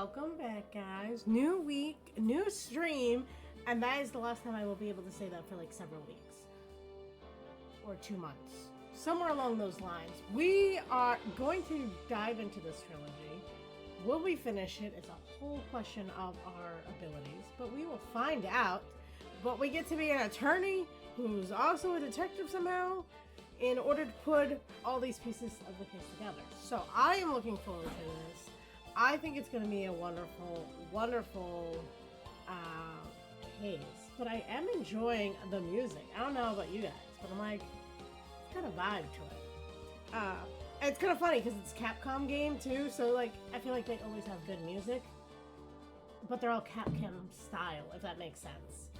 Welcome back, guys. New week, new stream, and that is the last time I will be able to say that for like several weeks or 2 months, somewhere along those lines. We are going to dive into this trilogy. Will we finish it? It's a whole question of our abilities, but we will find out. But we get to be an attorney who's also a detective somehow in order to put all these pieces of the case together. So I am looking forward to this. I think it's going to be a wonderful, wonderful case. But I am enjoying the music. I don't know about you guys, but I'm like, it's got a vibe to it. It's kind of funny because it's a Capcom game too, so like I feel like they always have good music, but they're all Capcom style, if that makes sense.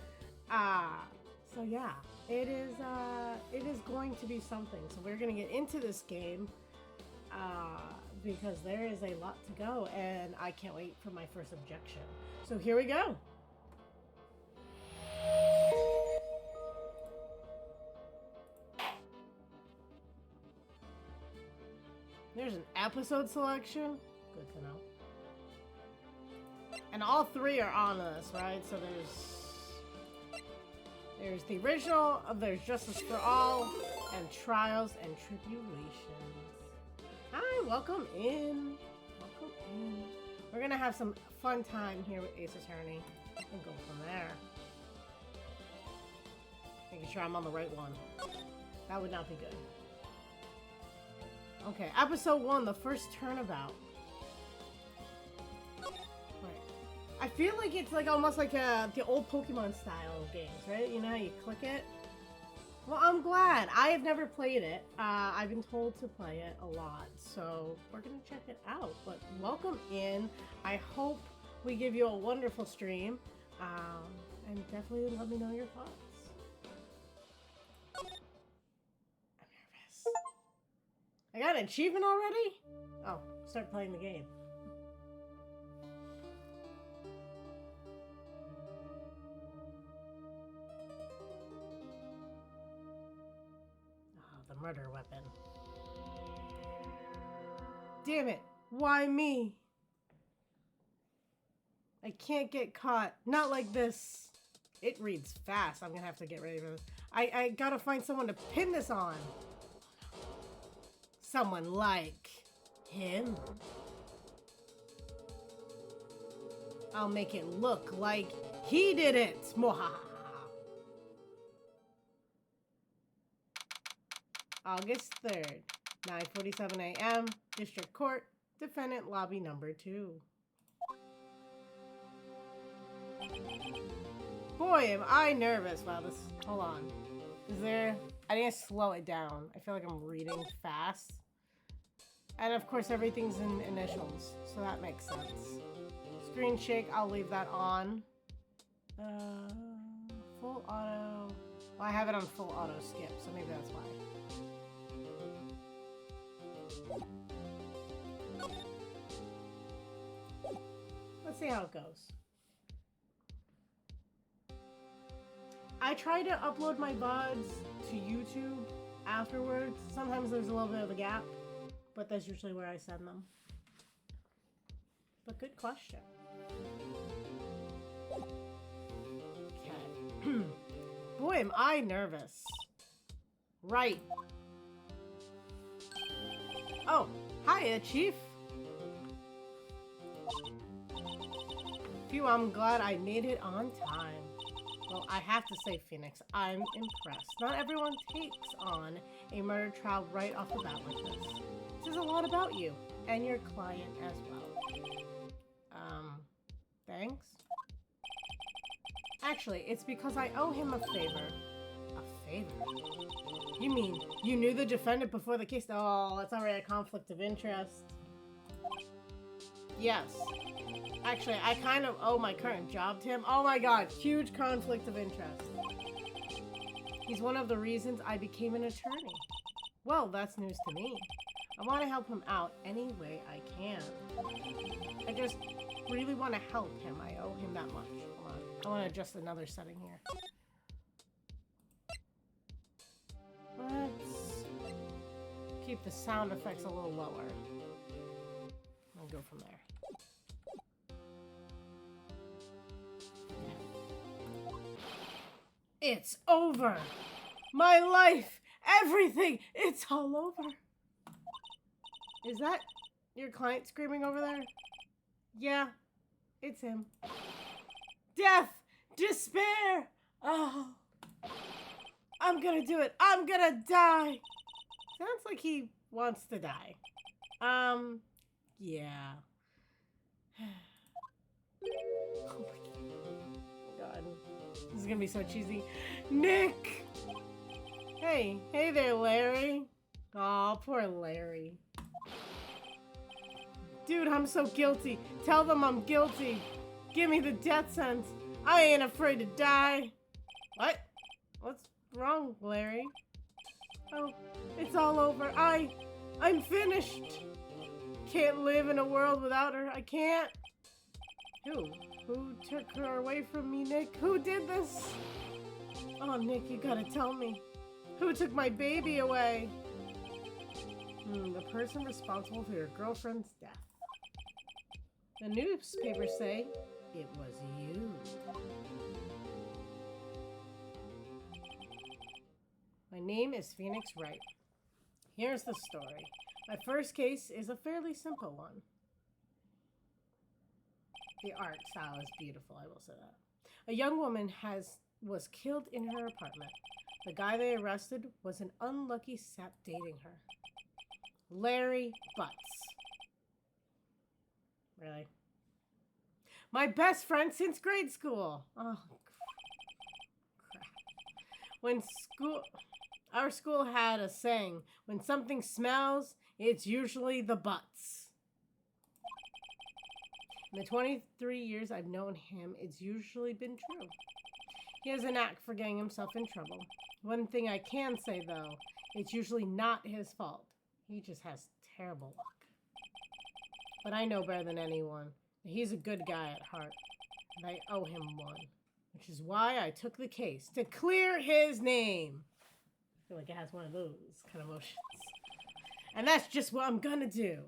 So yeah, it is going to be something. So we're gonna get into this game because there is a lot to go, and I can't wait for my first objection. So here we go. There's an episode selection. Good to know. And all three are on this, right? So there's the original, there's Justice for All, and Trials and Tribulations. Hi, welcome in. Welcome in. We're gonna have some fun time here with Ace Attorney and go from there. Making sure I'm on the right one. That would not be good. Okay, episode 1, the first turnabout. Right. I feel like it's like almost like the old Pokemon style of games, right? You know how you click it? Well, I'm glad. I have never played it. I've been told to play it a lot, so we're gonna check it out. But welcome in. I hope we give you a wonderful stream, and definitely let me know your thoughts. I got an achievement already? Oh, start playing the game. Oh, the murder weapon. Damn it! Why me? I can't get caught. Not like this. It reads fast. I'm gonna have to get ready for this. I gotta find someone to pin this on. Someone like him. I'll make it look like he did it. Mwahaha. August 3rd, 9:47 a.m. District Court, Defendant Lobby number 2. Boy, am I nervous. Wow, this. Hold on. Is there. I need to slow it down. I feel like I'm reading fast. And of course, everything's in initials, so that makes sense. Screen shake, I'll leave that on. Full auto. Well, I have it on full auto skip, so maybe that's why. Let's see how it goes. I try to upload my VODs to YouTube afterwards. Sometimes there's a little bit of a gap, but that's usually where I send them. But good question. Okay. Boy, am I nervous. Right. Oh, hiya, Chief. Phew, I'm glad I made it on time. Well, I have to say, Phoenix, I'm impressed. Not everyone takes on a murder trial right off the bat like this. This is a lot about you, and your client as well. Thanks? Actually, it's because I owe him a favor. A favor? You mean, you knew the defendant before the case? Oh, that's already a conflict of interest. Yes. Actually, I kind of owe my current job to him. Oh my god, huge conflict of interest. He's one of the reasons I became an attorney. Well, that's news to me. I want to help him out any way I can. I just really want to help him. I owe him that much. Hold on. I want to adjust another setting here. Let's keep the sound effects a little lower. I'll go from there. It's over. My life, everything, it's all over. Is that your client screaming over there? Yeah, it's him. Death, despair. Oh, I'm gonna do it. I'm gonna die. Sounds like he wants to die. Yeah. Oh my God. This is gonna be so cheesy. Nick! Hey there, Larry. Aw, poor Larry. Dude, I'm so guilty. Tell them I'm guilty. Give me the death sentence. I ain't afraid to die. What? What's wrong, Larry? Oh, it's all over. I'm finished. Can't live in a world without her. I can't. Who took her away from me, Nick? Who did this? Oh, Nick, you gotta tell me. Who took my baby away? The person responsible for your girlfriend's death. The newspapers say it was you. My name is Phoenix Wright. Here's the story. My first case is a fairly simple one. The art style is beautiful, I will say that. A young woman was killed in her apartment. The guy they arrested was an unlucky sap dating her. Larry Butts. Really? My best friend since grade school. Oh, crap. Our school had a saying, when something smells, it's usually the butts. In the 23 years I've known him, it's usually been true. He has a knack for getting himself in trouble. One thing I can say, though, it's usually not his fault. He just has terrible luck. But I know better than anyone that he's a good guy at heart, and I owe him one, which is why I took the case, to clear his name. I feel like it has one of those kind of motions. And that's just what I'm gonna do.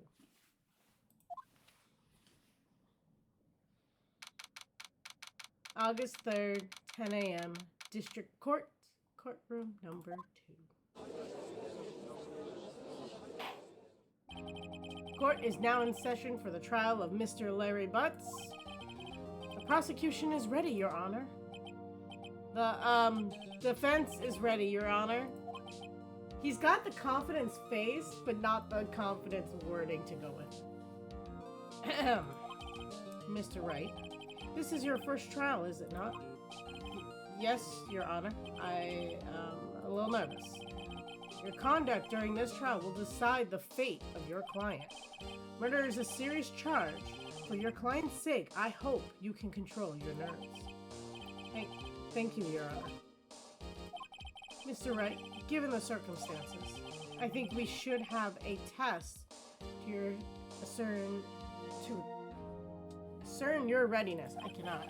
August 3rd, 10 a.m., District Court, courtroom number 2. Court is now in session for the trial of Mr. Larry Butts. The prosecution is ready, Your Honor. The, defense is ready, Your Honor. He's got the confidence face, but not the confidence wording to go with. Mr. Wright, this is your first trial, is it not? Yes, Your Honor. I am a little nervous. Your conduct during this trial will decide the fate of your client. Murder is a serious charge. For your client's sake, I hope you can control your nerves. Thank you, Your Honor. Mr. Wright, given the circumstances, I think we should have a test to discern your readiness. I cannot.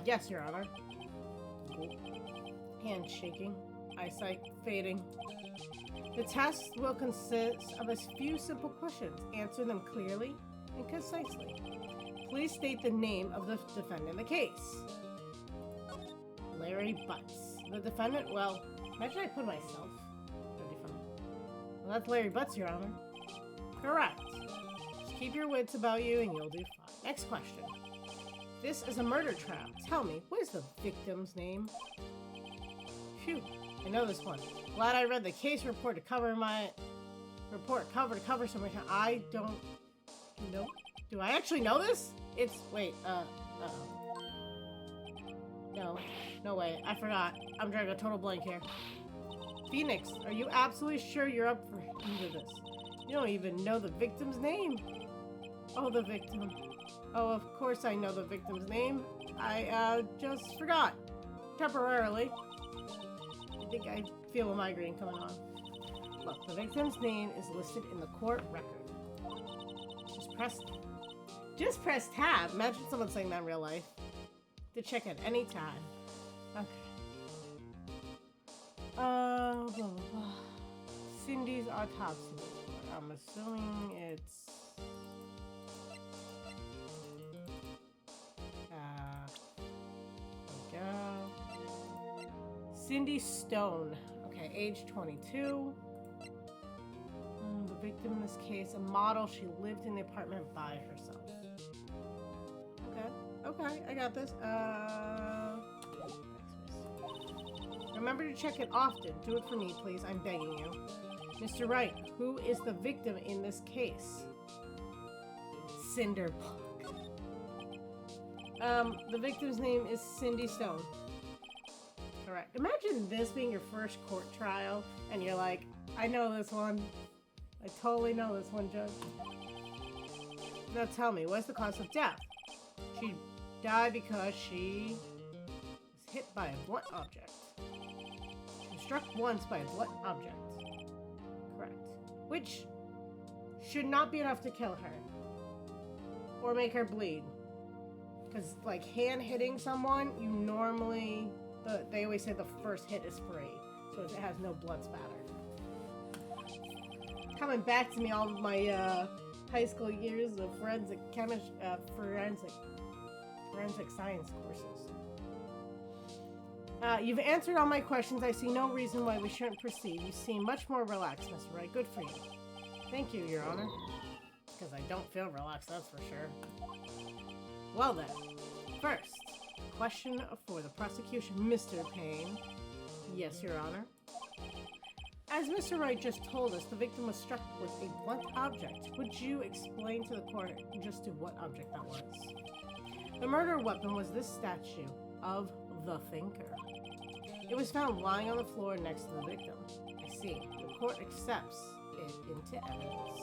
Yes, Your Honor. Hand shaking, eyesight fading. The test will consist of a few simple questions. Answer them clearly and concisely. Please state the name of the defendant in the case. Larry Butts. The defendant, well, imagine I put myself. That'd be funny. Well, that's Larry Butts, Your Honor. Correct. Just keep your wits about you and you'll do fine. Next question. This is a murder trial. Tell me, what is the victim's name? Phew, I know this one. Glad I read the case report to cover my report cover to cover so much. I don't know. Do I actually know this? It's wait, no way. I forgot. I'm drawing a total blank here. Phoenix, are you absolutely sure you're up for either this? You don't even know the victim's name. Oh, the victim. Oh, of course I know the victim's name. I just forgot. Temporarily. I think I feel a migraine coming on. Look, the victim's name is listed in the court record. Just press tab. Imagine someone saying that in real life. To check at any time. Okay. Blah, blah, blah. Cindy's autopsy report. I'm assuming it's... there we go. Cindy Stone. Okay, age 22. The victim in this case, a model. She lived in the apartment by herself. Okay, I got this. Remember to check it often. Do it for me, please. I'm begging you. Mr. Wright, who is the victim in this case? Cinderblock. The victim's name is Cindy Stone. Correct. Imagine this being your first court trial, and you're like, I know this one. I totally know this one, Judge. Now tell me, what's the cause of death? She died because she was hit by a blunt object. She was struck once by a blunt object. Correct. Which should not be enough to kill her. Or make her bleed. Because, like, hand hitting someone, you normally... they always say the first hit is free. So it has no blood spatter. Coming back to me all of my high school years of forensic science courses. You've answered all my questions. I see no reason why we shouldn't proceed. You seem much more relaxed, Mr. Wright. Good for you. Thank you, Your Honor. Because I don't feel relaxed, that's for sure. Well then, first, question for the prosecution, Mr. Payne. Yes, Your Honor. As Mr. Wright just told us, the victim was struck with a blunt object. Would you explain to the court just to what object that was? The murder weapon was this statue of the Thinker. It was found lying on the floor next to the victim. I see. The court accepts it into evidence.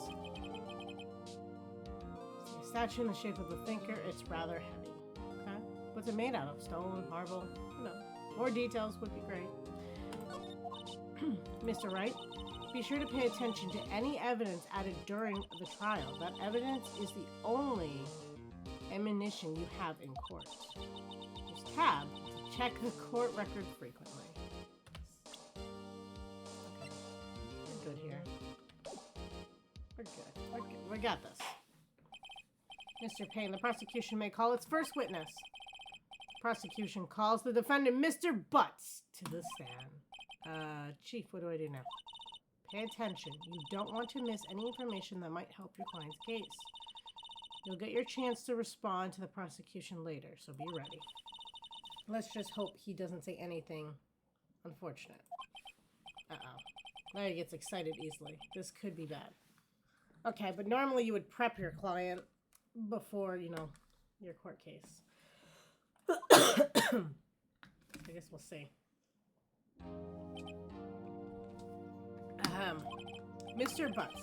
A statue in the shape of the Thinker, it's rather heavy. Okay? What's it made out of? Stone, marble? No. More details would be great. Mr. Wright, be sure to pay attention to any evidence added during the trial. That evidence is the only ammunition you have in court. Use tab to check the court record frequently. Okay. We're good here. We're good. We got this. Mr. Payne, the prosecution may call its first witness. Prosecution calls the defendant, Mr. Butts, to the stand. Chief, what do I do now? Pay attention. You don't want to miss any information that might help your client's case. You'll get your chance to respond to the prosecution later, so be ready. Let's just hope he doesn't say anything unfortunate. Uh-oh. Now he gets excited easily. This could be bad. Okay, but normally you would prep your client before, you know, your court case. I guess we'll see. Mr. Butts,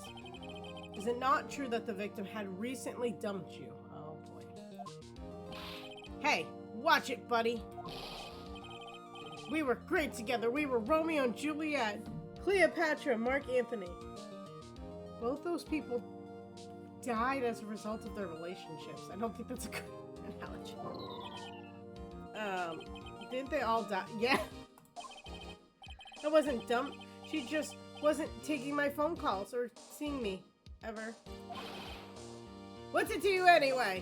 is it not true that the victim had recently dumped you? Oh boy. Hey, watch it, buddy. We were great together. We were Romeo and Juliet, Cleopatra, Mark Antony. Both those people died as a result of their relationships. I don't think that's a good analogy. Didn't they all die? Yeah. I wasn't dumped. She just wasn't taking my phone calls or seeing me, ever. What's it to you anyway?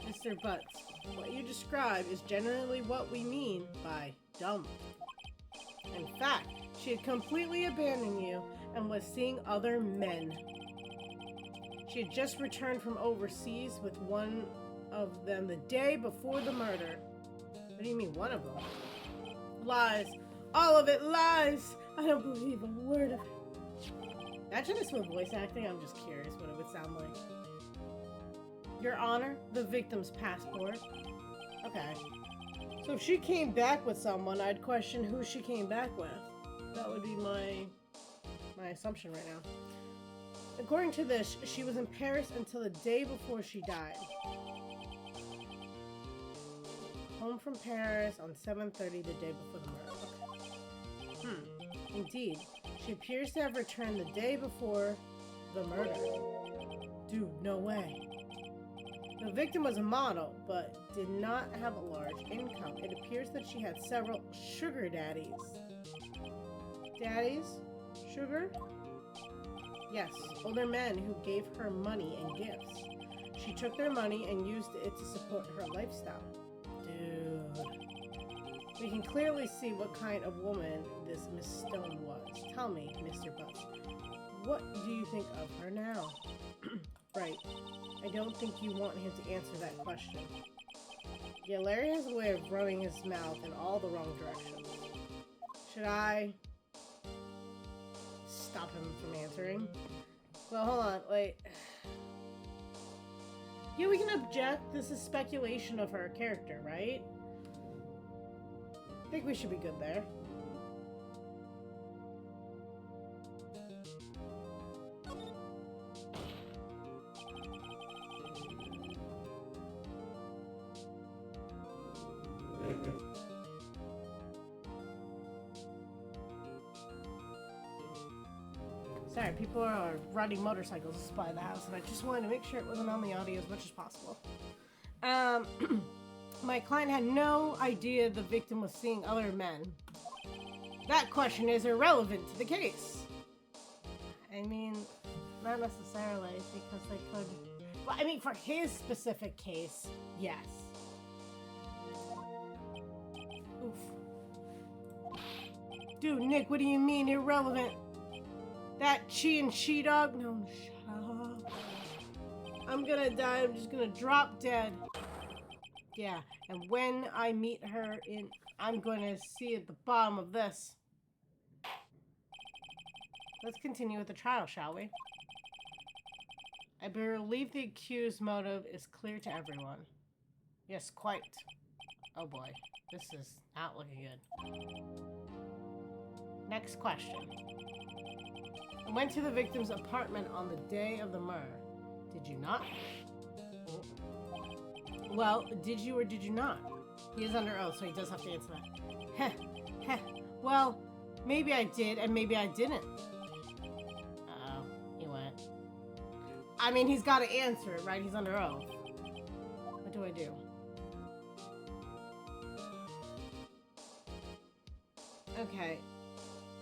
Mr. Butts, what you describe is generally what we mean by dump. In fact, she had completely abandoned you and was seeing other men. She had just returned from overseas with one of them the day before the murder. What do you mean, one of them? Lies. All of it lies. I don't believe a word of it. Imagine this with voice acting. I'm just curious what it would sound like. Your Honor, the victim's passport. Okay. So if she came back with someone, I'd question who she came back with. That would be my assumption right now. According to this, she was in Paris until the day before she died. Home from Paris on 7:30 the day before the murder. Okay. Indeed, she appears to have returned the day before the murder. Dude, no way. The victim was a model, but did not have a large income. It appears that she had several sugar daddies. Daddies? Sugar? Yes, older men who gave her money and gifts. She took their money and used it to support her lifestyle. Dude. We can clearly see what kind of woman this Miss Stone was. Tell me, Mr. Butts, what do you think of her now? Right. I don't think you want him to answer that question. Yeah, Larry has a way of running his mouth in all the wrong directions. Should I stop him from answering? Well, hold on, wait. Yeah, we can object. This is speculation of her character, right? I think we should be good there. Sorry, people are riding motorcycles by the house, and I just wanted to make sure it wasn't on the audio as much as possible. My client had no idea the victim was seeing other men. That question is irrelevant to the case. I mean, not necessarily, because they could... Well, I mean, for his specific case, yes. Oof. Dude, Nick, what do you mean irrelevant? That she and she-dog? No, shut up. I'm gonna die. I'm just gonna drop dead. Yeah, and when I meet her I'm gonna see at the bottom of this. Let's continue with the trial, shall we? I believe the accused's motive is clear to everyone. Yes, quite. Oh boy, this is not looking good. Next question. I went to the victim's apartment on the day of the murder. Did you not? Well, did you or did you not? He is under oath, so he does have to answer that. Heh, heh. Well, maybe I did, and maybe I didn't. Uh-oh, he went. I mean, he's got to answer it, right? He's under oath. What do I do? Okay.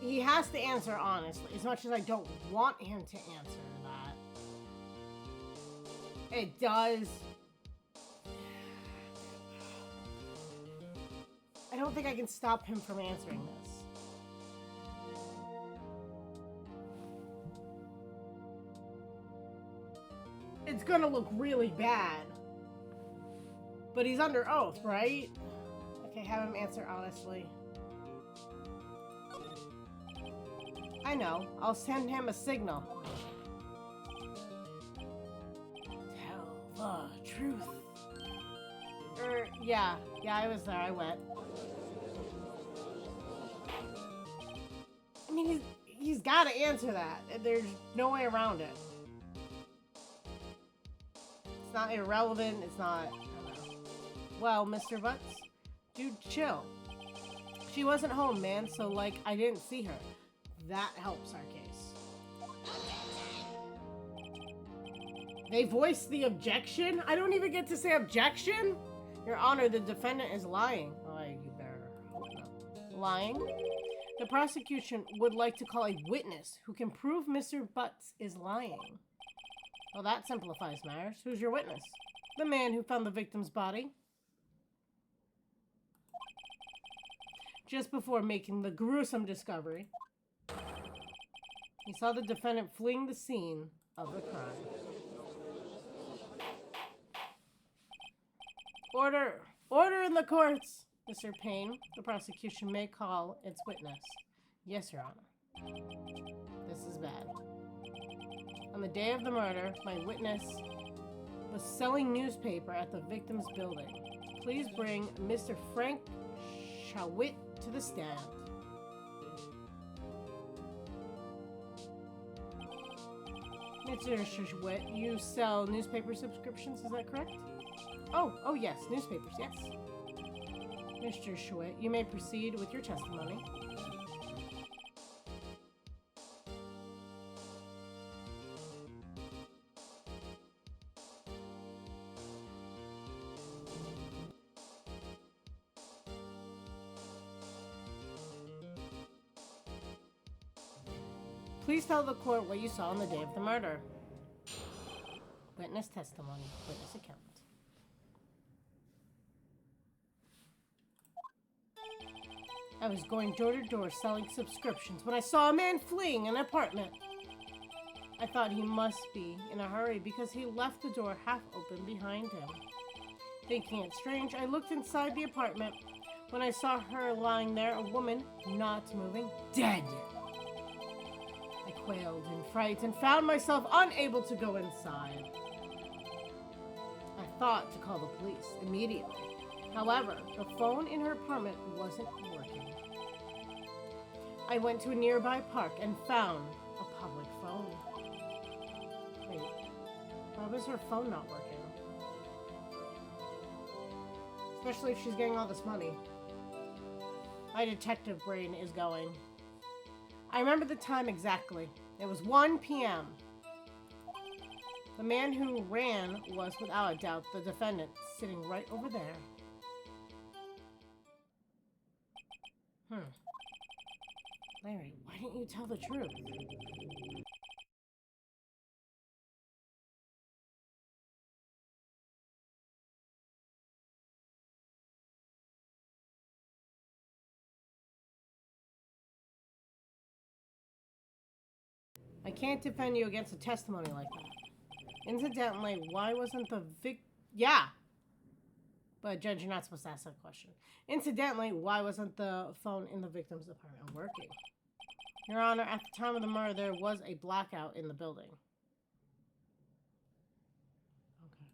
He has to answer honestly, as much as I don't want him to answer that. It does... I don't think I can stop him from answering this. It's gonna look really bad. But he's under oath, right? Okay, have him answer honestly. I know. I'll send him a signal. Tell the truth. Yeah, I was there. I went. I mean, he's got to answer that. There's no way around it. It's not irrelevant. It's not... Well, Mr. Butts, dude, chill. She wasn't home, man, so, like, I didn't see her. That helps our case. They voiced the objection? I don't even get to say objection? Your Honor, the defendant is lying. Oh, you better hope not. Lying? The prosecution would like to call a witness who can prove Mr. Butts is lying. Well, that simplifies matters. Who's your witness? The man who found the victim's body. Just before making the gruesome discovery, he saw the defendant fleeing the scene of the crime. Order! Order in the courts! Mr. Payne, the prosecution may call its witness. Yes, Your Honor. This is bad. On the day of the murder, my witness was selling newspaper at the victim's building. Please bring Mr. Frank Shawit to the stand. Mr. Shawit, you sell newspaper subscriptions, is that correct? Oh yes, newspapers, yes. Mr. Shawit, you may proceed with your testimony. Please tell the court what you saw on the day of the murder. Witness testimony. Witness account. I was going door to door selling subscriptions when I saw a man fleeing an apartment. I thought he must be in a hurry because he left the door half open behind him. Thinking it strange, I looked inside the apartment. When I saw her lying there, a woman, not moving, dead. I quailed in fright and found myself unable to go inside. I thought to call the police immediately. However, the phone in her apartment wasn't working. I went to a nearby park and found a public phone. Wait, why was her phone not working? Especially if she's getting all this money. My detective brain is going. I remember the time exactly. It was 1 p.m. The man who ran was without a doubt the defendant, sitting right over there. Larry, why didn't you tell the truth? I can't defend you against a testimony like that. Incidentally, why wasn't the Yeah! But Judge, you're not supposed to ask that question. Incidentally, why wasn't the phone in the victim's apartment working? Your Honor, at the time of the murder, there was a blackout in the building. Okay.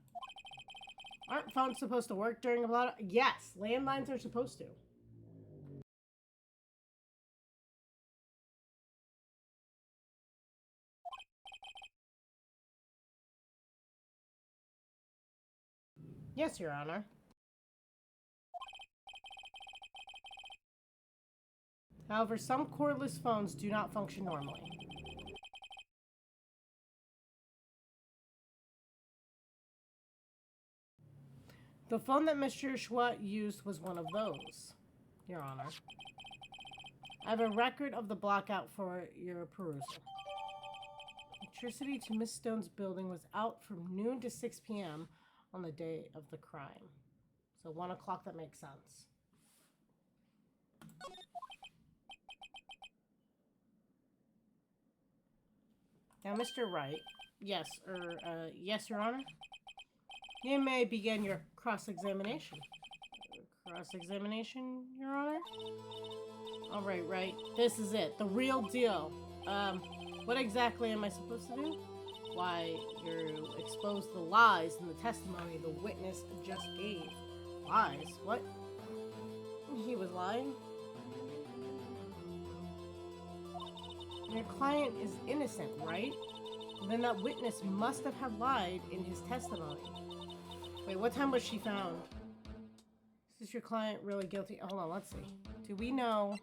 Aren't phones supposed to work during a blackout? Yes, landlines are supposed to. Yes, Your Honor. However, some cordless phones do not function normally. The phone that Mr. Schwat used was one of those, Your Honor. I have a record of the blackout for your perusal. Electricity to Miss Stone's building was out from noon to 6 p.m. on the day of the crime. So 1 o'clock, that makes sense. Now, Mr. Wright. Yes, yes, Your Honor? You may begin your cross-examination. Cross-examination, Your Honor? All right, right. This is it. The real deal. What exactly am I supposed to do? Why, you exposed the lies in the testimony the witness just gave. Lies? What? He was lying? Your client is innocent, right? Then that witness must have lied in his testimony. Wait, what time was she found? Is this your client really guilty? Hold on, let's see. Do we know?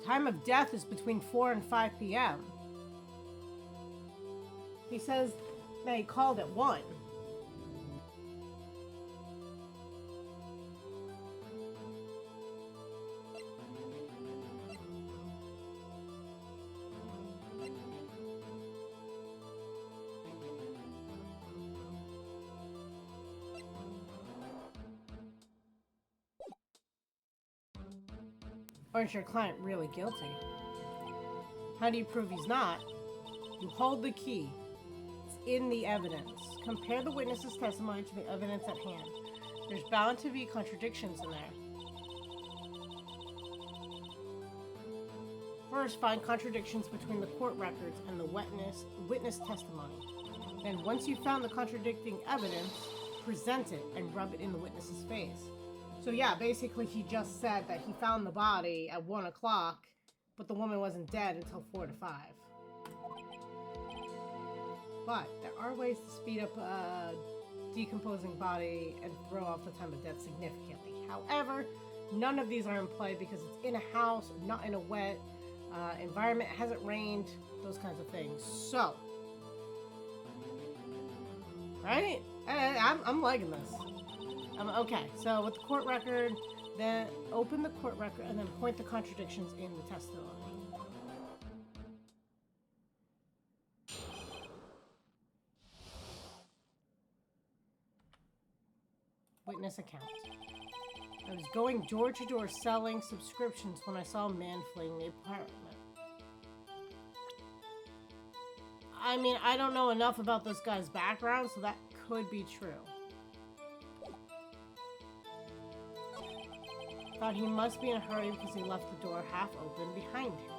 Time of death is between 4 and 5 p.m. He says that he called at 1. Or is your client really guilty? How do you prove he's not? You hold the key. It's in the evidence. Compare the witness's testimony to the evidence at hand. There's bound to be contradictions in there. First, find contradictions between the court records and the witness testimony. Then, once you've found the contradicting evidence, present it and rub it in the witness's face. So yeah, basically he just said that he found the body at 1 o'clock, but the woman wasn't dead until 4 to 5. But there are ways to speed up a decomposing body and throw off the time of death significantly. However, none of these are in play because it's in a house, not in a wet environment, it hasn't rained, those kinds of things. So, right? I'm liking this. Okay, so with the court record, then open the court record and then point the contradictions in the testimony. Witness account. I was going door to door selling subscriptions when I saw a man fleeing the apartment. I mean, I don't know enough about this guy's background, so that could be true. Thought he must be in a hurry because he left the door half open behind him.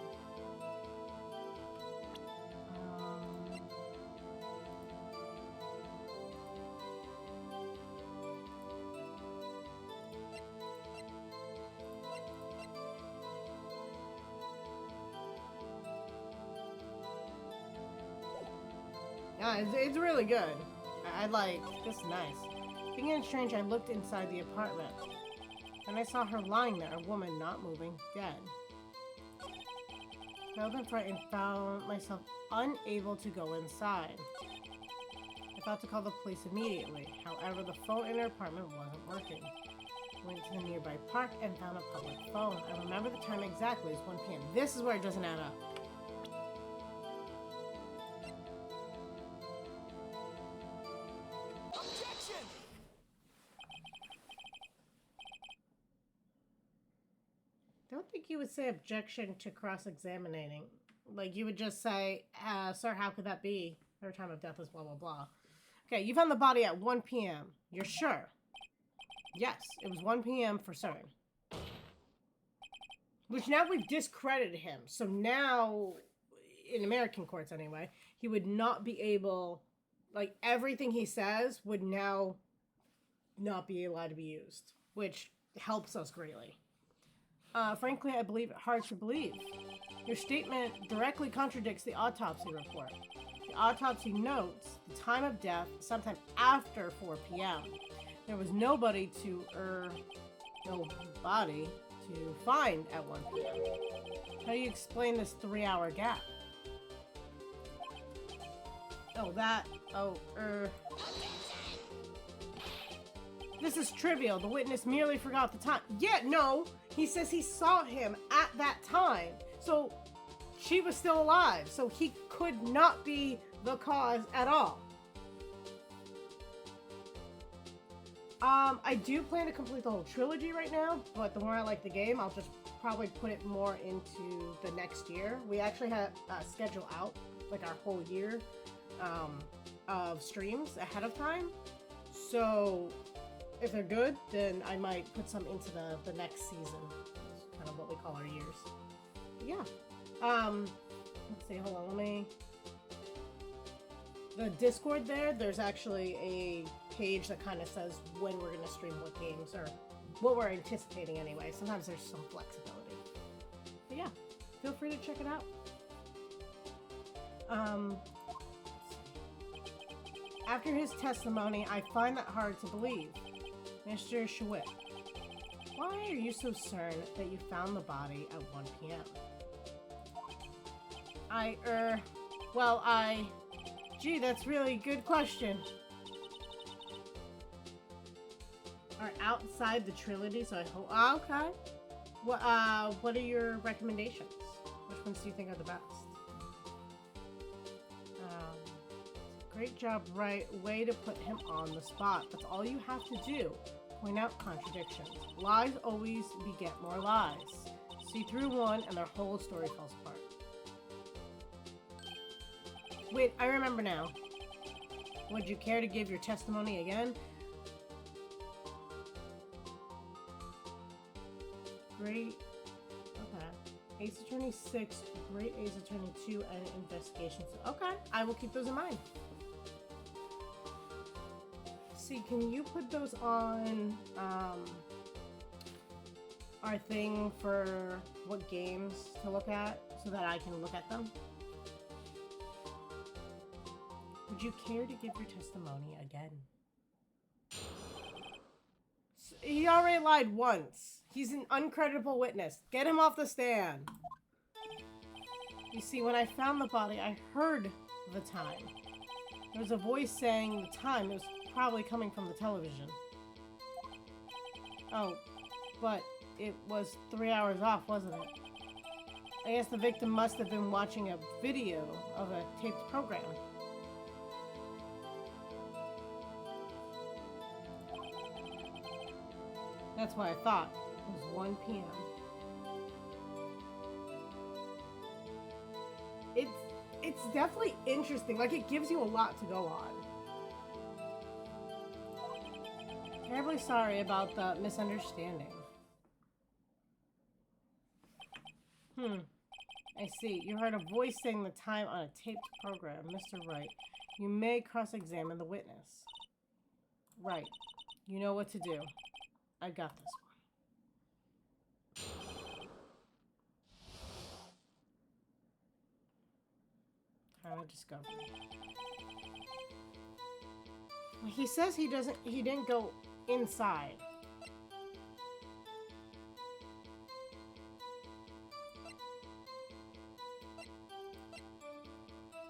Yeah, it's really good. I like, this is nice. Thinking it's strange, I looked inside the apartment. And I saw her lying there, a woman not moving, dead. I felt frightened and found myself unable to go inside. I thought to call the police immediately. However, the phone in her apartment wasn't working. Went to the nearby park and found a public phone. I remember the time exactly, it was 1 p.m. This is where it doesn't add up. I don't think you would say objection to cross-examining. Like, you would just say, sir, how could that be? Her time of death is blah, blah, blah. Okay, you found the body at 1 p.m. You're sure? Yes, it was 1 p.m. for certain. Which now we've discredited him. So now, in American courts anyway, he would not be able, like, everything he says would now not be allowed to be used. Which helps us greatly. Frankly, I believe it hard to believe. Your statement directly contradicts the autopsy report. The autopsy notes the time of death sometime after 4 p.m. There was nobody to, no body to find at 1 p.m. How do you explain this 3-hour gap? This is trivial. The witness merely forgot the time. Yeah, no. He says he saw him at that time. So she was still alive. So he could not be the cause at all. I do plan to complete the whole trilogy right now, but the more I like the game, I'll just probably put it more into the next year. We actually have schedule out like our whole year of streams ahead of time. So if they're good, then I might put some into the next season. It's kind of what we call our years. But yeah. Let's see, hold on, let me... The Discord there's actually a page that kind of says when we're going to stream what games, or what we're anticipating anyway. Sometimes there's some flexibility. But yeah, feel free to check it out. After his testimony, I find that hard to believe. Mr. Schwitt, why are you so certain that you found the body at 1 p.m.? Gee, that's really a good question. Are outside the trilogy, so I hope, okay. What are your recommendations? Which ones do you think are the best? Great job, Wright. Way to put him on the spot. That's all you have to do. Point out contradictions. Lies always beget more lies. See through one and their whole story falls apart. Wait, I remember now. Would you care to give your testimony again? Great. Okay. Ace Attorney 6, Great Ace Attorney 2, and Investigations. Okay, I will keep those in mind. See, can you put those on our thing for what games to look at so that I can look at them? Would you care to give your testimony again? He already lied once. He's an uncredible witness. Get him off the stand. You see, when I found the body, I heard the time. There was a voice saying the time. It was probably coming from the television. Oh, but it was 3 hours off, wasn't it? I guess the victim must have been watching a video of a taped program. That's what I thought. It was 1 p.m. It's definitely interesting. Like, it gives you a lot to go on. Terribly sorry about the misunderstanding. I see. You heard a voice saying the time on a taped program. Mr. Wright, you may cross-examine the witness. Right. You know what to do. I got this one. Time of discovery. He says he didn't go inside.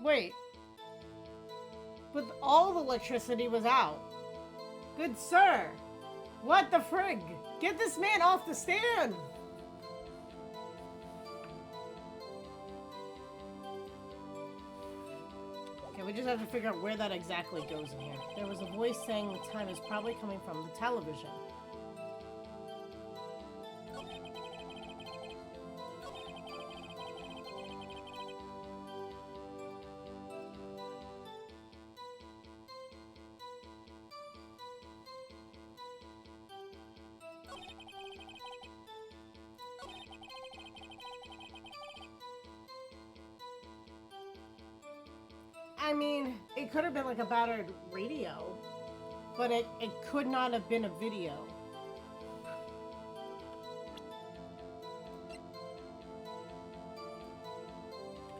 Wait. But all the electricity was out. Good sir. What the frig? Get this man off the stand! Okay, we just have to figure out where that exactly goes in here. There was a voice saying the time is probably coming from the television. I mean, it could have been like a battered radio, but it could not have been a video.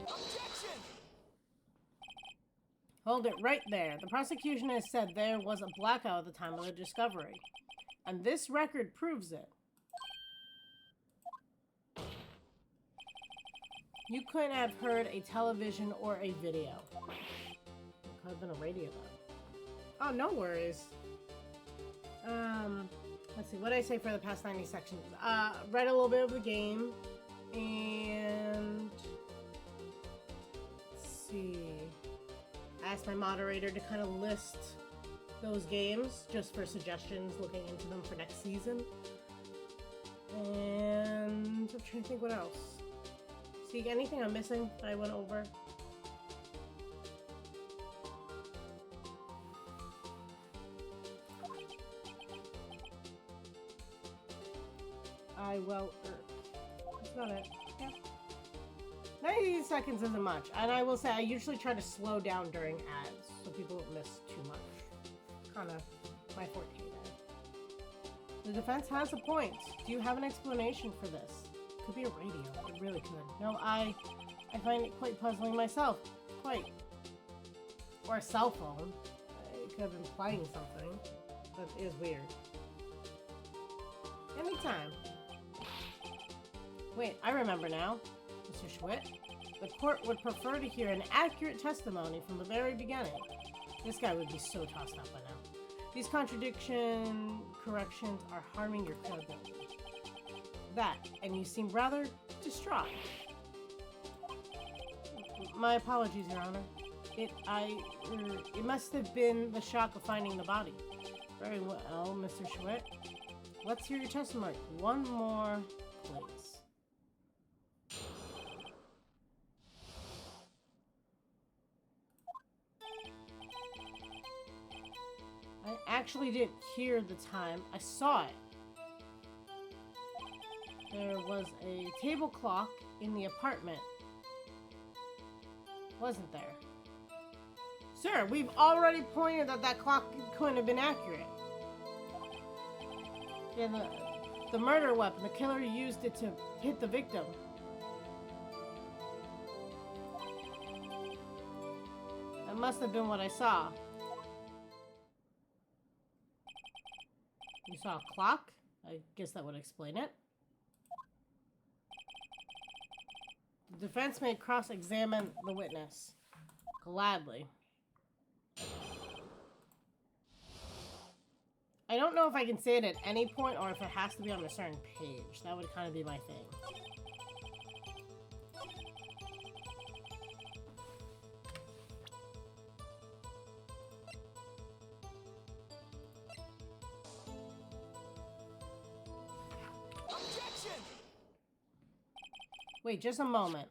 Objection! Hold it right there. The prosecution has said there was a blackout at the time of the discovery, and this record proves it. You couldn't have heard a television or a video. It could have been a radio though. Oh, no worries. Let's see, what did I say for the past 90 sections? Read a little bit of the game, and let's see. Asked my moderator to kind of list those games just for suggestions, looking into them for next season. And I'm trying to think what else. See, anything I'm missing that I went over? That's not it. Yeah. 90 seconds isn't much, and I will say I usually try to slow down during ads so people don't miss too much. Kind of my forte there. The defense has a point. Do you have an explanation for this? Could be a radio. It really could. No, I find it quite puzzling myself. Quite. Or a cell phone. It could have been playing something. That is weird. Anytime. Wait, I remember now. Mr. Schwitt, the court would prefer to hear an accurate testimony from the very beginning. This guy would be so tossed up by now. These corrections are harming your credibility. That, and you seem rather distraught. My apologies, Your Honor. It must have been the shock of finding the body. Very well, Mr. Schwitt. Let's hear your testimony. One more, please. I actually didn't hear the time. I saw it. There was a table clock in the apartment. Wasn't there? Sir, we've already pointed that that clock couldn't have been accurate. Yeah, the murder weapon, the killer used it to hit the victim. That must have been what I saw. You saw a clock? I guess that would explain it. The defense may cross-examine the witness. Gladly. I don't know if I can say it at any point or if it has to be on a certain page. That would kind of be my thing. Wait, just a moment.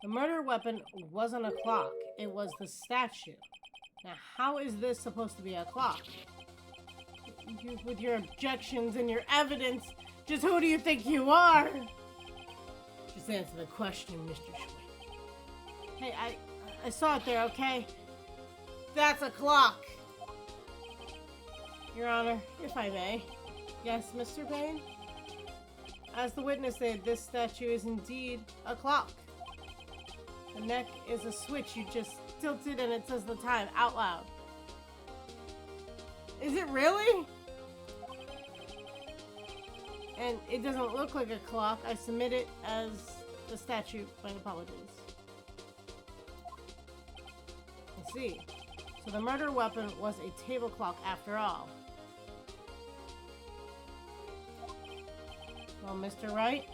The murder weapon wasn't a clock. It was the statue. Now, how is this supposed to be a clock? With your objections and your evidence, just who do you think you are? Just answer the question, Mr. Schmidt. Hey, I saw it there, okay? That's a clock. Your Honor, if I may. Yes, Mr. Payne? As the witness said, this statue is indeed a clock. The neck is a switch. You just tilt it and it says the time out loud. Is it really? And it doesn't look like a clock. I submit it as a statue. My apologies. I see. So the murder weapon was a table clock after all. Well, Mr. Wright,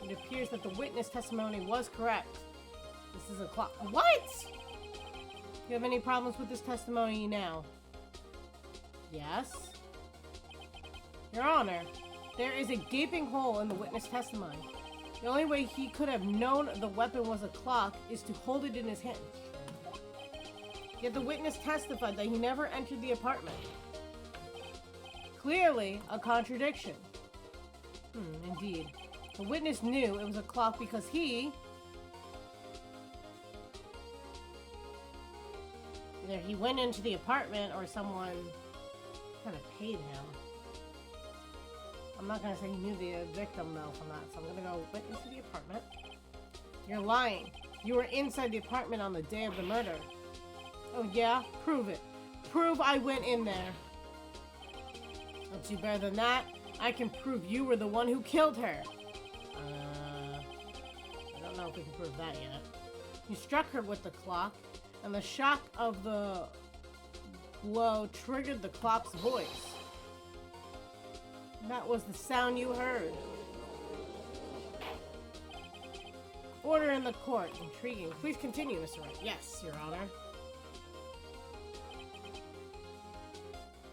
it appears that the witness testimony was correct. This is a clock. What? Do you have any problems with this testimony now? Yes. Your Honor, there is a gaping hole in the witness testimony. The only way he could have known the weapon was a clock is to hold it in his hand. Yet the witness testified that he never entered the apartment. Clearly, a contradiction. Indeed. The witness knew it was a clock because he... either he went into the apartment or someone kind of paid him. I'm not going to say he knew the victim though from that, so I'm going to go went into the apartment. You're lying. You were inside the apartment on the day of the murder. Oh yeah? Prove it. Prove I went in there. Not too better than that. I can prove you were the one who killed her. I don't know if we can prove that yet. You struck her with the clock, and the shock of the blow triggered the clock's voice. That was the sound you heard. Order in the court. Intriguing. Please continue, Mr. Wright. Yes, Your Honor.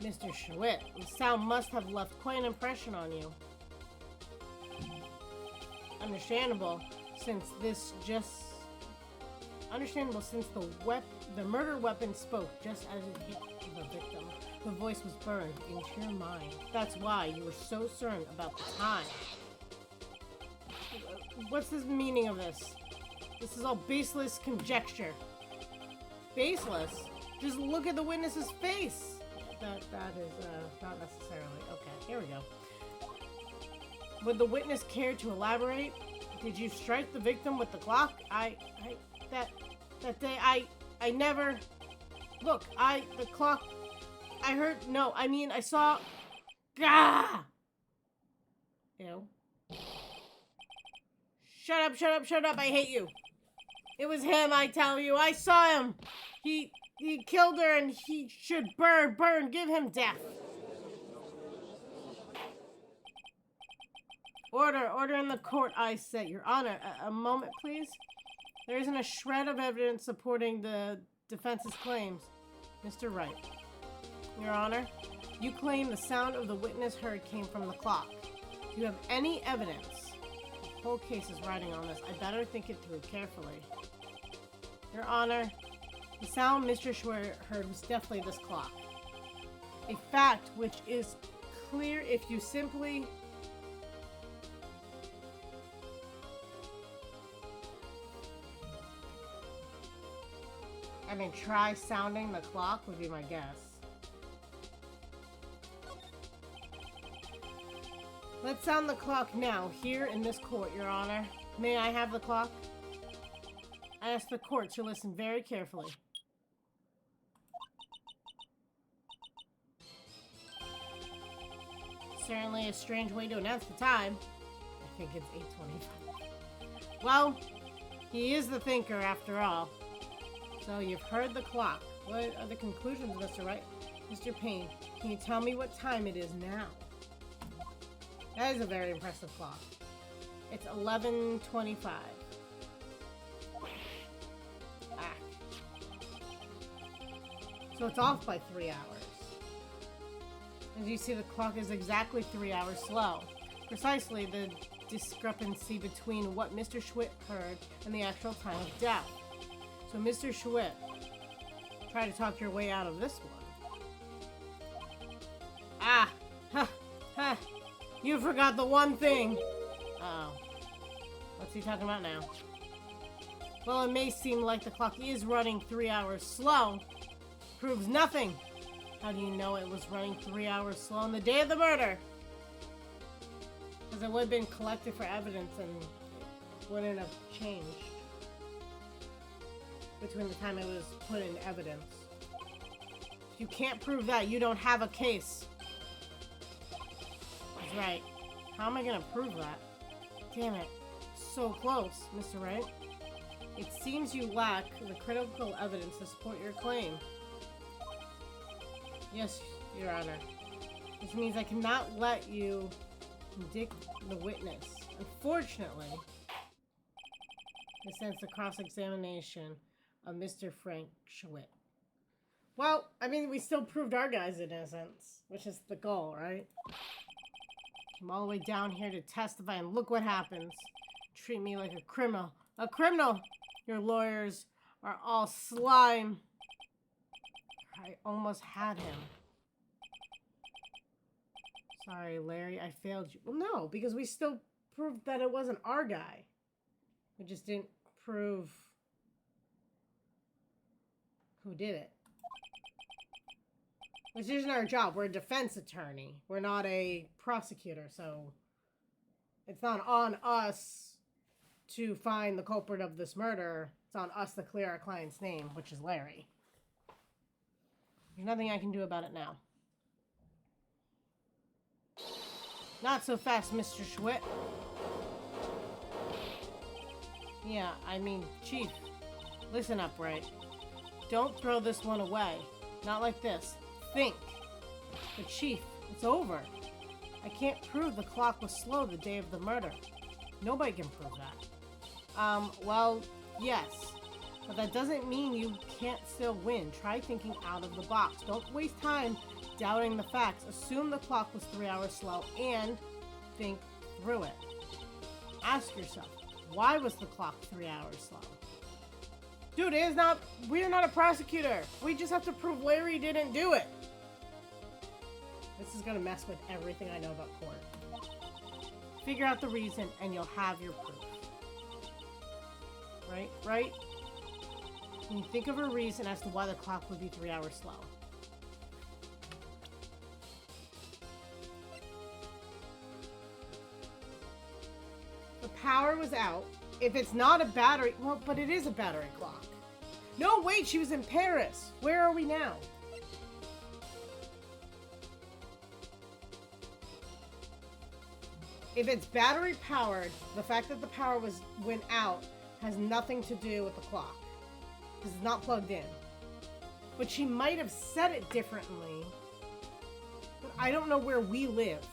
Mr. Schwitt, the sound must have left quite an impression on you. Understandable, since the murder weapon spoke just as it hit the victim. The voice was burned into your mind. That's why you were so certain about the time. What's the meaning of this? This is all baseless conjecture. Baseless? Just look at the witness's face. That is not necessarily. Okay, here we go. Would the witness care to elaborate? Did you strike the victim with the clock? That day, I never... Look, the clock... I heard... No, I mean, I saw... Gah! Ew. Shut up, shut up, shut up, I hate you. It was him, I tell you. I saw him. He killed her and he should burn, give him death. Order in the court, I say. Your Honor, a moment, please. There isn't a shred of evidence supporting the defense's claims. Mr. Wright. Your Honor, you claim the sound of the witness heard came from the clock. Do you have any evidence? The whole case is riding on this. I better think it through carefully. Your Honor, the sound Mr. Schwer heard was definitely this clock. A fact which is clear if you simply... I mean, try sounding the clock would be my guess. Let's sound the clock now, here in this court, Your Honor. May I have the clock? I ask the court to listen very carefully. Certainly a strange way to announce the time. I think it's 8:25. Well, he is the thinker after all. So you've heard the clock. What are the conclusions, Mr. Wright? Mr. Payne, can you tell me what time it is now? That is a very impressive clock. It's 11:25. So it's off by 3 hours. As you see, the clock is exactly 3 hours slow. Precisely, the discrepancy between what Mr. Schwitt heard and the actual time of death. So, Mr. Schwitt, try to talk your way out of this one. Ah! Ha! Ha! You forgot the one thing! Uh-oh. What's he talking about now? Well, it may seem like the clock is running 3 hours slow. Proves nothing. How do you know it was running 3 hours slow on the day of the murder? Because it would have been collected for evidence and it wouldn't have changed between the time it was put in evidence. If you can't prove that, you don't have a case. That's right. How am I gonna prove that? Damn it. So close, Mr. Wright. It seems you lack the critical evidence to support your claim. Yes, Your Honor. This means I cannot let you indict the witness. Unfortunately, this ends the cross-examination of Mr. Frank Schwitt. Well, I mean, we still proved our guy's innocence, which is the goal, right? I'm all the way down here to testify, and look what happens. Treat me like a criminal. A criminal! Your lawyers are all slime. I almost had him. Sorry, Larry, I failed you. Well, no, because we still proved that it wasn't our guy. We just didn't prove who did it. Which isn't our job. We're a defense attorney. We're not a prosecutor, so it's not on us to find the culprit of this murder. It's on us to clear our client's name, which is Larry. There's nothing I can do about it now. Not so fast, Mr. Schwitt. Yeah, I mean, Chief, listen up, Wright. Don't throw this one away. Not like this. Think. But Chief, it's over. I can't prove the clock was slow the day of the murder. Nobody can prove that. Well, yes. But that doesn't mean you can't still win. Try thinking out of the box. Don't waste time doubting the facts. Assume the clock was 3 hours slow and think through it. Ask yourself, why was the clock 3 hours slow? Dude, we're not a prosecutor. We just have to prove Larry didn't do it. This is gonna mess with everything I know about court. Figure out the reason and you'll have your proof. Right? Can you think of a reason as to why the clock would be 3 hours slow? The power was out. If it's not a battery... Well, but it is a battery clock. No, wait, she was in Paris. Where are we now? If it's battery powered, the fact that the power went out has nothing to do with the clock. Because it's not plugged in. But she might have said it differently. But I don't know where we live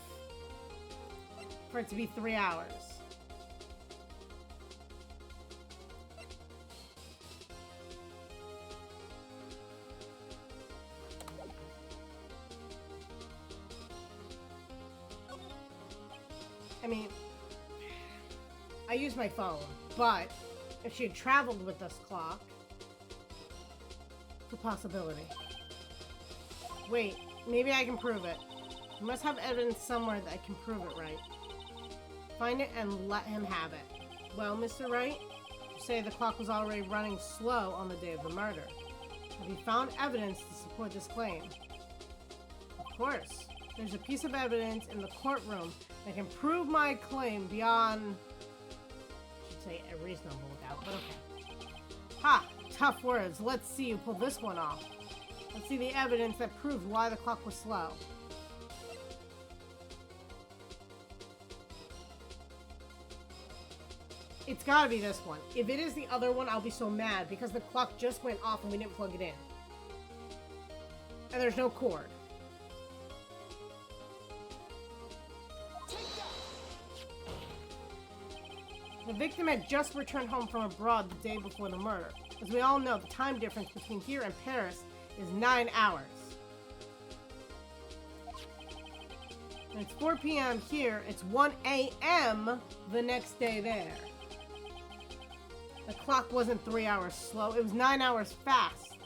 for it to be 3 hours. I mean, I use my phone, but if she had traveled with this clock, it's a possibility. Wait, maybe I can prove it. You must have evidence somewhere that I can prove it, right? Find it and let him have it. Well, Mr. Wright, you say the clock was already running slow on the day of the murder. Have you found evidence to support this claim? Of course. There's a piece of evidence in the courtroom that can prove my claim beyond, I should say, a reasonable doubt, but okay. Ha! Tough words. Let's see you pull this one off. Let's see the evidence that proves why the clock was slow. It's gotta be this one. If it is the other one, I'll be so mad because the clock just went off and we didn't plug it in. And there's no cord. The victim had just returned home from abroad the day before the murder. As we all know, the time difference between here and Paris is 9 hours. And it's 4 p.m. here. It's 1 a.m. the next day there. The clock wasn't 3 hours slow. It was 9 hours fast.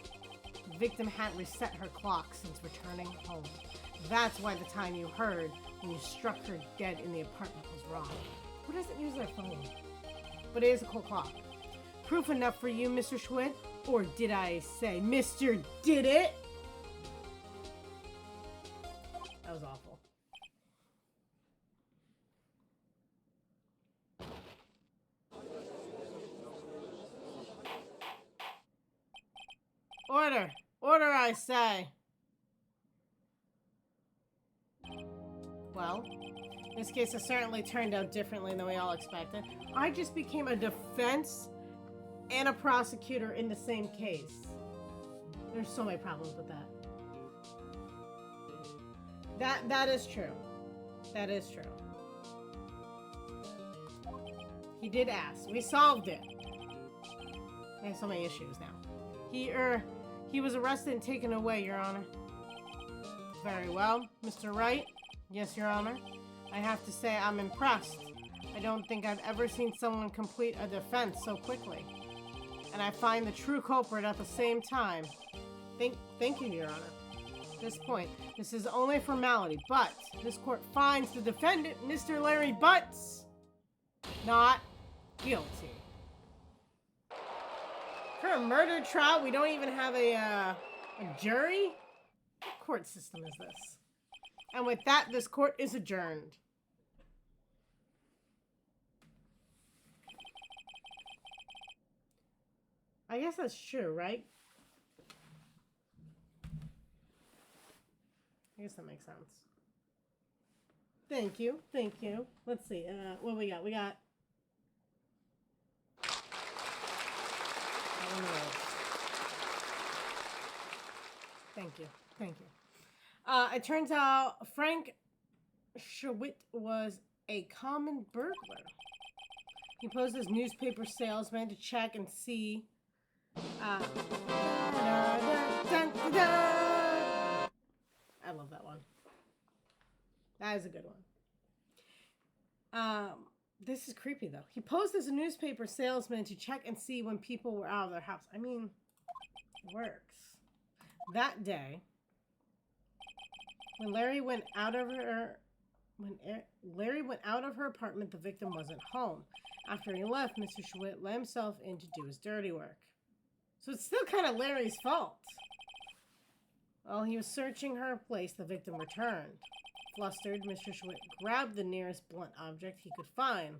The victim hadn't reset her clock since returning home. That's why the time you heard when you struck her dead in the apartment was wrong. Who doesn't use their phone? But it is a cold clock. Proof enough for you, Mr. Schwitt? Or did I say Mr. Did It? That was awful. Order! Order, I say! Well, this case has certainly turned out differently than we all expected. I just became a defense and a prosecutor in the same case. There's so many problems with that. That is true. That is true. He did ask. We solved it. We have so many issues now. He was arrested and taken away, Your Honor. Very well. Mr. Wright? Yes, Your Honor. I have to say I'm impressed. I don't think I've ever seen someone complete a defense so quickly. And I find the true culprit at the same time. Thank you, Your Honor. At this point, this is only a formality, but this court finds the defendant, Mr. Larry Butts, not guilty. For a murder trial, we don't even have a jury? What court system is this? And with that, this court is adjourned. I guess that's true, right? I guess that makes sense. Thank you. Thank you. Let's see. What we got? We got... I don't know. Thank you. Thank you. It turns out Frank Schwitt was a common burglar. He posed as newspaper salesman to check and see... I love that one. That is a good one. This is creepy, though. He posed as a newspaper salesman to check and see when people were out of their house. I mean, it works. That day, when Larry went out of her... Larry went out of her apartment, the victim wasn't home. After he left, Mr. Schwitt let himself in to do his dirty work. So it's still kind of Larry's fault. While he was searching her place, the victim returned. Flustered, Mr. Schwitt grabbed the nearest blunt object he could find.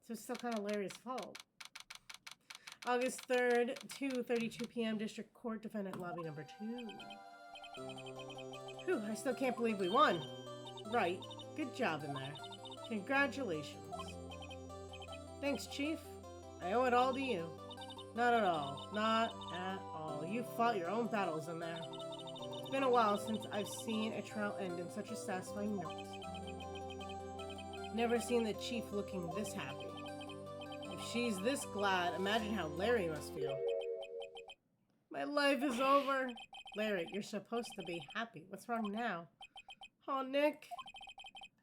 So it's still kind of Larry's fault. August 3rd, 2:32 p.m. District Court, Defendant Lobby Number 2. Whew, I still can't believe we won. Right. Good job in there. Congratulations. Thanks, Chief. I owe it all to you. Not at all. Not at all. You fought your own battles in there. It's been a while since I've seen a trial end in such a satisfying note. Never seen the Chief looking this happy. If she's this glad, imagine how Larry must feel. My life is over. Larry, you're supposed to be happy. What's wrong now? Oh, Nick.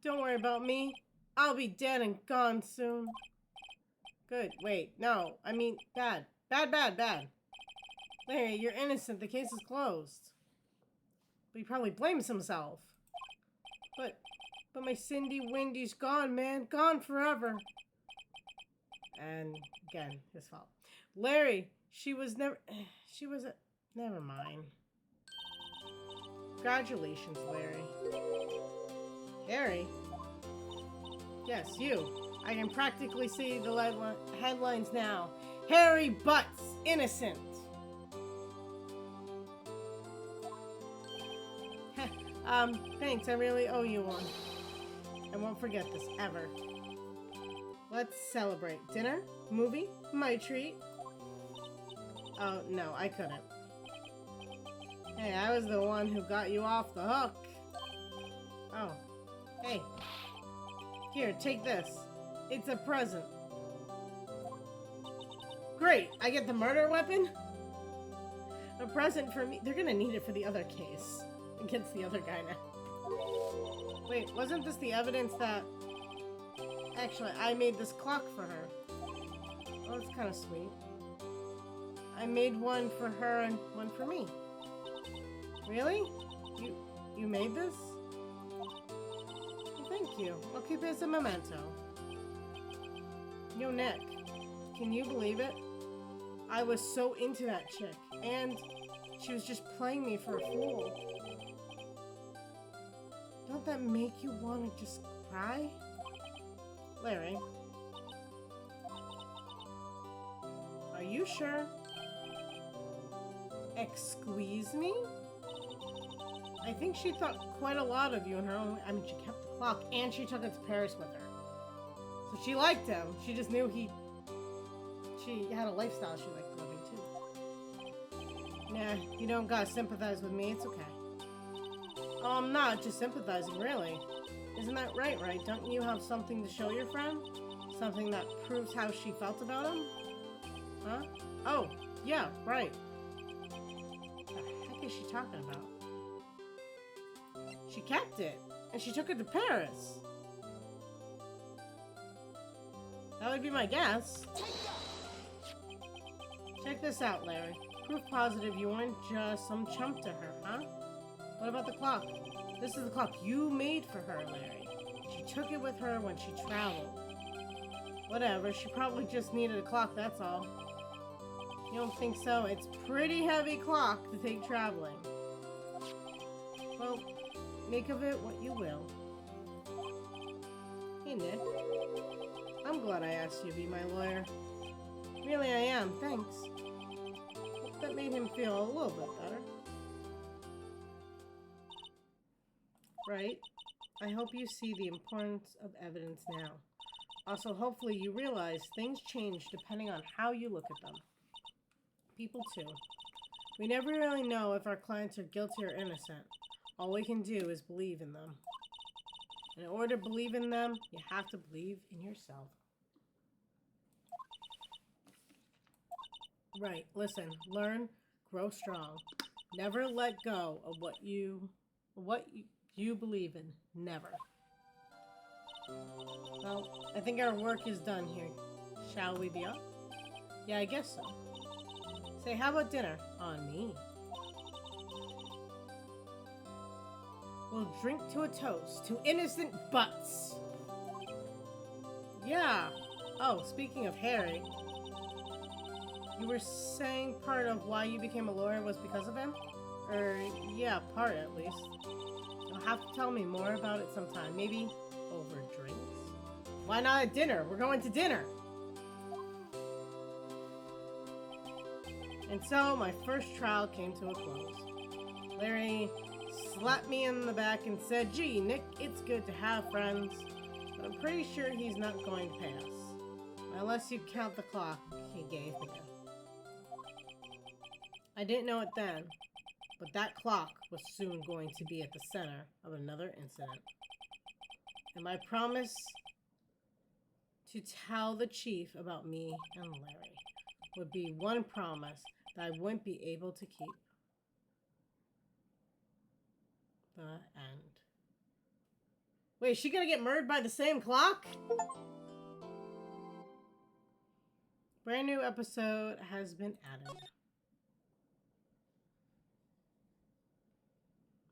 Don't worry about me. I'll be dead and gone soon. Good. Wait. No. I mean, bad. Bad. Larry, you're innocent. The case is closed. But he probably blames himself. But my Cindy Wendy's gone, man. Gone forever. And again, his fault. Larry, never mind. Congratulations, Larry. Harry? Yes, you. I can practically see the headlines now. Harry Butts, innocent. Thanks, I really owe you one. I won't forget this, ever. Let's celebrate. Dinner? Movie? My treat? Oh, no, I couldn't. Hey, I was the one who got you off the hook. Oh. Hey. Here, take this. It's a present. Great, I get the murder weapon? A present for me. They're gonna need it for the other case. Against the other guy now. Wait, wasn't this the evidence that... Actually, I made this clock for her. Oh, that's kind of sweet. I made one for her and one for me. Really? You made this? Well, thank you. I'll keep it as a memento. Yo, Nick. Can you believe it? I was so into that chick, and she was just playing me for a fool. Don't that make you want to just cry? Larry. Are you sure? Excuse me? I think she thought quite a lot of you in her own... I mean, she kept the clock, and she took it to Paris with her. So she liked him. She just knew she had a lifestyle she liked living too. Nah, you don't gotta sympathize with me. It's okay. Oh, I'm not just sympathizing, really. Isn't that right, Wright? Don't you have something to show your friend? Something that proves how she felt about him? Huh? Oh, yeah, right. What the heck is she talking about? She kept it, and she took it to Paris. That would be my guess. Check this out, Larry. Proof positive you weren't just some chump to her, huh? What about the clock? This is the clock you made for her, Larry. She took it with her when she traveled. Whatever, she probably just needed a clock, that's all. You don't think so? It's a pretty heavy clock to take traveling. Well, make of it what you will. Hey, Nick. I'm glad I asked you to be my lawyer. Really, I am. Thanks. Hope that made him feel a little bit better. Right? I hope you see the importance of evidence now. Also, hopefully you realize things change depending on how you look at them. People too. We never really know if our clients are guilty or innocent. All we can do is believe in them. In order to believe in them, you have to believe in yourself. Right, listen, learn, grow strong. Never let go of what you believe in. Never. Well, I think our work is done here. Shall we be up? Yeah, I guess so. Say, how about dinner? On me. We'll drink to a toast to innocent butts. Yeah. Oh, speaking of Harry, you were saying part of why you became a lawyer was because of him? Yeah, part at least. You'll have to tell me more about it sometime. Maybe over drinks? Why not at dinner? We're going to dinner. And so my first trial came to a close. Larry slapped me in the back and said, "Gee, Nick, it's good to have friends, but I'm pretty sure he's not going to pass. Unless you count the clock he gave me." I didn't know it then, but that clock was soon going to be at the center of another incident. And my promise to tell the chief about me and Larry would be one promise that I wouldn't be able to keep. The end. Wait, is she gonna get murdered by the same clock? Brand new episode has been added.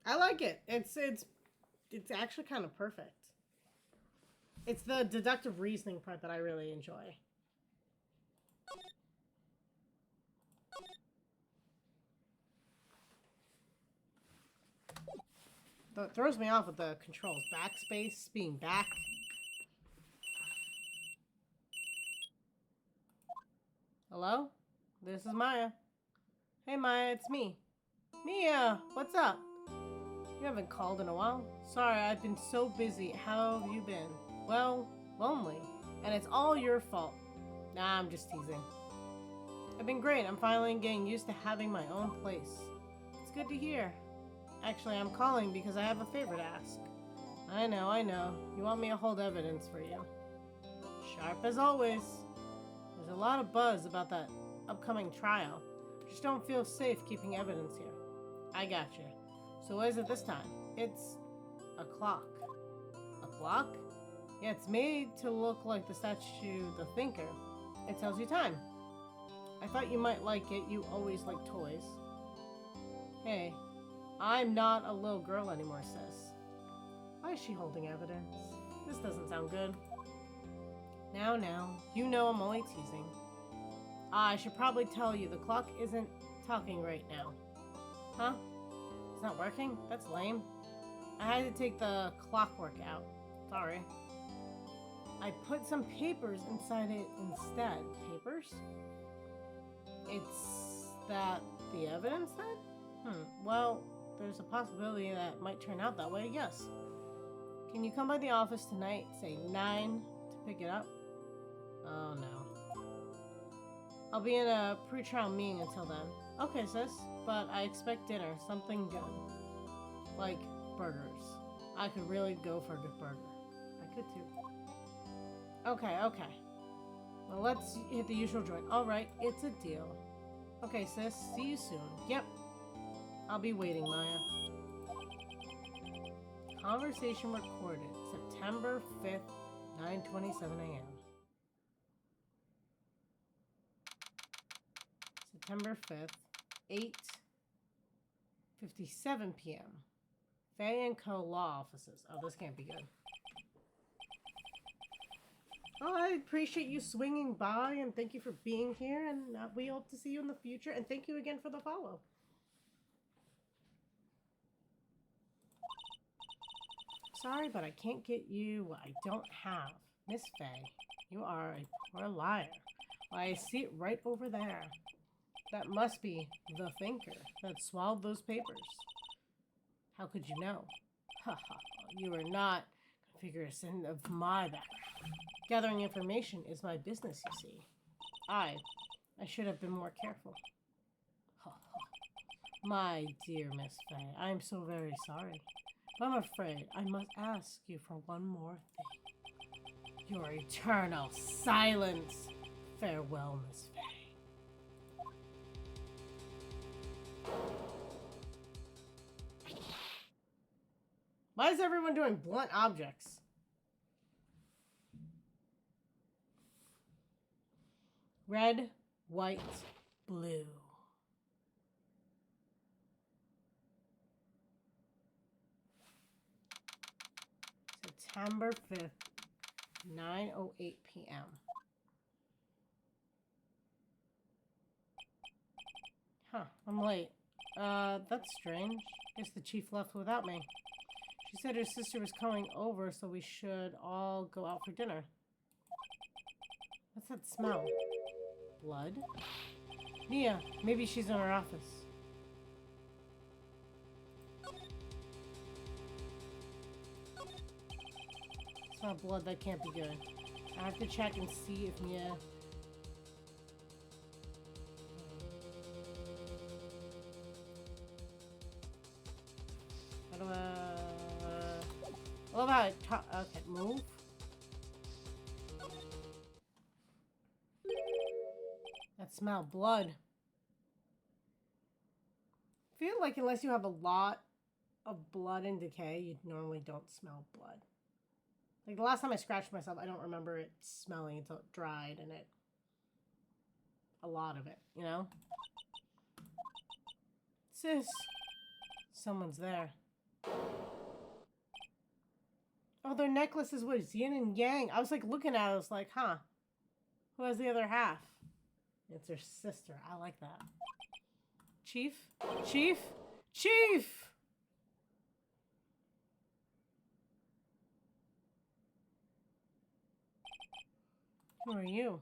I like it. It's actually kind of perfect. It's the deductive reasoning part that I really enjoy. Though it throws me off with the controls. Backspace, being back. Hello? This is Maya. Hey Maya, it's me. Mia, what's up? You haven't called in a while. Sorry, I've been so busy. How have you been? Well, lonely. And it's all your fault. Nah, I'm just teasing. I've been great. I'm finally getting used to having my own place. It's good to hear. Actually, I'm calling because I have a favor to ask. I know. You want me to hold evidence for you. Sharp as always. There's a lot of buzz about that upcoming trial. Just don't feel safe keeping evidence here. I gotcha. So what is it this time? It's a clock. A clock? Yeah, it's made to look like the statue, the Thinker. It tells you time. I thought you might like it. You always like toys. Hey, I'm not a little girl anymore, sis. Why is she holding evidence? This doesn't sound good. Now, you know I'm only teasing. I should probably tell you, the clock isn't talking right now. Huh? It's not working? That's lame. I had to take the clockwork out. Sorry. I put some papers inside it instead. Papers? It's that the evidence then? Well, there's a possibility that it might turn out that way, yes. Can you come by the office tonight, say 9, to pick it up? Oh no. I'll be in a pre-trial meeting until then. Okay, sis, but I expect dinner, something good. Like burgers. I could really go for a good burger. I could too. Okay. Well, let's hit the usual joint. Alright, it's a deal. Okay, sis, see you soon. Yep. I'll be waiting, Maya. Conversation recorded, September 5th, 9:27 a.m. September 5th, 8:57 p.m. Fay & Co. Law Offices. Oh, this can't be good. Oh, I appreciate you swinging by, and thank you for being here, and we hope to see you in the future, and thank you again for the follow. Sorry, but I can't get you what I don't have. Miss Fay, you are a poor liar. I see it right over there. That must be the Thinker that swallowed those papers. How could you know? Haha, you are not figures in of my background. Gathering information is my business, you see. I should have been more careful. My dear Miss Fay, I am so very sorry. But I'm afraid I must ask you for one more thing. Your eternal silence. Farewell, Miss Fay. Why is everyone doing blunt objects? Red, white, blue. September 5th, 9:08 p.m. Huh, I'm late. That's strange. Guess the chief left without me. She said her sister was coming over, so we should all go out for dinner. What's that smell? Blood? Nia, maybe she's in her office. It's not blood, that can't be good. I have to check and see if Nia... How do I love how I talk. Okay, move. That smell, blood. I feel like unless you have a lot of blood in decay, you normally don't smell blood. Like the last time I scratched myself, I don't remember it smelling until it dried and it... A lot of it, you know? Sis. Someone's there. Oh, their necklace is what? It's yin and yang. I was like looking at it, I was like, huh. Who has the other half? It's her sister. I like that. Chief? Chief? Chief! Who are you?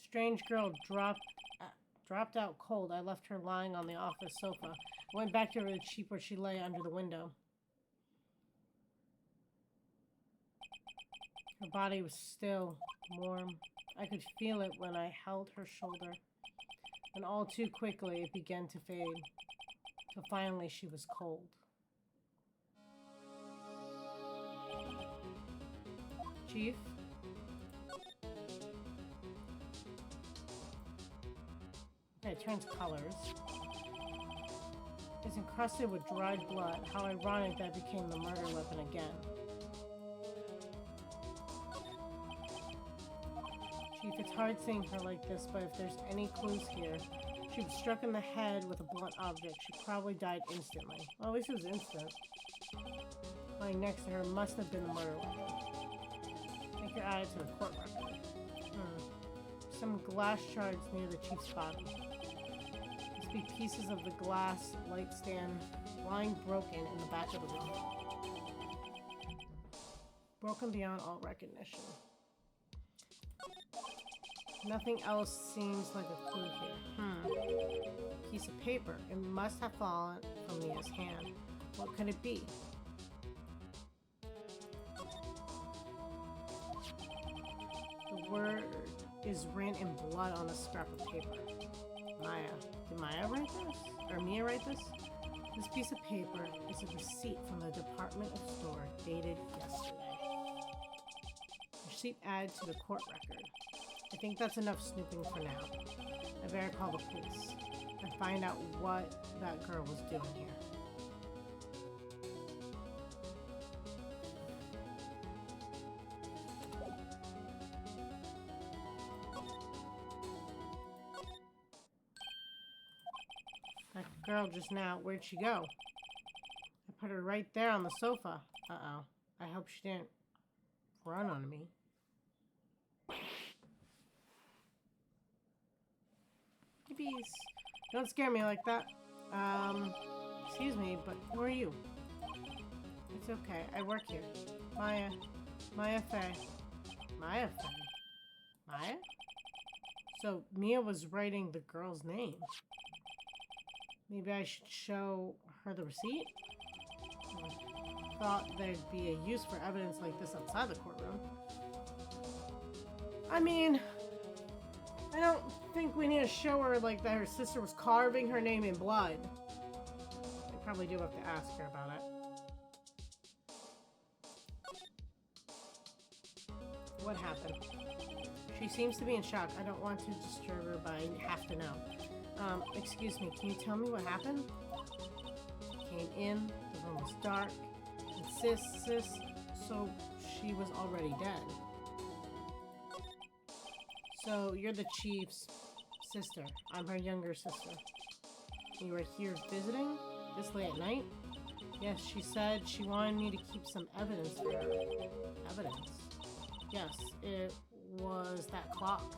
Strange girl dropped out cold. I left her lying on the office sofa. I went back to her cheap where she lay under the window. Her body was still warm. I could feel it when I held her shoulder. And all too quickly it began to fade. Till finally she was cold. Chief? Okay, it turns colors. It's encrusted with dried blood. How ironic that became the murder weapon again. Chief, it's hard seeing her like this, but if there's any clues here, she was struck in the head with a blunt object. She probably died instantly. Well, at least it was instant. Lying next to her must have been the murder weapon. Make your eye to the court record. Some glass shards near the chief's body. Must be pieces of the glass light stand lying broken in the back of the room. Broken beyond all recognition. Nothing else seems like a clue here. Piece of paper. It must have fallen from Mia's hand. What could it be? The word is written in blood on a scrap of paper. Maya. Did Maya write this? Or Mia write this? This piece of paper is a receipt from the Department of Store dated yesterday. Receipt added to the court record. I think that's enough snooping for now. I better call the police and find out what that girl was doing here. That girl just now, where'd she go? I put her right there on the sofa. Uh-oh. I hope she didn't run on me. Bees. Don't scare me like that. Excuse me, but who are you? It's okay. I work here. Maya. Maya Fey. Maya Fey? Maya? So, Mia was writing the girl's name. Maybe I should show her the receipt? I thought there'd be a use for evidence like this outside the courtroom. I mean, I don't think we need to show her like that her sister was carving her name in blood. I probably do have to ask her about it. What happened? She seems to be in shock. I don't want to disturb her, but I have to know. Excuse me, can you tell me what happened? Came in, the room was dark, and sis, so she was already dead. So, you're the chief's sister. I'm her younger sister. You were here visiting? This late at night? Yes, she said she wanted me to keep some evidence for her. Evidence? Yes, it was that clock.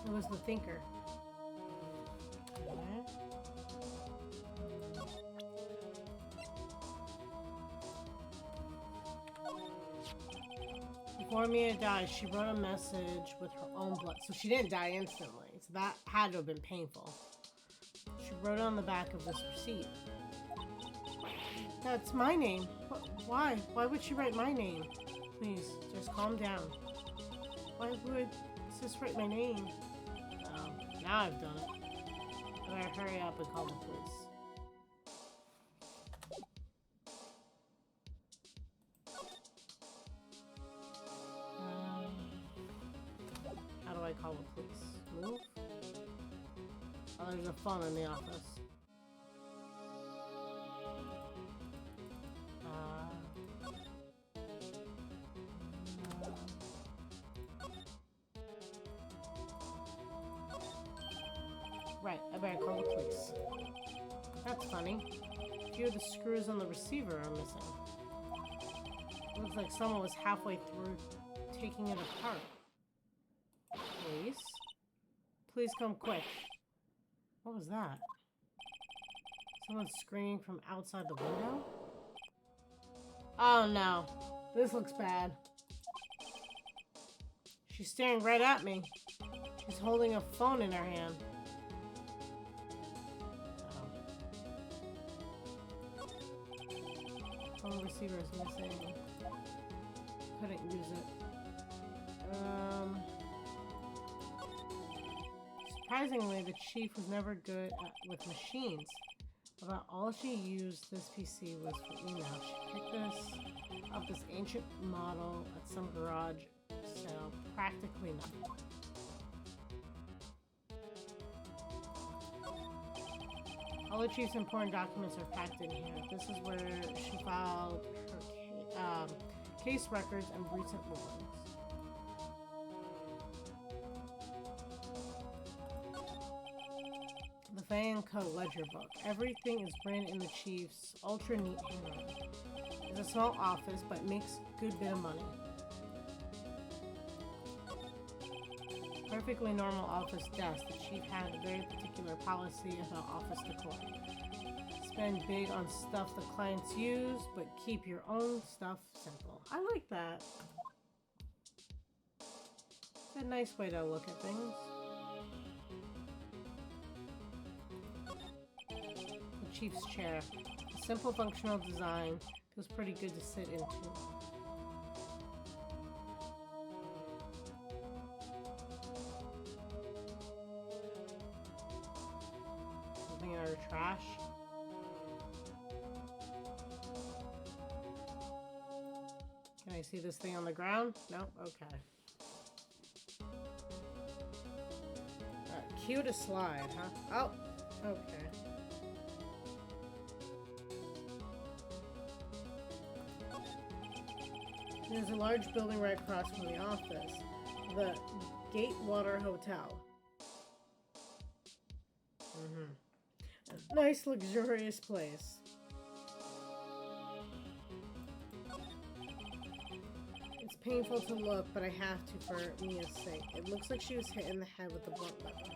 It was the thinker. Before Mia died, she wrote a message with her own blood. So she didn't die instantly. So that had to have been painful. She wrote it on the back of this receipt. That's my name. Why? Why would she write my name? Please, just calm down. Why would sis write my name? Oh, now I've done it. I better hurry up and call the police. How do I call the police? Move? Oh, there's a phone in the office. Right, I better call the police. That's funny. A few of the screws on the receiver are missing. Looks like someone was halfway through taking it apart. Police? Please come quick. What was that? Someone screaming from outside the window? Oh no. This looks bad. She's staring right at me. She's holding a phone in her hand. Phone receiver is missing. Couldn't use it. Surprisingly, the chief was never good with machines. About all she used this PC was for email. She picked this of this ancient model at some garage sale. Practically nothing. All the chief's important documents are packed in here. This is where she filed her case records and recent rulings. The Fan Co. Ledger Book. Everything is written in the chief's ultra neat handwriting. It's a small office, but makes a good bit of money. Perfectly normal office desk. The chief had a very particular policy about office decor. Spend big on stuff the clients use, but keep your own stuff simple. I like that. It's a nice way to look at things. The chief's chair. A simple functional design. Feels pretty good to sit into. Something in our trash. Can I see this thing on the ground? No? Okay. Cue to slide, huh? Oh, okay. There's a large building right across from the office. The Gatewater Hotel. A nice, luxurious place. It's painful to look, but I have to for Mia's sake. It looks like she was hit in the head with a blunt weapon.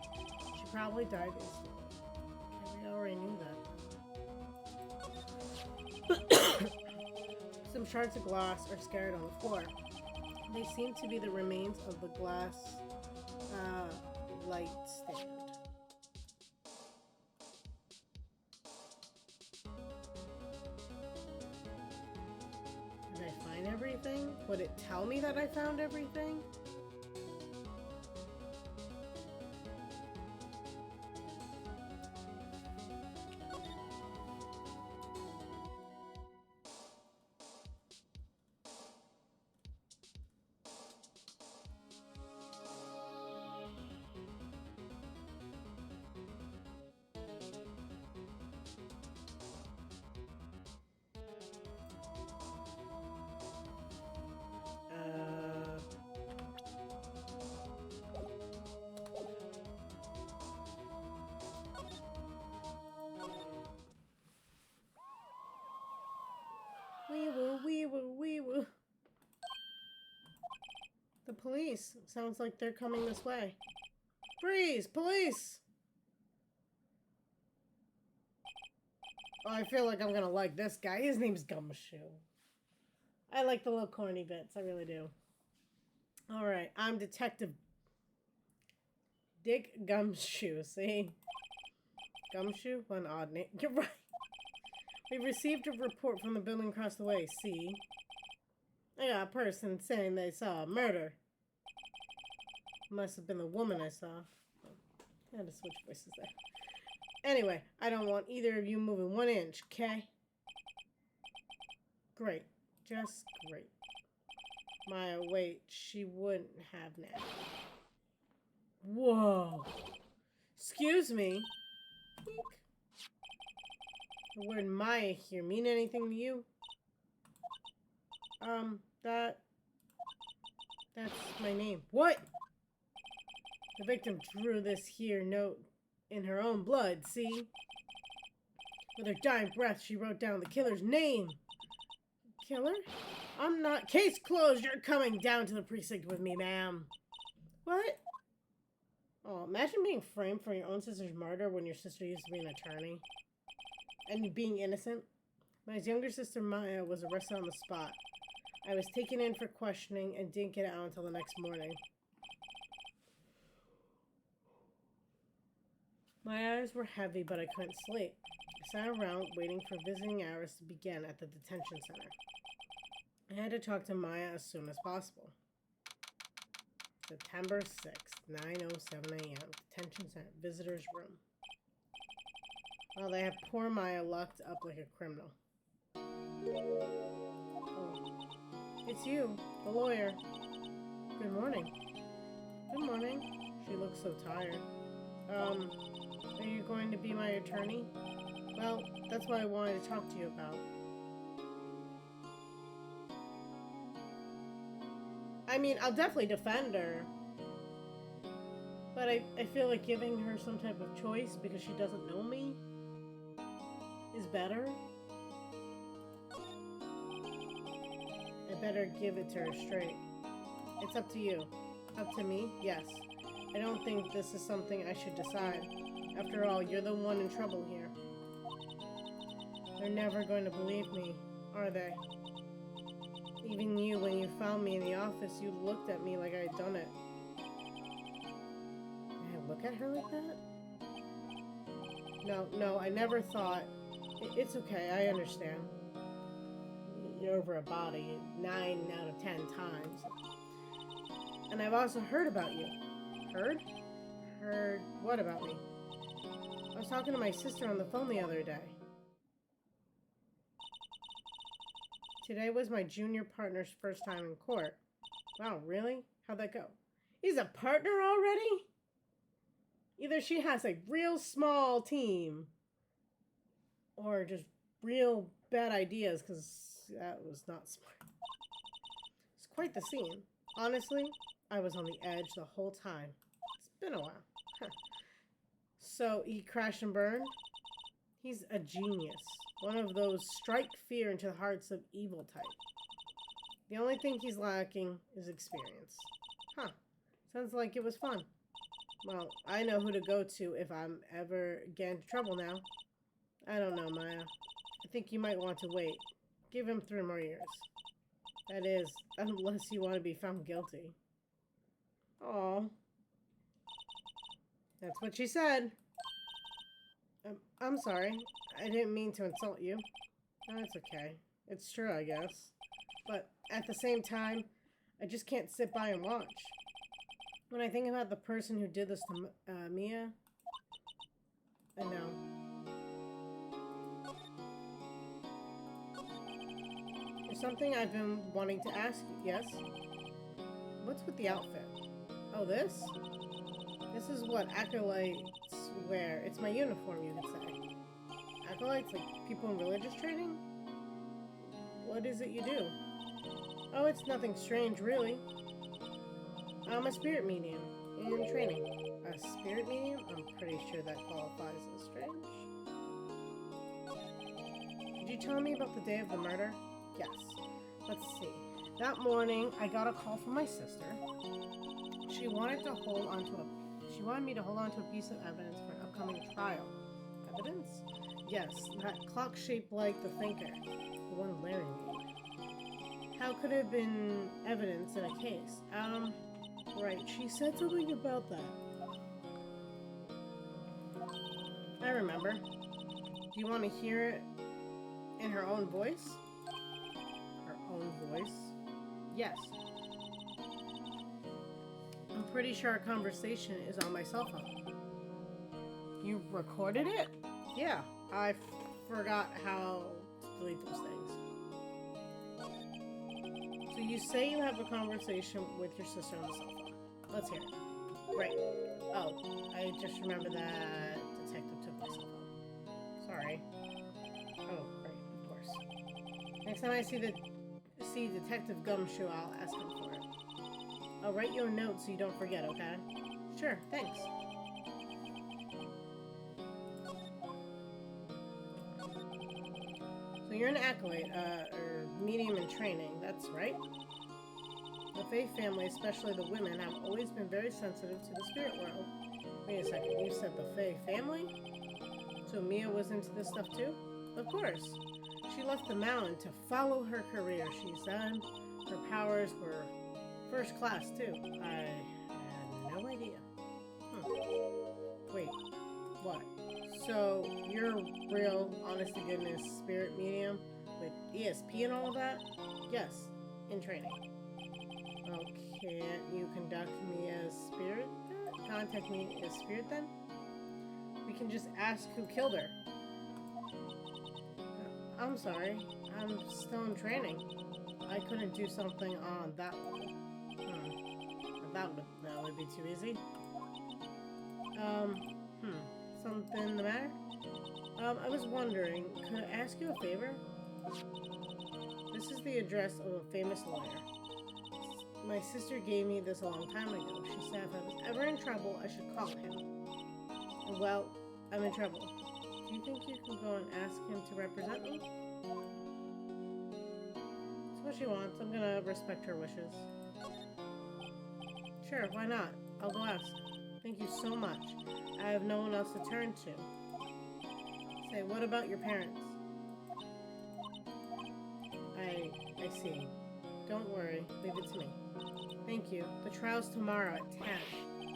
She probably died instantly. Okay, we already knew that. Some shards of glass are scattered on the floor. They seem to be the remains of the glass light stand. Did I find everything? Would it tell me that I found everything? Wee woo. The police. Sounds like they're coming this way. Freeze! Police! Oh, I feel like I'm gonna like this guy. His name's Gumshoe. I like the little corny bits. I really do. Alright, I'm Detective Dick Gumshoe. See? Gumshoe? What an odd name. You're right. We received a report from the building across the way. See? I got a person saying they saw a murder. Must have been the woman I saw. I had to switch voices there. Anyway, I don't want either of you moving 1 inch, okay? Great. Just great. Maya, wait. She wouldn't have now. Whoa. Excuse me. The word Maya here mean anything to you? That's my name. What? The victim drew this here note in her own blood, see? With her dying breath, she wrote down the killer's name. Killer? I'm not. Case closed. You're coming down to the precinct with me, ma'am. What? Oh, imagine being framed for your own sister's murder when your sister used to be an attorney. And you being innocent. My younger sister, Maya, was arrested on the spot. I was taken in for questioning and didn't get out until the next morning. My eyes were heavy, but I couldn't sleep. I sat around waiting for visiting hours to begin at the detention center. I had to talk to Maya as soon as possible. September 6th, 9:07 a.m. Detention center, visitor's room. Well, they have poor Maya locked up like a criminal. Oh. It's you, the lawyer. Good morning. Good morning. She looks so tired. Are you going to be my attorney? Well, that's what I wanted to talk to you about. I mean, I'll definitely defend her. But I feel like giving her some type of choice because she doesn't know me is better. I better give it to her straight. It's up to you. Up to me? Yes. I don't think this is something I should decide. After all, you're the one in trouble here. They're never going to believe me, are they? Even you, when you found me in the office, you looked at me like I had done it. Did I look at her like that? No, I never thought. It's okay, I understand. You're over a body 9 out of 10 times. And I've also heard about you. Heard? Heard what about me? I was talking to my sister on the phone the other day. Today was my junior partner's first time in court. Wow, really? How'd that go? He's a partner already? Either she has a real small team or just real bad ideas, because that was not smart. It's quite the scene. Honestly, I was on the edge the whole time. It's been a while. So he crashed and burned? He's a genius. One of those strike fear into the hearts of evil type. The only thing he's lacking is experience. Huh. Sounds like it was fun. Well, I know who to go to if I'm ever get into trouble now. I don't know, Maya. I think you might want to wait. Give him 3 more years. That is, unless you want to be found guilty. Aw. That's what she said. I'm sorry. I didn't mean to insult you. No, it's okay. It's true, I guess. But at the same time, I just can't sit by and watch. When I think about the person who did this to Mia, I know. There's something I've been wanting to ask you, yes? What's with the outfit? Oh, this? This is what acolytes wear. It's my uniform, you could say. Acolytes? Like people in religious training? What is it you do? Oh, it's nothing strange, really. I'm a spirit medium in training. A spirit medium? I'm pretty sure that qualifies as strange. Did you tell me about the day of the murder? Yes. Let's see. That morning, I got a call from my sister. She wanted me to hold on to a piece of evidence for an upcoming trial. Evidence? Yes, that clock shaped like the thinker. The one Larry made. How could it have been evidence in a case? Right, she said something about that. I remember. Do you want to hear it in her own voice? Her own voice? Yes. I'm pretty sure our conversation is on my cell phone. You recorded it? Yeah, I forgot how to delete those things. So you say you have a conversation with your sister on the cell phone. Let's hear it. Right. Oh, I just remember that detective took my cell phone. Sorry. Oh, right, of course. Next time I see Detective Gumshoe, I'll ask him for it. I'll write you a note so you don't forget, okay? Sure, thanks. So you're an acolyte, or medium in training, that's right? The Fae family, especially the women, have always been very sensitive to the spirit world. Wait a second, you said the Fae family? So Mia was into this stuff too? Of course. She left the mountain to follow her career, she said. Her powers were first class too. I had no idea. Wait, what? So you're a real, honest-to-goodness spirit medium with ESP and all of that? Yes, in training. Oh, can't you contact me as spirit then? We can just ask who killed her. I'm sorry, I'm still in training. I I couldn't do something on that one. That would be too easy. Something the matter? I was wondering, could I ask you a favor? This is the address of a famous lawyer. My sister gave me this a long time ago. She said if I was ever in trouble, I should call him. And well, I'm in trouble. Do you think you can go and ask him to represent me? It's what she wants. I'm gonna respect her wishes. Sure, why not? I'll go ask. Thank you so much. I have no one else to turn to. Say, what about your parents? I see. Don't worry. Leave it to me. Thank you. The trial's tomorrow at 10.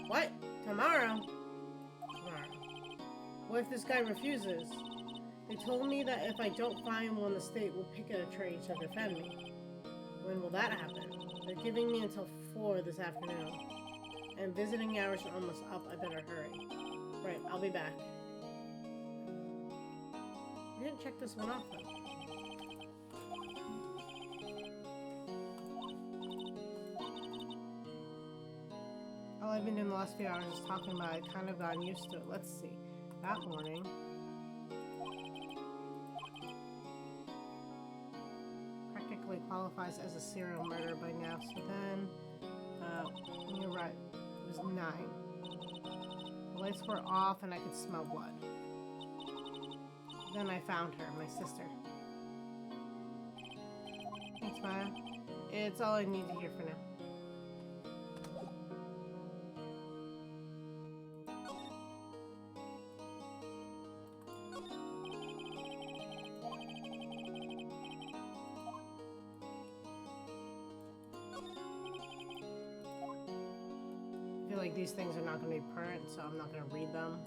What? Tomorrow? Tomorrow. What if this guy refuses? They told me that if I don't find one, the state will pick a tree to defend me. When will that happen? They're giving me until 4 this afternoon. And visiting hours are almost up. I better hurry. Right, I'll be back. We didn't check this one off, though. All I've been doing the last few hours is talking about it. Kind of gotten used to it. Let's see. That morning... practically qualifies as a serial murderer by now. So then... you're right. It was 9. The lights were off and I could smell blood. Then I found her, my sister. Thanks, Maya. It's all I need to hear for now. I feel like these things are not going to be pertinent, so I'm not going to read them.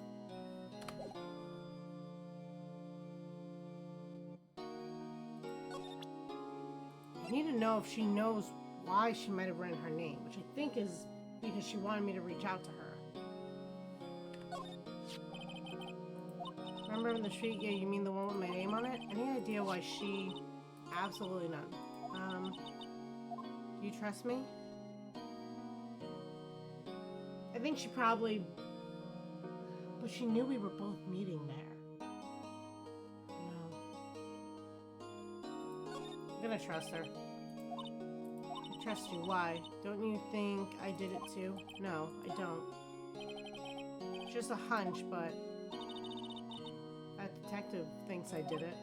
I need to know if she knows why she might have written her name, which I think is because she wanted me to reach out to her. Remember in the street? Yeah, you mean the one with my name on it? Any idea why she... Absolutely none. Do you trust me? I think she probably... But she knew we were both meeting there. No. I'm gonna trust her. I trust you. Why? Don't you think I did it too? No, I don't. It's just a hunch, but... that detective thinks I did it.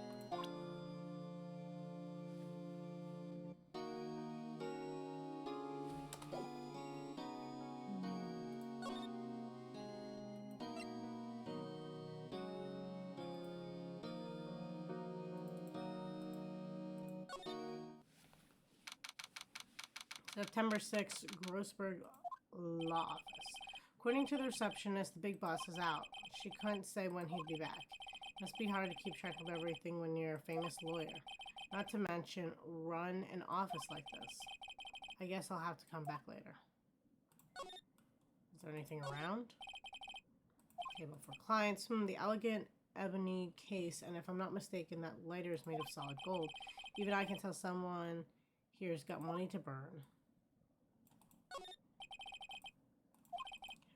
September 6th, Grossberg Law Office. According to the receptionist, the big boss is out. She couldn't say when he'd be back. Must be hard to keep track of everything when you're a famous lawyer. Not to mention, run an office like this. I guess I'll have to come back later. Is there anything around? Table for clients. The elegant ebony case, and if I'm not mistaken, that lighter is made of solid gold. Even I can tell someone here's got money to burn.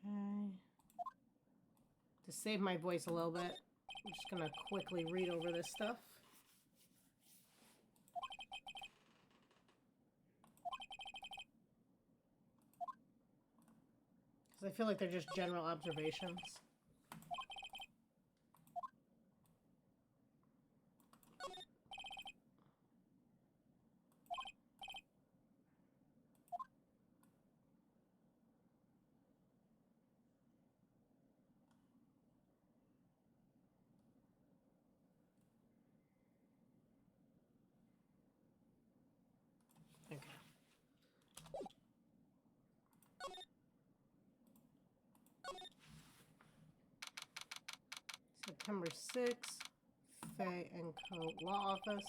Okay. To save my voice a little bit, I'm just gonna quickly read over this stuff. Because I feel like they're just general observations. Okay. September 6th, Fay and Co. Law Office.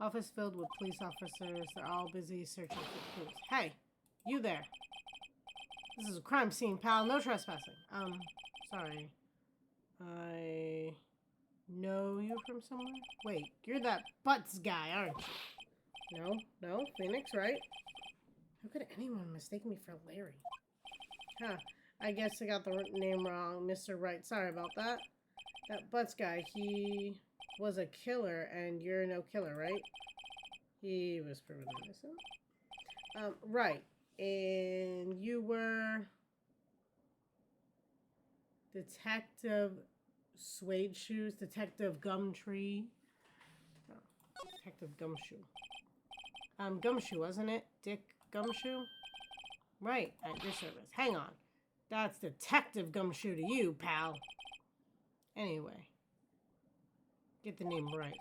Office filled with police officers. They're all busy searching for clues. Hey, you there. This is a crime scene, pal. No trespassing. Sorry. I know you from somewhere? Wait, you're that Butts guy, aren't you? No, Phoenix, right? How could anyone mistake me for Larry? Huh, I guess I got the name wrong, Mr. Wright. Sorry about that. That Butts guy, he was a killer, and you're no killer, right? He was proven innocent. Right. And you were Detective Suede Shoes, Detective Gumtree. Oh, Detective Gumshoe. Gumshoe, wasn't it? Dick Gumshoe? Right, at your service. Hang on. That's Detective Gumshoe to you, pal. Anyway, get the name right.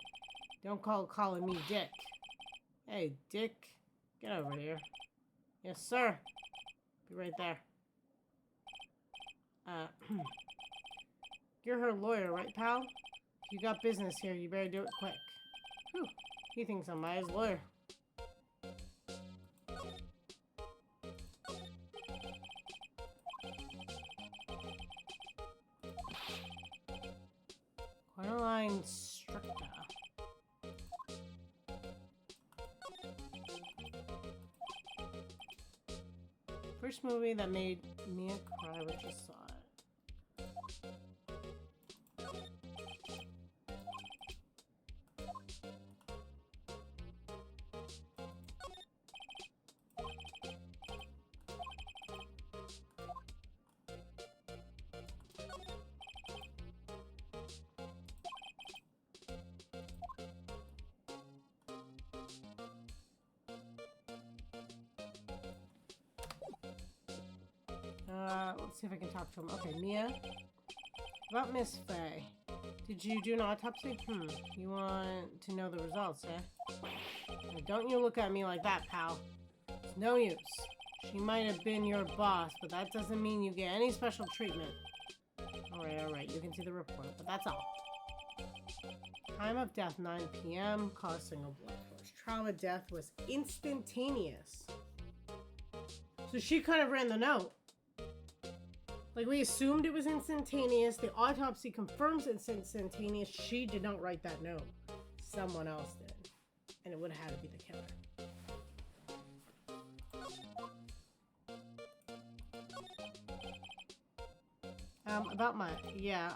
Don't calling me Dick. Hey, Dick, get over here. Yes, sir. Be right there. You're her lawyer, right, pal? If you got business here, you better do it quick. Whew, he thinks I'm my lawyer. Coraline Stricta. First movie that made Mia cry when she saw it. Let's see if I can talk to him. Okay, Mia. About Miss Faye. Did you do an autopsy? You want to know the results, eh? Now, don't you look at me like that, pal. It's no use. She might have been your boss, but that doesn't mean you get any special treatment. Alright, you can see the report, but that's all. Time of death, 9 p.m. Cause single blood force. Trauma death was instantaneous. So she kind of ran the note. Like, we assumed it was instantaneous. The autopsy confirms it's instantaneous. She did not write that note. Someone else did. And it would have had to be the killer.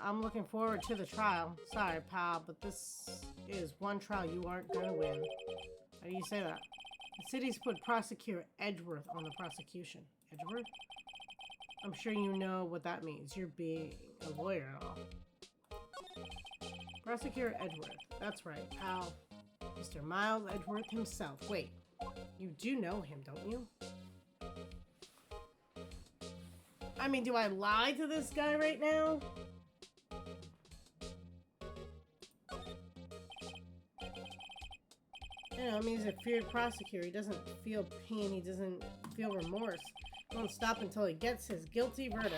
I'm looking forward to the trial. Sorry, pal, but this is one trial you aren't gonna win. How do you say that? The city's put Prosecutor Edgeworth on the prosecution. Edgeworth? I'm sure you know what that means. You're being a lawyer and all. Prosecutor Edgeworth. That's right, pal. Mr. Miles Edgeworth himself. Wait, you do know him, don't you? I mean, do I lie to this guy right now? You know, I mean, he's a feared prosecutor. He doesn't feel pain. He doesn't feel remorse. He won't stop until he gets his guilty verdict.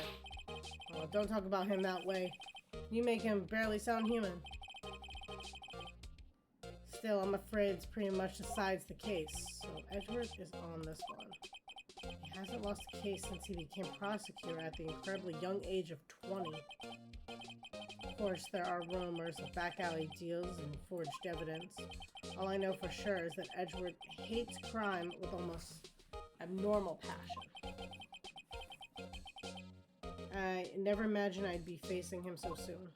Oh, don't talk about him that way. You make him barely sound human. Still, I'm afraid it's pretty much decides the case. So Edgeworth is on this one. He hasn't lost a case since he became prosecutor at the incredibly young age of 20. Of course, there are rumors of back alley deals and forged evidence. All I know for sure is that Edgeworth hates crime with almost abnormal passion. I never imagined I'd be facing him so soon.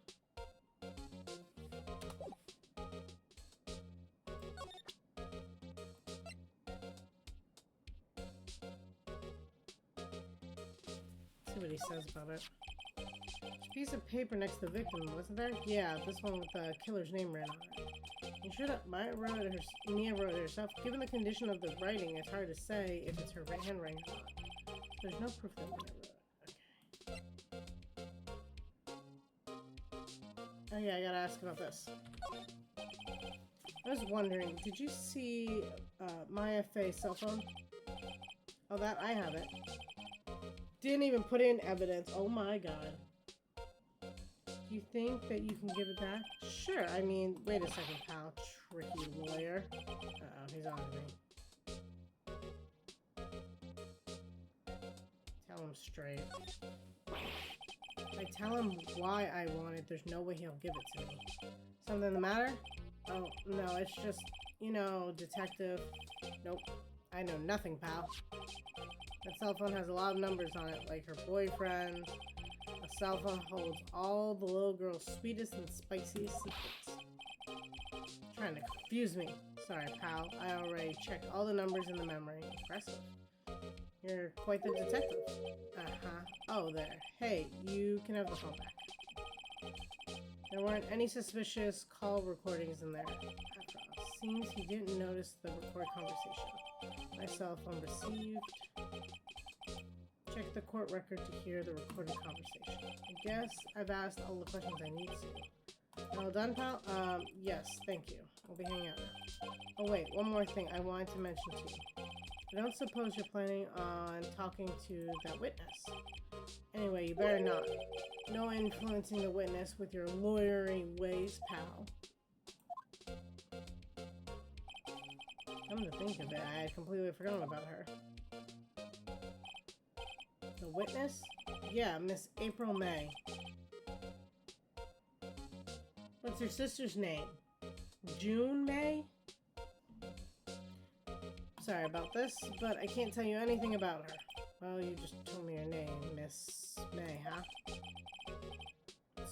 See what he says about it. There's a piece of paper next to the victim, wasn't there? Yeah, this one with the killer's name written on it. You sure that Mia wrote it herself? Given the condition of the writing, it's hard to say if it's her handwriting or not. There's no proof that Mia wrote it. Okay. Oh yeah, I gotta ask about this. I was wondering, did you see Maya Faye's cell phone? Oh, that, I have it. Didn't even put in evidence. Oh my god. Do you think that you can give it back? Sure, I mean, wait a second, pal. Tricky lawyer. Uh-oh, he's on me. Tell him straight. I tell him why I want it, there's no way he'll give it to me. Something the matter? Oh, no, it's just You know, detective. Nope. I know nothing, pal. That cell phone has a lot of numbers on it, like her boyfriend. A cell phone holds all the little girl's sweetest and spiciest secrets. Trying to confuse me. Sorry, pal. I already checked all the numbers in the memory. Impressive. You're quite the detective. Uh-huh. Oh, there. Hey, you can have the phone back. There weren't any suspicious call recordings in there. After all, seems he didn't notice the recorded conversation. My cell phone received. Check the court record to hear the recorded conversation. I guess I've asked all the questions I need to. All done, pal? Yes, thank you. I'll be hanging out now. Oh wait, one more thing I wanted to mention to you. I don't suppose you're planning on talking to that witness. Anyway, you better not. No influencing the witness with your lawyery ways, pal. Come to think of it, I had completely forgotten about her. The witness? Yeah, Miss April May. What's her sister's name? June May? Sorry about this, but I can't tell you anything about her. Well, you just told me her name, Miss May, huh?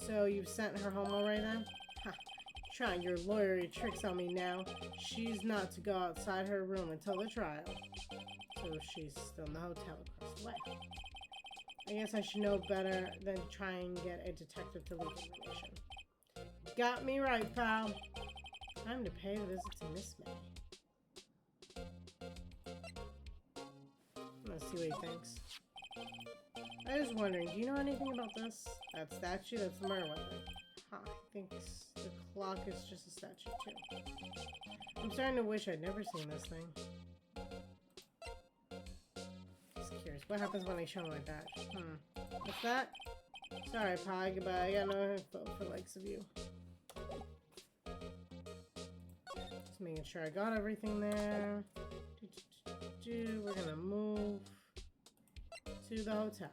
So you've sent her home already then? Ha! Trying your lawyery tricks on me now. She's not to go outside her room until the trial. So she's still in the hotel across the way. I guess I should know better than try and get a detective to leak information. Got me right, pal. Time to pay a visit to Miss May. Let's see what he thinks. I was wondering, do you know anything about this? That statue? That's the murder weapon. Huh, I think the clock is just a statue too. I'm starting to wish I'd never seen this thing. Just curious, what happens when I show my badge? What's that? Sorry, pal, goodbye. I got no info for likes of you. Just making sure I got everything there. We're gonna move to the hotel.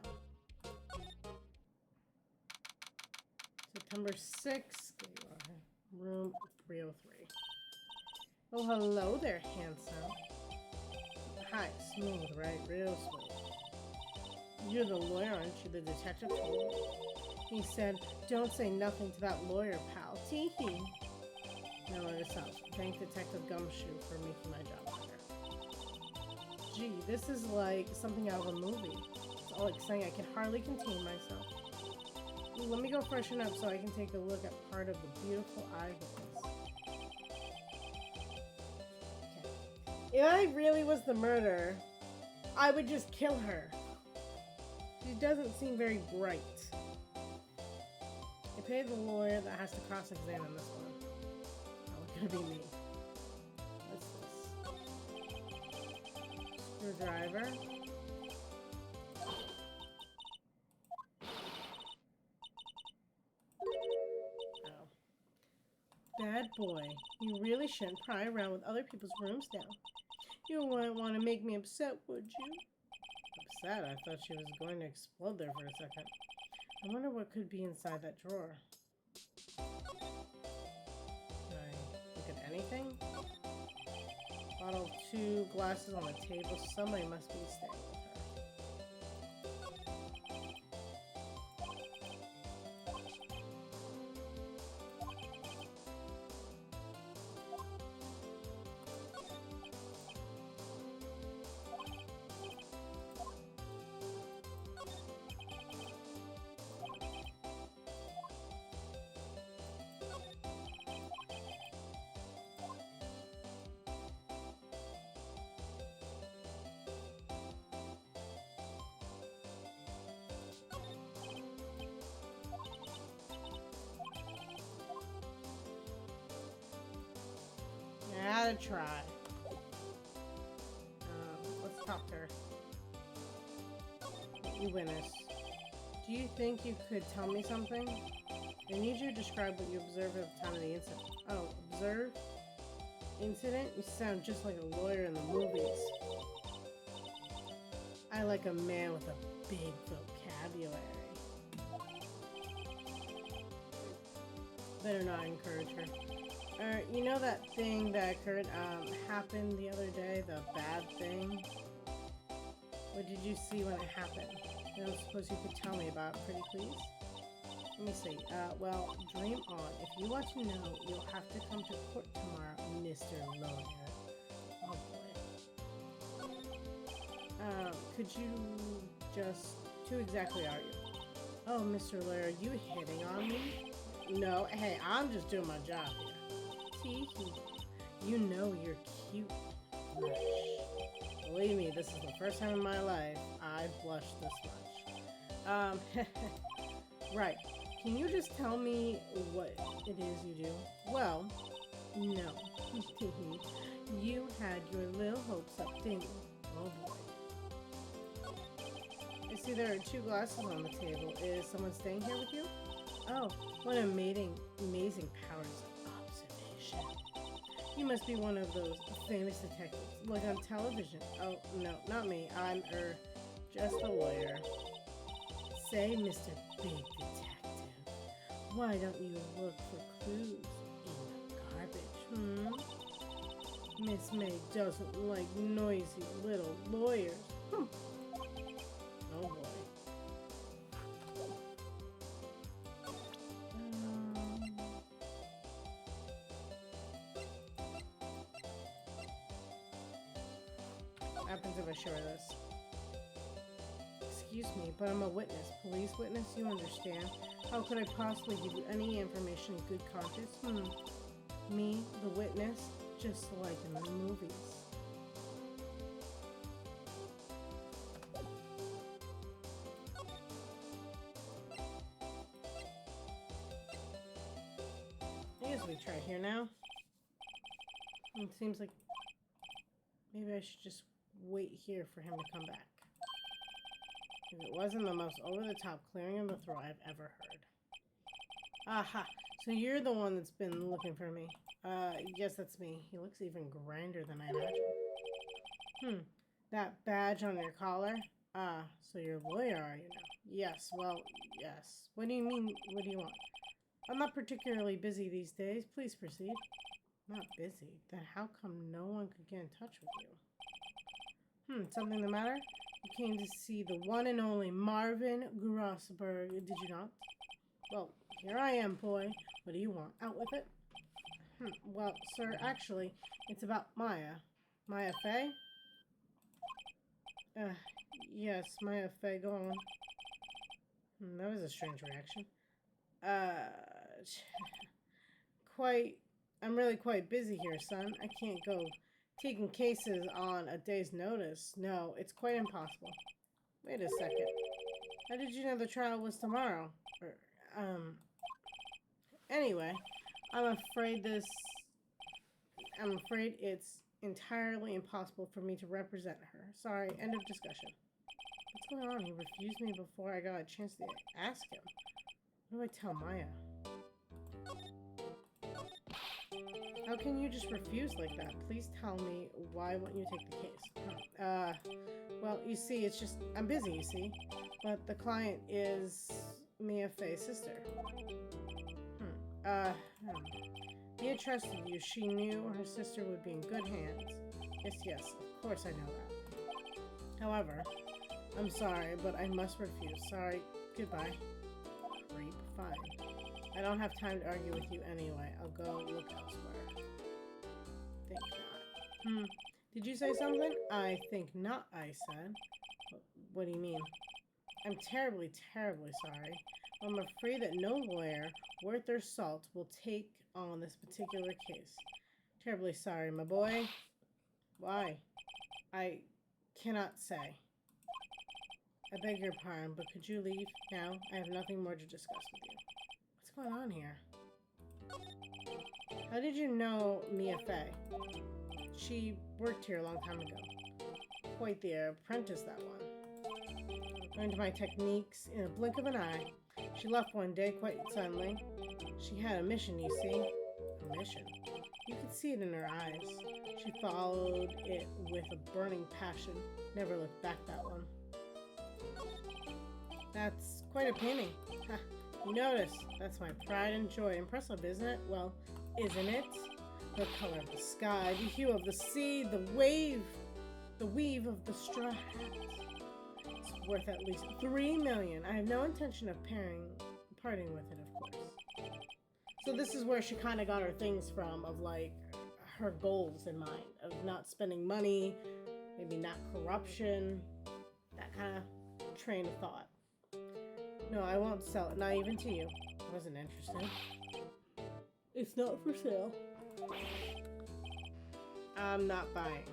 September 6th, room 303. Oh, hello there, handsome. Hi, smooth, right? Real smooth. You're the lawyer, aren't you? The detective told me. He said, don't say nothing to that lawyer, pal. Tee-hee. No, yourself. Thank Detective Gumshoe for making my job better. Gee, this is like something out of a movie. It's all exciting. I can hardly contain myself. Ooh, let me go freshen up so I can take a look at part of the beautiful eye holes. Okay. If I really was the murderer, I would just kill her. She doesn't seem very bright. I paid the lawyer that has to cross-examine this one. Oh, it's gonna be me. What's this? Screwdriver. Oh. Bad boy. You really shouldn't pry around with other people's rooms now. You wouldn't want to make me upset, would you? Upset? I thought she was going to explode there for a second. I wonder what could be inside that drawer. Can I look at anything? Bottle 2, glasses on the table. Somebody must be staying with her. I had to try. Let's talk to her. You witness. Do you think you could tell me something? I need you to describe what you observed at the time of the incident. Oh, observe? Incident? You sound just like a lawyer in the movies. I like a man with a big vocabulary. Better not encourage her. You know that thing that occurred, happened the other day, the bad thing? What did you see when it happened? I don't suppose you could tell me about it, pretty please? Let me see. Well, dream on. If you want to know, you'll have to come to court tomorrow, Mr. Lawyer. Oh boy. Could you just... Who exactly are you? Oh, Mr. Lawyer, are you hitting on me? No, hey, I'm just doing my job here. Tee-hee. You know you're cute. Blush. Believe me, this is the first time in my life I've blushed this much. Right. Can you just tell me what it is you do? Well, no. You had your little hopes up, didn't you? Oh boy. I see there are 2 glasses on the table. Is someone staying here with you? Oh, what an amazing powers of observation. You must be one of those famous detectives, like on television. Oh, no, not me. I'm, just a lawyer. Say, Mr. Big Detective. Why don't you look for clues in the garbage, Miss May doesn't like noisy little lawyers. Oh boy. What happens if I show her this? Excuse me, but I'm a witness. Police witness, you understand? How could I possibly give you any information in good conscience? Me, the witness, just like in the movies. I guess we try here now. It seems like maybe I should just wait here for him to come back. If it wasn't the most over-the-top clearing of the throat I've ever heard. Aha! So you're the one that's been looking for me. Yes, that's me. He looks even grander than I imagined. That badge on your collar? Ah, so you're a lawyer, are you now? Yes, well, yes. What do you mean, what do you want? I'm not particularly busy these days. Please proceed. Not busy? Then how come no one could get in touch with you? Something the matter? You came to see the one and only Marvin Grossberg, did you not? Well, here I am, boy. What do you want? Out with it? Well, sir, actually, it's about Maya. Maya Fey? Yes, Maya Fey, go on. That was a strange reaction. I'm really quite busy here, son. I can't go taking cases on a day's notice. No, it's quite impossible. Wait a second. How did you know the trial was tomorrow? Anyway, I'm afraid it's entirely impossible for me to represent her. Sorry, end of discussion. What's going on? He refused me before I got a chance to ask him. What do I tell Maya? How can you just refuse like that? Please tell me why won't you take the case? Well, you see, it's just, I'm busy, you see. But the client is Mia Fey's sister. Mia trusted you. She knew her sister would be in good hands. Yes, of course I know that. However, I'm sorry, but I must refuse. Sorry, goodbye. Creep, fine. I don't have time to argue with you anyway. I'll go look elsewhere. Think not. Did you say something? I think not, I said. What do you mean? I'm terribly, terribly sorry. I'm afraid that no lawyer worth their salt will take on this particular case. Terribly sorry, my boy. Why? I cannot say. I beg your pardon, but could you leave now? I have nothing more to discuss with you. What's going on here? How did you know Mia Fey? She worked here a long time ago. Quite the apprentice, that one. Learned my techniques in a blink of an eye. She left one day quite suddenly. She had a mission, you see. A mission? You could see it in her eyes. She followed it with a burning passion. Never looked back, that one. That's quite a painting. Ha, you notice. That's my pride and joy. Impressive, isn't it? Well, isn't it? The color of the sky, the hue of the sea, the weave of the straw hat. It's worth at least 3 million. I have no intention of parting with it, of course. So this is where she kind of got her things from, of like her goals in mind, of not spending money, maybe not corruption, that kind of train of thought. No, I won't sell it, not even to you. I wasn't interested. It's not for sale. I'm not buying.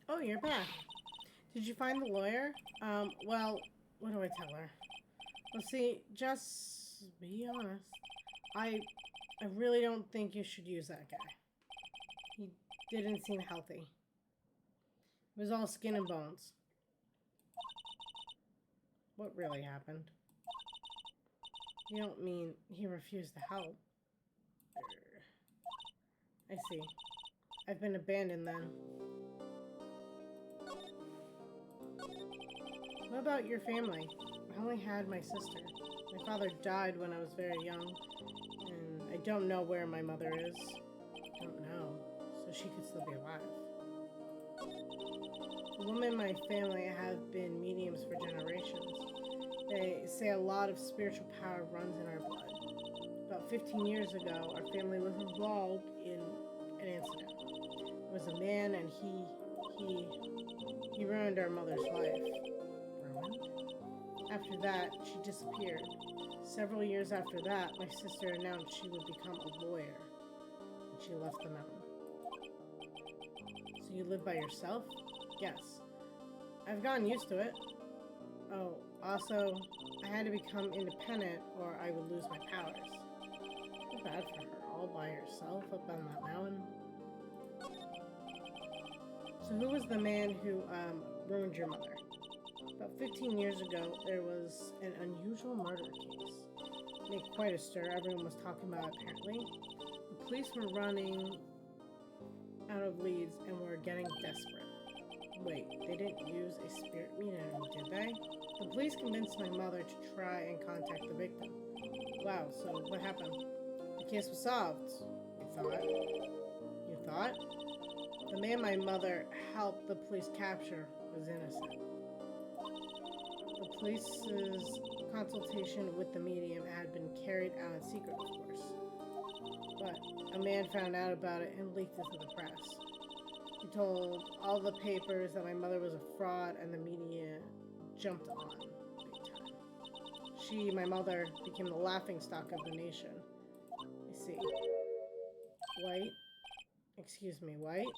Oh, you're back. Did you find the lawyer? Well, what do I tell her? Well, see, just be honest. I really don't think you should use that guy. He didn't seem healthy. It was all skin and bones. What really happened? You don't mean he refused to help? I see. I've been abandoned then. What about your family? I only had my sister. My father died when I was very young, and I don't know where my mother is. Don't know, so she could still be alive. The women in my family have been mediums for generations. They say a lot of spiritual power runs in our blood. About 15 years ago, our family was involved in an incident. There was a man, and he ruined our mother's life. After that, she disappeared. Several years after that, my sister announced she would become a lawyer, and she left the mountain. So you live by yourself? Yes. I've gotten used to it. Oh, also, I had to become independent or I would lose my powers. Too bad for her, all by herself up on that mountain. So who was the man who ruined your mother? About 15 years ago, there was an unusual murder case. It made quite a stir. Everyone was talking about it, apparently. The police were running out of leads and were getting desperate. Wait, they didn't use a spirit medium, did they? The police convinced my mother to try and contact the victim. Wow, so what happened? The case was solved, you thought. You thought? The man my mother helped the police capture was innocent. The police's consultation with the medium had been carried out in secret, of course. But a man found out about it and leaked it to the press. He told all the papers that my mother was a fraud, and the media jumped on big time. My mother, became the laughingstock of the nation. I see. White? Excuse me, White?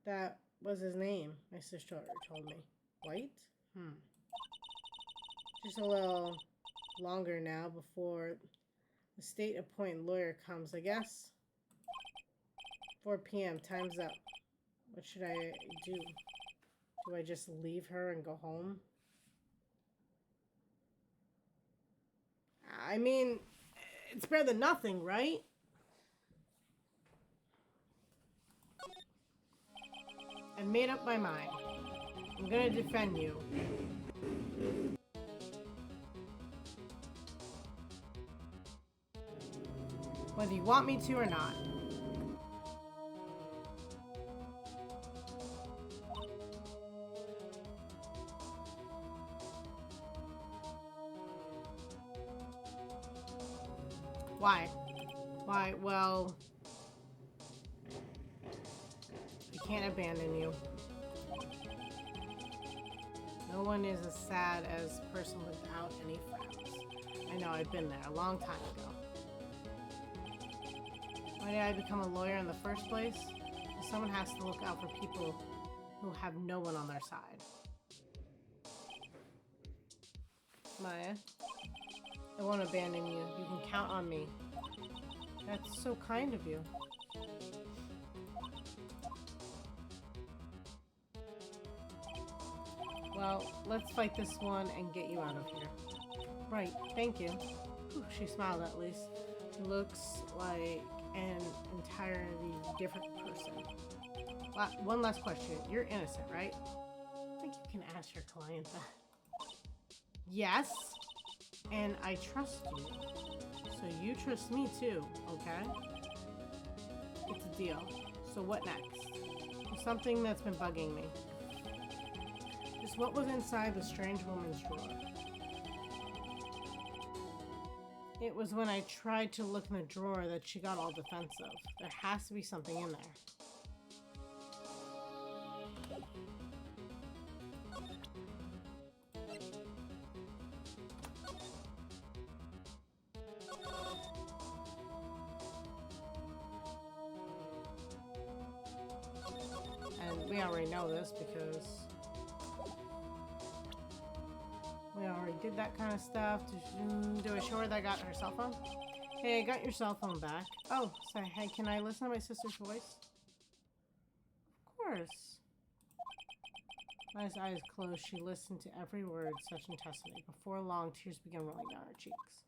That was his name, my sister told me. White? Just a little longer now before the state-appointed lawyer comes, I guess. 4 p.m. Time's up. What should I do? Do I just leave her and go home? I mean, it's better than nothing, right? I made up my mind. I'm gonna defend you. Whether you want me to or not. Why? Why? Well, I can't abandon you. No one is as sad as a person without any friends. I know, I've been there a long time ago. Why did I become a lawyer in the first place? Someone has to look out for people who have no one on their side. Maya. I won't abandon you. You can count on me. That's so kind of you. Well, let's fight this one and get you out of here. Right, thank you. Whew, she smiled at least. She looks like an entirely different person. One last question. You're innocent, right? I think you can ask your client that. Yes, and I trust you. So you trust me too, okay? It's a deal. So what next? There's something that's been bugging me. Just what was inside the strange woman's drawer? It was when I tried to look in the drawer that she got all defensive. There has to be something in there. And we already know this because we already did that kind of stuff. Do I show her that I got her cell phone? Hey, I got your cell phone back. Oh, sorry. Hey, can I listen to my sister's voice? Of course. Maya's eyes closed. She listened to every word, such intensity. Before long, tears began rolling down her cheeks.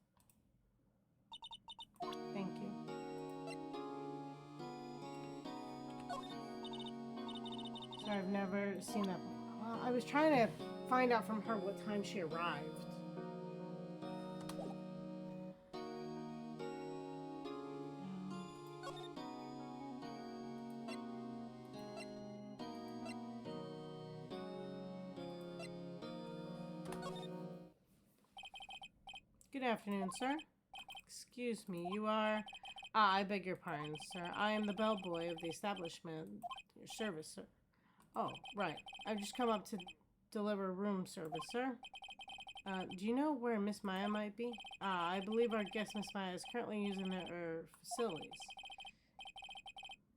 Thank you. Sorry, I've never seen that. Well, I was trying to find out from her what time she arrived. Good afternoon, sir. Excuse me, you are... Ah, I beg your pardon, sir. I am the bellboy of the establishment. Your service, sir. Oh, right. I've just come up to deliver room service, sir. Do you know where Miss Maya might be? I believe our guest, Miss Maya, is currently using their facilities.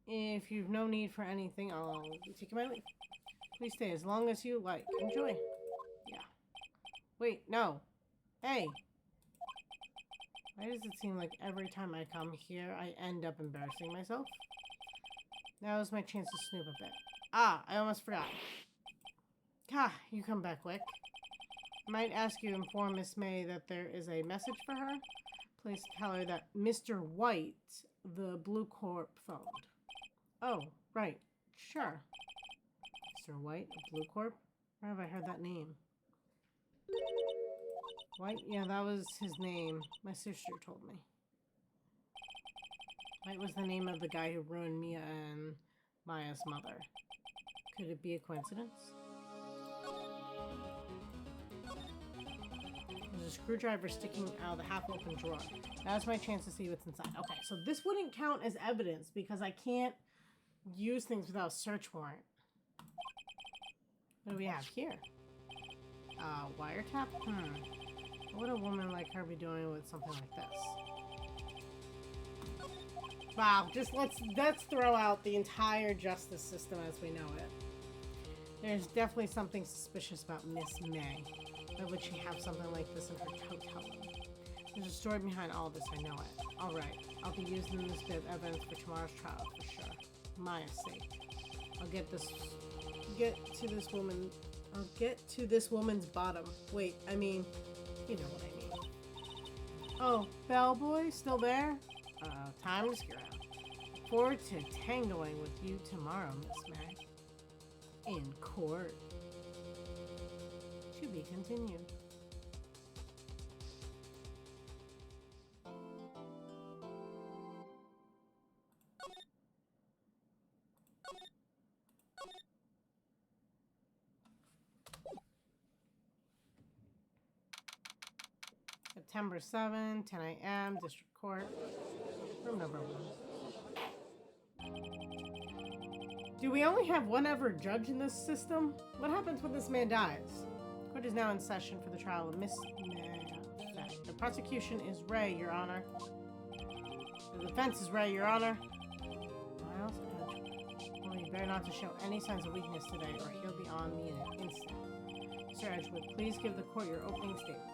If you've no need for anything, I'll be taking my leave. Please stay as long as you like. Enjoy. Yeah. Wait, no. Hey. Why does it seem like every time I come here, I end up embarrassing myself? Now is my chance to snoop a bit. Ah, I almost forgot. Ha, you come back quick. I might ask you to inform Miss May that there is a message for her. Please tell her that Mr. White, the Blue Corp, phoned. Oh, right. Sure. Mr. White, the Blue Corp? Where have I heard that name? White? Yeah, that was his name. My sister told me. White was the name of the guy who ruined Mia and Maya's mother. Could it be a coincidence? There's a screwdriver sticking out of the half-open drawer. Now's my chance to see what's inside. Okay, so this wouldn't count as evidence because I can't use things without a search warrant. What do we have here? Wiretap? What would a woman like her be doing with something like this? Wow, just let's throw out the entire justice system as we know it. There's definitely something suspicious about Miss May. Why would she have something like this in her hotel room? There's a story behind all this, I know it. Alright, I'll be using this bit of evidence for tomorrow's trial, for sure. Maya's sake. I'll get to this woman's bottom. Wait, I mean, you know what I mean. Oh, bellboy, still there? Time to screw out. Look forward to tangoing with you tomorrow, Miss May. In court. To be continued. September 7, 10 a.m., District Court. Room number 1. Do we only have one ever judge in this system? What happens when this man dies? Court is now in session for the trial of Miss May. The prosecution is Ray, Your Honor. The defense is Ray, Your Honor. Miles Edgewood. Well, you better not to show any signs of weakness today, or he'll be on me in an instant. Mr. Edgewood, please give the court your opening statement.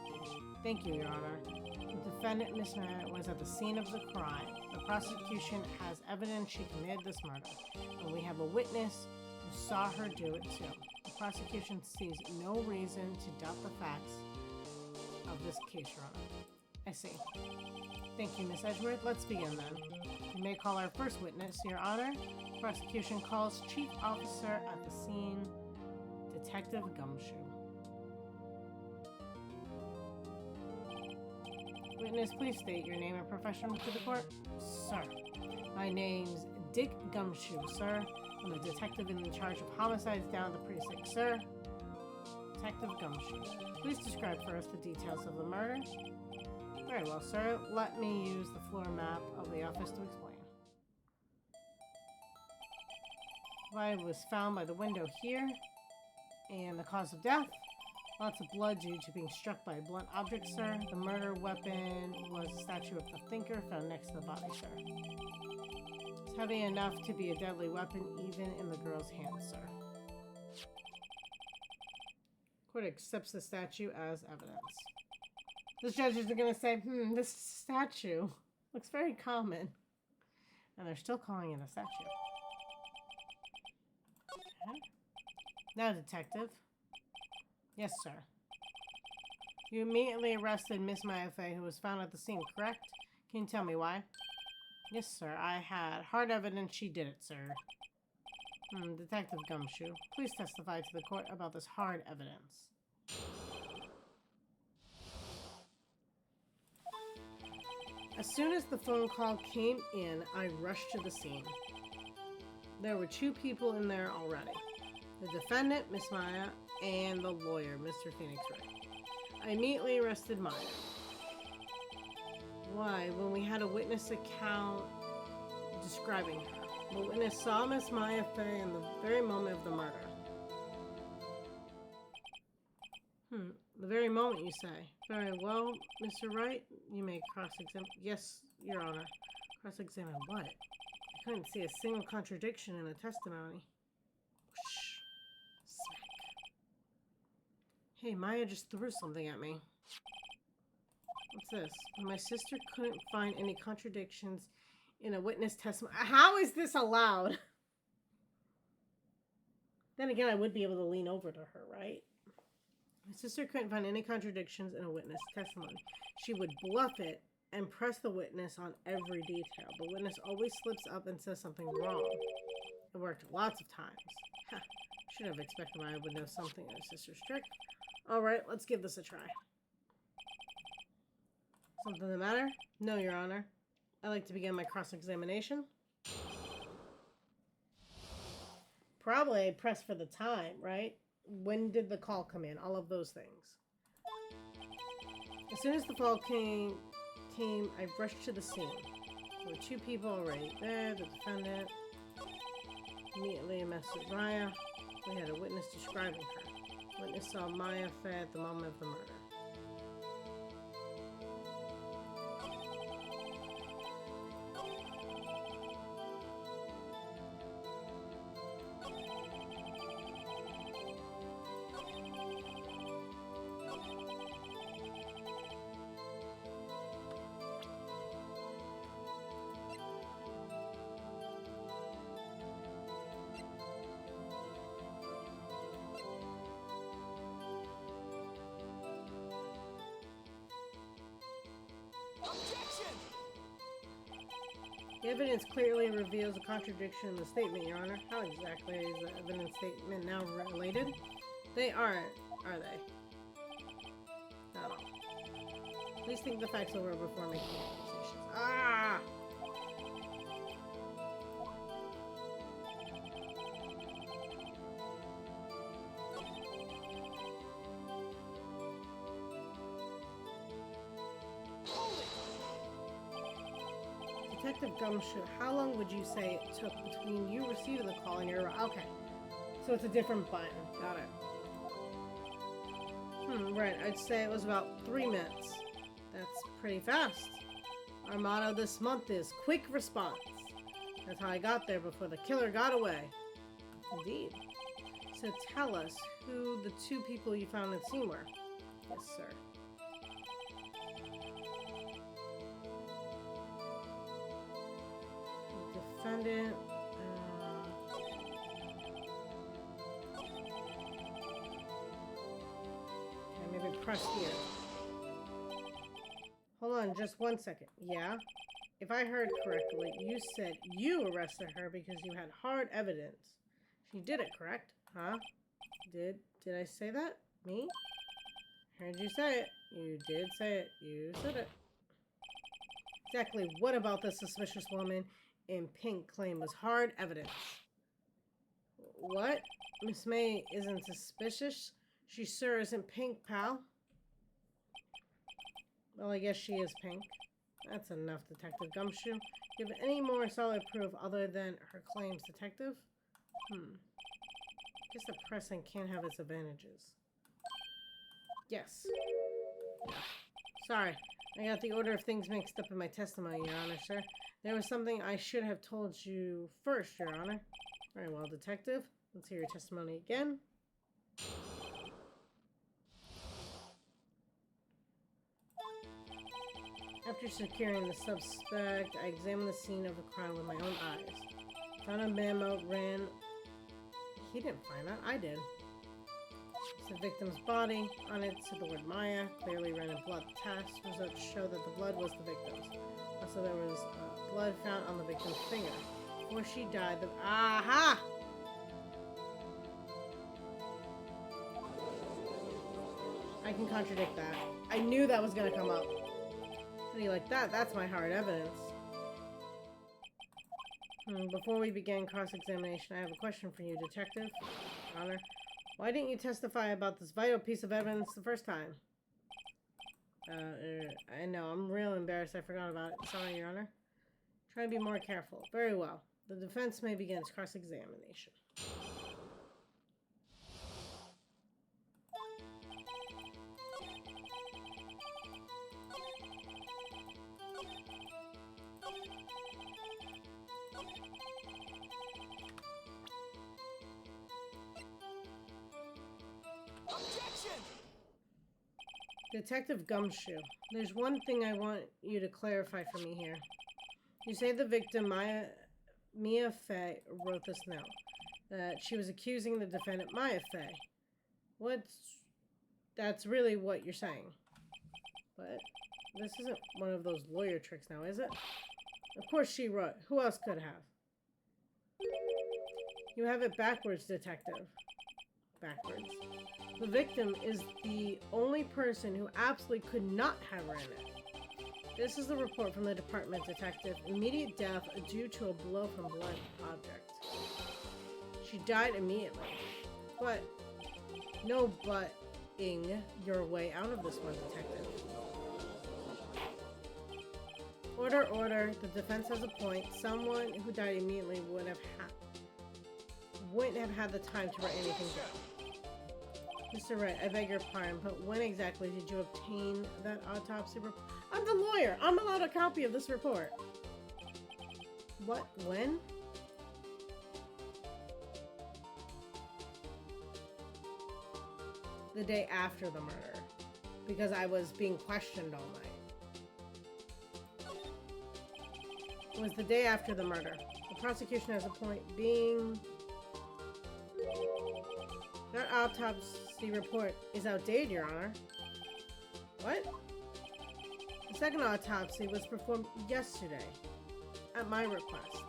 Thank you, Your Honor. The defendant, Miss Wright, was at the scene of the crime. The prosecution has evidence she committed this murder, and we have a witness who saw her do it too. The prosecution sees no reason to doubt the facts of this case, Your Honor. I see. Thank you, Miss Edgeworth. Let's begin then. You may call our first witness, Your Honor. Prosecution calls Chief Officer at the scene, Detective Gumshoe. Witness, please state your name and profession to the court. Sir, my name's Dick Gumshoe, sir. I'm a detective in charge of homicides down at the precinct, sir. Detective Gumshoe. Please describe for us the details of the murder. Very well, sir. Let me use the floor map of the office to explain. The body was found by the window here. And the cause of death? Lots of blood due to being struck by a blunt object, sir. The murder weapon was a statue of the thinker found next to the body, sir. It's heavy enough to be a deadly weapon even in the girl's hands, sir. Court accepts the statue as evidence. This judge is going to say, this statue looks very common. And they're still calling it a statue. Okay. Now, detective. Yes, sir. You immediately arrested Miss Mayafe, who was found at the scene, correct? Can you tell me why? Yes, sir. I had hard evidence she did it, sir. Detective Gumshoe, please testify to the court about this hard evidence. As soon as the phone call came in, I rushed to the scene. There were 2 people in there already. The defendant, Miss Maya, and the lawyer, Mr. Phoenix Wright. I immediately arrested Maya. Why? When we had a witness account describing her. The witness saw Miss Maya Fay in the very moment of the murder. The very moment, you say. Very well, Mr. Wright. You may cross-examine. Yes, Your Honor. Cross-examine what? I couldn't see a single contradiction in the testimony. Hey, Maya just threw something at me. What's this? My sister couldn't find any contradictions in a witness testimony. How is this allowed? Then again, I would be able to lean over to her, right? My sister couldn't find any contradictions in a witness testimony. She would bluff it and press the witness on every detail. The witness always slips up and says something wrong. It worked lots of times. Should have expected Maya would know something in her sister's trick. Alright, let's give this a try. Something the matter? No, Your Honor. I'd like to begin my cross-examination. Probably press for the time, right? When did the call come in? All of those things. As soon as the call came, I rushed to the scene. There were 2 people right there, the defendant. Immediately I messaged Maya. We had a witness describing her. Witness saw Maya Fay at the moment of the murder. Objection! The evidence clearly reveals a contradiction in the statement, Your Honor. How exactly is the evidence statement now related? They aren't, are they? Not at all. Please think the facts over before making accusations. Ah! Detective Gumshoe, how long would you say it took between you receiving the call and your... Okay. So it's a different button. Got it. Right. I'd say it was about 3 minutes. That's pretty fast. Our motto this month is quick response. That's how I got there before the killer got away. Indeed. So tell us who the 2 people you found at the scene were. Yes, sir. defendant. Okay, maybe press here. Hold on, just 1 second. Yeah? If I heard correctly, you said you arrested her because you had hard evidence. She did it, correct? Huh? Did I say that? Me? Heard you say it. You did say it. You said it. Exactly what about the suspicious woman in pink claim was hard evidence? What? Miss May isn't suspicious? She sure isn't pink, pal. Well, I guess she is pink. That's enough, Detective Gumshoe. Give any more solid proof other than her claims, Detective? Guess the pressing can't have its advantages. Yes. Sorry, I got the order of things mixed up in my testimony, Your Honor, sir. There was something I should have told you first, Your Honor. Very well, Detective. Let's hear your testimony again. After securing the suspect, I examined the scene of the crime with my own eyes. Found a memo, ran... He didn't find that, I did. It's the victim's body. On it said the word Maya, clearly ran in blood test. Results show that the blood was the victim's. Also, there was blood found on the victim's finger. Before she died, the... Aha! I can contradict that. I knew that was gonna come up. How do you like that? That's my hard evidence. Before we begin cross-examination, I have a question for you, Detective. Your Honor. Why didn't you testify about this vital piece of evidence the first time? I know, I'm real embarrassed. I forgot about it. Sorry, Your Honor. Try to be more careful. Very well. The defense may begin its cross-examination. Objection! Detective Gumshoe, there's one thing I want you to clarify for me here. You say the victim, Mia Fey, wrote this note. That she was accusing the defendant, Maya Fey. That's really what you're saying. But this isn't one of those lawyer tricks now, is it? Of course she wrote. Who else could have? You have it backwards, Detective. Backwards. The victim is the only person who absolutely could not have ran it. This is the report from the department, Detective. Immediate death due to a blow from blunt object. She died immediately. But no butting your way out of this one, Detective. Order, order. The defense has a point. Someone who died immediately wouldn't have had the time to write anything down. Mr. Wright, I beg your pardon, but when exactly did you obtain that autopsy report? I'm the lawyer! I'm allowed a copy of this report! What? When? The day after the murder. Because I was being questioned all night. It was the day after the murder. The prosecution has a point being... That autopsy report is outdated, Your Honor. What? The second autopsy was performed yesterday, at my request.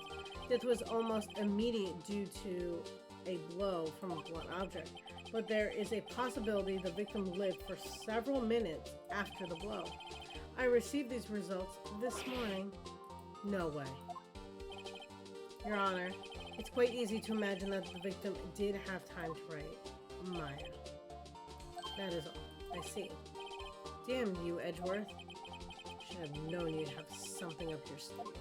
Death was almost immediate due to a blow from a blunt object, but there is a possibility the victim lived for several minutes after the blow. I received these results this morning. No way. Your Honor, it's quite easy to imagine that the victim did have time to write Maya. That is all. I see. Damn you, Edgeworth. Should have known you'd have something up your sleeve.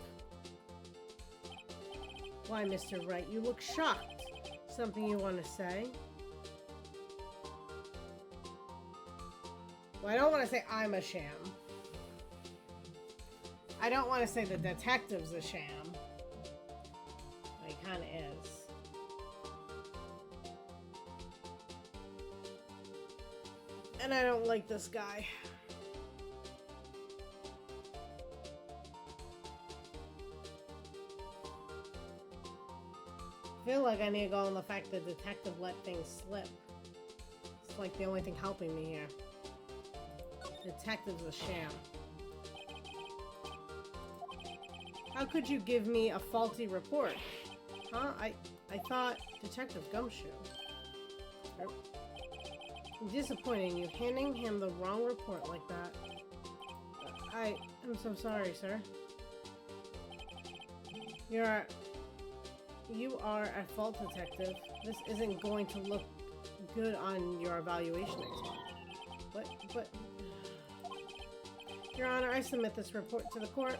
Why, Mr. Wright, you look shocked. Something you want to say? Well, I don't want to say I'm a sham. I don't want to say the detective's a sham. He kind of is. And I don't like this guy. feel like I need to go on the fact that the detective let things slip. It's like the only thing helping me here. Detective's a sham. How could you give me a faulty report? Huh? I thought Detective Gumshoe. Disappointing you handing him the wrong report like that. I'm so sorry, sir. You are at fault, Detective. This isn't going to look good on your evaluation next month. But... Your Honor, I submit this report to the court.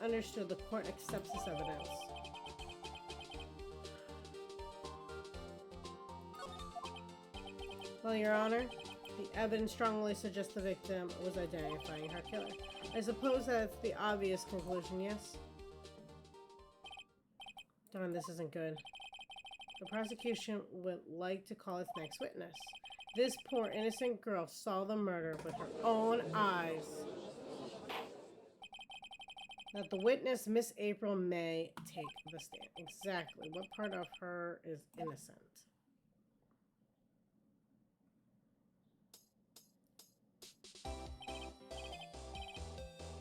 Understood. The court accepts this evidence. Well, Your Honor, the evidence strongly suggests the victim was identifying her killer. I suppose that's the obvious conclusion, yes? Darn, this isn't good. The prosecution would like to call its next witness. This poor innocent girl saw the murder with her own eyes. That the witness, Miss April, may take the stand. Exactly. What part of her is innocent?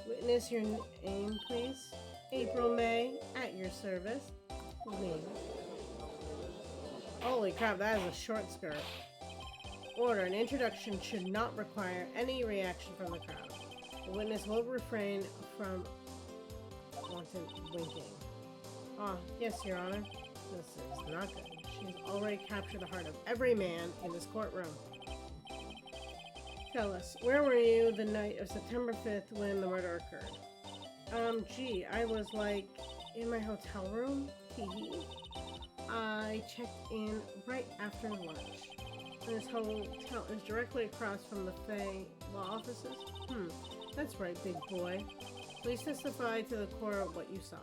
Witness, your name, please. April May, at your service. Name. Holy crap, that is a short skirt. Order, an introduction should not require any reaction from the crowd. The witness will refrain from wanton winking. Ah, yes, Your Honor. This is not good. She's already captured the heart of every man in this courtroom. Tell us, where were you the night of September 5th when the murder occurred? Gee, I was, like, in my hotel room. Hee. I checked in right after lunch. And this hotel is directly across from the Fay law offices. That's right, big boy. Please testify to the court what you saw.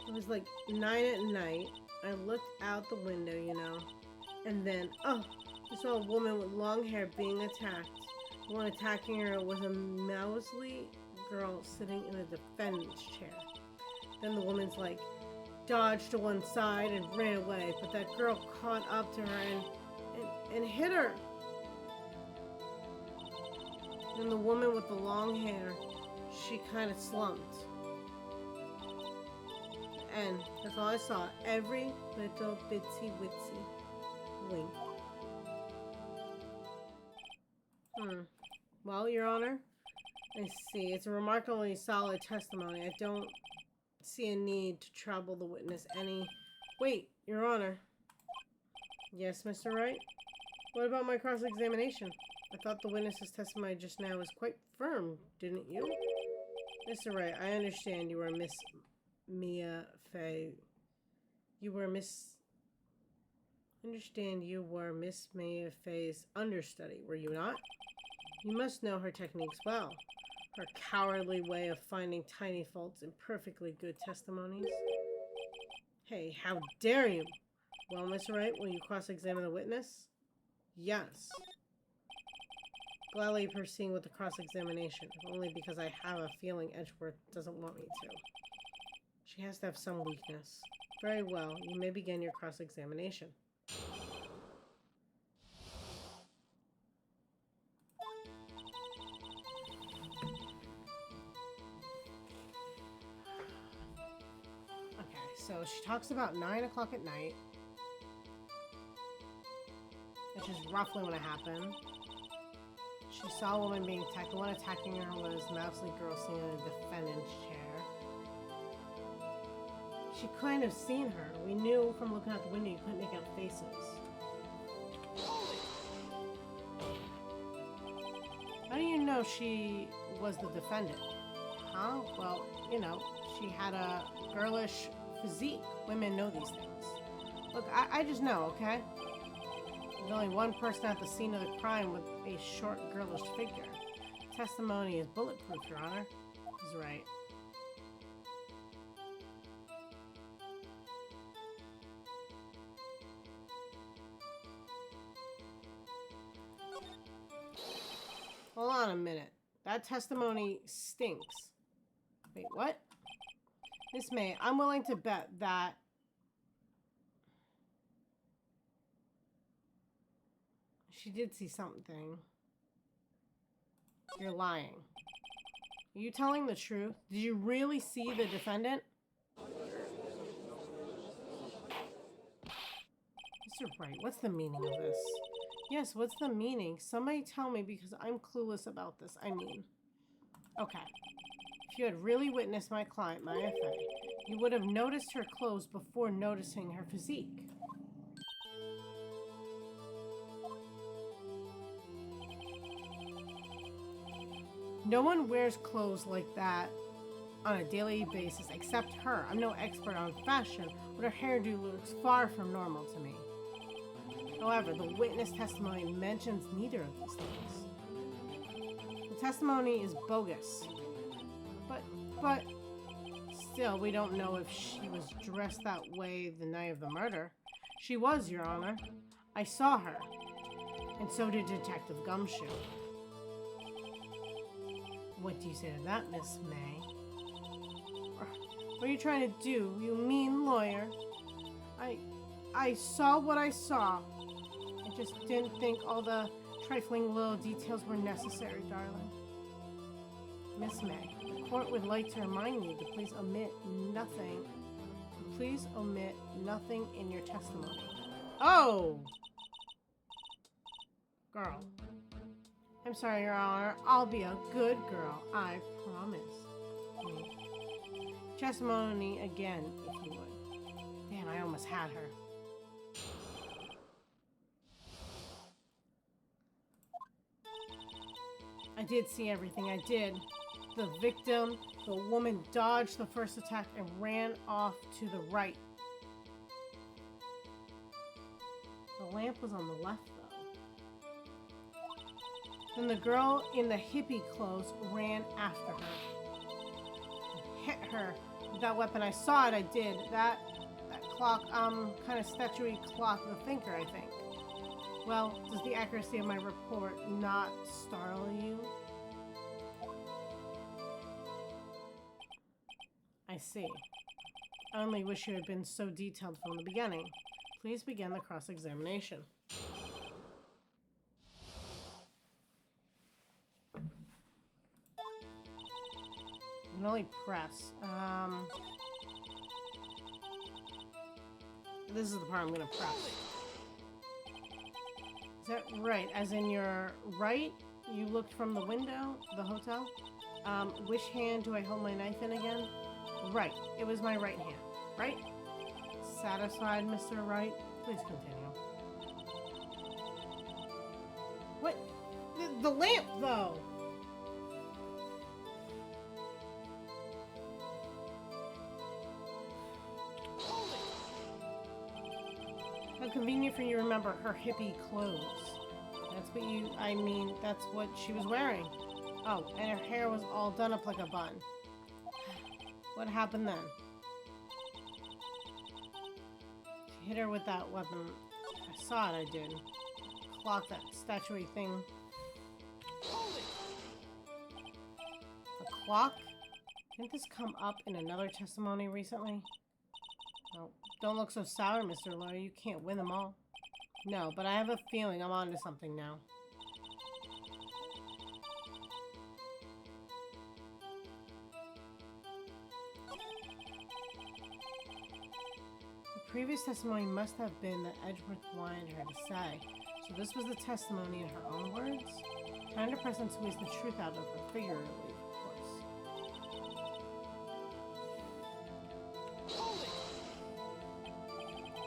It was like 9 at night. I looked out the window, you know, and then, I saw a woman with long hair being attacked. The one attacking her was a mousy girl sitting in a defendant's chair. Then the woman's like, dodged to one side and ran away, but that girl caught up to her and hit her. And the woman with the long hair, she kind of slumped. And that's all I saw. Every little bitsy witsy wink. Well, Your Honor, I see. It's a remarkably solid testimony. I don't see a need to trouble the witness any... Wait, Your Honor. Yes, Mr. Wright? What about my cross-examination? I thought the witness's testimony just now was quite firm, didn't you? Mr. Wright, I understand you were Miss Mia Fay. You were Miss Mia Fay's understudy, were you not? You must know her techniques well. Her cowardly way of finding tiny faults in perfectly good testimonies. Hey, how dare you? Well, Mr. Wright, will you cross-examine the witness? Yes. Gladly proceeding with the cross-examination, if only because I have a feeling Edgeworth doesn't want me to. She has to have some weakness. Very well, you may begin your cross-examination. Okay, so she talks about 9 o'clock at night, which is roughly when it happened. She saw a woman being attacked. The one attacking her was a mousy girl sitting in a defendant's chair. She couldn't have seen her. We knew from looking out the window you couldn't make out faces. How do you know she was the defendant? Huh? Well, you know, she had a girlish physique. Women know these things. Look, I just know, okay? There's only one person at the scene of the crime with a short, girlish figure. Testimony is bulletproof, Your Honor. He's right. Hold on a minute. That testimony stinks. Wait, what? Miss May, I'm willing to bet that... She did see something. You're lying. Are you telling the truth? Did you really see the defendant? Mr. Wright, what's the meaning of this? Yes, what's the meaning? Somebody tell me because I'm clueless about this. I mean... Okay. If you had really witnessed my client, Maya Fey, you would have noticed her clothes before noticing her physique. No one wears clothes like that on a daily basis except her. I'm no expert on fashion, but her hairdo looks far from normal to me. However, the witness testimony mentions neither of these things. The testimony is bogus. But still, we don't know if she was dressed that way the night of the murder. She was, Your Honor. I saw her. And so did Detective Gumshoe. What do you say to that, Miss May? What are you trying to do, you mean lawyer? I saw what I saw. I just didn't think all the trifling little details were necessary, darling. Miss May, the court would like to remind you to please omit nothing. Please omit nothing in your testimony. Oh! Girl. I'm sorry, Your Honor. I'll be a good girl. I promise. Testimony again, if you would. Damn, I almost had her. I did see everything. I did. The victim, the woman dodged the first attack and ran off to the right. The lamp was on the left, though. Then the girl in the hippie clothes ran after her. Hit her with that weapon. I saw it, I did. That clock, kind of statuary clock, the thinker, I think. Well, does the accuracy of my report not startle you? I see. I only wish you had been so detailed from the beginning. Please begin the cross-examination. You can only press. This is the part I'm going to press. Is that right? As in your right? You looked from the window, the hotel? Which hand do I hold my knife in again? Right. It was my right hand. Right? Satisfied, Mr. Wright? Please continue. What? The lamp, though! How convenient for you to remember her hippie clothes. That's what you, I mean, that's what she was wearing. Oh, and her hair was all done up like a bun. What happened then? She hit her with that weapon. I saw it, I did. Clock, that statuary thing. A clock? Didn't this come up in another testimony recently? Oh, don't look so sour, Mr. Lawyer. You can't win them all. No, but I have a feeling I'm onto something now. The previous testimony must have been that Edgeworth wanted her to say. So this was the testimony in her own words? Time to press and squeeze the truth out of her, figuratively, of course.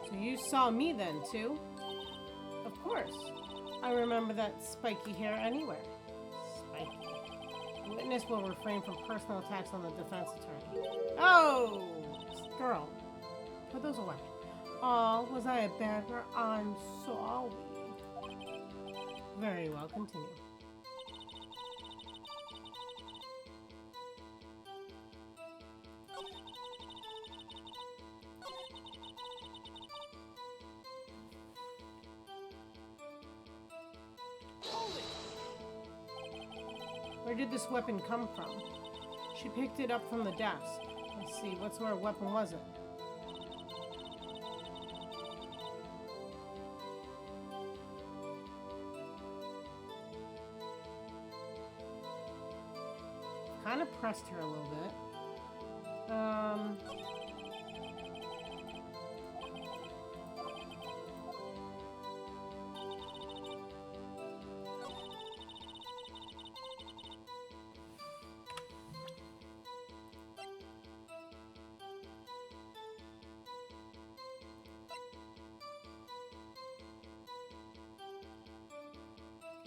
So you saw me then, too? Of course. I remember that spiky hair anywhere. Spiky. The witness will refrain from personal attacks on the defense attorney. Oh! Girl. Put those away. Oh, was I a bad girl? I'm sorry. Very well, continue. Where did this weapon come from? She picked it up from the desk. Let's see, what sort of weapon was it? Kind of pressed her a little bit.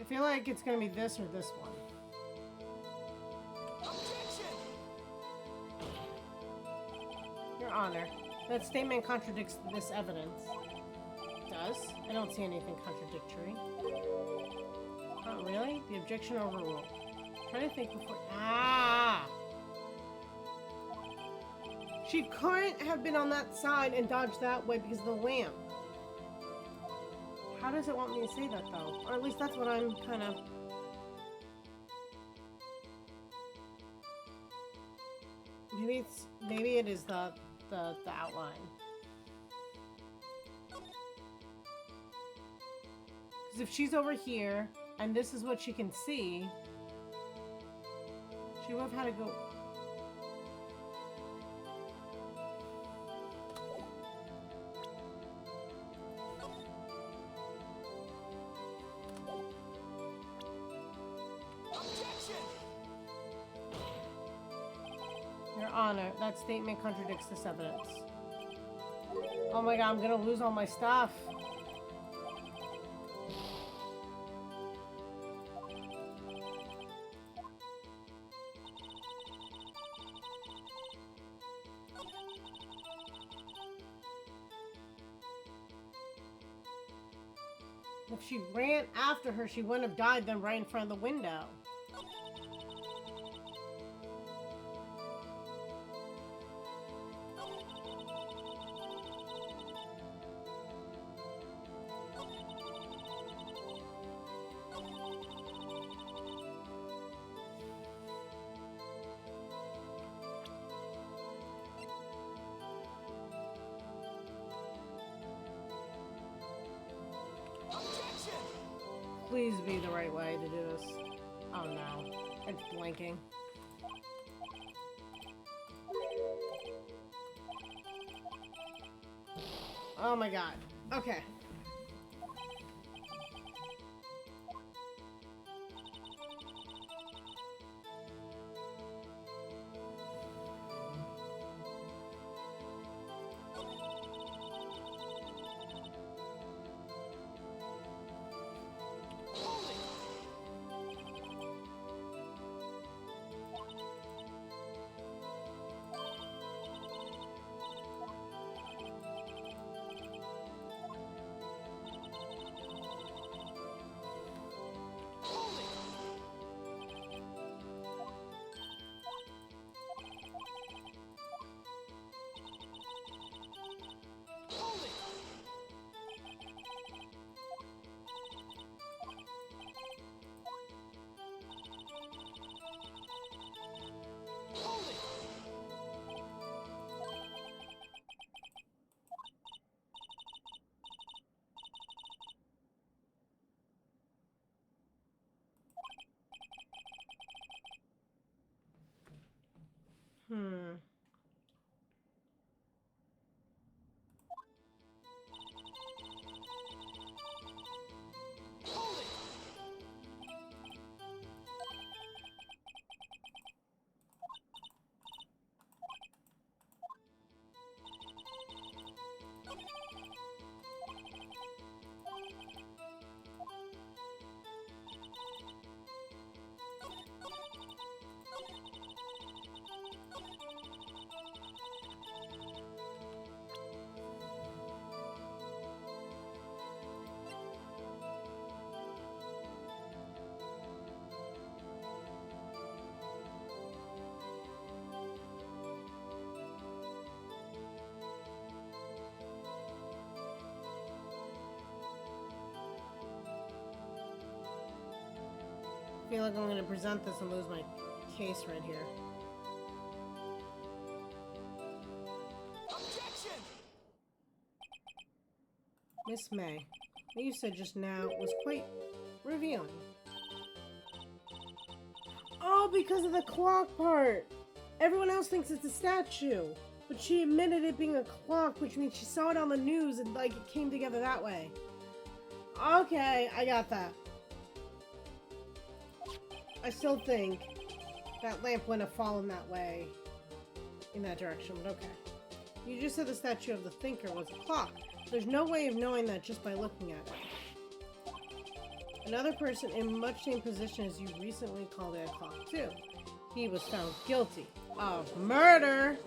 I feel like it's gonna be this or this one. Objection! Your Honor, that statement contradicts this evidence. It does? I don't see anything contradictory. Oh, really? The objection overruled. Trying to think before. Ah! She couldn't have been on that side and dodged that way because of the lamp. How does it want me to say that, though? Or at least that's what I'm kind of... Maybe it is the outline. Because if she's over here, and this is what she can see, she would have had to go... Your Honor, that statement contradicts this evidence. Oh my god, I'm gonna lose all my stuff. If she ran after her, she wouldn't have died then right in front of the window. Please be the right way to do this. Oh no. It's blinking. Oh my god. Okay. I feel like I'm going to present this and lose my case right here. Miss May, what you said just now was quite revealing. Oh, because of the clock part! Everyone else thinks it's a statue, but she admitted it being a clock, which means she saw it on the news and, like, it came together that way. Okay, I got that. I still think that lamp wouldn't have fallen that way, in that direction, but okay. You just said the statue of the thinker was a clock. There's no way of knowing that just by looking at it. Another person in much same position as you recently called it a clock too. He was found guilty of murder.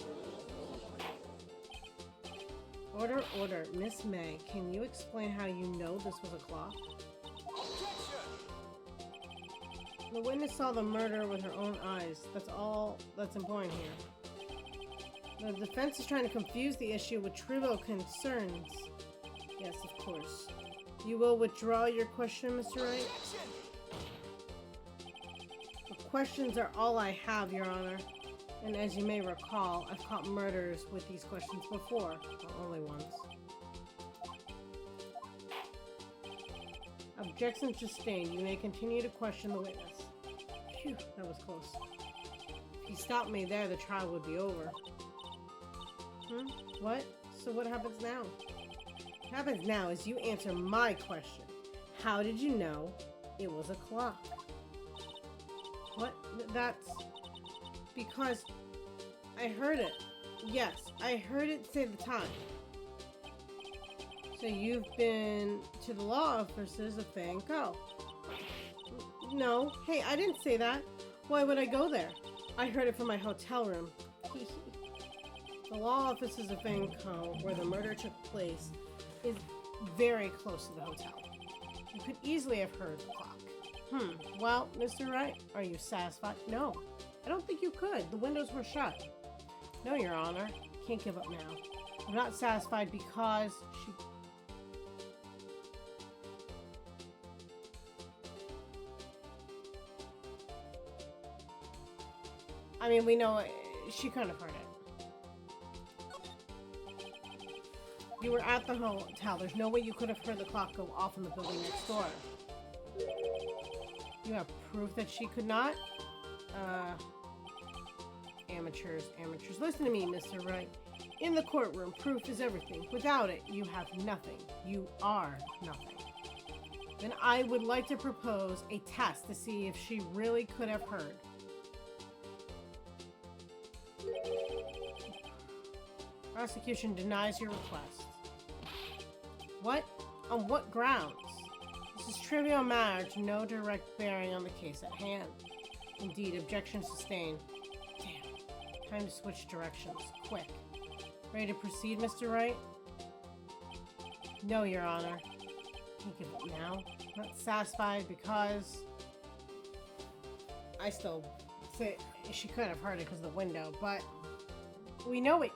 Order, order. Miss May, can you explain how you know this was a clock? The witness saw the murder with her own eyes. That's all that's important here. The defense is trying to confuse the issue with trivial concerns. Yes, of course. You will withdraw your question, Mr. Wright? The questions are all I have, Your Honor. And as you may recall, I've caught murders with these questions before. Well, only once. Objection sustained. You may continue to question the witness. Phew, that was close. If you stopped me there, the trial would be over. What? So what happens now? What happens now is you answer my question. How did you know it was a clock? What? That's... because I heard it. Yes, I heard it say the time. So you've been to the law offices of Fay & Co. No. Hey, I didn't say that. Why would I go there? I heard it from my hotel room. The law offices of Fay & Co, where the murder took place, is very close to the hotel. You could easily have heard the clock. Well, Mr. Wright, are you satisfied? No, I don't think you could. The windows were shut. No, Your Honor. Can't give up now. I'm not satisfied because she... I mean, we know she couldn't have heard it. You were at the hotel. There's no way you could have heard the clock go off in the building next door. You have proof that she could not? Amateurs. Listen to me, Mr. Wright. In the courtroom, proof is everything. Without it, you have nothing. You are nothing. Then I would like to propose a test to see if she really could have heard. Prosecution denies your request. What? On what grounds? This is trivial matter to no direct bearing on the case at hand. Indeed, objection sustained. Damn. Time to switch directions. Quick. Ready to proceed, Mr. Wright? No, Your Honor. Can't give up now. Not satisfied because... I still say she couldn't have heard it because of the window, but... we know it...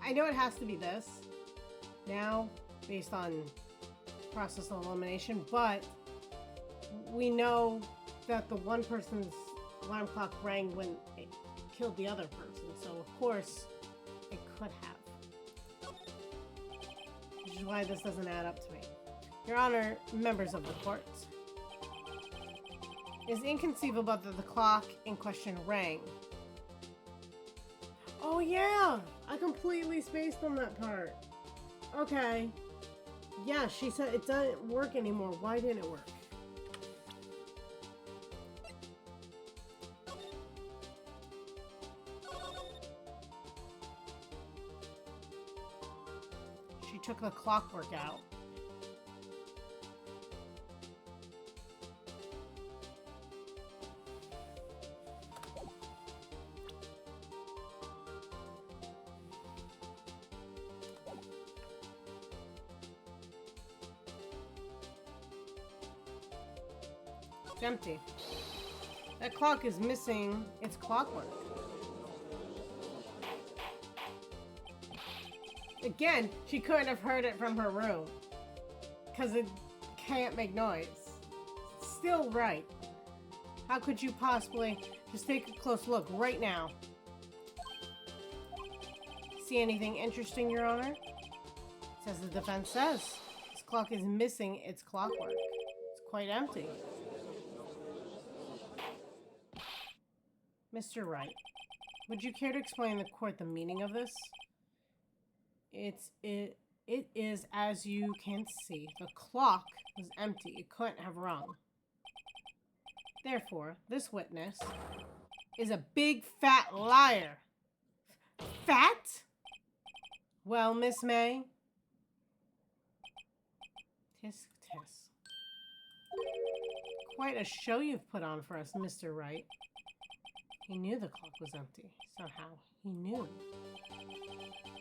I know it has to be this. Now, based on process of elimination, but... we know that the one person's alarm clock rang when it killed the other person, so of course it could have. Which is why this doesn't add up to me. Your Honor, members of the court, it is inconceivable that the clock in question rang. Oh yeah! I completely spaced on that part. Okay. Yeah, she said it doesn't work anymore. Why didn't it work? She took the clockwork out. It's empty. That clock is missing its clockwork. Again, she couldn't have heard it from her room. Because it can't make noise. Still right. How could you possibly... just take a close look right now. See anything interesting, Your Honor? Says the defense says. It's clock is missing its clockwork. It's quite empty. Mr. Wright, would you care to explain to the court the meaning of this? It is, as you can see, the clock was empty. It couldn't have rung. Therefore, this witness is a big fat liar. Fat? Well, Miss May. Tisk tisk. Quite a show you've put on for us, Mr. Wright. He knew the clock was empty. Somehow, he knew.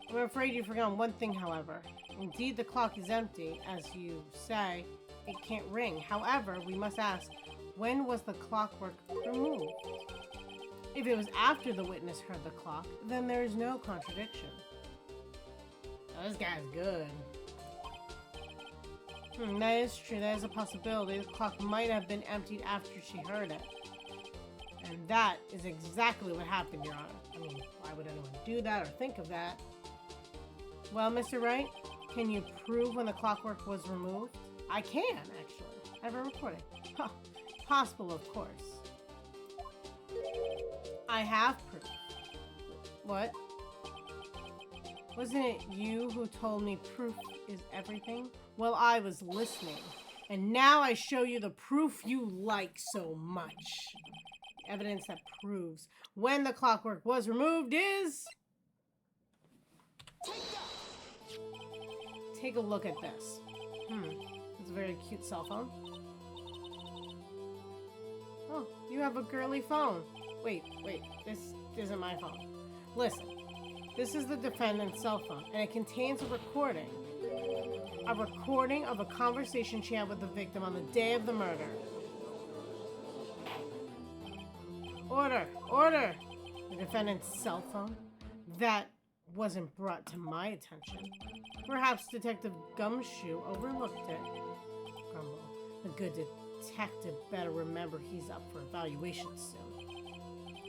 I'm afraid you've forgotten one thing, however. Indeed, the clock is empty. As you say, it can't ring. However, we must ask, when was the clockwork removed? If it was after the witness heard the clock, then there is no contradiction. Oh, this guy's good. That is true. That is a possibility. The clock might have been emptied after she heard it. And that is exactly what happened, Your Honor. I mean, why would anyone do that or think of that? Well, Mr. Wright, can you prove when the clockwork was removed? I can, actually. I have a recording. Huh. Possible, of course. I have proof. What? Wasn't it you who told me proof is everything? Well, I was listening. And now I show you the proof you like so much. Evidence that proves when the clockwork was removed is... Take a look at this. It's a very cute cell phone. Oh, you have a girly phone. Wait, this isn't my phone. Listen, this is the defendant's cell phone, and it contains a recording. A recording of a conversation she had with the victim on the day of the murder. Order! The defendant's cell phone? That wasn't brought to my attention. Perhaps Detective Gumshoe overlooked it. Grumble. The good detective better remember he's up for evaluation soon.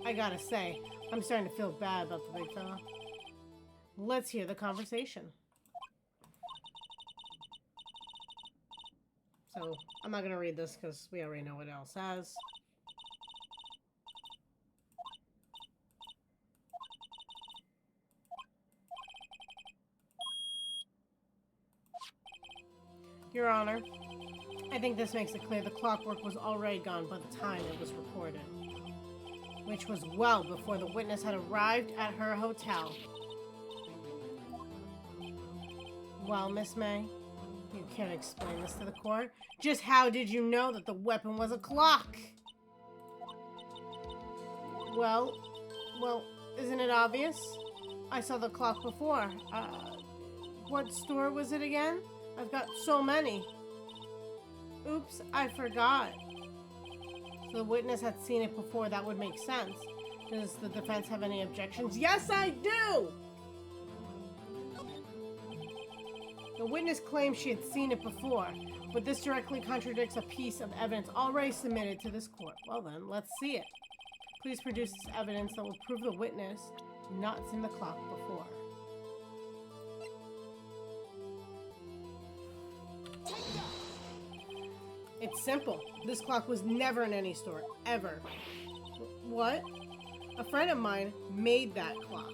I gotta say, I'm starting to feel bad about the big fella. Let's hear the conversation. So, I'm not gonna read this because we already know what it all says. Your Honor, I think this makes it clear the clockwork was already gone by the time it was recorded, which was well before the witness had arrived at her hotel. Well, Miss May, you can't explain this to the court. Just how did you know that the weapon was a clock? Well, isn't it obvious? I saw the clock before. What store was it again? I've got so many. Oops, I forgot. So the witness had seen it before. That would make sense. Does the defense have any objections? Yes, I do! The witness claims she had seen it before, but this directly contradicts a piece of evidence already submitted to this court. Well then, let's see it. Please produce this evidence that will prove the witness not seen the clock before. It's simple. This clock was never in any store, ever. What? A friend of mine made that clock.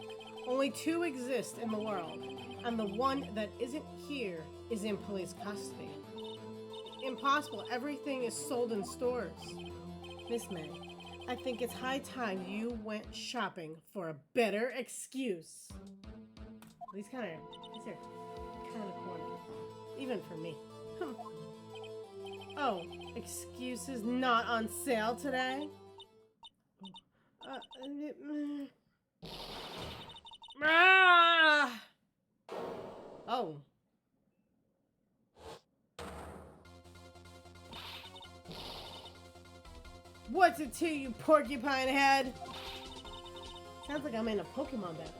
Only 2 exist in the world, and the one that isn't here is in police custody. Impossible. Everything is sold in stores. Miss May, I think it's high time you went shopping for a better excuse. These are kind of corny, even for me. Oh, excuses not on sale today? Oh. What's it to you, porcupine head? Sounds like I'm in a Pokemon battle.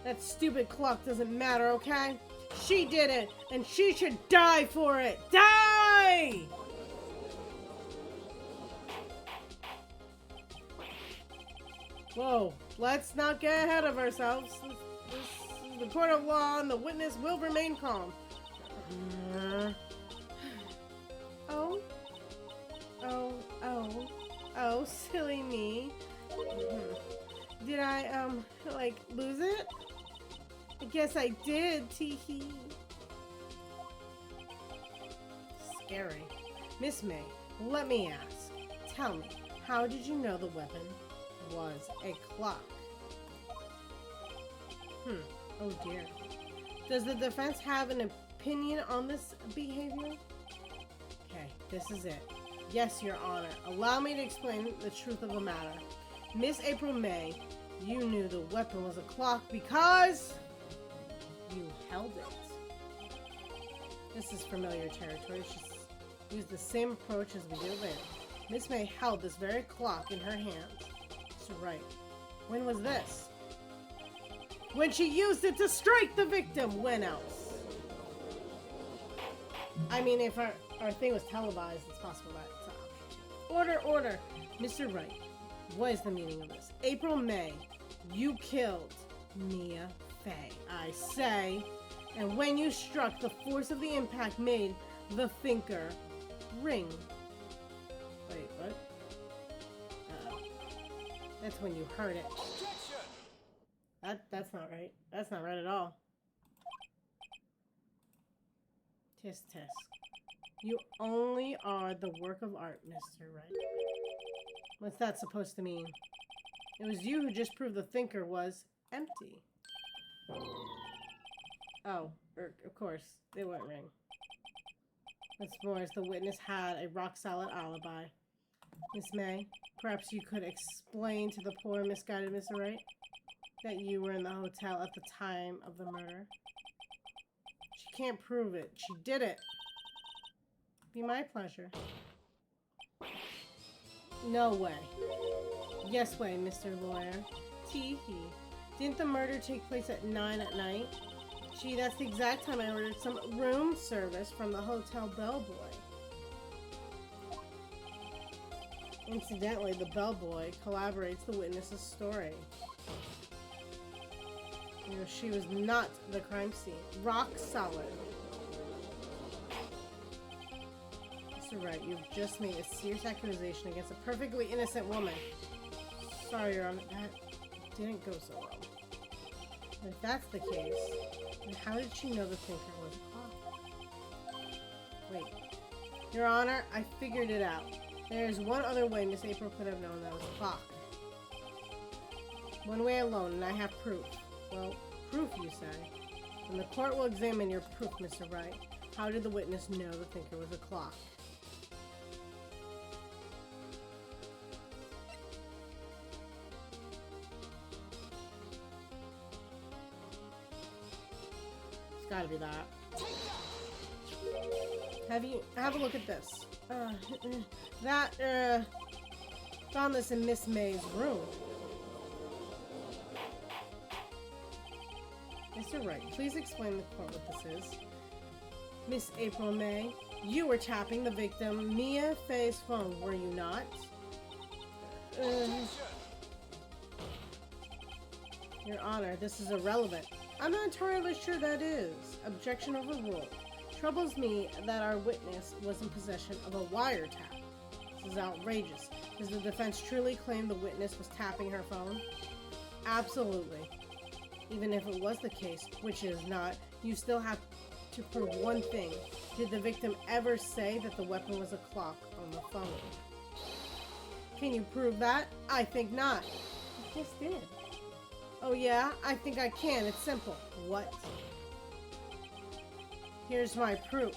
That stupid clock doesn't matter, okay? She did it, and she should die for it! Die! Whoa, let's not get ahead of ourselves. This is the court of law and the witness will remain calm. Oh, silly me. Did I, like, lose it? I guess I did, teehee. Scary. Miss May, let me ask. Tell me, how did you know the weapon was a clock? Oh dear. Does the defense have an opinion on this behavior? Okay, this is it. Yes, Your Honor. Allow me to explain the truth of the matter. Miss April May, you knew the weapon was a clock because you held it. This is familiar territory. She's used the same approach as we did then. Miss May held this very clock in her hands. So right. When was this? When she used it to strike the victim. When else? I mean, if our thing was televised, it's possible that it's an option. Order. Mr. Wright, what is the meaning of this? April May, you killed Mia Fey, I say. And when you struck, the force of the impact made the thinker ring. Wait, what? That's when you heard it. That's not right. That's not right at all. Tisk tisk. You only are the work of art, Mr. Wright. What's that supposed to mean? It was you who just proved the thinker was empty. Oh, of course, it won't ring. What's more, is the witness had a rock-solid alibi. Miss May, perhaps you could explain to the poor misguided Mr. Wright that you were in the hotel at the time of the murder. She can't prove it. She did it. Be my pleasure. No way. Yes way, Mr. Lawyer. Tee-hee. Didn't the murder take place at 9 at night? Gee, that's the exact time I ordered some room service from the hotel bellboy. Incidentally, the bellboy corroborates the witness's story. You know, she was not the crime scene. Rock solid. Mr. Wright, you've just made a serious accusation against a perfectly innocent woman. Sorry, Your Honor, that didn't go so well. If that's the case, then how did she know the thinker was a clock? Wait. Your Honor, I figured it out. There is one other way Miss April could have known that was a clock. One way alone, and I have proof. Well, proof, you say? And the court will examine your proof, Mr. Wright. How did the witness know the thinker was a clock? It's gotta be that. Have a look at this. Found this in Miss May's room. Mr. Wright, please explain the court what this is. Miss April May, you were tapping the victim Mia Fey's phone, were you not? Your Honor, this is irrelevant. I'm not entirely sure that is. Objection overruled. Troubles me that our witness was in possession of a wiretap. This is outrageous. Does the defense truly claim the witness was tapping her phone? Absolutely. Even if it was the case, which it is not, you still have to prove one thing. Did the victim ever say that the weapon was a clock on the phone? Can you prove that? I think not. You just did. Oh yeah? I think I can. It's simple. What? Here's my proof.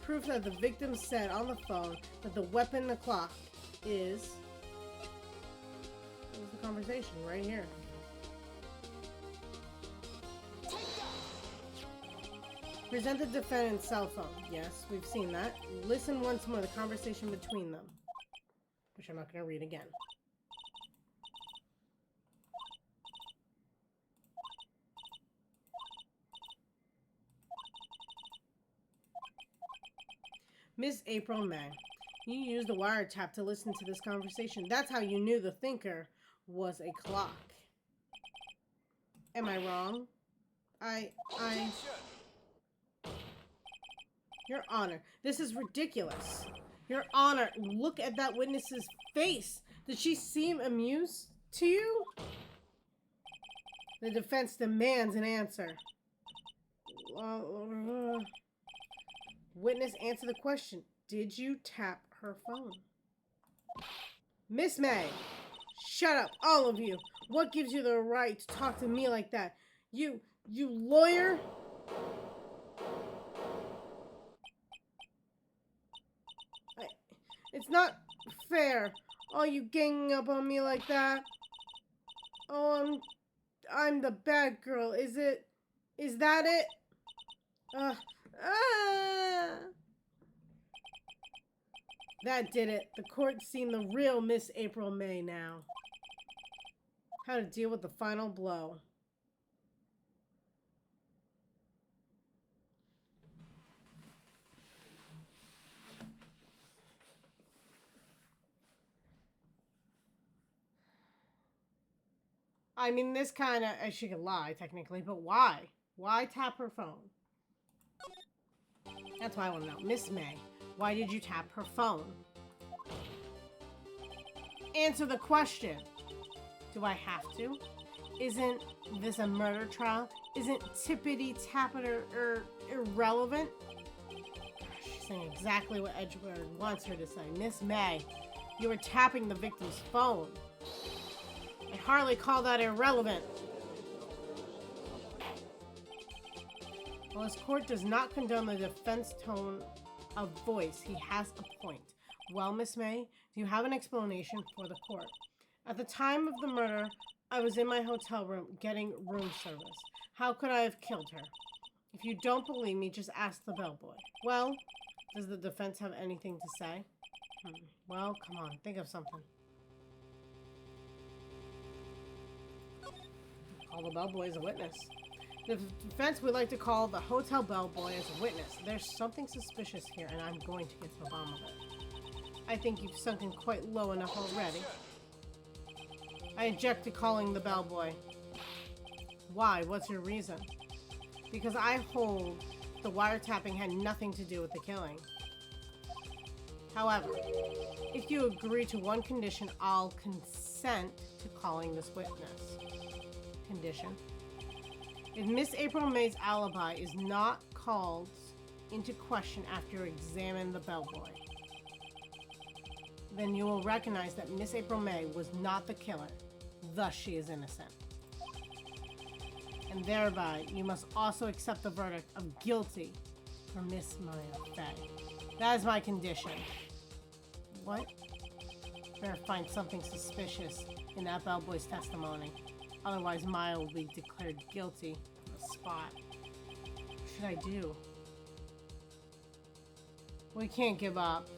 Proof that the victim said on the phone that the weapon, the clock, is... What was the conversation? Right here. Present the defendant's cell phone. Yes, we've seen that. Listen once more, the conversation between them. Which I'm not going to read again. Miss April May, you used a wiretap to listen to this conversation. That's how you knew the thinker was a clock. Am I wrong? Objection! Your Honor, this is ridiculous. Your Honor, look at that witness's face. Did she seem amused to you? The defense demands an answer. Witness, answer the question. Did you tap her phone? Miss May, shut up, all of you. What gives you the right to talk to me like that? You lawyer? It's not fair. All you ganging up on me like that. Oh, I'm the bad girl. Is that it? That did it. The court's seen the real Miss April May now. How to deal with the final blow. I mean, this kind of, she could lie, technically, but why? Why tap her phone? That's what I want to know. Miss May, why did you tap her phone? Answer the question. Do I have to? Isn't this a murder trial? Isn't tippity-tappity irrelevant? She's saying exactly what Edgeworth wants her to say. Miss May, you were tapping the victim's phone. I hardly call that irrelevant. While his court does not condone the defense tone of voice, he has a point. Well, Miss May, do you have an explanation for the court? At the time of the murder, I was in my hotel room getting room service. How could I have killed her? If you don't believe me, just ask the bellboy. Well, does the defense have anything to say? Well, come on, think of something. Call the bellboy as a witness. The defense would like to call the hotel bellboy as a witness. There's something suspicious here, and I'm going to get to the bottom of it. I think you've sunken quite low enough already. I object to calling the bellboy. Why? What's your reason? Because I hold the wiretapping had nothing to do with the killing. However, if you agree to one condition, I'll consent to calling this witness. Condition. If Miss April May's alibi is not called into question after you examine the bellboy, then you will recognize that Miss April May was not the killer, thus she is innocent. And thereby, you must also accept the verdict of guilty for Miss Maya Fay. That is my condition. What? Better find something suspicious in that bellboy's testimony. Otherwise, Maya will be declared guilty on the spot. What should I do? We can't give up.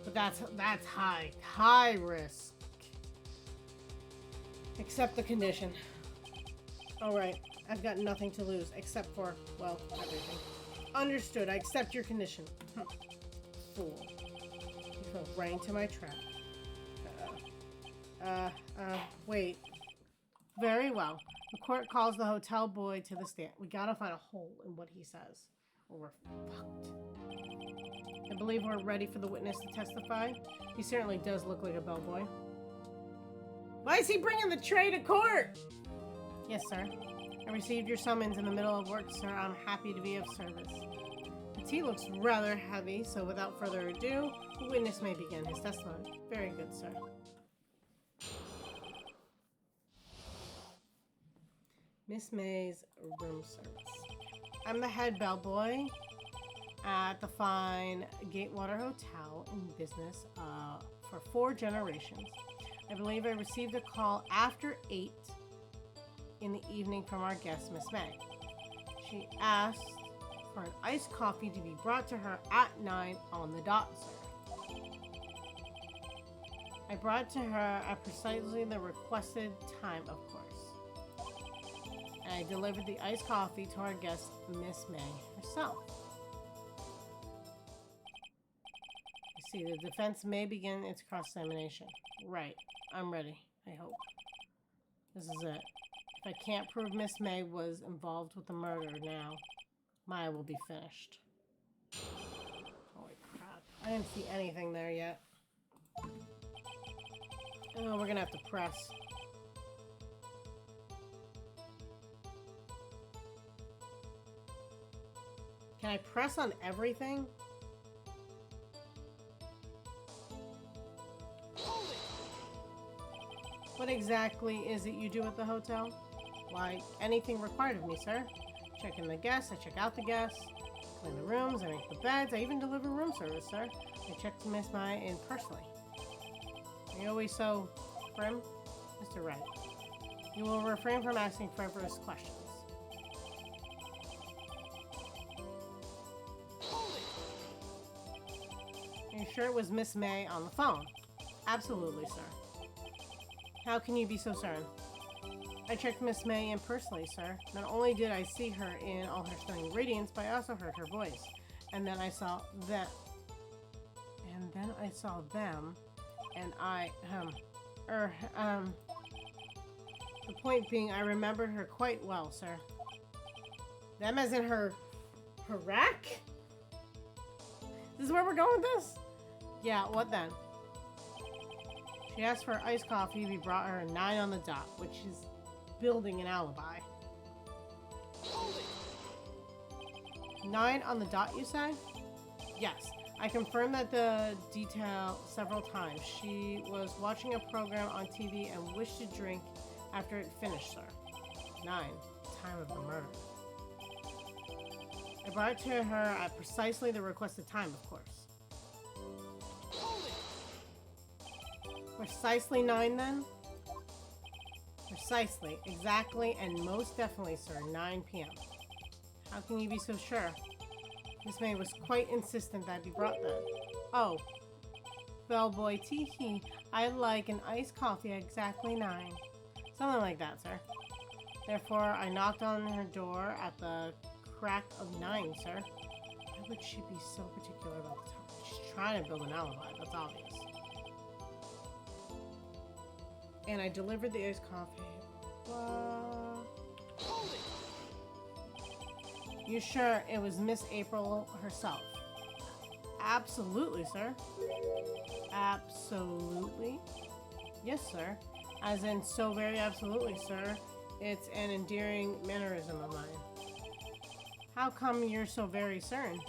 But that's high risk. Accept the condition. Alright, I've got nothing to lose except for, well, everything. Understood, I accept your condition. Fool. You fell right into my trap. Wait. Very well. The court calls the hotel boy to the stand. We gotta find a hole in what he says, or we're fucked. I believe we're ready for the witness to testify. He certainly does look like a bellboy. Why is he bringing the tray to court? Yes, sir. I received your summons in the middle of work, sir. I'm happy to be of service. The tea looks rather heavy, so without further ado, the witness may begin his testimony. Very good, sir. Miss May's room service. I'm the head bellboy at the fine Gatewater Hotel in business for 4 generations. I believe I received a call after 8 in the evening from our guest, Miss May. She asked for an iced coffee to be brought to her at 9 on the dot, sir. I brought to her at precisely the requested time, of course. And I delivered the iced coffee to our guest, Miss May herself. You see, the defense may begin its cross-examination. Right. I'm ready, I hope. This is it. If I can't prove Miss May was involved with the murder now, Maya will be finished. Holy crap. I didn't see anything there yet. Oh, we're gonna have to press. Can I press on everything? What exactly is it you do at the hotel? Why, anything required of me, sir. Check in the guests, I check out the guests, clean the rooms, I make the beds, I even deliver room service, sir. I check to Miss Maya in personally. Are you always so prim? Mr. Wright. You will refrain from asking frivolous questions. Are you sure it was Miss May on the phone? Absolutely, sir. How can you be so certain? I checked Miss May in personally, sir. Not only did I see her in all her stunning radiance, but I also heard her voice. And then I saw them. The point being, I remembered her quite well, sir. Them as in her rack? This is where we're going with this? Yeah, what then? She asked for iced coffee. We brought her 9 on the dot, which is building an alibi. 9 on the dot, you say? Yes. I confirmed that the detail several times. She was watching a program on TV and wished to drink after it finished, sir. 9. Time of the murder. I brought it to her at precisely the requested time, of course. Precisely 9, then? Precisely, exactly, and most definitely, sir, 9 p.m. How can you be so sure? Miss May was quite insistent that be brought then. Oh. Bellboy, tee-hee. I'd like an iced coffee at exactly 9. Something like that, sir. Therefore, I knocked on her door at the crack of 9, sir. Why would she be so particular about the time? She's trying to build an alibi, that's obvious. And I delivered the iced coffee. You sure it was Miss April herself? Absolutely, sir. Absolutely? Yes, sir. As in, so very absolutely, sir. It's an endearing mannerism of mine. How come you're so very certain?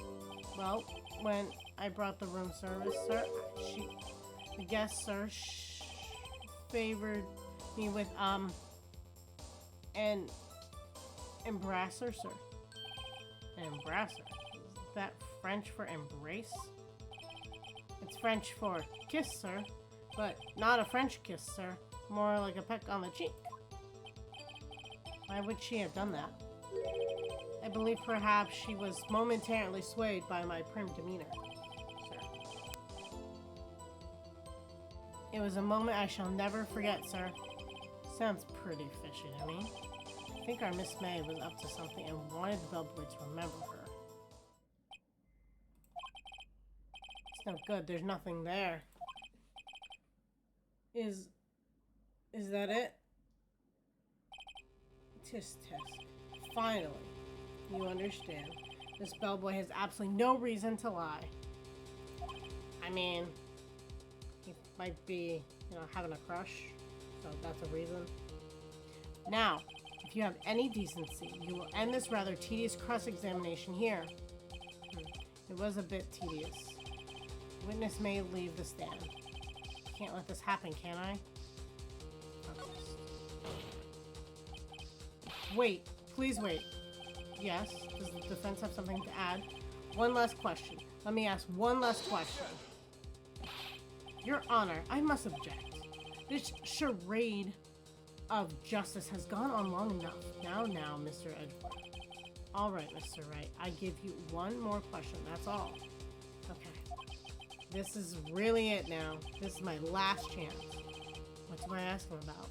Well, when I brought the room service, sir, the guest, sir, favored me with, an embrasser, sir. An embrasser? Is that French for embrace? It's French for kiss, sir. But not a French kiss, sir. More like a peck on the cheek. Why would she have done that? I believe perhaps she was momentarily swayed by my prim demeanor, sir. It was a moment I shall never forget, sir. Sounds pretty fishy to me. I think our Miss May was up to something and wanted the bellboy to remember her. It's no good, there's nothing there. Is that it? Tisk tisk. Finally, you understand. This bellboy has absolutely no reason to lie. I mean, he might be, having a crush, so that's a reason. Now, if you have any decency, you will end this rather tedious cross-examination here. It was a bit tedious. Witness may leave the stand. Can't let this happen, can I? Wait, please wait. Yes, does the defense have something to add? One last question. Let me ask one last question. Your Honor, I must object. This charade of justice has gone on long enough. Now, Mr. Edward. All right, Mr. Wright. I give you one more question. That's all. Okay. This is really it now. This is my last chance. What do I ask him about?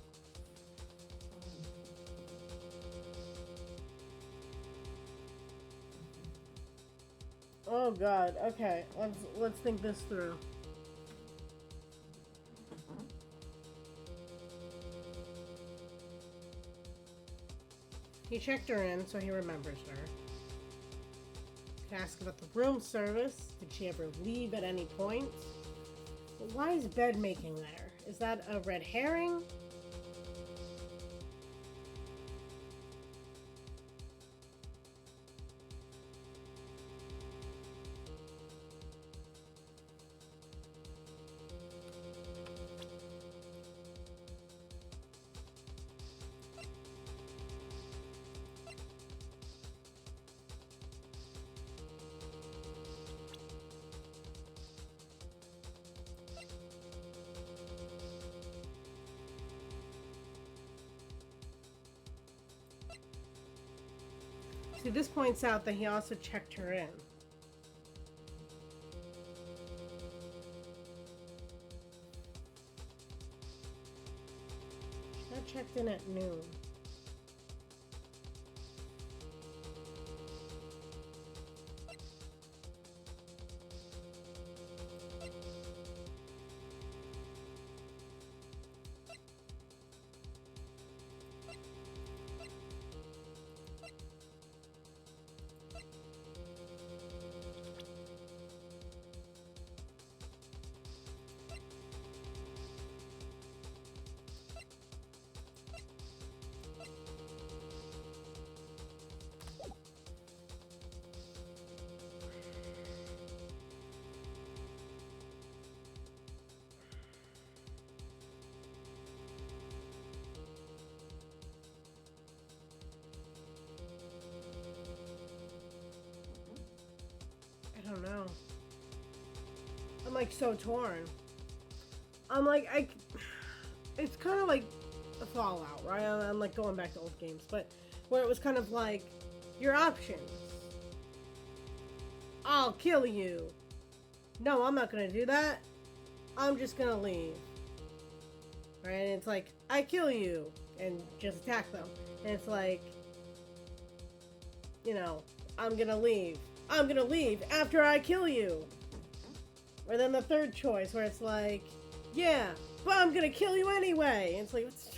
Oh God. Okay. Let's think this through. He checked her in, so he remembers her. Could ask about the room service. Did she ever leave at any point? But why is bed making there? Is that a red herring? See, this points out that he also checked her in. She got checked in at noon. I don't know. I'm like so torn. I'm like, it's kind of like a Fallout, right? I'm like going back to old games, but where it was kind of like your options. I'll kill you. No, I'm not gonna do that. I'm just gonna leave. Right? And it's like, I kill you and just attack them. And it's like, you know, I'm gonna leave. I'm gonna leave after I kill you. Or then the third choice where it's like, yeah, but I'm gonna kill you anyway. And it's like, what's...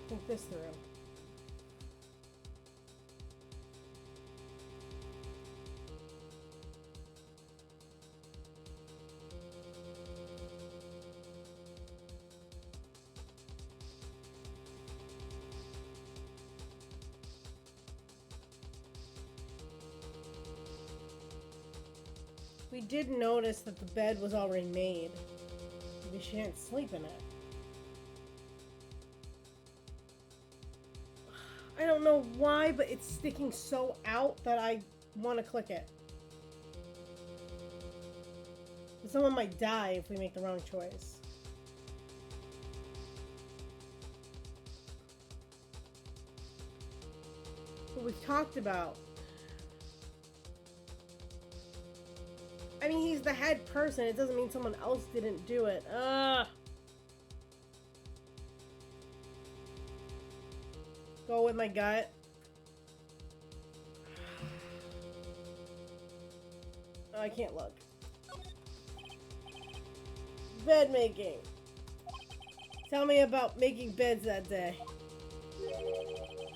Think this through. We did notice that the bed was already made. Maybe she didn't sleep in it. I don't know why, but it's sticking so out that I want to click it. Someone might die if we make the wrong choice. What we've talked about. I mean, he's the head person. It doesn't mean someone else didn't do it. Ugh. Go with my gut. Oh, I can't look. Bed making. Tell me about making beds that day.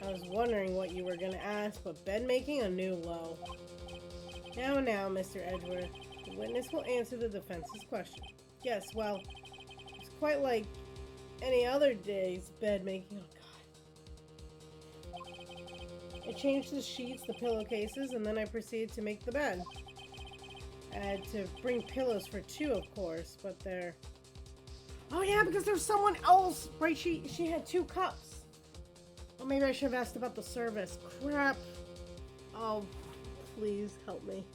I was wondering what you were gonna ask, but bed making a new low. Now, Mr. Edgeworth. The witness will answer the defense's question. Yes, well, it's quite like any other day's bed making. Oh, God. I changed the sheets, the pillowcases, and then I proceeded to make the bed. I had to bring pillows for two, of course, but they're... Oh, yeah, because there's someone else, right? She had 2 cups. Oh, maybe I should have asked about the service. Crap. Oh, please help me.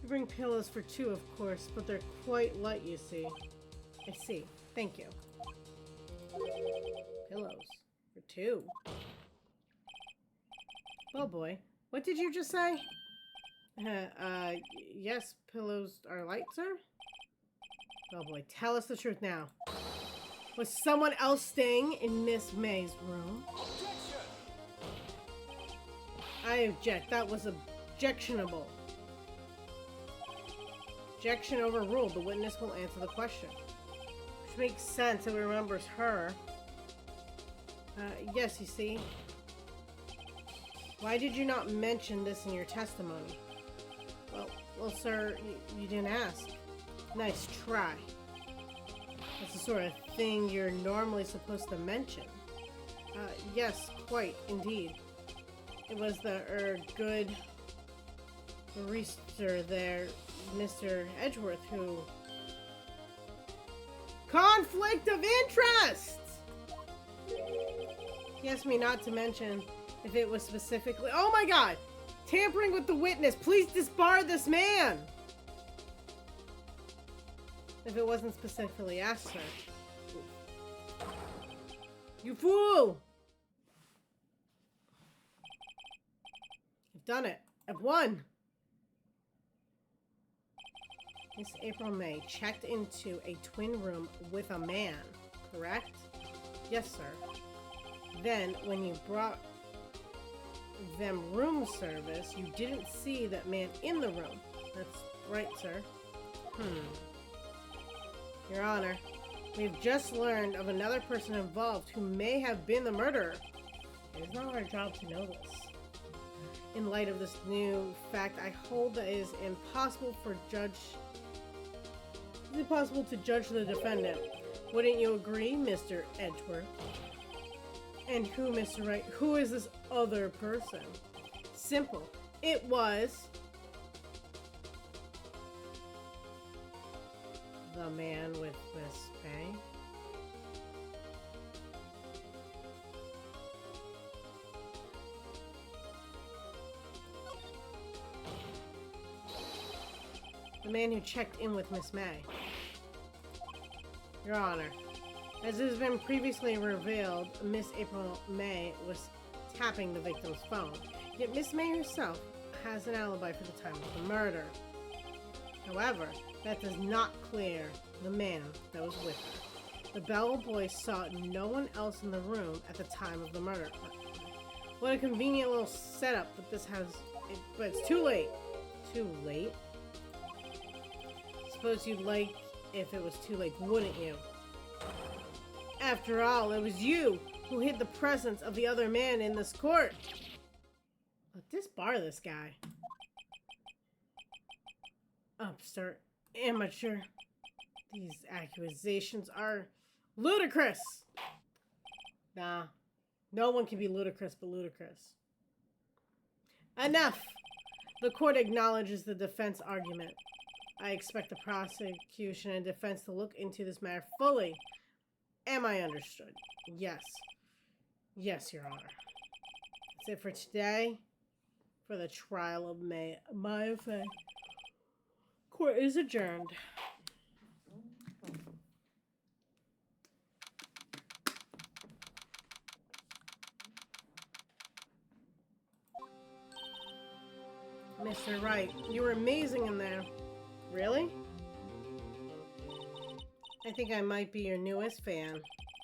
You bring pillows for 2, of course, but they're quite light, you see. I see. Thank you. Pillows for 2. Oh boy. What did you just say? Yes, pillows are light, sir? Oh boy, tell us the truth now. Was someone else staying in Miss May's room? Objection! I object. That was objectionable. Objection overruled. The witness will answer the question. Which makes sense, it remembers her. Yes, you see. Why did you not mention this in your testimony? Well, sir, you didn't ask. Nice try. That's the sort of thing you're normally supposed to mention. Yes, quite, indeed. It was the, good barrister there, Mr. Edgeworth, who... Conflict of interest! He asked me not to mention if it was specifically... Oh my god! Tampering with the witness! Please disbar this man! If it wasn't specifically asked, sir. You fool! I've done it. I've won! Miss April May checked into a twin room with a man, correct? Yes, sir. Then, when you brought them room service, you didn't see that man in the room. That's right, sir. Your Honor, we've just learned of another person involved who may have been the murderer. It is not our job to know this. In light of this new fact, I hold that it is impossible to judge the defendant. Wouldn't you agree, Mr. Edgeworth? And who, Mr. Wright? Who is this other person? Simple. It was... the man with Miss May. The man who checked in with Miss May. Your Honor, as has been previously revealed, Miss April May was tapping the victim's phone. Yet Miss May herself has an alibi for the time of the murder. However, that does not clear the man that was with her. The bellboy saw no one else in the room at the time of the murder. What a convenient little setup, but but it's too late. Too late? Suppose you'd like if it was too late, wouldn't you? After all, it was you who hid the presence of the other man in this court. Let's disbar this guy. Upstart amateur. These accusations are ludicrous. Nah, no one can be ludicrous but ludicrous. Enough! The court acknowledges the defense argument. I expect the prosecution and defense to look into this matter fully. Am I understood? Yes. Yes, Your Honor. That's it for today. For the trial of Maya Fey. Court is adjourned. Mr. Wright, you were amazing in there. Really? I think I might be your newest fan.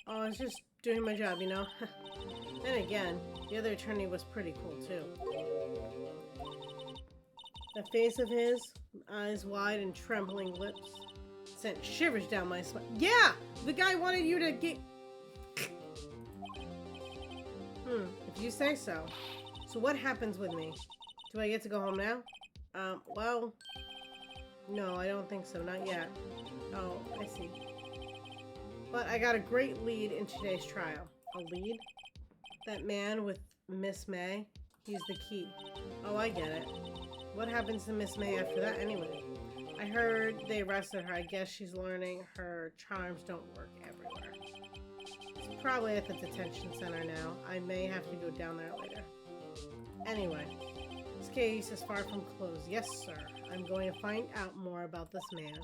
Oh, I was just doing my job, you know? Then again, the other attorney was pretty cool, too. That face of his, eyes wide and trembling lips, sent shivers down my spine. Yeah! The guy wanted you to get... if you say so. So what happens with me? Do I get to go home now? Well... No, I don't think so. Not yet. Oh, I see. But I got a great lead in today's trial. A lead? That man with Miss May? He's the key. Oh, I get it. What happens to Miss May after that anyway? I heard they arrested her. I guess she's learning her charms don't work everywhere. She's probably at the detention center now. I may have to go down there later. Anyway, this case is far from closed. Yes, sir. I'm going to find out more about this man.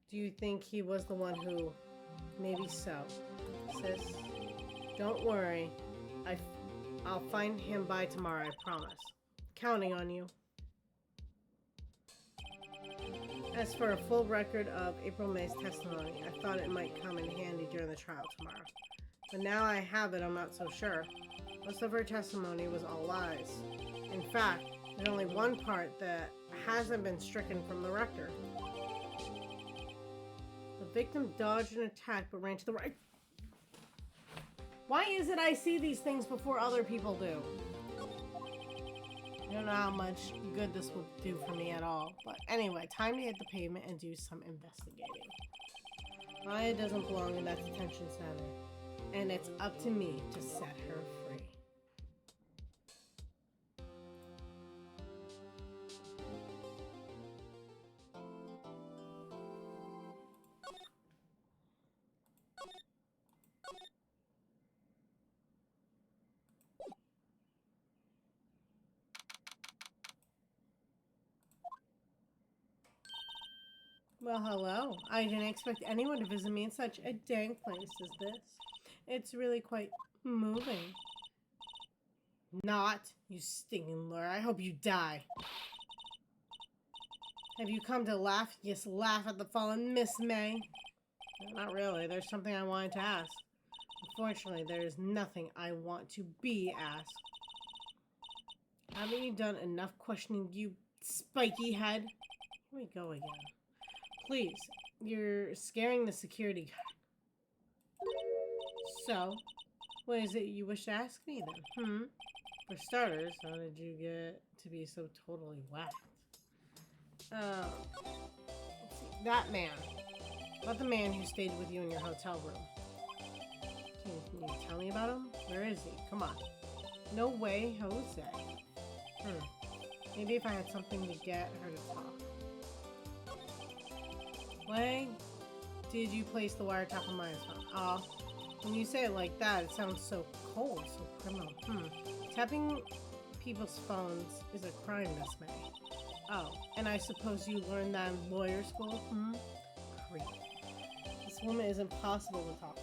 Do you think he was the one who... Maybe so. Sis, don't worry. I'll find him by tomorrow, I promise. Counting on you. As for a full record of April May's testimony, I thought it might come in handy during the trial tomorrow. But now I have it, I'm not so sure. Most of her testimony was all lies. In fact, there's only one part that hasn't been stricken from the record. The Victim dodged an attack but ran to the right. Why is it I see these things before other people do? I don't know how much good this will do for me at all. But anyway, time to hit the pavement and do some investigating. Maya doesn't belong in that detention center. And it's up to me to set her free. Well, hello. I didn't expect anyone to visit me in such a dang place as this. It's really quite moving. Not, you stinging lure. I hope you die. Have you come to laugh? Yes, laugh at the fallen Miss May. No, not really. There's something I wanted to ask. Unfortunately, there is nothing I want to be asked. Haven't you done enough questioning, you spiky head? Here we go again. Please, you're scaring the security guard. So, what is it you wish to ask me then? For starters, how did you get to be so totally whacked? Let's see. That man. About the man who stayed with you in your hotel room. Can you tell me about him? Where is he? Come on. No way, Jose. Maybe if I had something to get her to talk. Why did you place the wiretap on Maya's phone? Aw, when you say it like that, it sounds so cold, so criminal. Tapping people's phones is a crime, Miss May. Oh, and I suppose you learned that in lawyer school? Creep. This woman is impossible to talk to.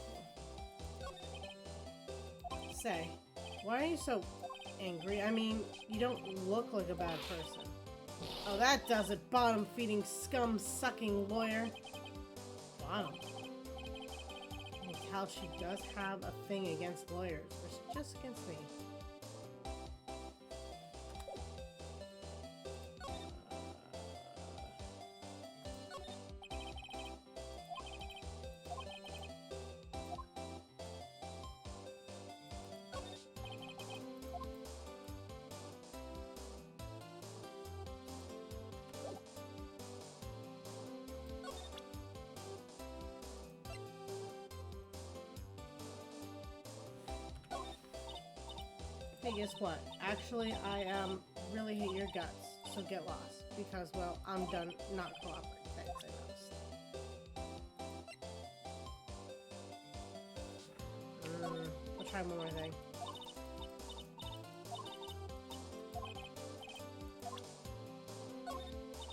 Say, why are you so angry? I mean, you don't look like a bad person. Oh, that does it. Bottom-feeding, scum-sucking lawyer. Bottom. I can tell she does have a thing against lawyers, or just against me. Hey, guess what? Actually, I really hate your guts, so get lost. Because, well, I'm done not cooperating. Thanks, I noticed. I'll try one more thing.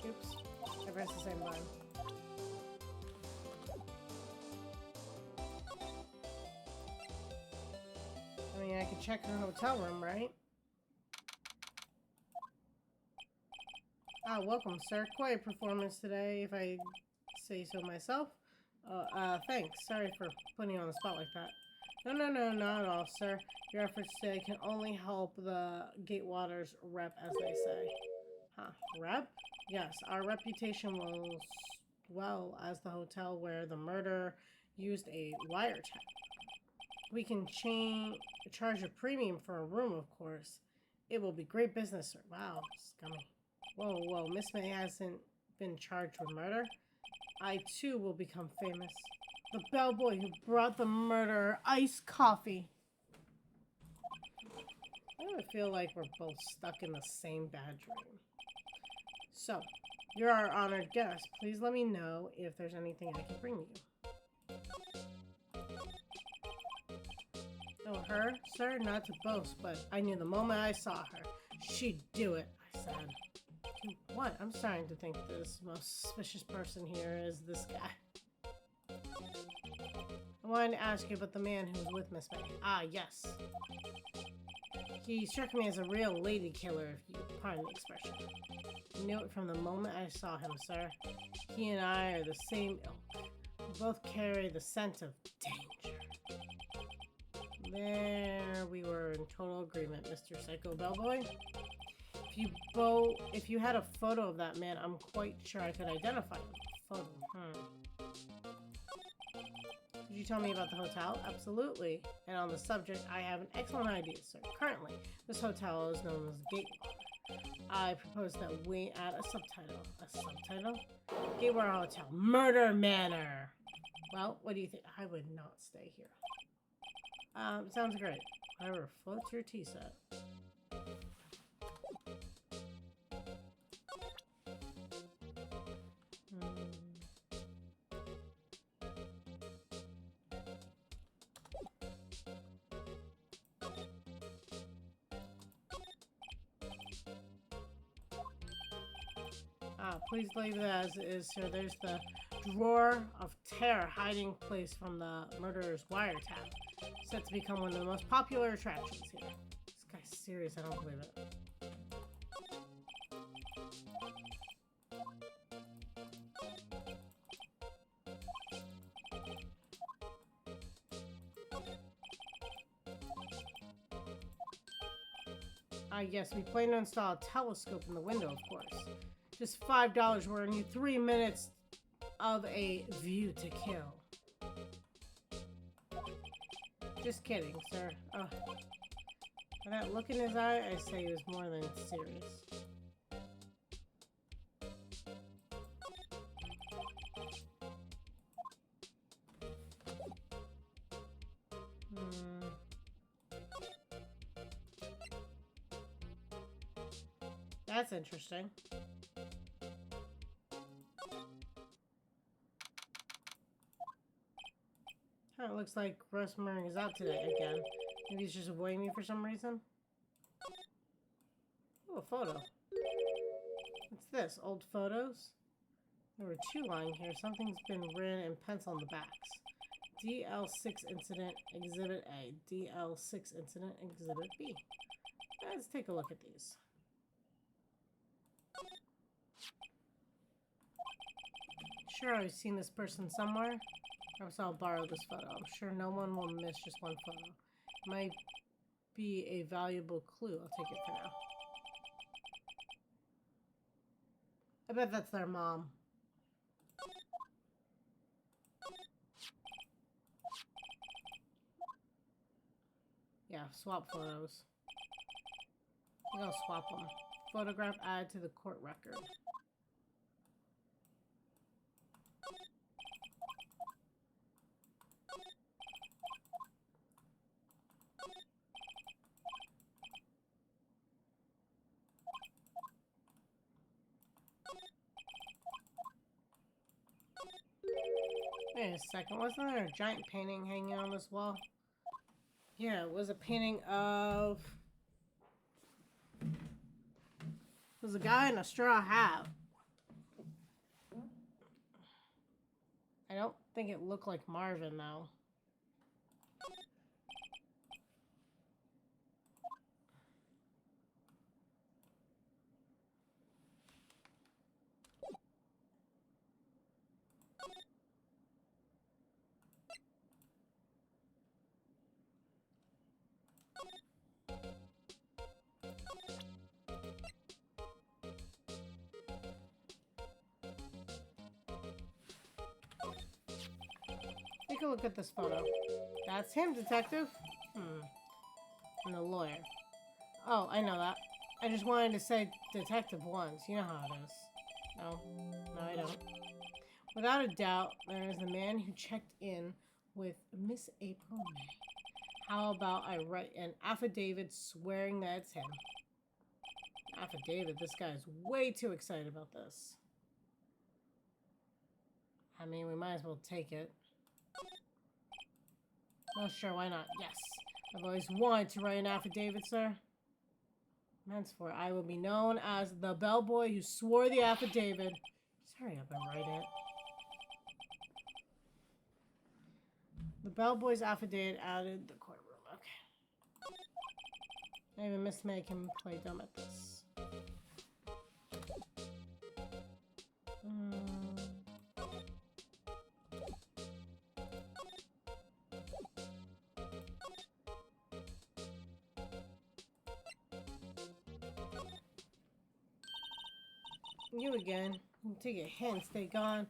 Oops. I pressed the same button. I mean, I could check her hotel room, right? Ah, welcome, sir. Quite a performance today, if I say so myself. Thanks. Sorry for putting you on the spot like that. No, not at all, sir. Your efforts today can only help the Gatewaters rep, as they say. Huh, rep? Yes, our reputation will swell as the hotel where the murderer used a wiretap. We can charge a premium for a room, of course. It will be great business, sir. Wow, scummy. Whoa, Miss May hasn't been charged with murder. I, too, will become famous. The bellboy who brought the murderer iced coffee. I don't feel like we're both stuck in the same bad dream. So, you're our honored guest. Please let me know if there's anything I can bring you. Oh, her? Sir, not to boast, but I knew the moment I saw her, she'd do it, I said. What? I'm starting to think this most suspicious person here is this guy. I wanted to ask you about the man who was with Miss May. Ah, yes. He struck me as a real lady killer, if you pardon the expression. I knew it from the moment I saw him, sir. He and I are the same ilk. We both carry the scent of danger. There, we were in total agreement, Mr. Psycho Bellboy. If you had a photo of that man, I'm quite sure I could identify him. Photo, tell me about the hotel? Absolutely. And on the subject, I have an excellent idea, sir. Currently, this hotel is known as Gatewater. I propose that we add a subtitle. A subtitle? Gatewater Hotel. Murder Manor. Well, what do you think? I would not stay here. Sounds great. Whatever floats your tea set. Please leave it as is, sir. There's the drawer of terror hiding place from the murderer's wiretap. Set to become one of the most popular attractions here. This guy's serious, I don't believe it. Yes, we plan to install a telescope in the window, of course. Just $5 will earn you 3 minutes of a view to kill. Just kidding, sir. Oh. For that look in his eye, I say he was more than serious. That's interesting. It looks like Rosemary is out today again. Maybe he's just avoiding me for some reason. Oh, a photo. What's this? Old photos? There were 2 lying here. Something's been written in pencil on the backs. DL6 Incident Exhibit A. DL6 Incident Exhibit B. Let's take a look at these. Sure, I've seen this person somewhere. Perhaps I'll borrow this photo. I'm sure no one will miss just one photo. It might be a valuable clue. I'll take it for now. I bet that's their mom. Yeah, swap photos. I think I'll swap them. Photograph added to the court record. Wait a second, wasn't there a giant painting hanging on this wall? Yeah, it was a painting of... It was a guy in a straw hat. I don't think it looked like Marvin, though. Take a look at this photo. That's him, detective. And the lawyer. Oh, I know that. I just wanted to say detective once. You know how it is. No, I don't. Without a doubt, there is the man who checked in with Miss April May. How about I write an affidavit swearing that it's him? Affidavit? This guy's way too excited about this. I mean, we might as well take it. Well, sure, why not? Yes. I've always wanted to write an affidavit, sir. Henceforth, I will be known as the bellboy who swore the affidavit. Just hurry up and write it. The bellboy's affidavit added the courtroom. Okay. Even Miss May can play dumb at this. You again. You take a hint, stay gone.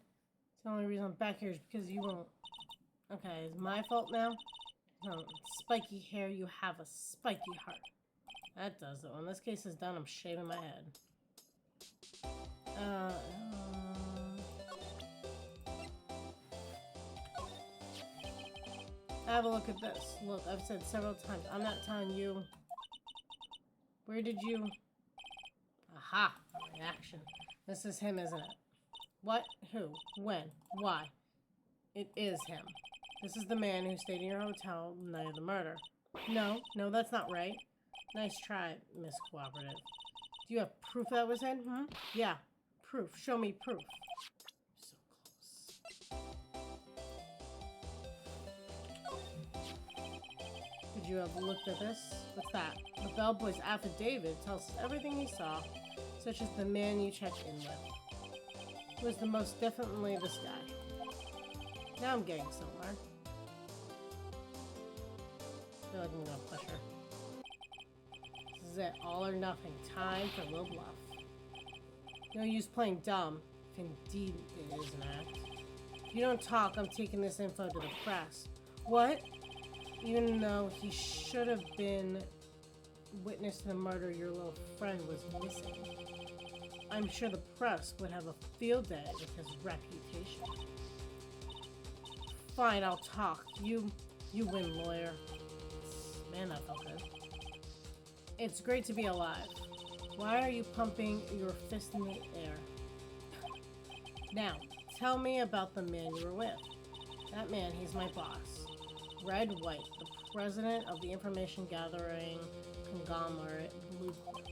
The only reason I'm back here is because you won't Okay, it's my fault now? No, spiky hair, you have a spiky heart. That does it. When this case is done, I'm shaving my head. Have a look at this. Look, I've said several times, I'm not telling you. Where did you... Aha! Reaction. This is him, isn't it? What? Who? When? Why? It is him. This is the man who stayed in your hotel the night of the murder. No, that's not right. Nice try, Miss Cooperative. Do you have proof that was him? Yeah, proof. Show me proof. So close. Could you have looked at this? What's that? The bellboy's affidavit tells us everything he saw, such as the man you checked in with. It was the most definitely this guy. Now I'm getting somewhere. I feel like I'm gonna push her. This is it. All or nothing. Time for a little bluff. No use playing dumb. If indeed it is an act. If you don't talk, I'm taking this info to the press. What? Even though he should have been witness to the murder your little friend was missing. I'm sure the press would have a field day with his reputation. Fine, I'll talk. You win, lawyer. Man, that felt good. It's great to be alive. Why are you pumping your fist in the air? Now, tell me about the man you were with. That man, he's my boss. Wright, the president of the information gathering conglomerate Blue Corp.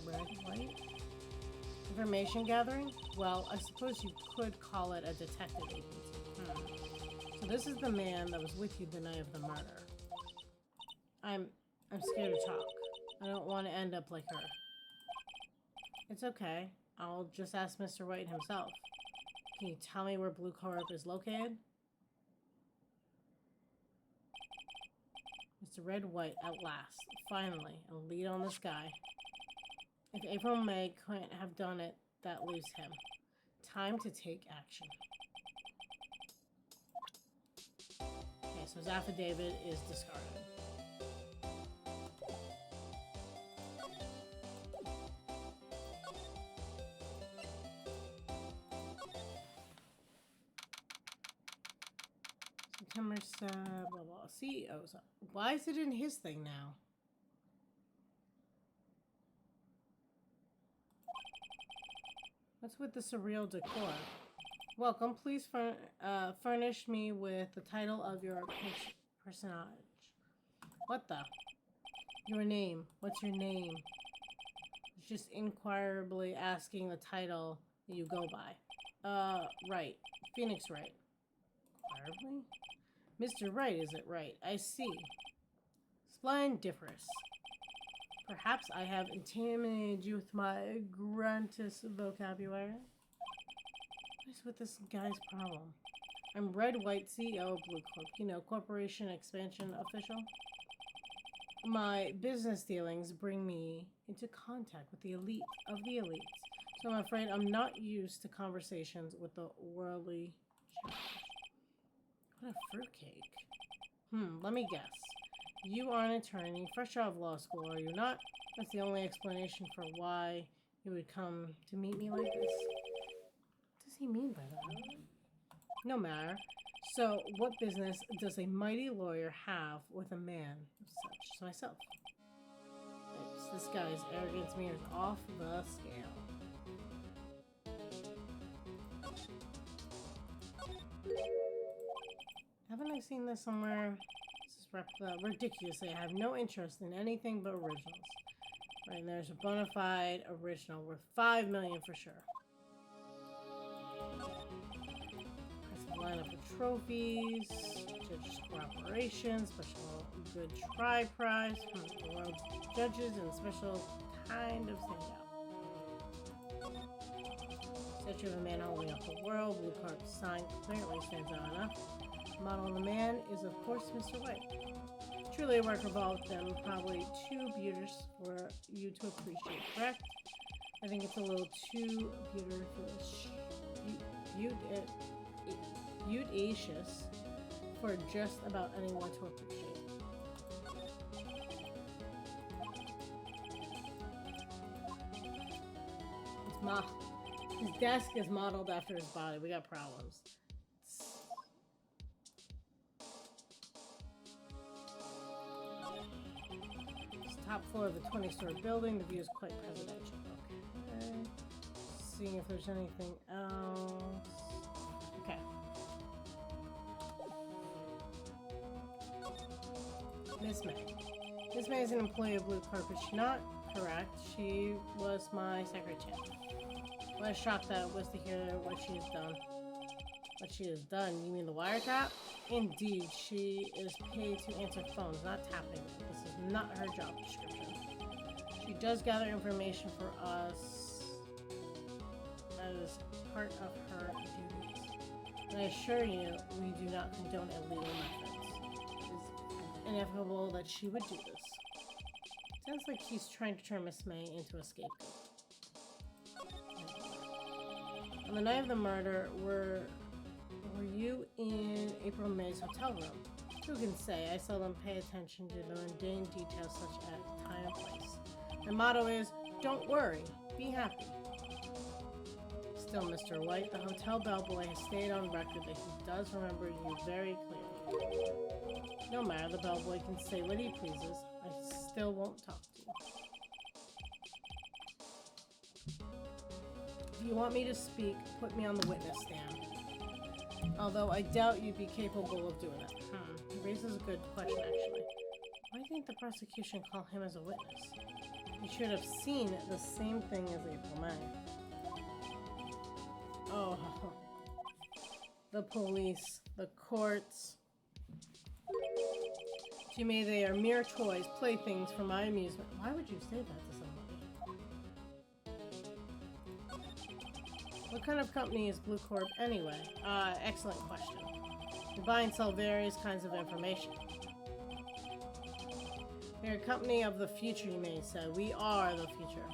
Wright? Information gathering? Well, I suppose you could call it a detective agency. So this is the man that was with you the night of the murder. I'm scared to talk. I don't want to end up like her. It's okay. I'll just ask Mr. Wright himself. Can you tell me where Blue Corp is located? Mr. Red White, at last. Finally, a lead on this guy. If April May couldn't have done it, that leaves him. Time to take action. Okay, so his affidavit is discarded. September, blah, blah, CEOs. Why is it in his thing now? What's with the surreal decor? Welcome, please furnish me with the title of your personage. What the? Your name. What's your name? It's just inquirably asking the title that you go by. Wright. Phoenix Wright. Inquirably? Mr. Wright, is it right? I see. Splendiferous. Perhaps I have intimidated you with my grantest vocabulary. What is with this guy's problem? I'm Red White, CEO of Blue Corp. You know, corporation expansion official. My business dealings bring me into contact with the elite of the elites. So I'm afraid I'm not used to conversations with the worldly challenge. What a fruitcake. Let me guess. You are an attorney, fresh out of law school, are you not? That's the only explanation for why you would come to meet me like this. What does he mean by that? No matter. So, what business does a mighty lawyer have with a man such as myself? This guy's arrogance me is off the scale. Haven't I seen this somewhere? This is ridiculously. I have no interest in anything but originals. Right, and there's a bona fide original worth $5 million for sure. That's the lineup of trophies, judges' cooperation, special good try prize, world judges, and special kind of standout. Statue of a man holding up the world, blue card sign clearly stands out enough. The model of the man is, of course, Mr. White. Truly a work of all of them, probably too beautiful for you to appreciate, correct? I think it's a little too beautiful. beautacious for just about anyone to appreciate. His desk is modeled after his body. We got problems. It's top floor of the 20-story building. The view is quite presidential. Okay. Seeing if there's anything else. Okay. Miss May. Miss May is an employee of Blue Carpet. She's not correct. She was my secretary. What I was shocked at was to hear what she has done. What she has done? You mean the wiretap? Indeed, she is paid to answer phones, not tapping. This is not her job description. She does gather information for us as part of her duties. And I assure you, we do not condone illegal methods. It is inevitable that she would do this. Sounds like she's trying to turn Miss May into a scapegoat. On the night of the murder, were you in April May's hotel room? Who can say? I seldom pay attention to the mundane details such as time and place. My motto is, don't worry, be happy. Still, Mr. White, the hotel bellboy has stayed on record that he does remember you very clearly. No matter, the bellboy can say what he pleases. I still won't talk to you. If you want me to speak, put me on the witness stand. Although I doubt you'd be capable of doing it. It raises a good question, actually. Why didn't the prosecution call him as a witness? He should have seen the same thing as April May. Oh. The police, the courts. To me, they are mere toys, playthings for my amusement. Why would you say that to somebody? What kind of company is Blue Corp anyway? Excellent question. We buy and sell various kinds of information. We're a company of the future, you may say. We are the future.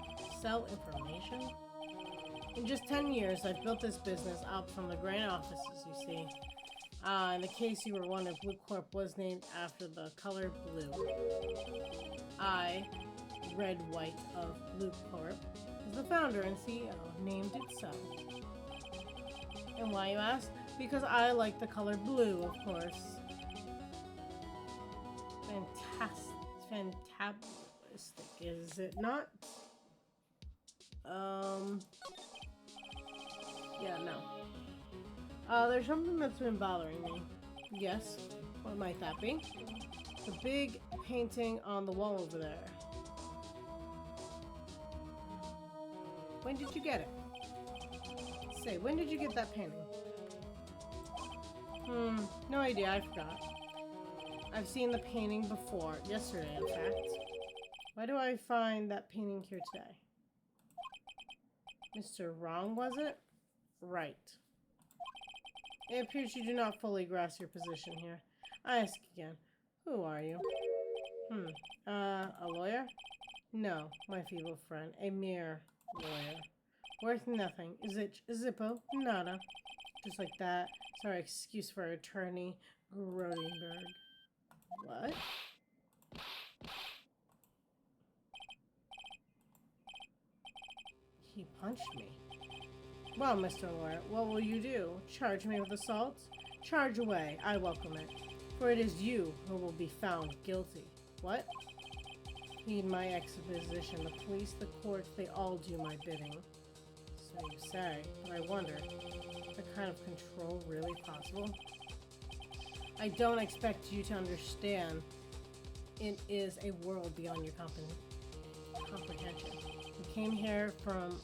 Sell information? In just 10 years, I've built this business up from the grand offices, you see. In the case you were wondering, Blue Corp was named after the color blue. I, Red White of Blue Corp, is the founder and CEO, named it so. And why, you ask? Because I like the color blue, of course. Fantastic, is it not? Yeah, no. There's something that's been bothering me. Yes, what might that be? The big painting on the wall over there. When did you get it? Say, when did you get that painting? No idea, I forgot. I've seen the painting before, yesterday in fact. Why do I find that painting here today? Mr. Wrong, was it? Right. It appears you do not fully grasp your position here. I ask again, who are you? A lawyer? No, my feeble friend, a mere lawyer. Worth nothing. Is it Zippo? Nada. Just like that. Sorry, excuse for attorney Grodenberg. What? He punched me. Well, Mr. Lawyer, what will you do? Charge me with assault? Charge away. I welcome it. For it is you who will be found guilty. What? Heed my exposition. The police, the courts, they all do my bidding. So you say, but I wonder, is that kind of control really possible? I don't expect you to understand. It is a world beyond your comprehension. We came here from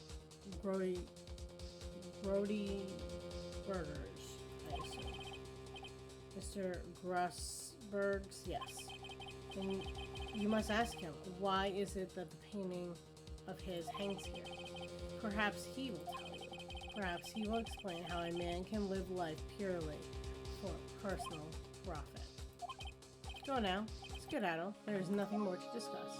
Brody Burgers, I assume. Mr. Grossberg's, yes. And you must ask him, why is it that the painting of his hangs here? Perhaps he will tell you. Perhaps he will explain how a man can live life purely for personal profit. Go now. Skedaddle. There is nothing more to discuss.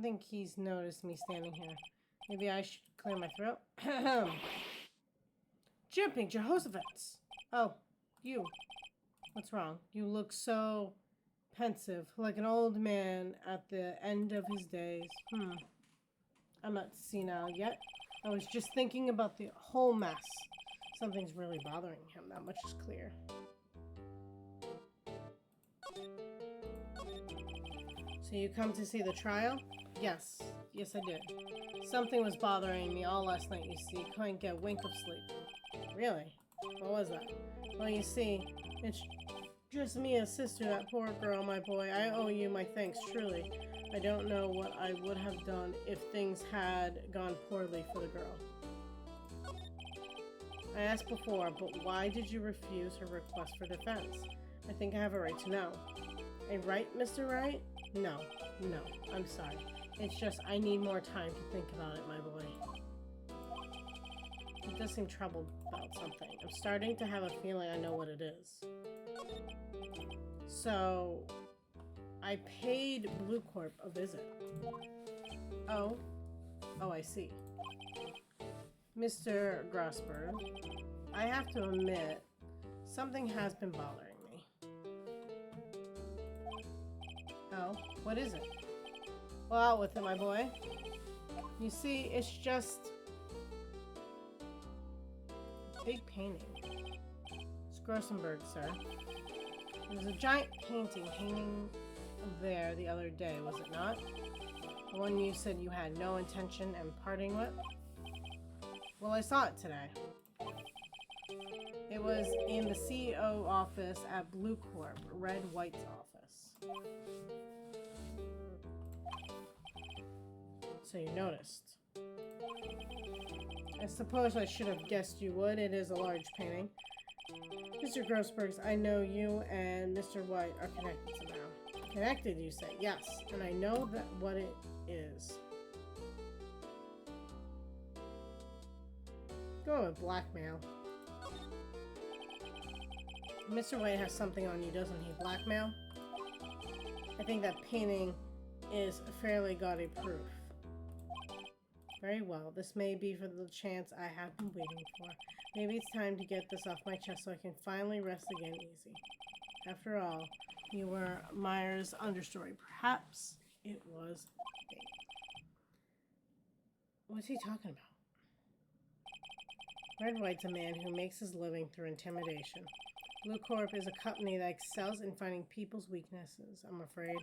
don't think he's noticed me standing here. Maybe I should clear my throat. Jumping Jehoshaphat's. Oh, you. What's wrong? You look so pensive, like an old man at the end of his days. I'm not senile yet. I was just thinking about the whole mess. Something's really bothering him, that much is clear. So you come to see the trial? Yes. Yes, I did. Something was bothering me all last night, you see. Couldn't get a wink of sleep. Really? What was that? Well, you see, it's just me and sister, that poor girl, my boy. I owe you my thanks, truly. I don't know what I would have done if things had gone poorly for the girl. I asked before, but why did you refuse her request for defense? I think I have a right to know. A right, Mr. Wright? No, I'm sorry. It's just I need more time to think about it, my boy. He does seem troubled about something. I'm starting to have a feeling I know what it is. So, I paid Blue Corp a visit. Oh, I see. Mr. Grossberg, I have to admit, something has been bothering me. Oh, what is it? Well, out with it, my boy. You see, it's just a big painting. It's Grossenberg, sir. There was a giant painting hanging there the other day, was it not? The one you said you had no intention in parting with? Well, I saw it today. It was in the CEO office at Blue Corp, Red White's office. So you noticed. I suppose I should have guessed you would. It is a large painting. Mr. Grossbergs, I know you and Mr. White are connected somehow. Connected, you say? Yes, and I know that what it is. Go with blackmail. Mr. White has something on you, doesn't he? Blackmail? I think that painting is fairly gaudy proof. Very well. This may be for the chance I have been waiting for. Maybe it's time to get this off my chest so I can finally rest again easy. After all, you were Meyer's understory. Perhaps it was fate. What's he talking about? Red White's a man who makes his living through intimidation. Blue Corp is a company that excels in finding people's weaknesses, I'm afraid.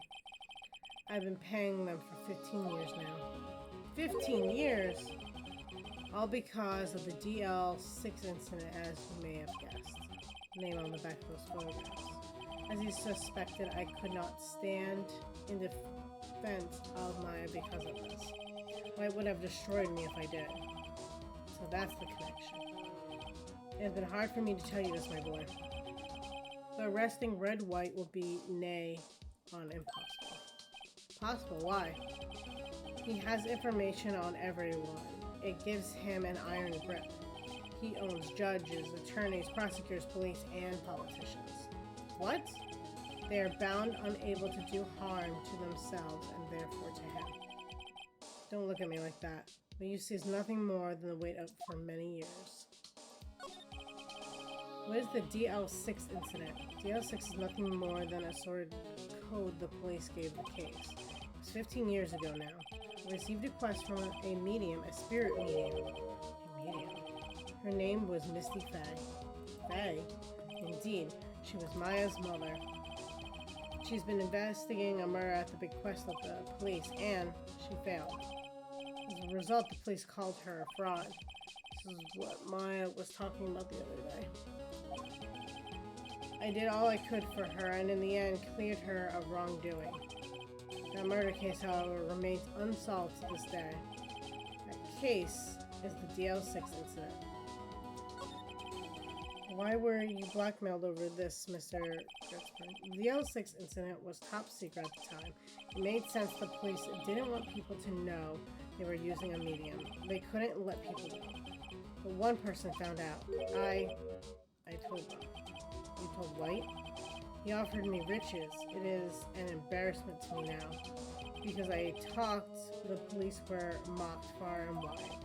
I've been paying them for 15 years now. 15 years? All because of the DL6 incident, as you may have guessed. Name on the back of those photographs. As you suspected, I could not stand in defense of Maya because of this. White would have destroyed me if I did. So that's the connection. It has been hard for me to tell you this, my boy. But arresting Red White will be nay on impossible. Possible? Why? He has information on everyone. It gives him an iron grip. He owns judges, attorneys, prosecutors, police, and politicians. What? They are bound unable to do harm to themselves and therefore to him. Don't look at me like that. What you see is nothing more than the wait up for many years. What is the DL6 incident? DL6 is nothing more than a sort of code the police gave the case. It was 15 years ago now. I received a request from a medium, a spirit medium. A medium. Her name was Misty Faye. Faye? Indeed, she was Maya's mother. She's been investigating a murder at the bequest of the police, and she failed. As a result, the police called her a fraud. This is what Maya was talking about the other day. I did all I could for her, and in the end, cleared her of wrongdoing. That murder case, however, remains unsolved to this day. That case is the DL6 incident. Why were you blackmailed over this, Mr. Gritzberg? The DL6 incident was top secret at the time. It made sense the police didn't want people to know they were using a medium. They couldn't let people know. But one person found out. I told them. You told White? He offered me riches. It is an embarrassment to me now. because I talked, the police were mocked far and wide.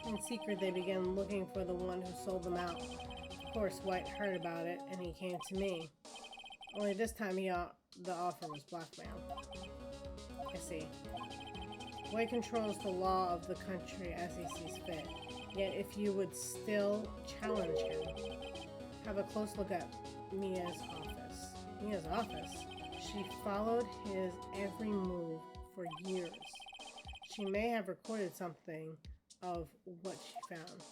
In secret, they began looking for the one who sold them out. Of course, White heard about it, and he came to me. Only this time, the offer was blackmail. I see. White controls the law of the country as he sees fit. Yet, if you would still challenge him, have a close look at Mia's office. Mia's office? She followed his every move for years. She may have recorded something of what she found.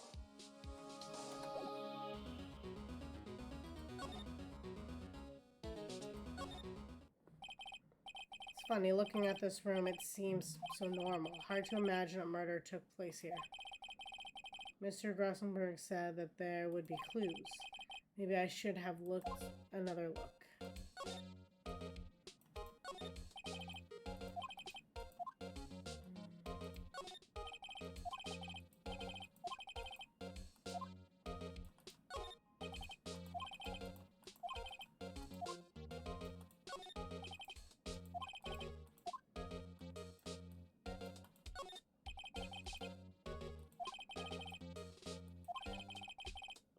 It's funny, looking at this room, it seems so normal. Hard to imagine a murder took place here. Mr. Grossenberg said that there would be clues. Maybe I should have looked another look.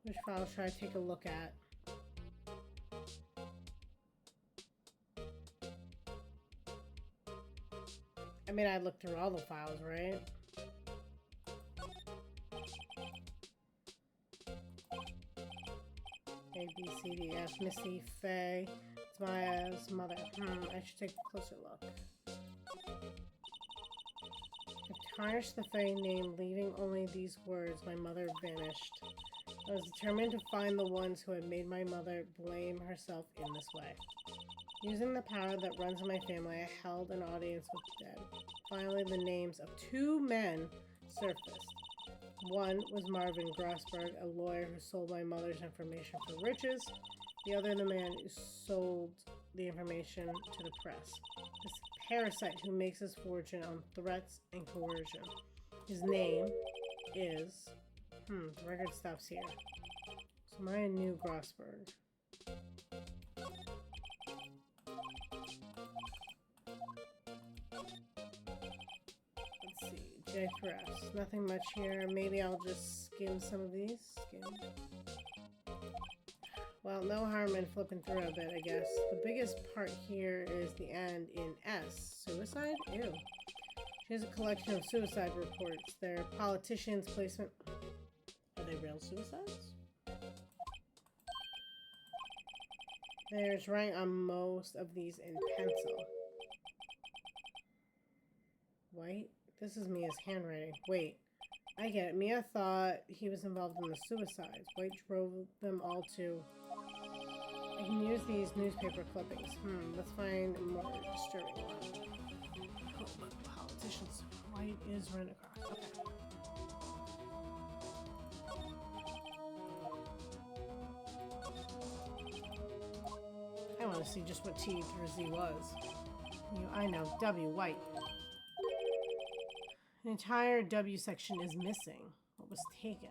Which file should I take a look at? I mean, I looked through all the files, right? A, B, C, D, F, Missy, Faye. It's Maya's mother. I should take a closer look. I tarnished the Faye name, leaving only these words, my mother vanished. I was determined to find the ones who had made my mother blame herself in this way. Using the power that runs in my family, I held an audience with the dead. Finally, the names of two men surfaced. One was Marvin Grossberg, a lawyer who sold my mother's information for riches. The other, the man who sold the information to the press. This parasite who makes his fortune on threats and coercion. His name is... the record stops here. So Maya knew Grossberg. Let's see. J through S. Nothing much here. Maybe I'll just skim some of these. Skim. Well, no harm in flipping through a bit, I guess. The biggest part here is the end in S. Suicide? Ew. Here's a collection of suicide reports. They're politicians' placement... Are they real suicides? There's writing on most of these in pencil. White? This is Mia's handwriting. Wait, I get it. Mia thought he was involved in the suicides. White drove them all to... I can use these newspaper clippings. Let's find a more disturbing one. Oh, but politicians. White is running across. Okay. I want to see just what T through Z was. I know. W, White. An entire W section is missing. What was taken?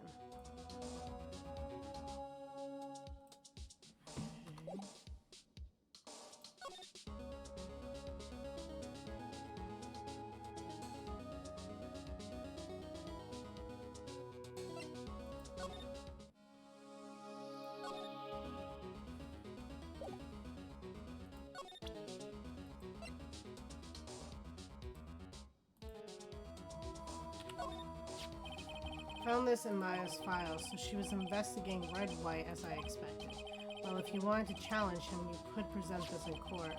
Found this in Maya's files, so she was investigating Red White as I expected. Well, if you wanted to challenge him, you could present this in court.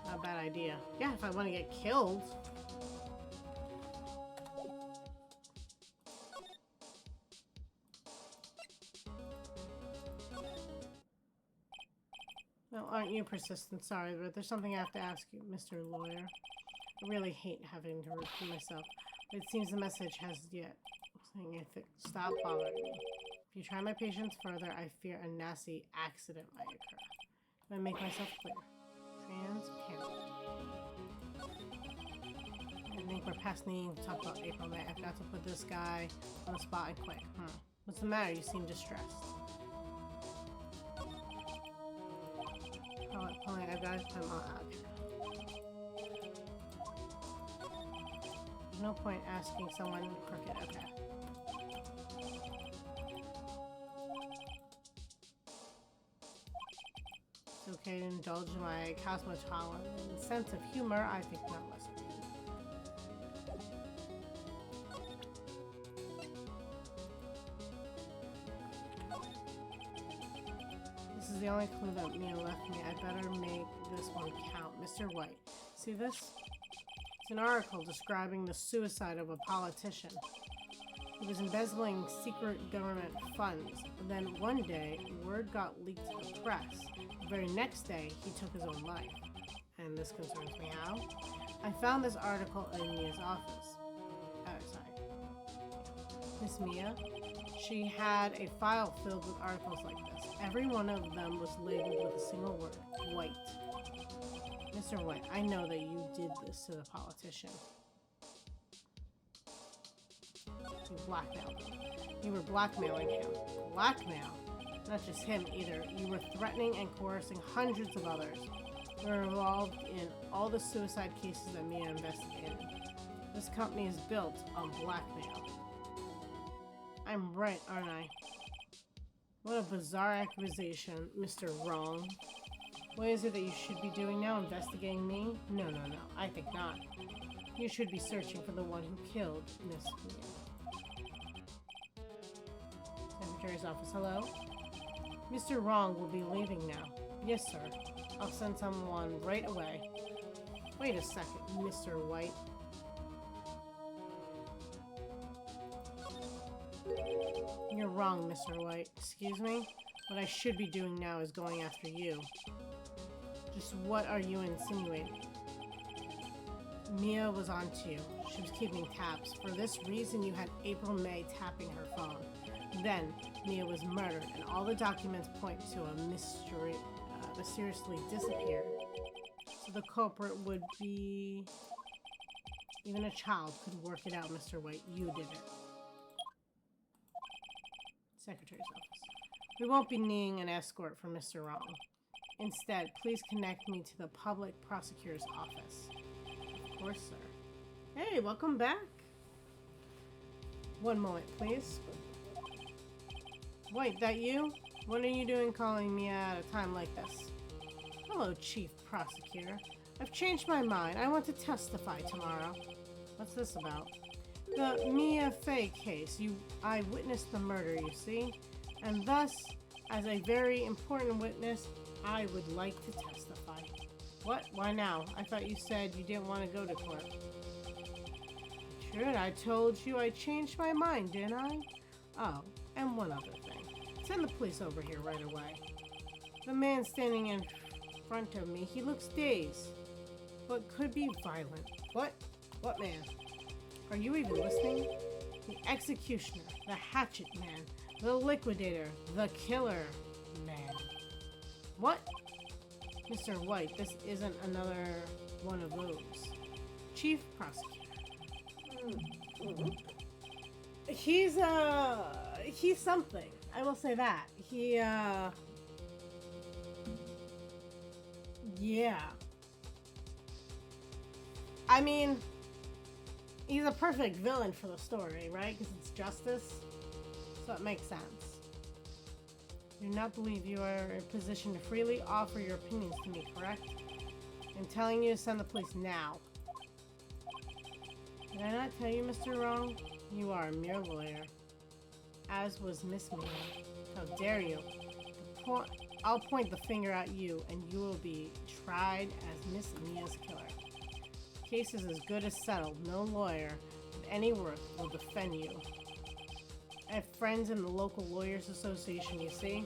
Not a bad idea. Yeah, if I want to get killed. Well, aren't you persistent? Sorry, but there's something I have to ask you, Mr. Lawyer. I really hate having to repeat myself, but it seems the message has yet... Stop bothering me. If you try my patience further, I fear a nasty accident might occur. I'm gonna make myself clear. Transparent. I think we're past needing to talk about April May. I forgot to put this guy on the spot and quick. What's the matter? You seem distressed. Oh, I've got time on. Okay. no point asking someone crooked. Okay. It's okay to indulge in my cosmopolitan sense of humor. I think not less of you. This is the only clue that Mia left me. I better make this one count. Mr. White. See this? It's an article describing the suicide of a politician. He was embezzling secret government funds. And then one day, word got leaked to the press. The very next day, he took his own life. And this concerns me how? I found this article in Mia's office. Sorry. Miss Mia, she had a file filled with articles like this. Every one of them was labeled with a single word, White. Mr. White, I know that you did this to the politician. You blackmailed him. You were blackmailing him. Blackmail? Not just him either. You were threatening and coercing hundreds of others. You were involved in all the suicide cases that Mia investigated. This company is built on blackmail. I'm right, aren't I? What a bizarre accusation, Mr. Wrong. What is it that you should be doing now? Investigating me? No. I think not. You should be searching for the one who killed Miss Mia. Secretary's office. Hello? Mr. Wrong will be leaving now. Yes, sir. I'll send someone right away. Wait a second, Mr. White. You're wrong, Mr. White. Excuse me? What I should be doing now is going after you. Just what are you insinuating? Mia was on to you. She was keeping tabs. For this reason, you had April May tapping her phone. Then, Mia was murdered, and all the documents point to a mysteriously disappeared. So the culprit would be... Even a child could work it out, Mr. White. You did it. Secretary's office. We won't be needing an escort from Mr. Wrong. Instead, please connect me to the public prosecutor's office. Of course, sir. Hey, welcome back. One moment, please. Wait, that you? What are you doing calling me at a time like this? Hello, Chief Prosecutor. I've changed my mind. I want to testify tomorrow. What's this about? The Mia Fey case. I witnessed the murder, you see? And thus, as a very important witness, I would like to testify. What? Why now? I thought you said you didn't want to go to court. Sure, I told you I changed my mind, didn't I? Oh, and one other thing. Send the police over here right away. The man standing in front of me, he looks dazed, but could be violent. What? What man? Are you even listening? The executioner, the hatchet man, the liquidator, the killer man. What? Mr. White, this isn't another one of those. Chief Prosecutor. He's something. I will say that. Yeah. I mean, he's a perfect villain for the story, right? Because it's justice. So it makes sense. I do not believe you are in a position to freely offer your opinions to me, correct? I'm telling you to send the police now. Did I not tell you, Mr. Wrong? You are a mere lawyer. As was Miss Mia. How dare you? I'll point the finger at you, and you will be tried as Miss Mia's killer. The case is as good as settled. No lawyer of any worth will defend you. I have friends in the local lawyers association, you see?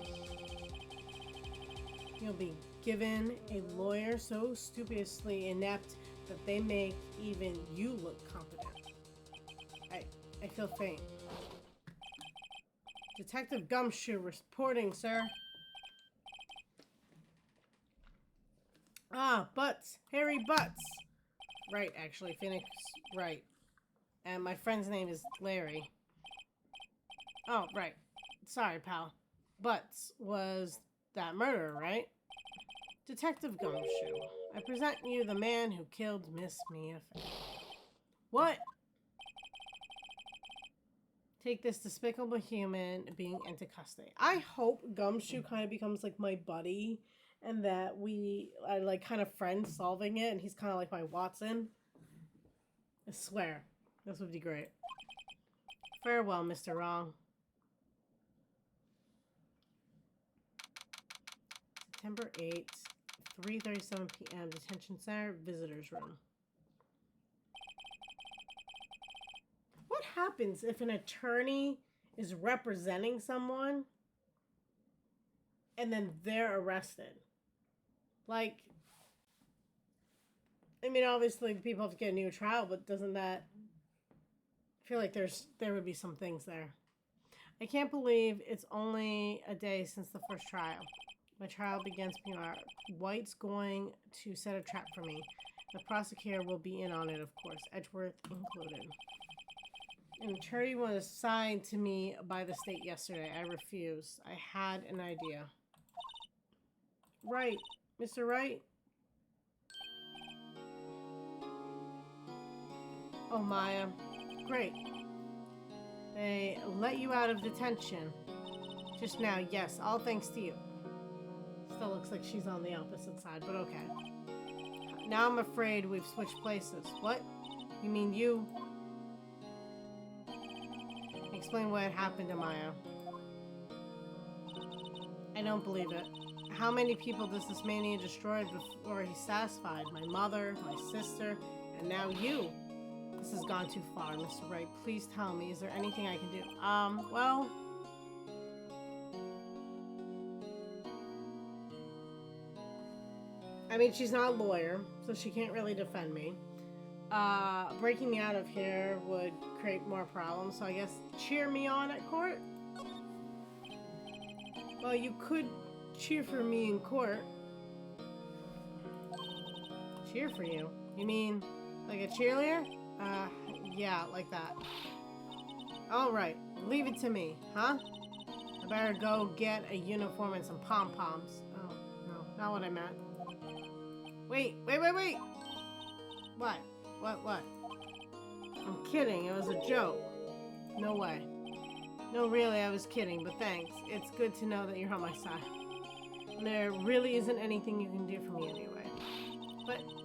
You'll be given a lawyer so stupidly inept that they make even you look competent. I feel faint. Detective Gumshoe reporting, sir. Ah, Butts. Harry Butts. Right, actually. Phoenix Wright. And my friend's name is Larry. Oh, right. Sorry, pal. Butts was that murderer, right? Detective Gumshoe. I present you the man who killed Miss Mia Fey. What? Take this despicable human being into custody. I hope Gumshoe kind of becomes like my buddy and that we are like kind of friends solving it and he's kind of like my Watson. I swear. This would be great. Farewell, Mr. Wrong. September 8th, 3:37 p.m. Detention Center, Visitors Room. What happens if an attorney is representing someone and then they're arrested? Like, I mean, obviously people have to get a new trial, but doesn't that... I feel like there would be some things there. I can't believe it's only a day since the first trial. My trial begins tomorrow. White's going to set a trap for me. The prosecutor will be in on it, of course, Edgeworth included. An attorney was assigned to me by the state yesterday. I refused. I had an idea. Wright. Mr. Wright? Oh, Maya. Great. They let you out of detention. Just now, yes. All thanks to you. Still looks like she's on the opposite side, but okay. Now I'm afraid we've switched places. What? You mean you? Explain what happened to Maya. I don't believe it. How many people does this mania destroy before he's satisfied? My mother, my sister, and now you. This has gone too far, Mr. Wright. Please tell me, is there anything I can do? Well... I mean, she's not a lawyer, so she can't really defend me. Breaking me out of here would create more problems, so I guess cheer me on at court? Well, you could cheer for me in court. Cheer for you? You mean like a cheerleader? Yeah, like that. Alright, leave it to me, huh? I better go get a uniform and some pom-poms. Oh, no, not what I meant. Wait! What? What? I'm kidding, it was a joke. No way. No, really, I was kidding, but thanks. It's good to know that you're on my side. There really isn't anything you can do for me anyway.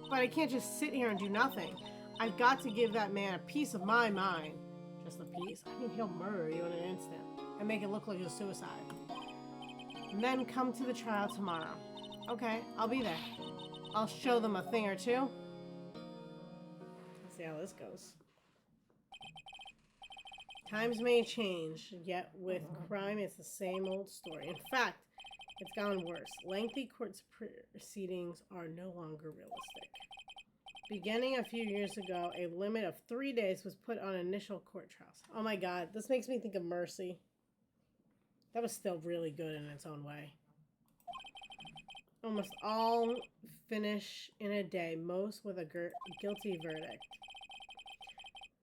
But I can't just sit here and do nothing. I've got to give that man a piece of my mind. Just a piece? I mean, he'll murder you in an instant and make it look like a suicide. And then come to the trial tomorrow. Okay, I'll be there. I'll show them a thing or two. Let's see how this goes. Times may change, yet with crime, it's the same old story. In fact, it's gotten worse. Lengthy court proceedings are no longer realistic. Beginning a few years ago, a limit of 3 days was put on initial court trials. Oh my god, this makes me think of Mercy. That was still really good in its own way. Almost all finish in a day, most with a guilty verdict.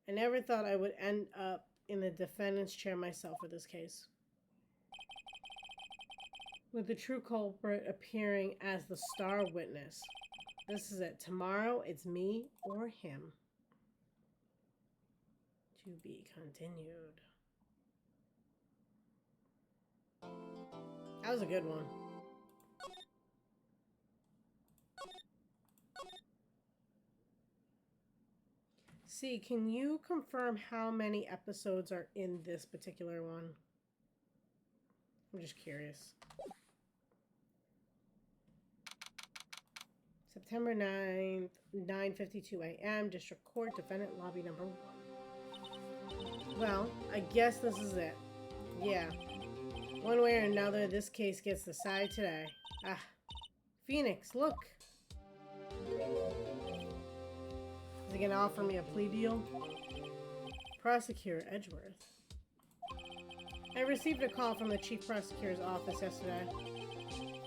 I never thought I would end up in the defendant's chair myself for this case. With the true culprit appearing as the star witness. This is it. Tomorrow, it's me or him. To be continued. That was a good one. See, can you confirm how many episodes are in this particular one? I'm just curious. September 9th, 9:52 a.m. District Court, Defendant Lobby number 1. Well, I guess this is it. Yeah. One way or another, this case gets decided today. Ah. Phoenix, look! Is he gonna offer me a plea deal? Prosecutor Edgeworth. I received a call from the Chief Prosecutor's office yesterday.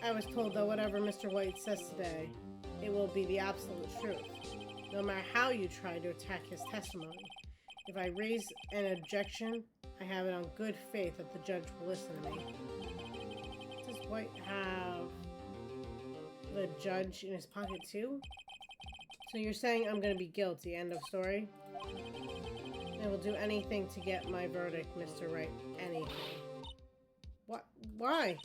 I was told that whatever Mr. White says today, it will be the absolute truth, no matter how you try to attack his testimony. If I raise an objection, I have it on good faith that the judge will listen to me. Does White have the judge in his pocket too? So you're saying I'm going to be guilty, end of story? I will do anything to get my verdict, Mr. Wright. Anything. What? Why?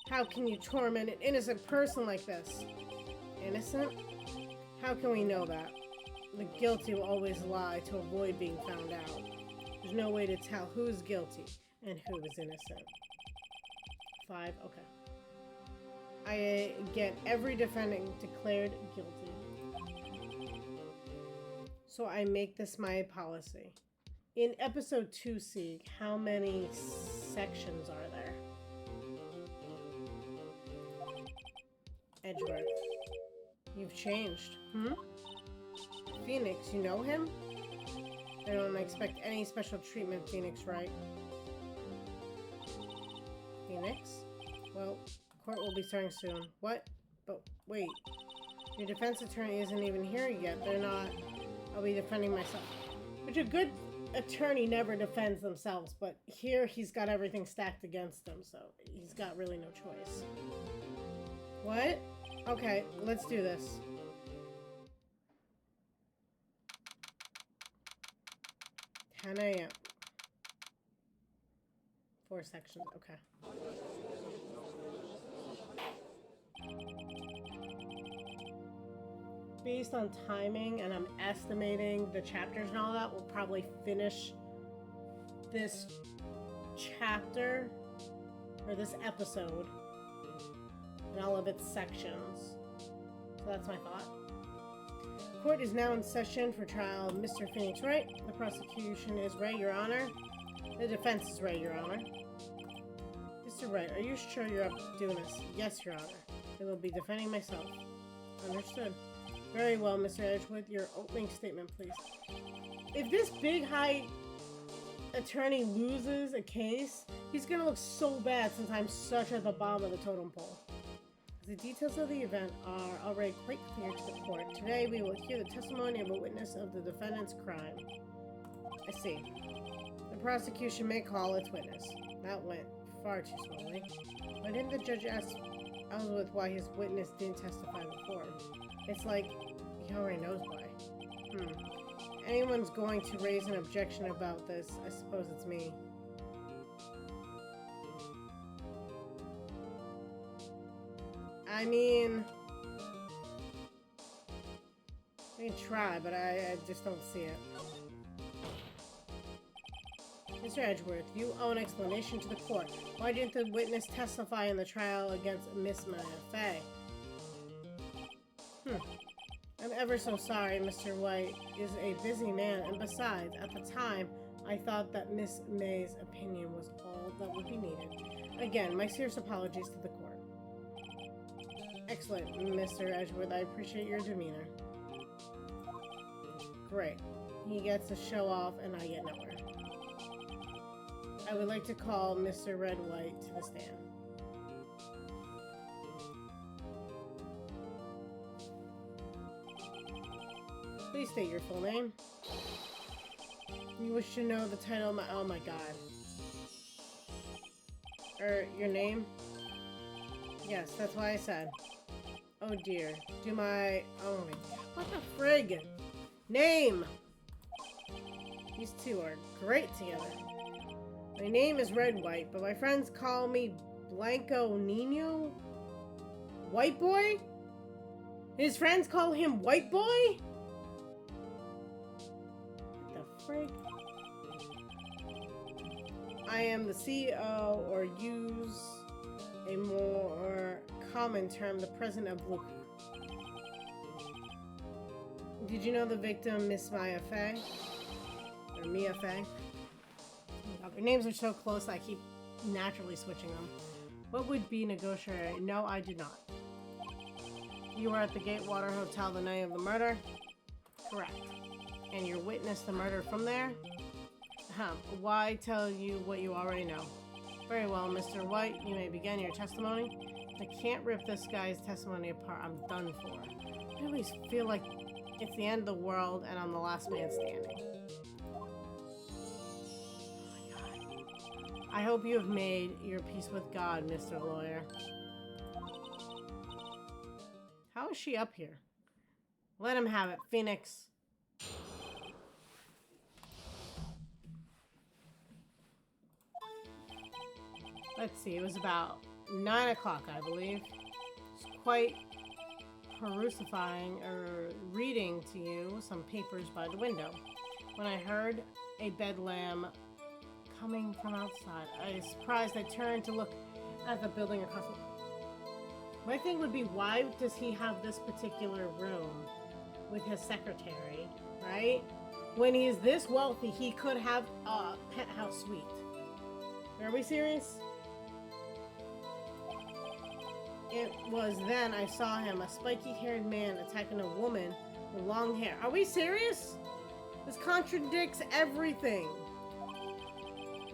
How can you torment an innocent person like this? Innocent? How can we know that? The guilty will always lie to avoid being found out. There's no way to tell who is guilty and who is innocent. 5, okay. I get every defendant declared guilty. So I make this my policy. In episode 2C, how many sections are there? Edgeworth. You've changed. Phoenix, you know him? I don't expect any special treatment, Phoenix, right? Phoenix? Well, court will be starting soon. What? But wait. Your defense attorney isn't even here yet. They're not. I'll be defending myself. Which a good attorney never defends themselves, but here he's got everything stacked against him, so he's got really no choice. What? Okay, let's do this. $10 a.m. 4 sections, okay. Based on timing, and I'm estimating the chapters and all that, we'll probably finish this chapter, or this episode, in all of its sections. So that's my thought. Court is now in session for trial of Mr. Phoenix Wright. The prosecution is Wright, Your Honor. The defense is Wright, Your Honor. Mr. Wright, are you sure you're up to doing this? Yes, Your Honor. I will be defending myself. Understood. Very well, Mr. Edgeworth. Your opening statement, please. If this big, high attorney loses a case, he's gonna look so bad since I'm such at the bottom of the totem pole. The details of the event are already quite clear to the court. Today, we will hear the testimony of a witness of the defendant's crime. I see. The prosecution may call its witness. That went far too slowly. Why didn't the judge ask Ellsworth why his witness didn't testify before? It's like he already knows why. Anyone's going to raise an objection about this, I suppose it's me. I mean, I can try, but I just don't see it. Mr. Edgeworth, you owe an explanation to the court. Why didn't the witness testify in the trial against Miss Maya Fey? I'm ever so sorry, Mr. White is a busy man, and besides, at the time, I thought that Miss May's opinion was all that would be needed. Again, my serious apologies to the court. Excellent, Mr. Edgeworth. I appreciate your demeanor. Great. He gets to show off, and I get nowhere. I would like to call Mr. Red White to the stand. Please state your full name. You wish to know the title of my... Oh my god. Your name? Yes, that's why I said. Oh dear. Oh my god. What the frig? Name! These two are great together. My name is Red White, but my friends call me Blanco Nino? White Boy? His friends call him White Boy? What the frig? I am the CEO, or use a more common term, the president of Blue. Did you know the victim, Miss Maya Fey? Or Mia Fey? Their names are so close I keep naturally switching them. What would be negotiable? No, I did not. You were at the Gatewater Hotel the night of the murder? Correct. And you witnessed the murder from there? Why tell you what you already know? Very well, Mr. White, you may begin your testimony. I can't rip this guy's testimony apart. I'm done for. I always feel like it's the end of the world and I'm the last man standing. I hope you have made your peace with God, Mr. Lawyer. How is she up here? Let him have it, Phoenix. Let's see, it was about 9 o'clock, I believe. It's quite perusifying or reading to you some papers by the window when I heard a bedlam coming from outside. I was surprised. I turned to look at the building across the... My thing would be, why does he have this particular room with his secretary, right? When he is this wealthy, he could have a penthouse suite. Are we serious? It was then I saw him, a spiky-haired man attacking a woman with long hair. Are we serious? This contradicts everything.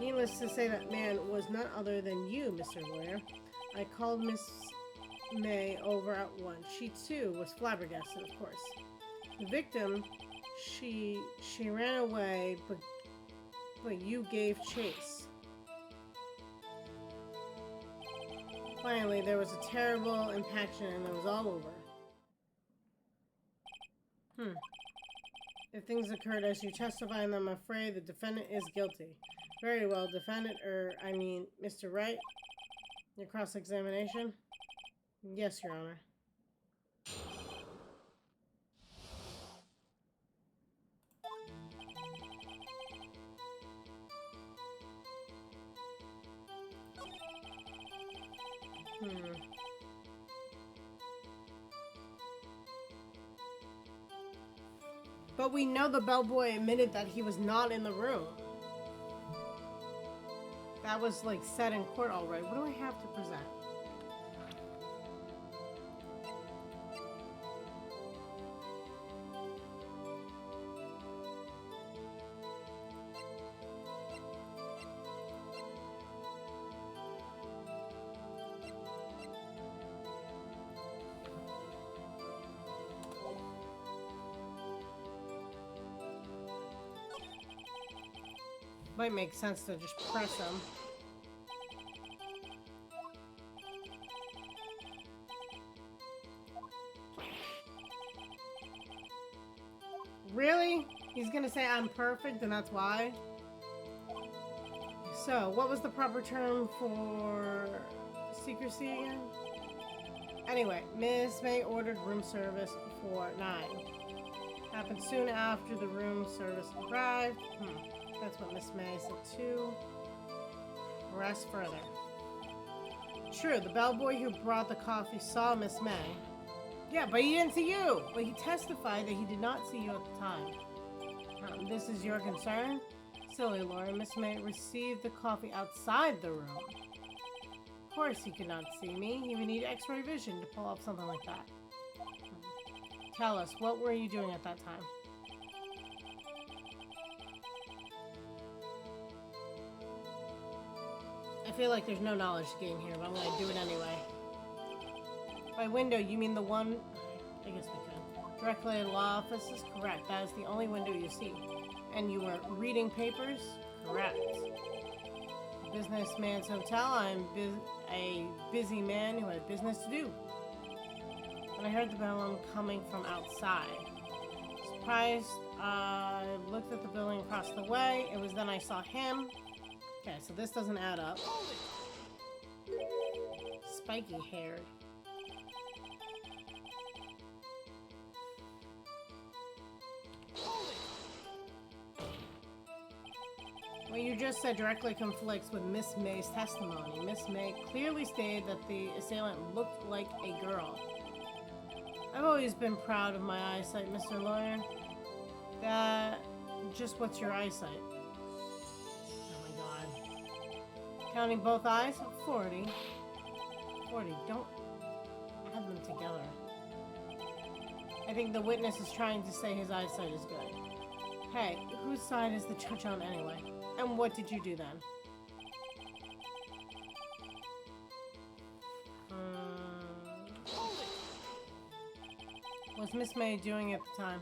Needless to say, that man was none other than you, Mr. Lawyer. I called Miss May over at once. She too was flabbergasted, of course. The victim, she ran away, but you gave chase. Finally, there was a terrible impaction and it was all over. If things occurred as you testify, then I'm afraid the defendant is guilty. Very well, defendant, Mr. Wright, your cross-examination? Yes, Your Honor. But we know the bellboy admitted that he was not in the room. That was like said in court already. What do I have to present? Might make sense to just press them. Really? He's gonna say I'm perfect and that's why? So, what was the proper term for secrecy again? Anyway, Miss May ordered room service for 9. Happened soon after the room service arrived. That's what Miss May said too. Rest further. True, the bellboy who brought the coffee saw Miss May. Yeah, but he didn't see you. But he testified that he did not see you at the time. This is your concern? Silly Laura, Miss May received the coffee outside the room. Of course he could not see me. He would need x-ray vision to pull off something like that. Tell us, what were you doing at that time? I feel like there's no knowledge to gain here, but I'm gonna do it anyway. By window, you mean the one... I guess we could. Directly in law office is correct. That is the only window you see. And you were reading papers? Correct. Businessman's hotel. I'm a busy man who had business to do. When I heard the bellum coming from outside. Surprised, I looked at the building across the way. It was then I saw him. Okay, so this doesn't add up. Spiky haired. What you just said directly conflicts with Miss May's testimony. Miss May clearly stated that the assailant looked like a girl. I've always been proud of my eyesight, Mr. Lawyer. Just what's your eyesight? Counting both eyes, 40. 40, don't add them together. I think the witness is trying to say his eyesight is good. Hey, whose side is the judge on anyway? And what did you do then? What was Miss May doing at the time?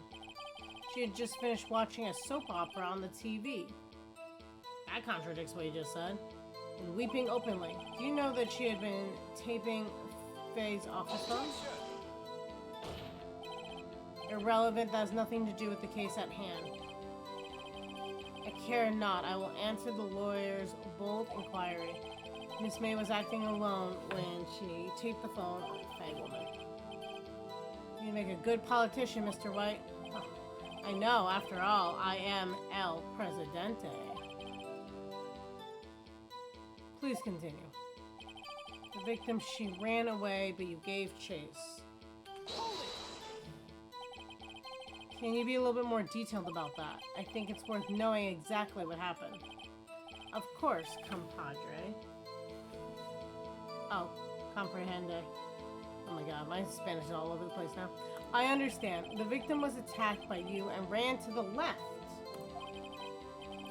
She had just finished watching a soap opera on the TV. That contradicts what you just said. And weeping openly. Do you know that she had been taping Faye's office phone? Irrelevant, that has nothing to do with the case at hand. I care not. I will answer the lawyer's bold inquiry. Miss May was acting alone when she taped the phone on the fag woman. You make a good politician, Mr. White. Oh, I know, after all, I am El Presidente. Please continue. The victim, she ran away, but you gave chase. Can you be a little bit more detailed about that? I think it's worth knowing exactly what happened. Of course, compadre. Oh, comprehende. Oh my god, my Spanish is all over the place now. I understand. The victim was attacked by you and ran to the left.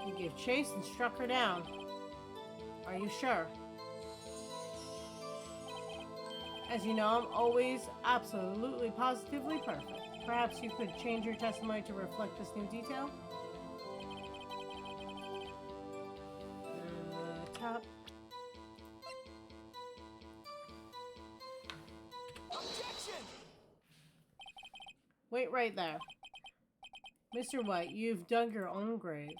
You gave chase and struck her down. Are you sure? As you know, I'm always absolutely positively perfect. Perhaps you could change your testimony to reflect this new detail? Top. Objection! Wait right there. Mr. White, you've dug your own grave.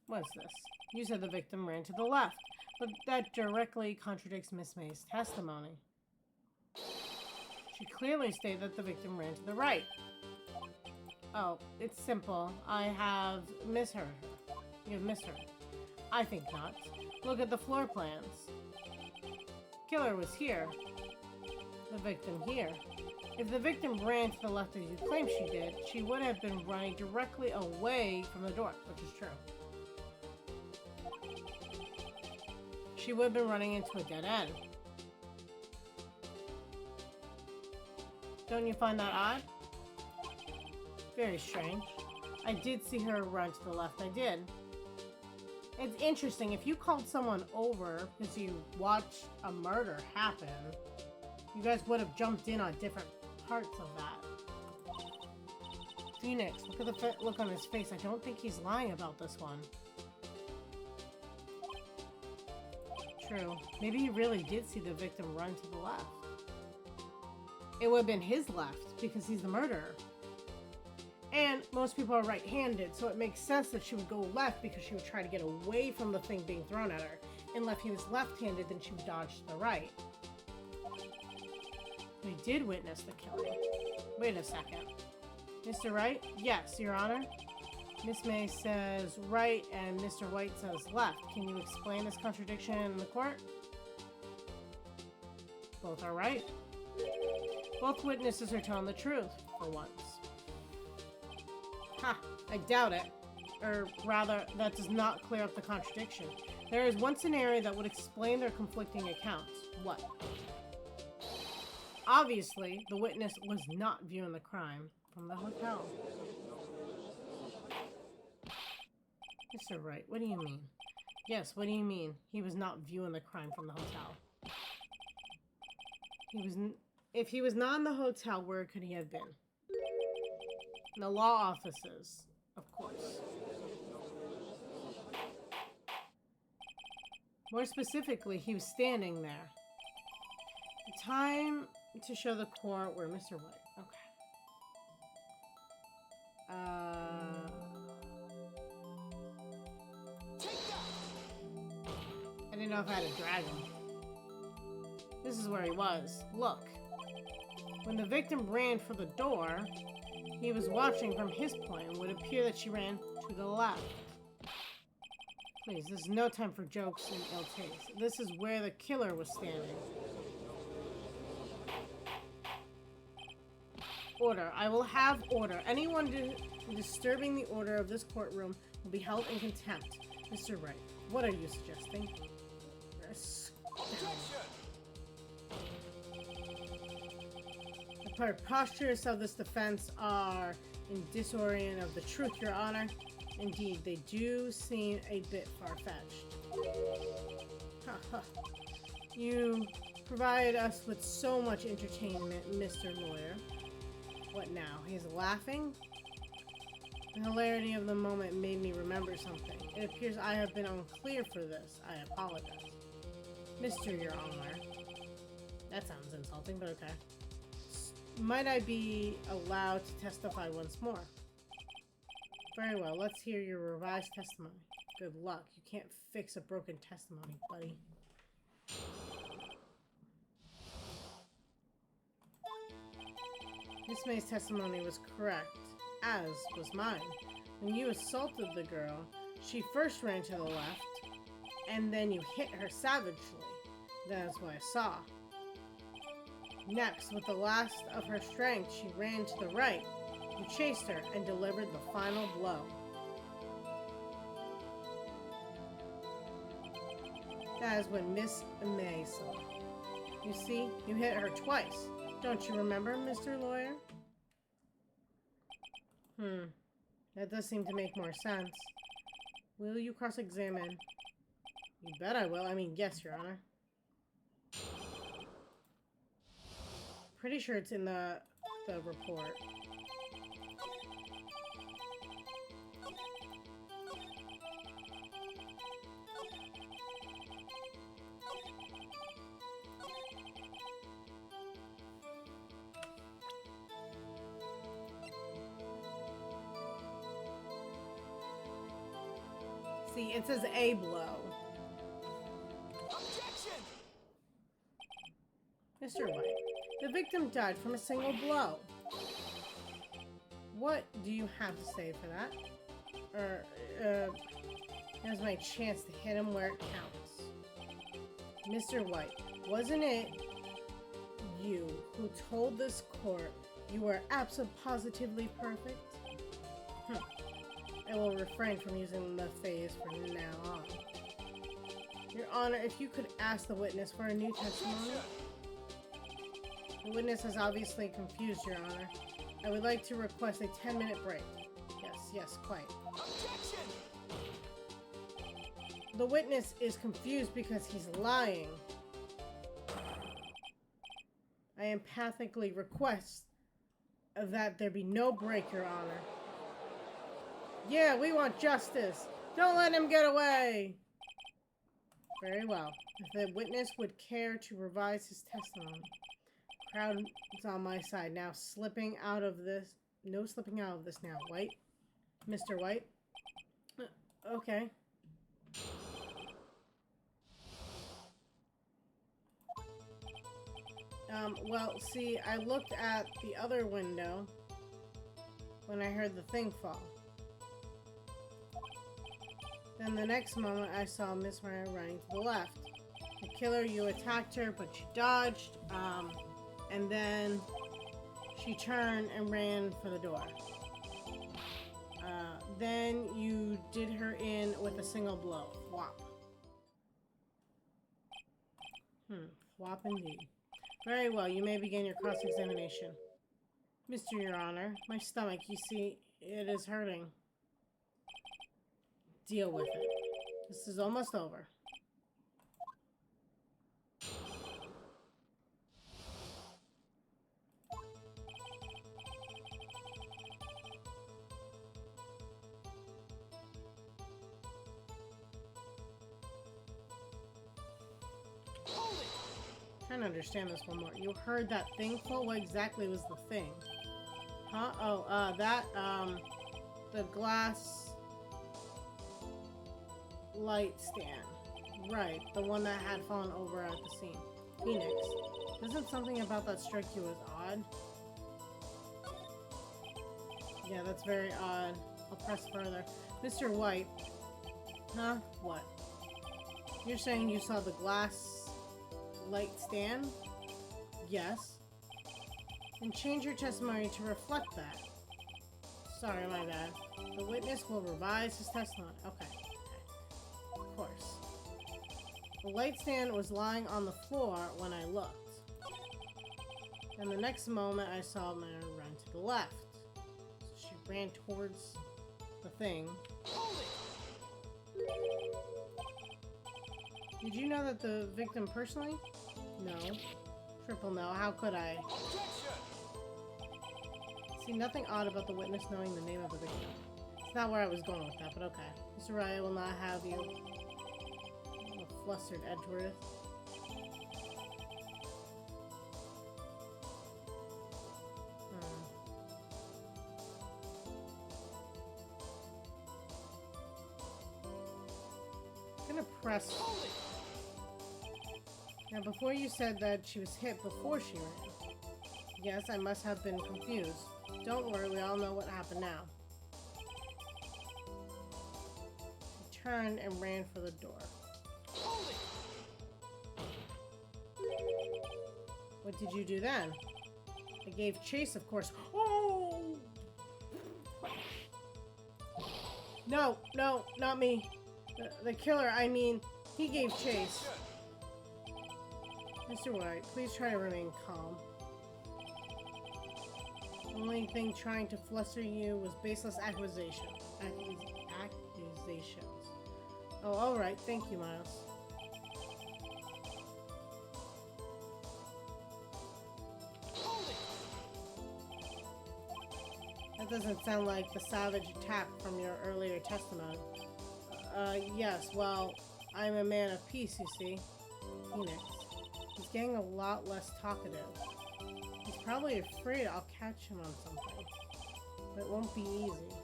What's this? You said the victim ran to the left, but that directly contradicts Miss May's testimony. She clearly stated that the victim ran to the right. Oh, it's simple. I have misheard her. You've misheard. I think not. Look at the floor plans. Killer was here. The victim here. If the victim ran to the left as you claim she did, she would have been running directly away from the door, which is true. She would have been running into a dead end. Don't you find that odd? Very strange. I did see her run to the left, I did. It's interesting, if you called someone over because you watched a murder happen, you guys would have jumped in on different parts of that. Phoenix, look at the look on his face. I don't think he's lying about this one. True. Maybe he really did see the victim run to the left. It would have been his left, because he's the murderer. And most people are right-handed, so it makes sense that she would go left because she would try to get away from the thing being thrown at her. And if he was left-handed, then she would dodge to the right. We did witness the killing. Wait a second. Mr. Wright? Yes, Your Honor. Miss May says right and Mr. White says left. Can you explain this contradiction in the court? Both are right. Both witnesses are telling the truth, for once. Ha! I doubt it. Or rather, that does not clear up the contradiction. There is one scenario that would explain their conflicting accounts. What? Obviously, the witness was not viewing the crime from the hotel. Mr. Wright, what do you mean? Yes, what do you mean? He was not viewing the crime from the hotel. If he was not in the hotel, where could he have been? In the law offices, of course. More specifically, he was standing there. Time to show the court where Mr. White. Okay. I didn't know if I had a dragon. This is where he was. Look. When the victim ran for the door, he was watching from his point. It would appear that she ran to the left. Please, this is no time for jokes and ill taste. This is where the killer was standing. Order. I will have order. Anyone disturbing the order of this courtroom will be held in contempt. Mr. Wright, what are you suggesting? The postures of this defense are in disorient of the truth, Your Honor. Indeed, they do seem a bit far-fetched. You provide us with so much entertainment, Mr. Lawyer. What now? He's laughing? The hilarity of the moment made me remember something. It appears I have been unclear for this. I apologize. Mr. Your Honor. That sounds insulting, but okay. Might I be allowed to testify once more? Very well, let's hear your revised testimony. Good luck. You can't fix a broken testimony, buddy. Miss May's testimony was correct, as was mine. When you assaulted the girl, she first ran to the left, and then you hit her savagely. That's what I saw. Next, with the last of her strength, she ran to the right. You chased her and delivered the final blow. That is when Miss May saw. You see, you hit her twice. Don't you remember, Mr. Lawyer? That does seem to make more sense. Will you cross-examine? You bet I will. I mean, yes, Your Honor. Pretty sure it's in the report. See, it says a blow. Objection! Mr. White, the victim died from a single blow. What do you have to say for that? Here's my chance to hit him where it counts. Mr. White, wasn't it you who told this court you were absolutely perfect? I will refrain from using the phrase from now on. Your Honor, if you could ask the witness for a new testimony. The witness is obviously confused, Your Honor. I would like to request a 10-minute break. Yes, quite. Objection! The witness is confused because he's lying. I emphatically request that there be no break, Your Honor. Yeah, we want justice. Don't let him get away. Very well. If the witness would care to revise his testimony. Crowd is on my side now. Slipping out of this. No slipping out of this now. White? Mr. White? Okay. Well, see, I looked at the other window when I heard the thing fall. Then the next moment, I saw Miss Maya running to the left. The killer, you attacked her, but she dodged, and then she turned and ran for the door. Then you did her in with a single blow. Whop. Whop indeed. Very well, you may begin your cross-examination. Mr. Your Honor, my stomach, you see, it is hurting. Deal with it. This is almost over. Trying to understand this one more. You heard that thing fall? What exactly was the thing? Huh? Oh, the glass light stand. Right, the one that had fallen over at the scene. Phoenix, doesn't something about that strike you as odd? Yeah, that's very odd. I'll press further. Mr. White. Huh? What? You're saying you saw the glass light stand? Yes. And change your testimony to reflect that. Sorry, my bad. The witness will revise his testimony. Okay. Of course. The light stand was lying on the floor when I looked. And the next moment I saw Mary run to the left. So she ran towards the thing. Did you know that the victim personally? No. Triple no. How could I? See, nothing odd about the witness knowing the name of the victim. It's not where I was going with that, but okay. Mr. Wright, I will not have you. A flustered Edgeworth. I'm gonna press. Now, before you said that she was hit before she ran. Yes, I must have been confused. Don't worry, we all know what happened now. She turned and ran for the door. Hold it! What did you do then? I gave chase, of course. Oh! No, no, not me. The killer, I mean, he gave chase. Mr. White, please try to remain calm. The only thing trying to fluster you was baseless accusations. Oh, alright. Thank you, Miles. That doesn't sound like the savage attack from your earlier testimony. Yes, well, I'm a man of peace, you see. Phoenix. He's getting a lot less talkative. He's probably afraid I'll catch him on something. But it won't be easy.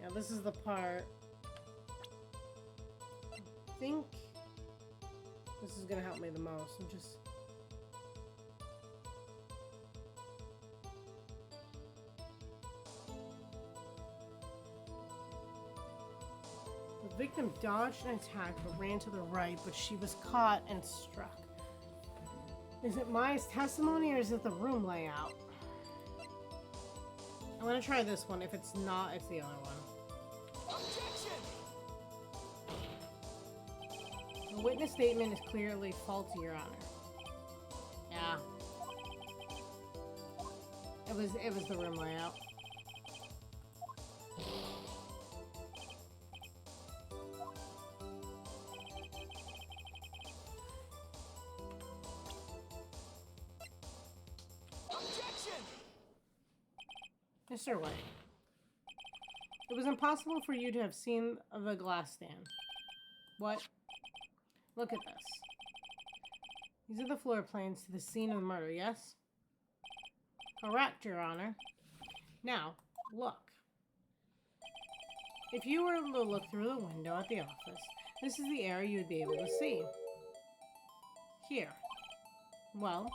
Yeah, this is the part. I think this is gonna help me the most. I'm just... The victim dodged an attack but ran to the right, but she was caught and struck. Is it Maya's testimony or is it the room layout? I'm gonna try this one. If it's not, it's the other one. Objection! The witness statement is clearly faulty, Your Honor. Yeah. It was the room layout. Mr. White, it was impossible for you to have seen the glass stand. What? Look at this. These are the floor plans to the scene of the murder, yes? Correct, Your Honor. Now, look. If you were to look through the window at the office, this is the area you would be able to see. Here. Well,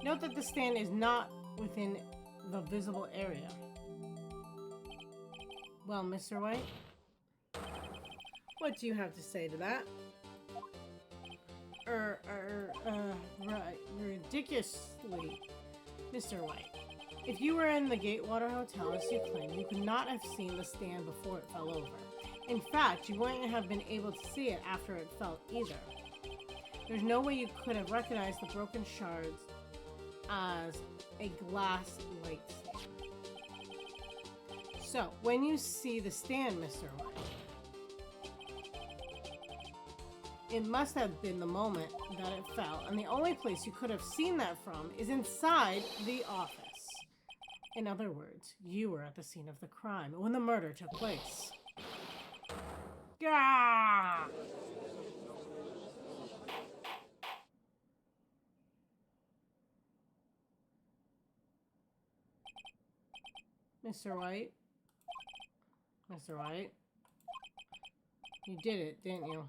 note that the stand is not within the visible area. Well, Mr. White, what do you have to say to that? Right, ridiculously, Mr. White. If you were in the Gatewater Hotel as you claim, you could not have seen the stand before it fell over. In fact, you wouldn't have been able to see it after it fell either. There's no way you could have recognized the broken shards as a glass light stand. So, when you see the stand, Mr. White, it must have been the moment that it fell, and the only place you could have seen that from is inside the office. In other words, you were at the scene of the crime when the murder took place. Gah! Mr. White? Mr. White? You did it, didn't you?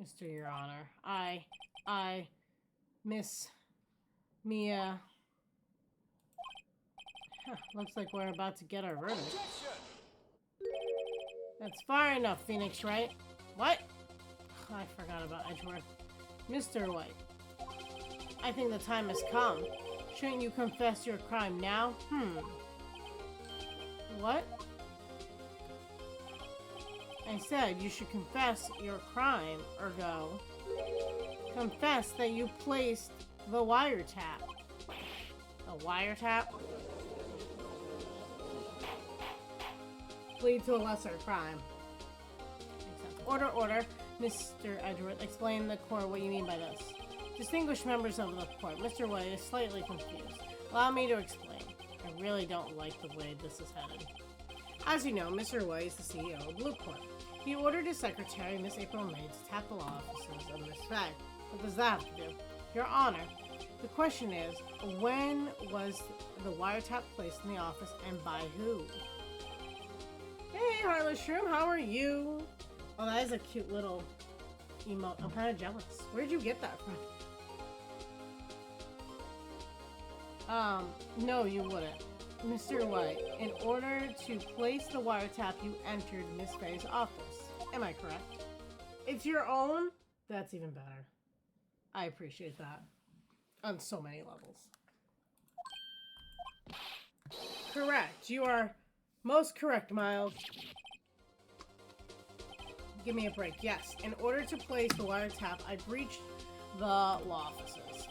Mr. Your Honor, Miss Mia... Huh, looks like we're about to get our verdict. That's far enough, Phoenix, right? What? I forgot about Edgeworth. Mr. White, I think the time has come. Shouldn't you confess your crime now? What? I said you should confess your crime, ergo. Confess that you placed the wiretap. A wiretap? Lead to a lesser crime. Order. Mr. Edgeworth, explain the court what you mean by this. Distinguished members of the court, Mr. White is slightly confused. Allow me to explain. I really don't like the way this is headed. As you know, Mr. White is the CEO of Blue Corp. He ordered his secretary, Miss April May, to tap the law offices of Miss Faye. What does that have to do? Your Honor, the question is, when was the wiretap placed in the office and by who? Hey, Heartless Shroom, how are you? Oh, that is a cute little emote. I'm kind of jealous. Where'd you get that from? No, you wouldn't. Mr. White, in order to place the wiretap, you entered Miss Faye's office. Am I correct? It's your own? That's even better. I appreciate that. On so many levels. Correct. You are most correct, Miles. Give me a break. Yes. In order to place the wiretap, I breached the law offices.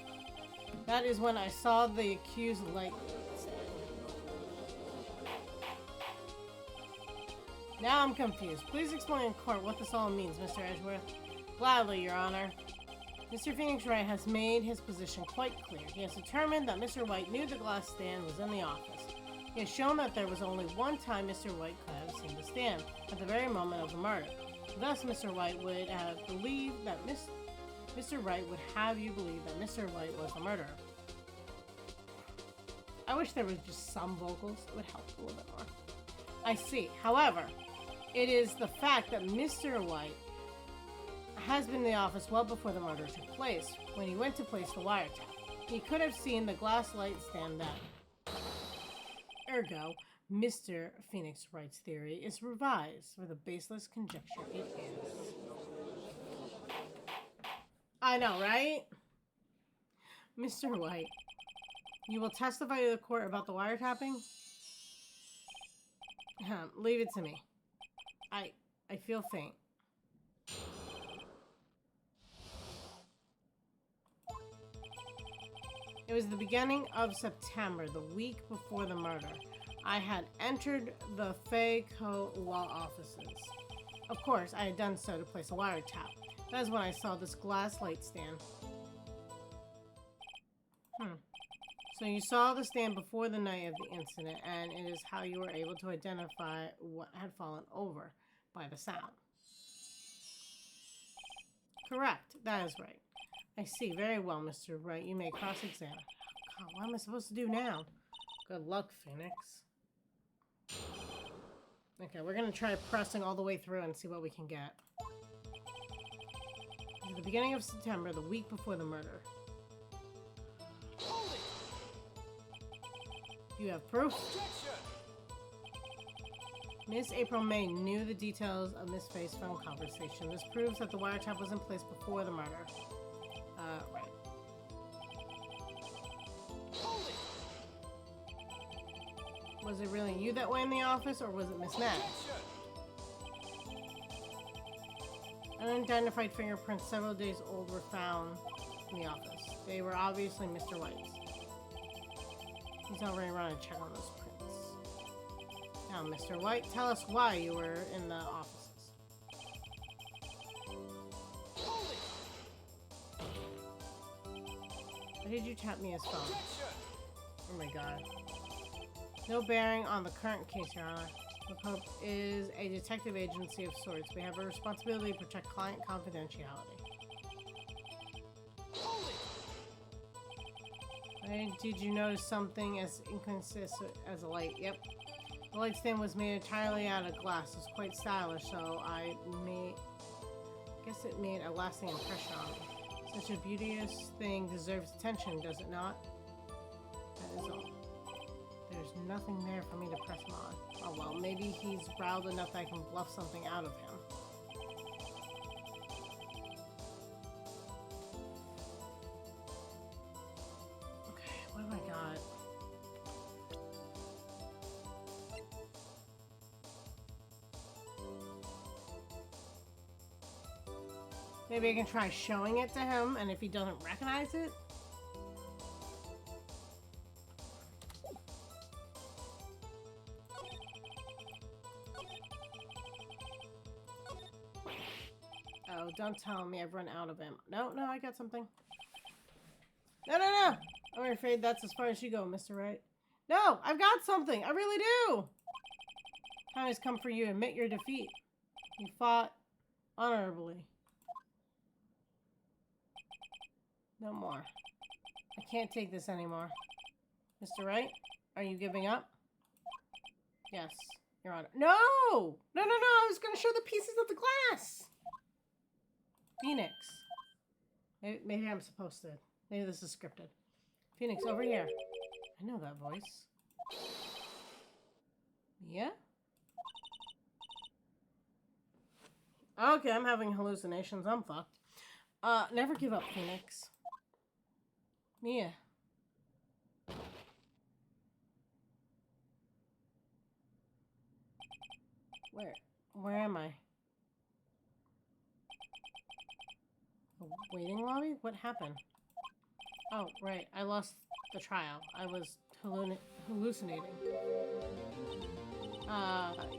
That is when I saw the accused light. Now I'm confused. Please explain in court what this all means, Mr. Edgeworth. Gladly, Your Honor. Mr. Phoenix Wright has made his position quite clear. He has determined that Mr. White knew the glass stand was in the office. He has shown that there was only one time Mr. White could have seen the stand, at the very moment of the murder. Thus, Mr. White would have believed that Mr. Wright would have you believe that Mr. White was the murderer. I wish there was just some vocals. It would help a little bit more. I see. However, it is the fact that Mr. White has been in the office well before the murder took place. When he went to place the wiretap, he could have seen the glass light stand then. Ergo, Mr. Phoenix Wright's theory is revised for the baseless conjecture it is. I know, right? Mr. White, you will testify to the court about the wiretapping? Leave it to me. I feel faint. It was the beginning of September, the week before the murder. I had entered the Fayco law offices. Of course, I had done so to place a wiretap. That is when I saw this glass light stand. So you saw the stand before the night of the incident, and it is how you were able to identify what had fallen over by the sound. Correct. That is right. I see. Very well, Mr. Wright. You may cross-examine. God, what am I supposed to do now? Good luck, Phoenix. Okay, we're going to try pressing all the way through and see what we can get. At the beginning of September, the week before the murder. You have proof? Miss April May knew the details of Miss Faye's phone conversation. This proves that the wiretap was in place before the murder. Right. Was it really you that went in the office, or was it Miss May? Unidentified fingerprints several days old were found in the office. They were obviously Mr. White's. He's already run a check on those prints. Now, Mr. White, tell us why you were in the offices. Why did you tap me his phone? Oh my god. No bearing on the current case, Your Honor. The Pope is a detective agency of sorts. We have a responsibility to protect client confidentiality. Did you notice something as inconsistent as a light? Yep. The light stand was made entirely out of glass. It's quite stylish, so I guess it made a lasting impression on me. Such a beauteous thing deserves attention, does it not? That is all. There's nothing there for me to press him on. Oh well, maybe he's riled enough that I can bluff something out of him. What have I got? Maybe I can try showing it to him, and if he doesn't recognize it? Oh, don't tell me I've run out of him. No, I got something. No! I'm afraid that's as far as you go, Mr. Wright. No, I've got something. I really do. Time has come for you to admit your defeat. You fought honorably. No more. I can't take this anymore. Mr. Wright, are you giving up? Yes, Your Honor. No! I was going to show the pieces of the glass. Phoenix. Maybe I'm supposed to. Maybe this is scripted. Phoenix, over here. I know that voice. Yeah? Okay, I'm having hallucinations. I'm fucked. Never give up, Phoenix. Mia. Where am I? The waiting lobby? What happened? Oh, right. I lost the trial. I was hallucinating.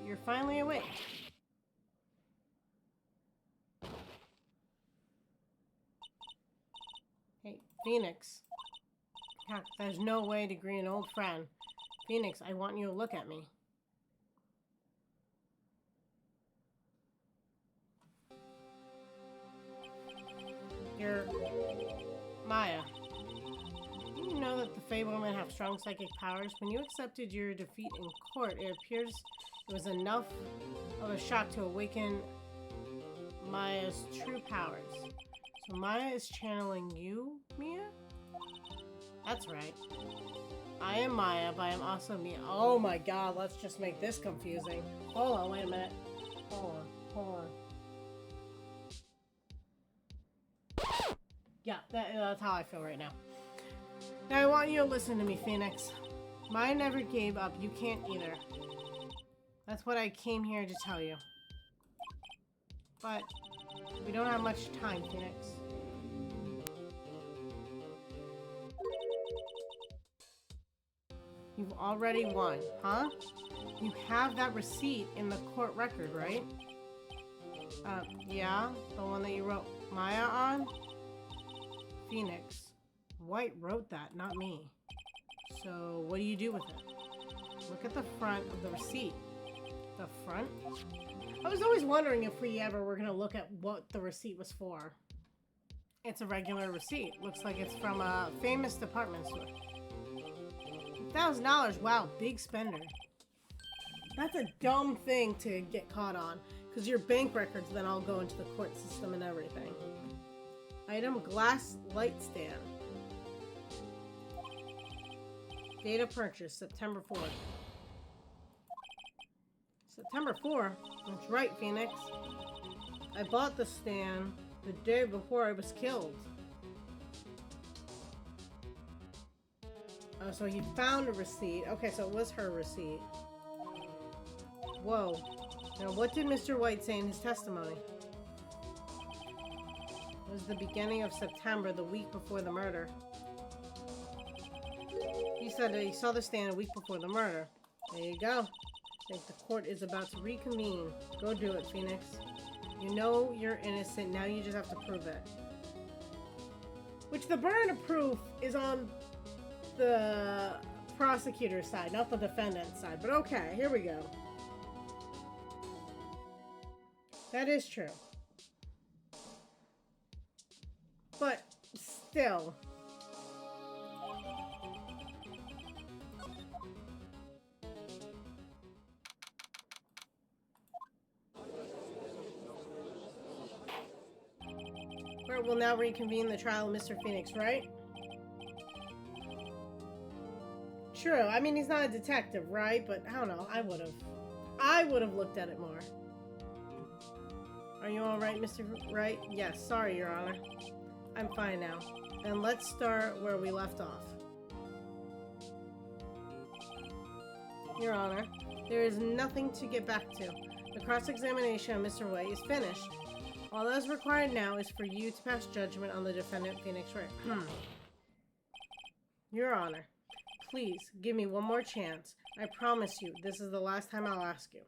You're finally awake. Hey, Phoenix. Heck, there's no way to greet an old friend. Phoenix, I want you to look at me. You're Maya. You know that the Fey women have strong psychic powers. When you accepted your defeat in court, it appears it was enough of a shock to awaken Maya's true powers. So Maya is channeling you, Mia? That's right. I am Maya, but I am also Mia. Oh my god, let's just make this confusing. Hold on, wait a minute. Hold on. Yeah, that's how I feel right now. Now I want you to listen to me, Phoenix. Maya never gave up. You can't either. That's what I came here to tell you. But we don't have much time, Phoenix. You've already won, huh? You have that receipt in the court record, right? Yeah, the one that you wrote Maya on? Phoenix. Wright wrote that, not me. So, what do you do with it? Look at the front of the receipt. The front? I was always wondering if we ever were gonna look at what the receipt was for. It's a regular receipt. Looks like it's from a famous department store. $1,000, wow, big spender. That's a dumb thing to get caught on, because your bank records then all go into the court system and everything. Item, glass light stand. Date of purchase, September 4th. September 4th? That's right, Phoenix. I bought the stand the day before I was killed. Oh, so he found a receipt. Okay, so it was her receipt. Whoa. Now, what did Mr. Wright say in his testimony? It was the beginning of September, the week before the murder. He said that he saw the stand a week before the murder. There you go. I think the court is about to reconvene. Go do it, Phoenix. You know you're innocent. Now you just have to prove it. Which the burden of proof is on the prosecutor's side, not the defendant's side. But okay, here we go. That is true. But still. Court will now reconvene the trial of Mr. Phoenix, right? True. I mean, he's not a detective, right? But I don't know. I would have looked at it more. Are you all right, Mr. Wright? Yes. Sorry, Your Honor. I'm fine now. Then let's start where we left off. Your Honor, there is nothing to get back to. The cross-examination of Mr. Wright is finished. All that is required now is for you to pass judgment on the defendant, Phoenix Wright. Your Honor, please give me one more chance. I promise you, this is the last time I'll ask you.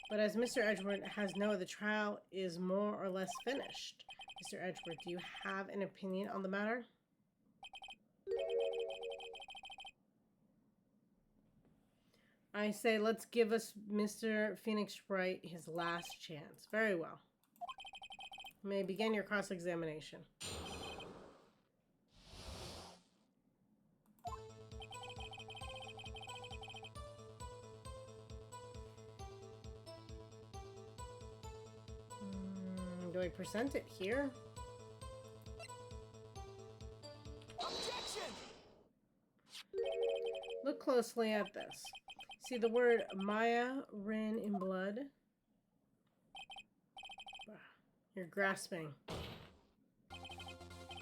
But as Mr. Edgeworth has known, the trial is more or less finished. Mr. Edgeworth, do you have an opinion on the matter? I say let's give us Mr. Phoenix Wright his last chance. Very well. You may begin your cross-examination. Do I present it here? Objection! Look closely at this. See the word Maya written in blood? You're grasping.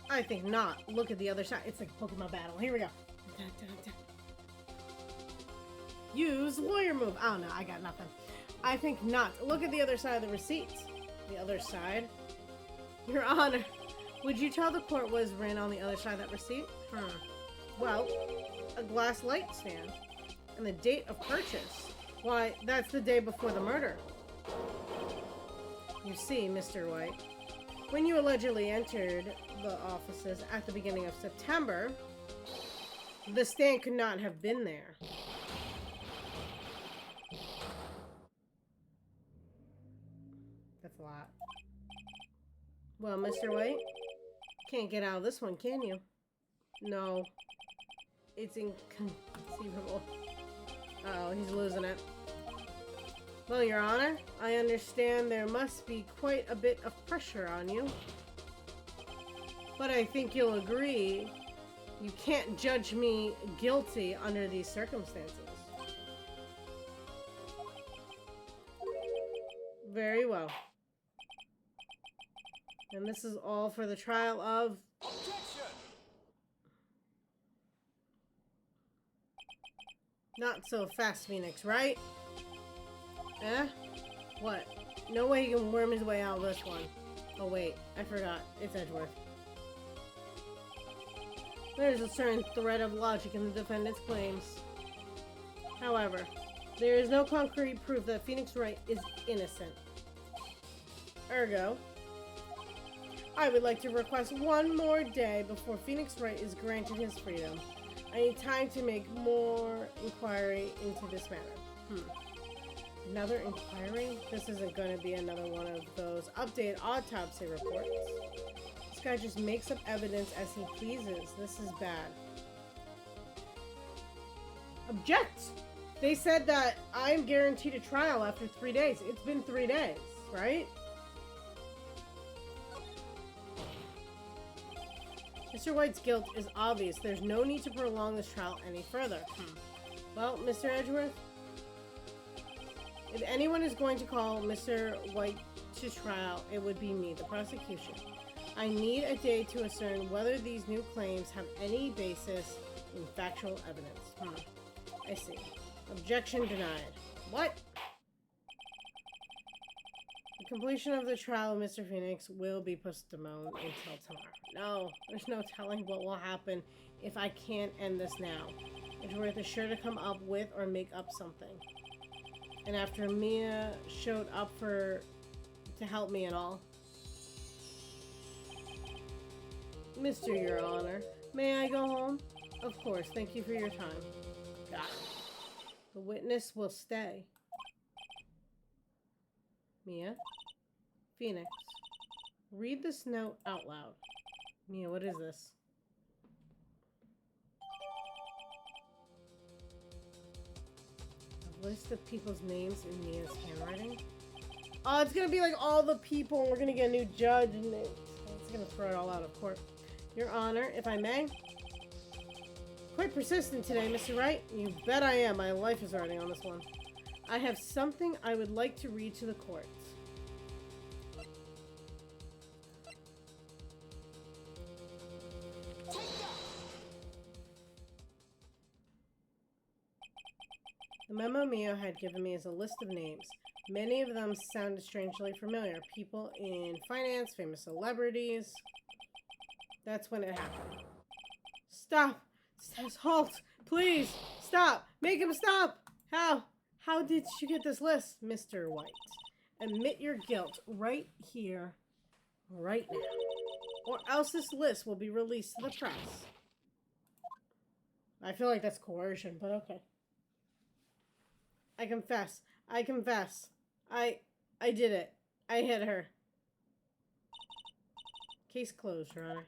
I think not. Look at the other side. It's like Pokemon battle. Here we go. Dun, dun, dun. Use lawyer move. Oh no, I got nothing. I think not. Look at the other side of the receipts. The other side? Your Honor, would you tell the court what is written on the other side of that receipt? Well, a glass light stand. And the date of purchase. Why, that's the day before the murder. You see, Mr. White, when you allegedly entered the offices at the beginning of September, the stand could not have been there. That's a lot. Well, Mr. White, can't get out of this one, can you? No. It's inconceivable. Uh-oh, he's losing it. Well, Your Honor, I understand there must be quite a bit of pressure on you. But I think you'll agree you can't judge me guilty under these circumstances. Very well. And this is all for the trial of... Objection! Not so fast, Phoenix, right? Eh? What? No way he can worm his way out of this one. Oh wait, I forgot. It's Edgeworth. There's a certain thread of logic in the defendant's claims. However, there is no concrete proof that Phoenix Wright is innocent. Ergo, I would like to request one more day before Phoenix Wright is granted his freedom. I need time to make more inquiry into this matter. Another inquiry? This isn't going to be another one of those updated autopsy reports. This guy just makes up evidence as he pleases. This is bad. Object! They said that I'm guaranteed a trial after 3 days. It's been 3 days, right? Mr. White's guilt is obvious. There's no need to prolong this trial any further. Well, Mr. Edgeworth, if anyone is going to call Mr. White to trial, it would be me, the prosecution. I need a day to ascertain whether these new claims have any basis in factual evidence. I see. Objection denied. What? The completion of the trial of Mr. Phoenix will be postponed until tomorrow. No, there's no telling what will happen if I can't end this now. Edgeworth is sure to come up with or make up something. And after Mia showed up to help me and all. Mr. Your Honor, may I go home? Of course, thank you for your time. Got it. The witness will stay. Mia? Phoenix. Read this note out loud. Mia, what is this? A list of people's names in Mia's handwriting? Oh, it's gonna be like all the people, and we're gonna get a new judge, and it's gonna throw it all out of court. Your Honor, if I may? Quite persistent today, Mr. Wright. You bet I am. My life is riding on this one. I have something I would like to read to the court. The memo Mio had given me is a list of names. Many of them sounded strangely familiar. People in finance, famous celebrities. That's when it happened. Stop! Says halt! Please! Stop! Make him stop! How? How did you get this list, Mr. White? Admit your guilt right here, right now. Or else this list will be released to the press. I feel like that's coercion, but okay. I confess. I confess. I did it. I hit her. Case closed, Your Honor.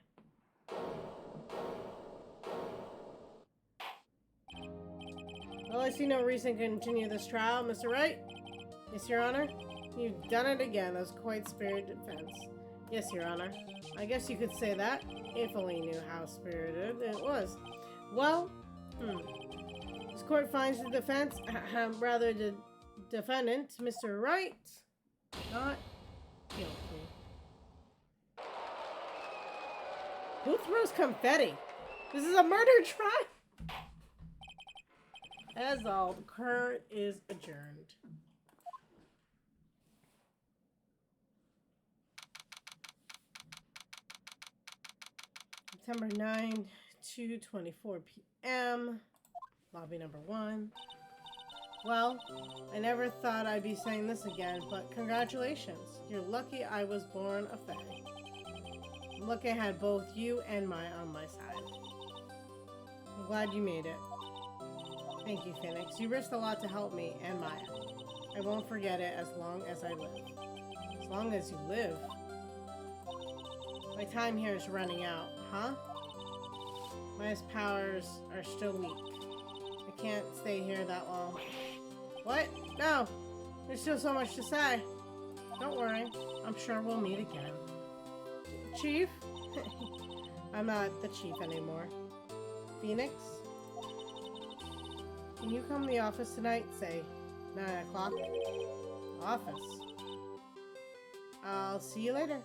Well, I see no reason to continue this trial, Mr. Wright. Yes, Your Honor. You've done it again. That was quite spirited defense. Yes, Your Honor. I guess you could say that, if only you knew how spirited it was. Well, this court finds the defense, rather the defendant, Mr. Wright, not guilty. Who throws confetti? This is a murder trial! As all, the court is adjourned. September 9, 2:24 p.m. Lobby number 1. Well, I never thought I'd be saying this again, but congratulations. You're lucky I was born a fae. I'm lucky I had both you and Maya on my side. I'm glad you made it. Thank you, Phoenix. You risked a lot to help me and Maya. I won't forget it as long as I live. As long as you live. My time here is running out, huh? Maya's powers are still weak. I can't stay here that long. What? No! There's still so much to say. Don't worry. I'm sure we'll meet again. Chief? I'm not the chief anymore. Phoenix? Can you come to the office tonight? Say 9 o'clock? Office. I'll see you later.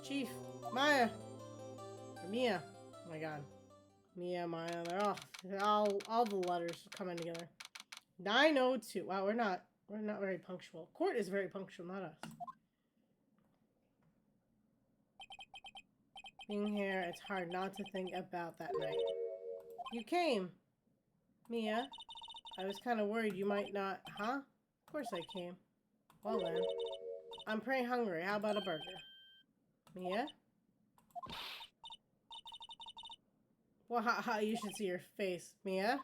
Chief. Maya. Or Mia. Oh my god. Mia, Maya, they're all the letters coming together. 9:02. Wow, we're not very punctual. Court is very punctual, not us. Being here, it's hard not to think about that night. You came. Mia, I was kind of worried you might not. Huh? Of course I came. Well then. I'm pretty hungry. How about a burger? Mia? Well, you should see your face. Mia?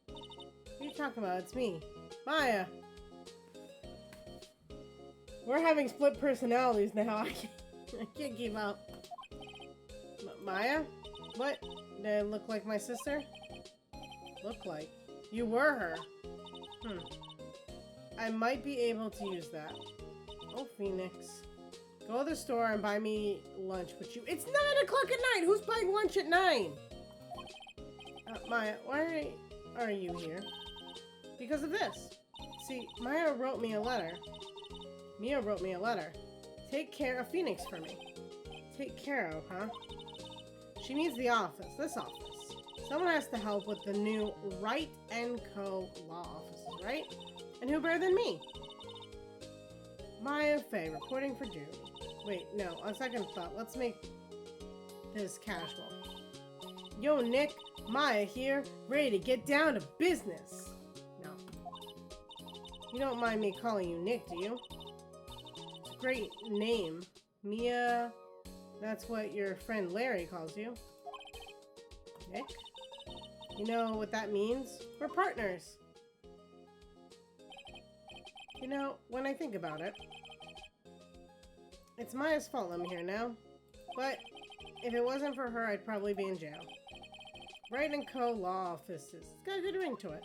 What are you talking about? It's me. Maya! We're having split personalities now. I can't keep up. Maya? What? Did I look like my sister? Look like? You were her. I might be able to use that. Oh, Phoenix. Go to the store and buy me lunch, but you— It's 9 o'clock at night! Who's buying lunch at 9? Maya, why are you here? Because of this. See, Maya wrote me a letter. Mia wrote me a letter. Take care of Phoenix for me. Take care of, huh? She needs the office. This office. Someone has to help with the new Wright & Co. law offices, right? And who better than me? Maya Faye, reporting for duty. Wait, no, on second thought, let's make this casual. Yo, Nick, Maya here, ready to get down to business. No. You don't mind me calling you Nick, do you? It's a great name. Mia, that's what your friend Larry calls you. Nick? You know what that means? We're partners. You know, when I think about it, it's Maya's fault I'm here now. But if it wasn't for her, I'd probably be in jail. Wright & Co. law offices. It's got a good ring to it.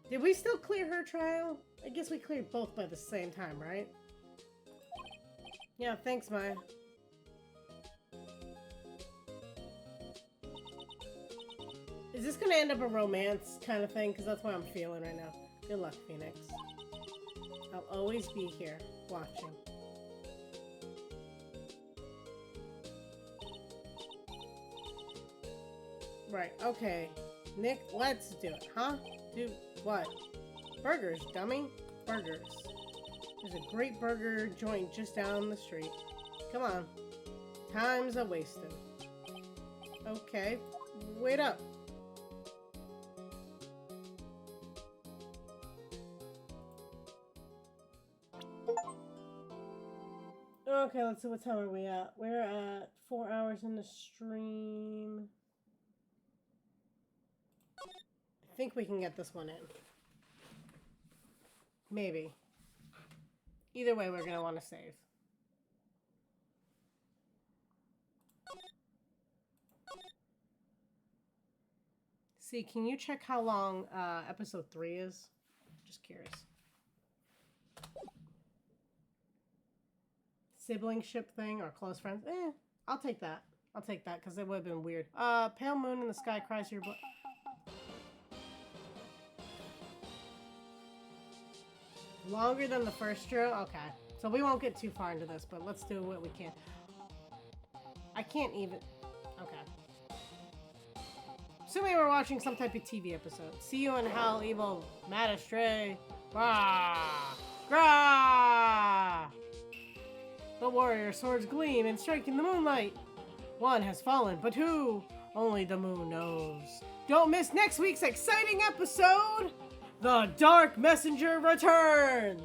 Did we still clear her trial? I guess we cleared both by the same time, right? Yeah, thanks, Maya. Is this gonna end up a romance kind of thing? Because that's what I'm feeling right now. Good luck, Phoenix. I'll always be here, watching. Right, okay. Nick, let's do it, huh? Do what? Burgers, dummy. Burgers. There's a great burger joint just down the street. Come on. Time's a-wasted. Okay. Wait up. Okay, let's see, what time are we at? We're at 4 hours in the stream. I think we can get this one in. Maybe. Either way, we're gonna want to save. See, can you check how long episode 3 is? Just curious. siblingship thing or close friends. I'll take that. I'll take that because it would have been weird. Pale moon in the sky cries your blood. Longer than the first drill? Okay. So we won't get too far into this, but let's do what we can. I can't even... Okay. Assuming we're watching some type of TV episode. See you in hell, evil magistrate. Grah! Grah! The warrior swords gleam and strike in the moonlight. One has fallen, but who? Only the moon knows. Don't miss next week's exciting episode! The Dark Messenger returns!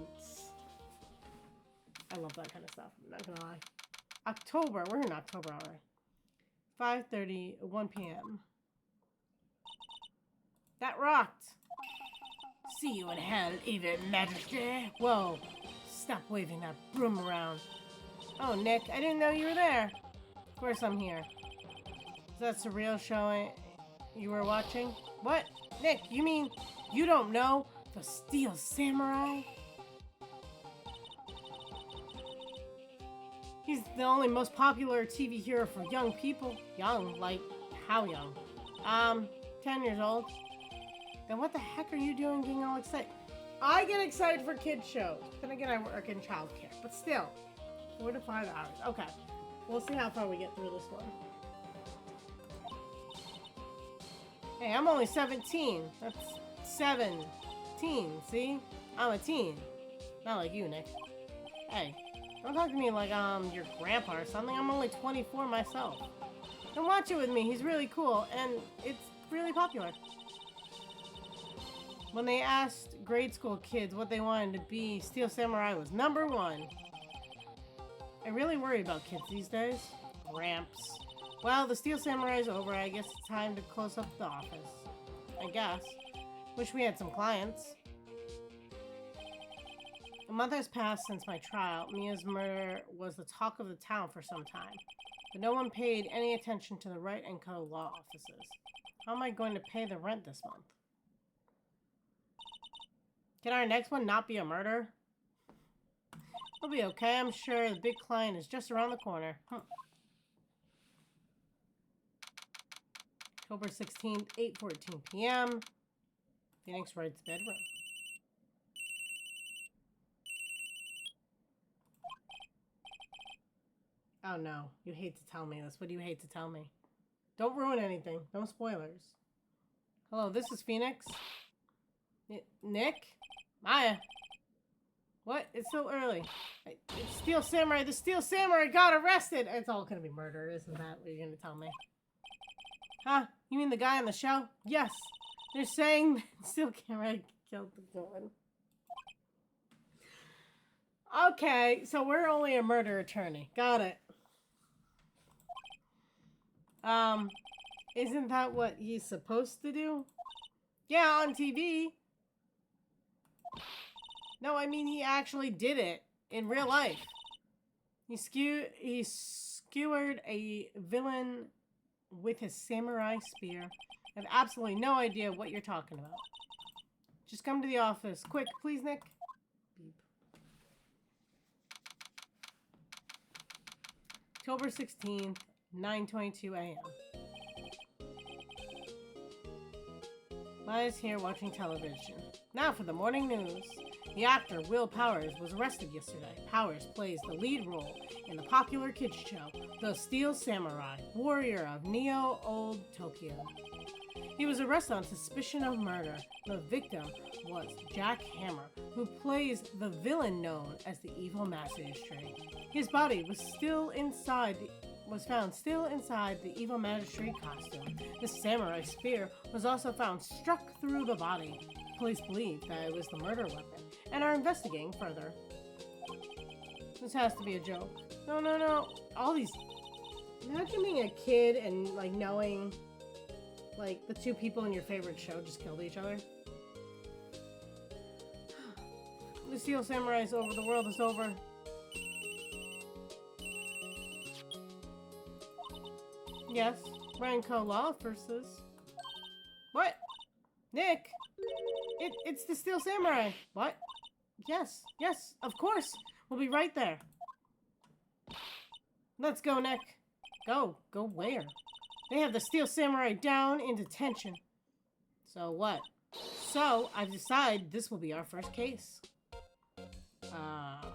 I love that kind of stuff. I'm not gonna lie. October. We're in October already. 5:30, 1 p.m. That rocked! See you in hell, evil magistrate! Whoa! Stop waving that broom around. Oh, Nick, I didn't know you were there. Of course I'm here. Is that surreal show you were watching? What? Nick, you mean you don't know the Steel Samurai? He's the only most popular TV hero for young people. Young? Like, how young? 10 years old. Then what the heck are you doing getting all excited? I get excited for kids shows. Then again, I work in childcare. But still, 4 to 5 hours. Okay. We'll see how far we get through this one. Hey, I'm only 17. That's 17. See? I'm a teen. Not like you, Nick. Hey, don't talk to me like your grandpa or something. I'm only 24 myself. Then watch it with me. He's really cool, and it's really popular. When they asked grade school kids what they wanted to be, Steel Samurai was #1. I really worry about kids these days. Gramps. Well, the Steel Samurai's over. I guess it's time to close up the office. I guess. Wish we had some clients. A month has passed since my trial. Mia's murder was the talk of the town for some time. But no one paid any attention to the Wright & Co. law offices. How am I going to pay the rent this month? Can our next one not be a murder? It'll be okay. I'm sure the big client is just around the corner. October 16th, 8:14 p.m. Phoenix Wright's bedroom. Oh no, you hate to tell me this. What do you hate to tell me? Don't ruin anything. No spoilers. Hello, this is Phoenix. Nick? Maya? What? It's so early. It's Steel Samurai. The Steel Samurai got arrested! It's all gonna be murder, isn't that what you're gonna tell me? Huh? You mean the guy on the show? Yes! They're saying Steel Samurai killed the villain. Okay, so we're only a murder attorney. Got it. Isn't that what he's supposed to do? Yeah, on TV. No, I mean he actually did it in real life. He skewered a villain with his samurai spear. I have absolutely no idea what you're talking about. Just come to the office. Quick, please, Nick. Beep. October 16th, 9:22 a.m. Maya's here watching television. Now for the morning news. The actor Will Powers was arrested yesterday. Powers plays the lead role in the popular kids show, The Steel Samurai, Warrior of Neo-Old Tokyo. He was arrested on suspicion of murder. The victim was Jack Hammer, who plays the villain known as the Evil Magistrate. His body was found still inside the Evil Magistrate costume. The samurai spear was also found struck through the body. Police believe that it was the murder weapon and are investigating further. This has to be a joke. No. All these... Imagine being a kid and, like, knowing, like, the two people in your favorite show just killed each other. The Steel Samurai is over. The world is over. Yes. Wright & Co. law officers. What? Nick? It's the Steel Samurai. What? Yes, of course. We'll be right there. Let's go, Nick. Go. Go where? They have the Steel Samurai down in detention. So what? So I've decided this will be our first case.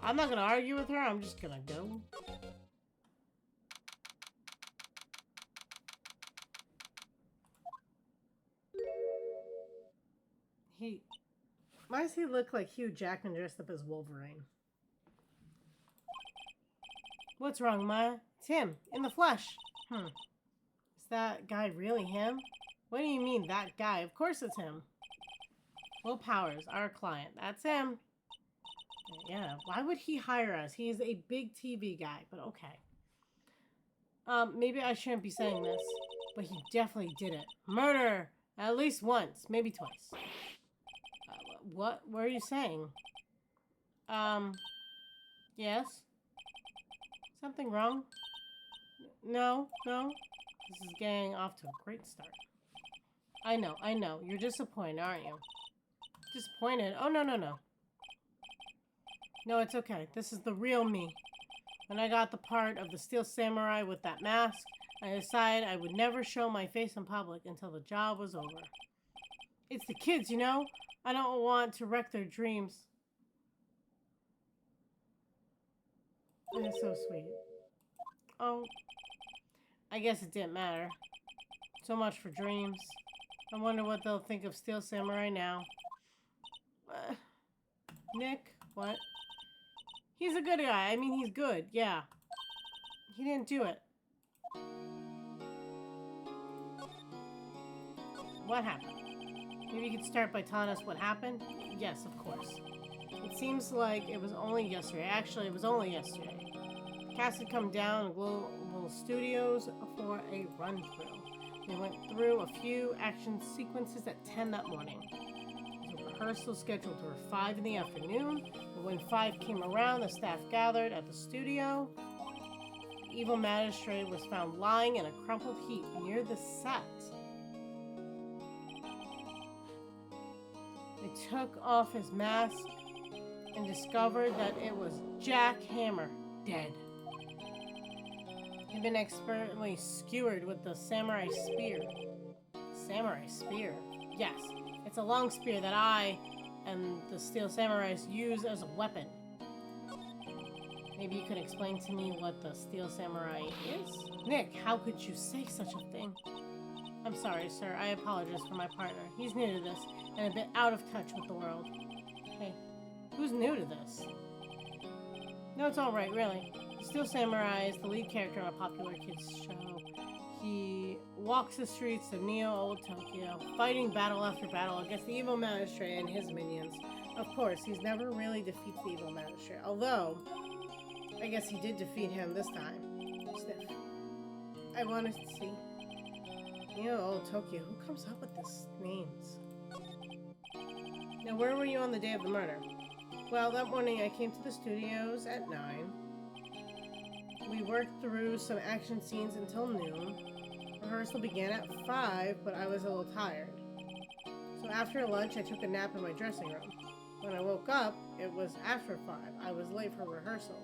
I'm not gonna argue with her. I'm just gonna go. Why does he look like Hugh Jackman dressed up as Wolverine? What's wrong, Maya? It's him, in the flesh. Is that guy really him? What do you mean, that guy? Of course it's him. Will Powers, our client. That's him. Yeah, why would he hire us? He's a big TV guy, but okay. Maybe I shouldn't be saying this, but he definitely did it. Murder! At least once, maybe twice. What are you saying? Yes? Something wrong? No. This is getting off to a great start. I know. You're disappointed, aren't you? Disappointed? Oh, no. No, it's okay. This is the real me. When I got the part of the Steel Samurai with that mask, I decided I would never show my face in public until the job was over. It's the kids, you know? I don't want to wreck their dreams. That's so sweet. Oh, I guess it didn't matter. So much for dreams. I wonder what they'll think of Steel Samurai now. Nick, what? He's a good guy. I mean, he's good, yeah. He didn't do it. What happened? Maybe you could start by telling us what happened? Yes, of course. It seems like it was only yesterday. Actually, it was only yesterday. Cass had come down to Global Studios for a run-through. We went through a few action sequences at 10 that morning. The rehearsal scheduled for 5 in the afternoon, but when 5 came around, the staff gathered at the studio. The evil magistrate was found lying in a crumpled heap near the set. They took off his mask and discovered that it was Jack Hammer, dead. He'd been expertly skewered with the samurai spear. Samurai spear? Yes, it's a long spear that I and the Steel Samurais use as a weapon. Maybe you could explain to me what the Steel Samurai is? Nick, how could you say such a thing? I'm sorry, sir. I apologize for my partner. He's new to this and a bit out of touch with the world. Hey, who's new to this? No, it's alright, really. Steel Samurai is the lead character on a popular kids show. He walks the streets of Old Tokyo, fighting battle after battle against the evil magistrate and his minions. Of course, he's never really defeated the evil magistrate, although I guess he did defeat him this time. Sniff. I wanted to see. Old Tokyo, who comes up with these names? Now, where were you on the day of the murder? Well, that morning I came to the studios at 9. We worked through some action scenes until noon. Rehearsal began at 5, but I was a little tired. So after lunch, I took a nap in my dressing room. When I woke up, it was after 5. I was late for rehearsal.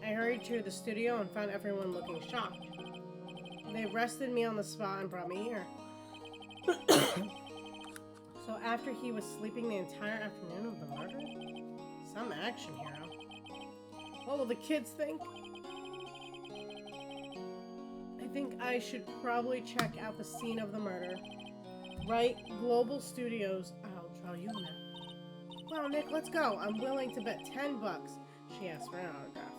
I hurried to the studio and found everyone looking shocked. They arrested me on the spot and brought me here. So after he was sleeping the entire afternoon of the murder? Some action hero. What will the kids think? I think I should probably check out the scene of the murder. Wright, Global Studios. I'll draw you a map. Well, Nick, let's go. I'm willing to bet $10. She asked for an autograph.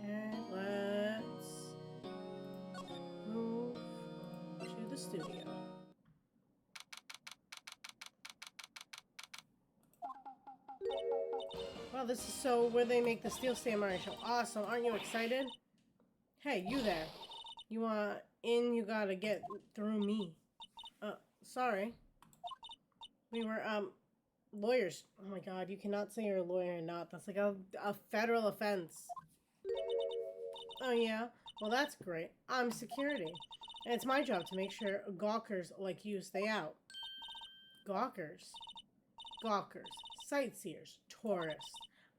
Okay, let's move to the studio. Wow, this is so where they make the Steel Samurai show. Awesome, aren't you excited? Hey, you there. You want in, you gotta get through me. Sorry. We were, lawyers. Oh my god, you cannot say you're a lawyer and not. That's like a federal offense. Oh yeah? Well, that's great. I'm security. And it's my job to make sure gawkers like you stay out. Gawkers? Gawkers. Sightseers. Tourists.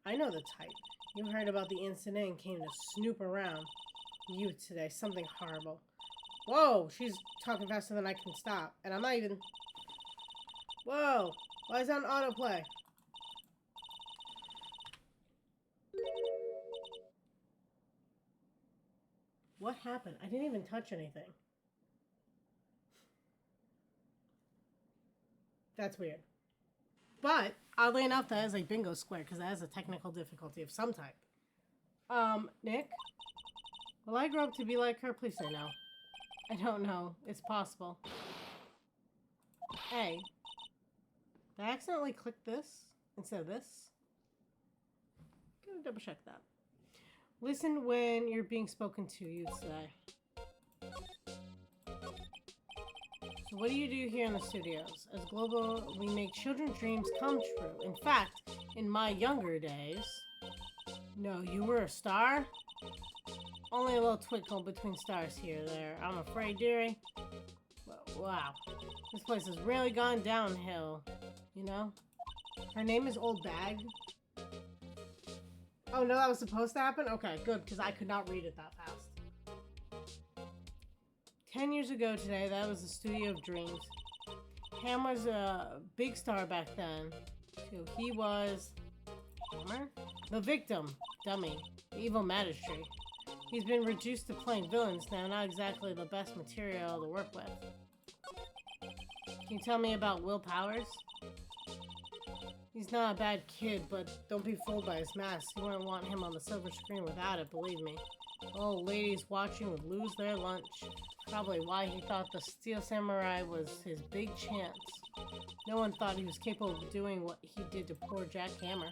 I know the type. You heard about the incident and came to snoop around. You today, something horrible. Whoa, she's talking faster than I can stop. And I'm not even... Whoa, why is that on autoplay? What happened? I didn't even touch anything. That's weird. But, oddly enough, that is a bingo square, because that is a technical difficulty of some type. Nick? Will I grow up to be like her? Please say no. I don't know. It's possible. Hey. Did I accidentally click this instead of this? Gotta double check that. Listen when you're being spoken to, you'd say. So what do you do here in the studios? As Global, we make children's dreams come true. In fact, in my younger days... No, you were a star? Only a little twinkle between stars here or there. I'm afraid, dearie. Wow. This place has really gone downhill. You know? Her name is Old Bag. Oh, no, that was supposed to happen? Okay, good, because I could not read it that fast. 10 years ago today, that was the Studio of Dreams. Ham was a big star back then, too. He was... Hammer? The victim. Dummy. The evil magistrate. He's been reduced to playing villains now, not exactly the best material to work with. Can you tell me about Will Powers? He's not a bad kid, but don't be fooled by his mask. You wouldn't want him on the silver screen without it, believe me. Old ladies watching would lose their lunch. Probably why he thought the Steel Samurai was his big chance. No one thought he was capable of doing what he did to poor Jack Hammer.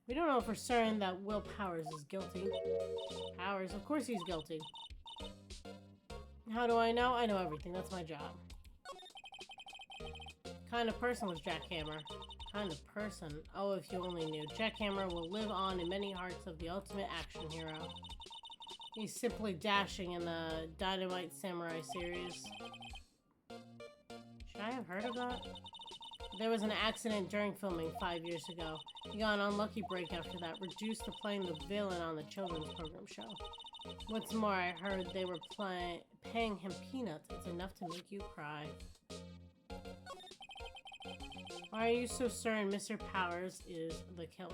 We don't know for certain that Will Powers is guilty. Powers, of course he's guilty. How do I know? I know everything. That's my job. Kind of person was Jack Hammer. Kind of person. Oh, if you only knew. Jack Hammer will live on in many hearts of the ultimate action hero. He's simply dashing in the Dynamite Samurai series. Should I have heard of that? There was an accident during filming 5 years ago. He got an unlucky break after that, reduced to playing the villain on the children's program show. What's more, I heard they were paying him peanuts. It's enough to make you cry. Why are you so certain Mr. Powers is the killer?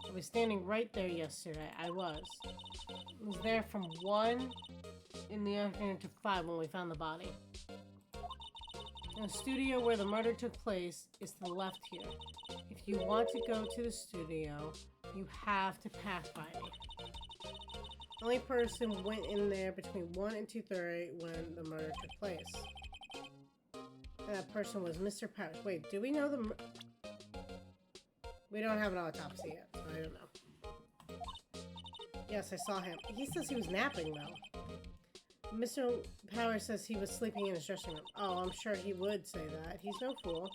I was standing right there yesterday. I was there from 1 in the afternoon to 5 when we found the body. The studio where the murder took place is to the left here. If you want to go to the studio, you have to pass by me. The only person went in there between 1 and 2:30 when the murder took place. And that person was Mr. Powers. Wait, do we know the... We don't have an autopsy yet, so I don't know. Yes, I saw him. He says he was napping, though. Mr. Powers says he was sleeping in his dressing room. Oh, I'm sure he would say that. He's no fool.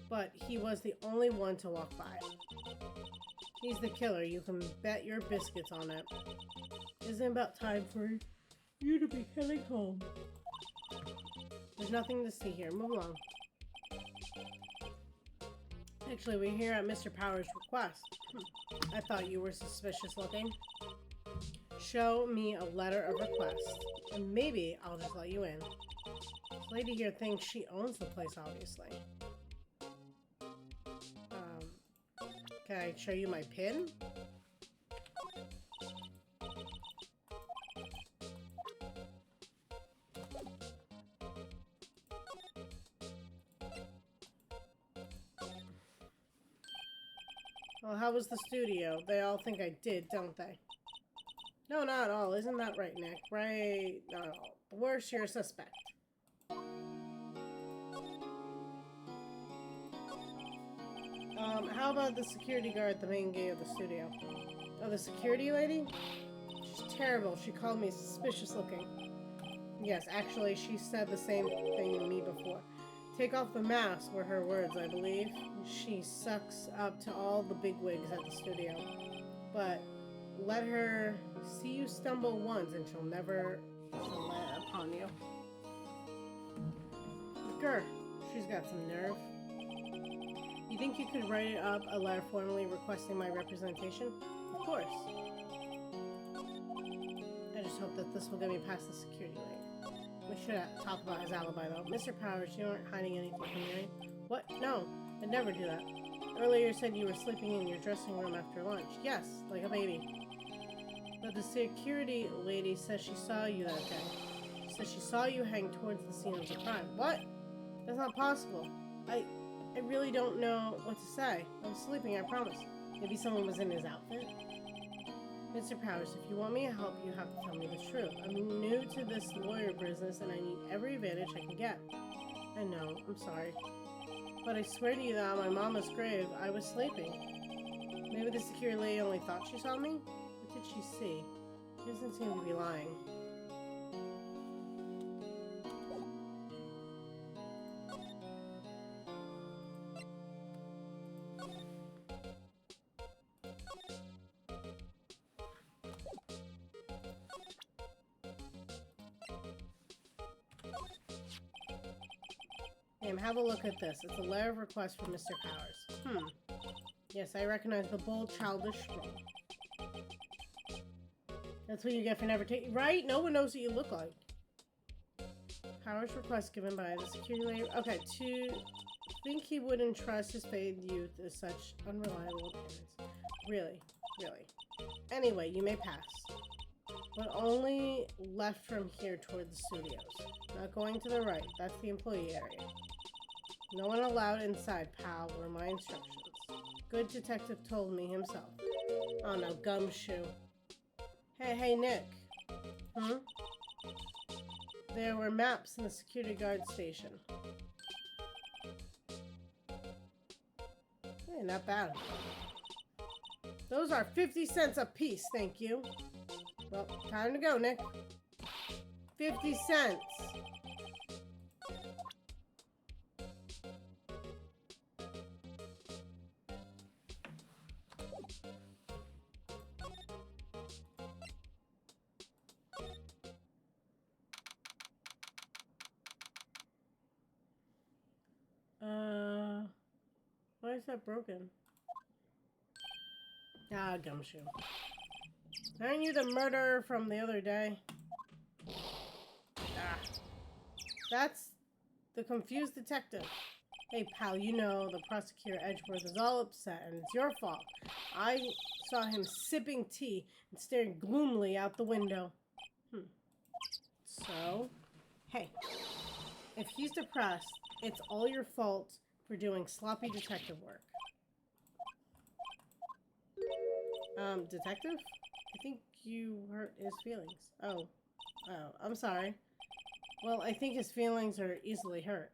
But he was the only one to walk by. He's the killer. You can bet your biscuits on it. Isn't it about time for you to be heading home? There's nothing to see here. Move along. Actually, we're here at Mr. Powers' request. I thought you were suspicious looking. Show me a letter of request, and maybe I'll just let you in. This lady here thinks she owns the place, obviously. Can I show you my pin? Well, how was the studio? They all think I did, don't they? No, not at all. Isn't that right, Nick? Right? Not at all. Worse, you're a suspect. How about the security guard at the main gate of the studio? Oh, the security lady? She's terrible. She called me suspicious looking. Yes, actually, she said the same thing to me before. Take off the mask were her words, I believe. She sucks up to all the bigwigs at the studio. But let her see you stumble once and she'll never let upon you. Grr, she's got some nerve. You think you could write up a letter formally requesting my representation? Of course. I just hope that this will get me past the security lady. We should talk about his alibi, though. Mr. Powers, you aren't hiding anything from me, right? What? No, I'd never do that. Earlier you said you were sleeping in your dressing room after lunch. Yes, like a baby. But the security lady says she saw you that day. She says she saw you heading towards the scene of the crime. What? That's not possible. I really don't know what to say. I was sleeping, I promise. Maybe someone was in his outfit? Mr. Powers, if you want me to help, you have to tell me the truth. I'm new to this lawyer business and I need every advantage I can get. I know, I'm sorry. But I swear to you that on my mama's grave, I was sleeping. Maybe the security lady only thought she saw me? What did she see? She doesn't seem to be lying. Have a look at this. It's a letter of request from Mr. Powers. Yes, I recognize the bold, childish scroll. That's what you get for never taking... Right? No one knows what you look like. Powers request given by the security lady... Okay, to think he wouldn't trust his faded youth as such unreliable appearance. Really? Really? Anyway, you may pass. But only left from here toward the studios. Not going to the right. That's the employee area. No one allowed inside, pal, were my instructions. Good detective told me himself. Oh no, gumshoe. Hey, Nick. There were maps in the security guard station. Hey, not bad. Those are 50 cents a piece, thank you. Well, time to go, Nick. 50 cents. Why is that broken? Ah, gumshoe. Aren't you the murderer from the other day? Ah. That's the confused detective. Hey, pal, you know the prosecutor Edgeworth is all upset, and it's your fault. I saw him sipping tea and staring gloomily out the window. So, hey, if he's depressed, it's all your fault for doing sloppy detective work. Detective? I think you hurt his feelings. Oh, I'm sorry. Well, I think his feelings are easily hurt.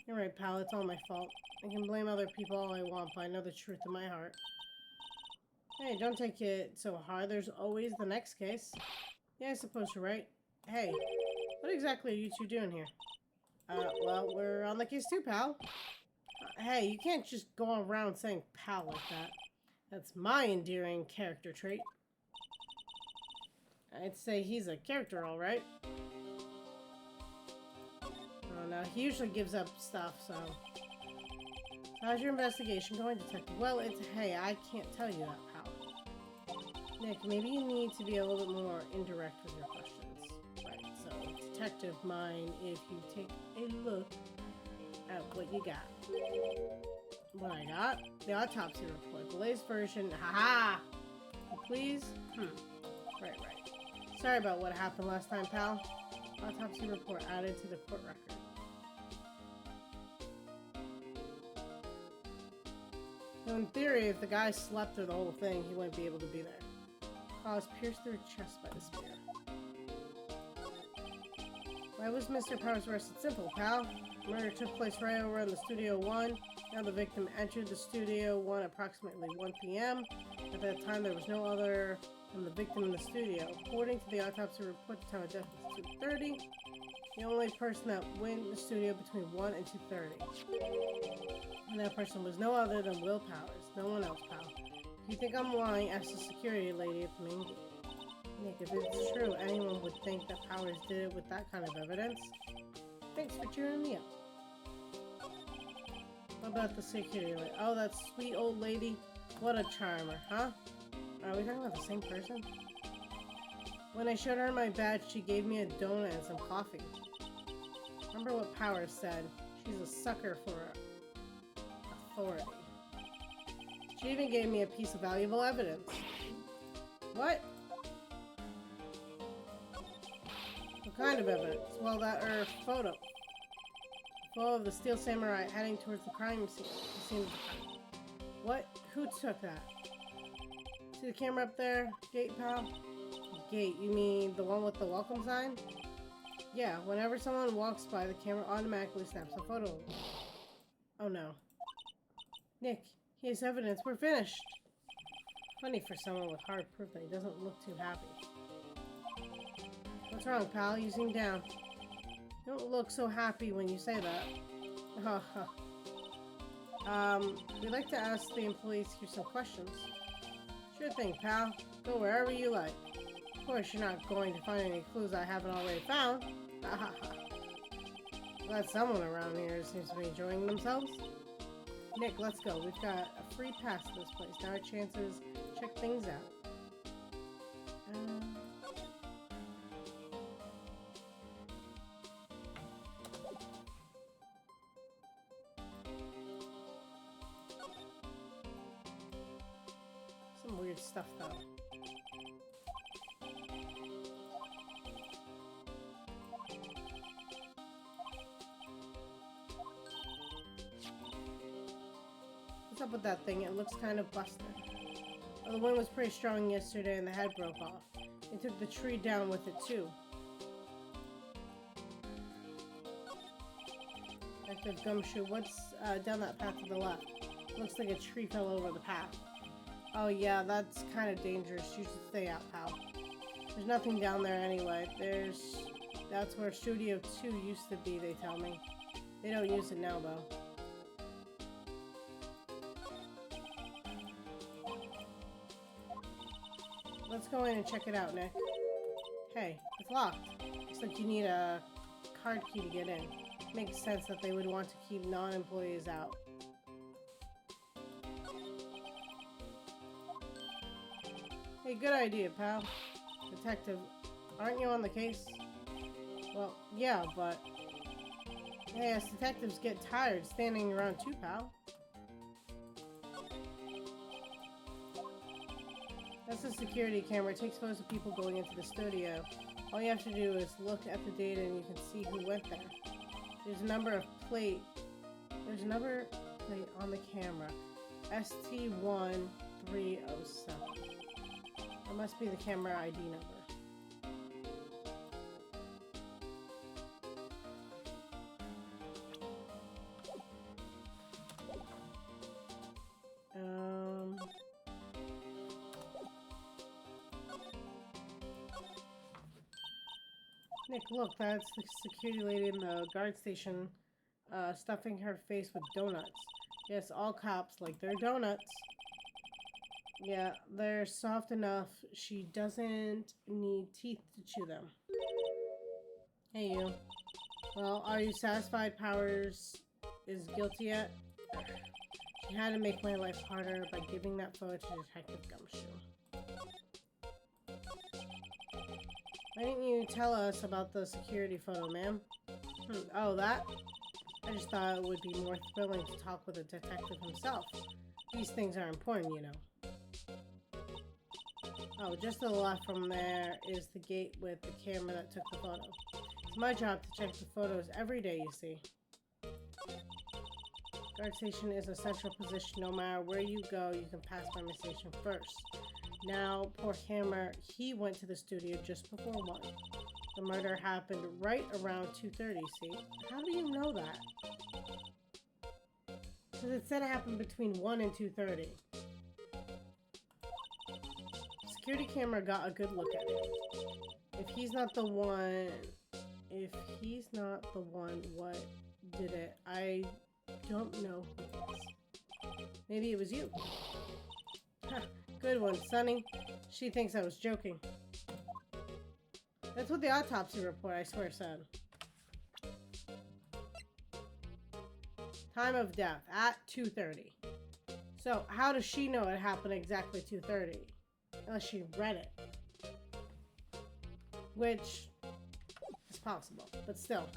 You're right, pal, it's all my fault. I can blame other people all I want, but I know the truth in my heart. Hey, don't take it so hard. There's always the next case. Yeah, I suppose you're right. Hey, what exactly are you two doing here? Well, we're on the case too, pal. Hey, you can't just go around saying pal like that. That's my endearing character trait. I'd say he's a character, all right. Oh, no, he usually gives up stuff, so... How's your investigation going, detective? Well, hey, I can't tell you that, pal. Nick, maybe you need to be a little bit more indirect with your questions. Right, so, detective mine, if you take a look at what you got. What I got? The autopsy report. The latest version. Haha! Please? Right. Sorry about what happened last time, pal. Autopsy report added to the court record. So in theory, if the guy slept through the whole thing, he wouldn't be able to be there. Cause pierced through chest by the spear. Why was Mr. Powers arrested? Simple, pal. Murder took place right over in the Studio 1. Now the victim entered the Studio 1 approximately 1 p.m. At that time, there was no other than the victim in the studio. According to the autopsy report, the time of death was 2:30. The only person that went in the studio between 1 and 2:30. And that person was no other than Will Powers. No one else, pal. If you think I'm lying, ask the security lady at the main gate. Nick, if it's true, anyone would think that Powers did it with that kind of evidence. Thanks for cheering me up. What about the security light? Oh, that sweet old lady. What a charmer, huh? Are we talking about the same person? When I showed her my badge, she gave me a donut and some coffee. Remember what Power said. She's a sucker for authority. She even gave me a piece of valuable evidence. What? What kind of evidence? Well, that photo. Photo of the Steel Samurai heading towards the crime scene. What? Who took that? See the camera up there? Gate, pal? Gate, you mean the one with the welcome sign? Yeah, whenever someone walks by, the camera automatically snaps a photo. Oh no. Nick, here's evidence. We're finished. Funny for someone with hard proof that he doesn't look too happy. What's wrong, pal? You seem down. You don't look so happy when you say that. We'd like to ask the employees here some questions. Sure thing, pal. Go wherever you like. Of course, you're not going to find any clues I haven't already found. Glad someone around here seems to be enjoying themselves. Nick, let's go. We've got a free pass to this place. Now our chances check things out. Some weird stuff, though. What's up with that thing? It looks kind of busted. Well, the wind was pretty strong yesterday and the head broke off. They took the tree down with it too. Detective Gumshoe, what's down that path to the left? Looks like a tree fell over the path. Oh yeah, that's kind of dangerous. You should stay out, pal. There's nothing down there anyway. That's where Studio 2 used to be, they tell me. They don't use it now, though. Let's go in and check it out, Nick. Hey, it's locked. Looks like you need a card key to get in. Makes sense that they would want to keep non-employees out. Hey, good idea, pal. Detective, aren't you on the case? Well, yeah, but... Hey, us detectives get tired standing around too, pal. That's a security camera. It takes photos of people going into the studio. All you have to do is look at the data and you can see who went there. There's a number plate on the camera. ST1307. That must be the camera ID number. Nick, look, that's the security lady in the guard station stuffing her face with donuts. Yes, all cops like their donuts. Yeah, they're soft enough. She doesn't need teeth to chew them. Hey, you. Well, are you satisfied Powers is guilty yet? She had to make my life harder by giving that photo to Detective Gumshoe. Why didn't you tell us about the security photo, ma'am? Oh, that? I just thought it would be more thrilling to talk with a detective himself. These things are important, you know. Oh, just to the left from there is the gate with the camera that took the photo. It's my job to check the photos every day, you see. Guard station is a central position. No matter where you go, you can pass by my station first. Now, poor Hammer, he went to the studio just before 1. The murder happened right around 2:30, see? How do you know that? Because it said it happened between 1 and 2:30. Security camera got a good look at it. If he's not the one, what did it? I don't know who it is. Maybe it was you. Huh. Good one, Sonny. She thinks I was joking. That's what the autopsy report, I swear, said. Time of death at 2:30. So how does she know it happened exactly 2:30? Unless she read it. Which is possible, but still.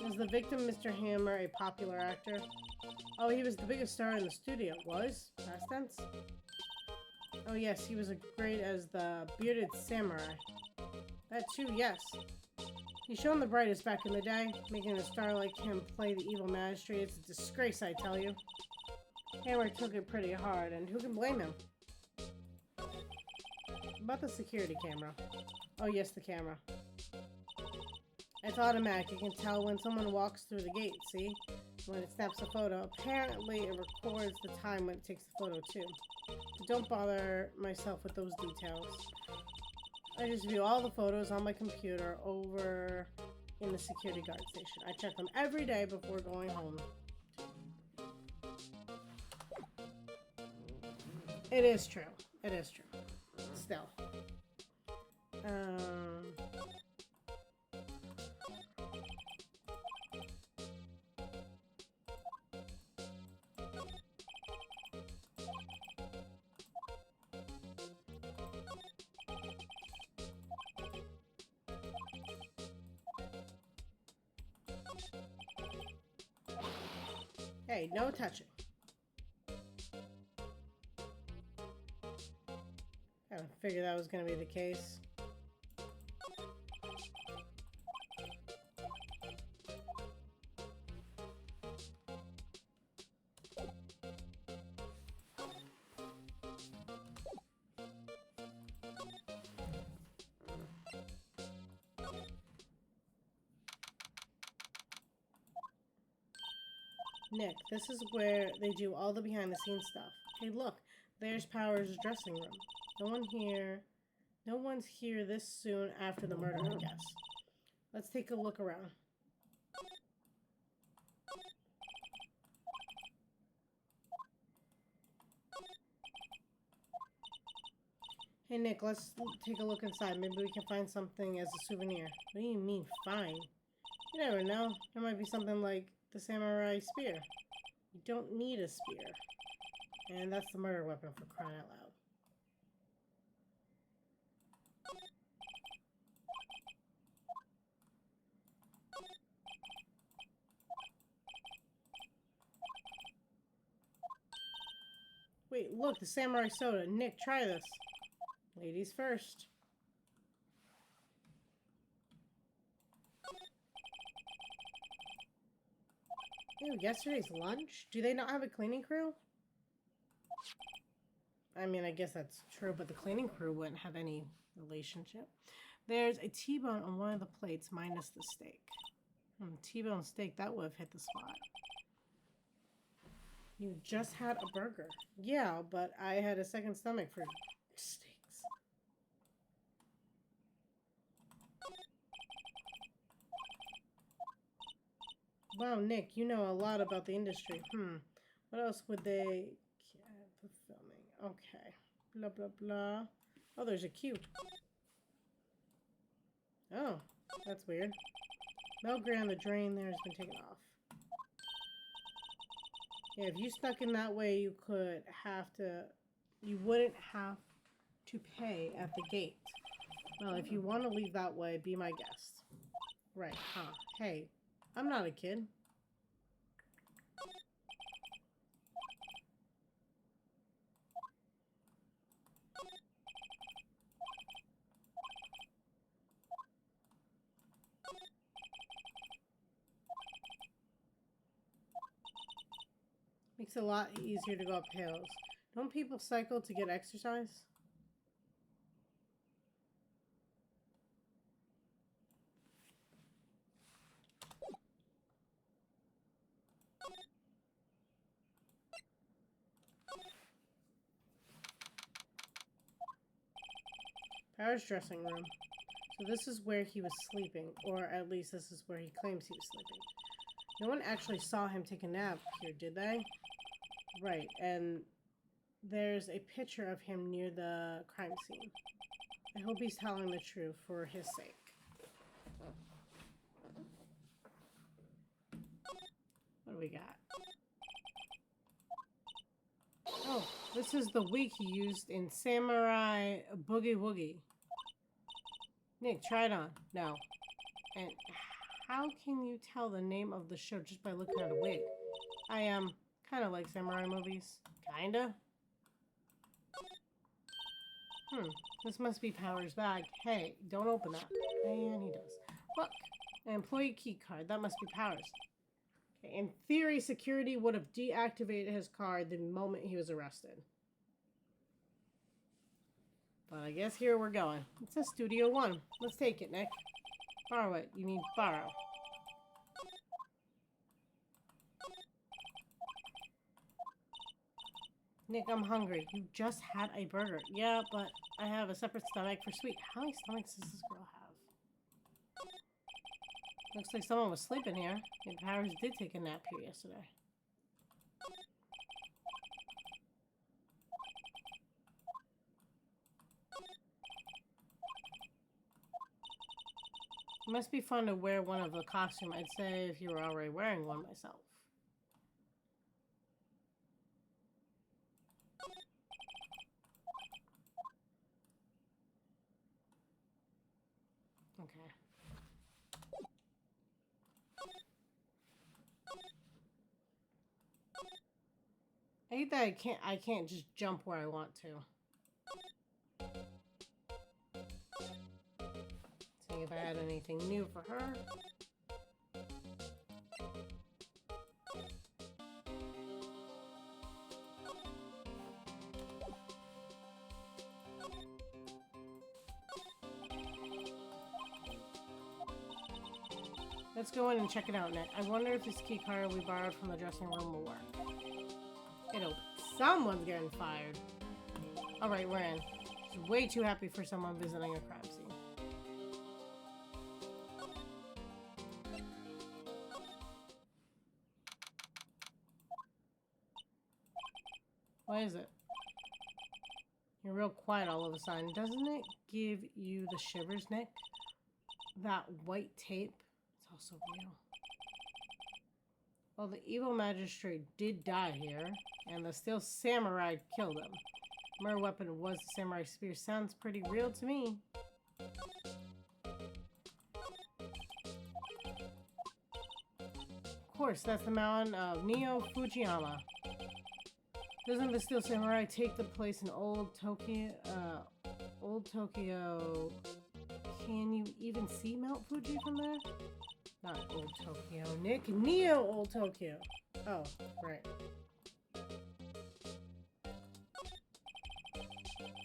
Was the victim Mr. Hammer a popular actor? Oh, he was the biggest star in the studio. Was? Past tense? Oh yes, he was great as the bearded samurai. That too, yes. He's shown the brightest back in the day. Making a star like him play the evil magistrate, it's a disgrace, I tell you. Hammer took it pretty hard, and who can blame him? About the security camera. Oh yes, the camera. It's automatic. You can tell when someone walks through the gate, see? When it snaps a photo. Apparently, it records the time when it takes the photo, too. But don't bother myself with those details. I just view all the photos on my computer over in the security guard station. I check them every day before going home. It is true. It is true. Still. Hey, no touching. I figured that was going to be the case. Nick, this is where they do all the behind-the-scenes stuff. Hey, look, there's Power's dressing room. No one's here this soon after the murder, I guess. Let's take a look around. Hey, Nick, let's take a look inside. Maybe we can find something as a souvenir. What do you mean, find? You never know. There might be something like the samurai spear. You don't need a spear. And that's the murder weapon, for crying out loud. Wait, look, the samurai soda. Nick, try this. Ladies first. Ew, yesterday's lunch? Do they not have a cleaning crew? I mean, I guess that's true, but the cleaning crew wouldn't have any relationship. There's a T-bone on one of the plates minus the steak. T-bone steak, that would have hit the spot. You just had a burger. Yeah, but I had a second stomach for steaks. Wow, Nick, you know a lot about the industry. What else would they... The filming. Okay. Blah, blah, blah. Oh, there's a queue. Oh, that's weird. Melgray on the drain there has been taken off. Yeah, if you stuck in that way, you wouldn't have to pay at the gate. Well, if you want to leave that way, be my guest. Right, huh? Hey, I'm not a kid. Makes it a lot easier to go up hills. Don't people cycle to get exercise? Power's dressing room. So this is where he was sleeping, or at least this is where he claims he was sleeping. No one actually saw him take a nap here, did they? Right, and there's a picture of him near the crime scene. I hope he's telling the truth for his sake. do we got? Oh, this is the wig he used in Samurai Boogie Woogie. Nick, try it on. No. And how can you tell the name of the show just by looking at a wig? I kind of like samurai movies. Kinda. This must be Power's bag. Hey, don't open that. And he does. Look, an employee key card. That must be Power's. Okay, in theory, security would have deactivated his card the moment he was arrested. But I guess here we're going. It says Studio 1. Let's take it, Nick. Borrow it. You mean borrow. Nick, I'm hungry. You just had a burger. Yeah, but I have a separate stomach for sweet. How many stomachs does this girl have? Looks like someone was sleeping here. Maybe Powers did take a nap here yesterday. It must be fun to wear one of the costume. I'd say if you were already wearing one myself. Okay. I hate that I can't just jump where I want to. See if I had anything new for her. Let's go in and check it out, Nick. I wonder if this key card we borrowed from the dressing room will work. It'll. Someone's getting fired. Alright, we're in. She's way too happy for someone visiting a crime scene. What is it? You're real quiet all of a sudden. Doesn't it give you the shivers, Nick? That white tape? It's also real. Well, the evil magistrate did die here, and the steel samurai killed him. Murder weapon was the samurai spear. Sounds pretty real to me. Of course, that's the mountain of Neo Fujiyama. Doesn't the steel samurai take the place in old Tokyo? Old Tokyo. Can you even see Mount Fuji from there? Not Old Tokyo, Nick. Neo Old Tokyo. Oh, right.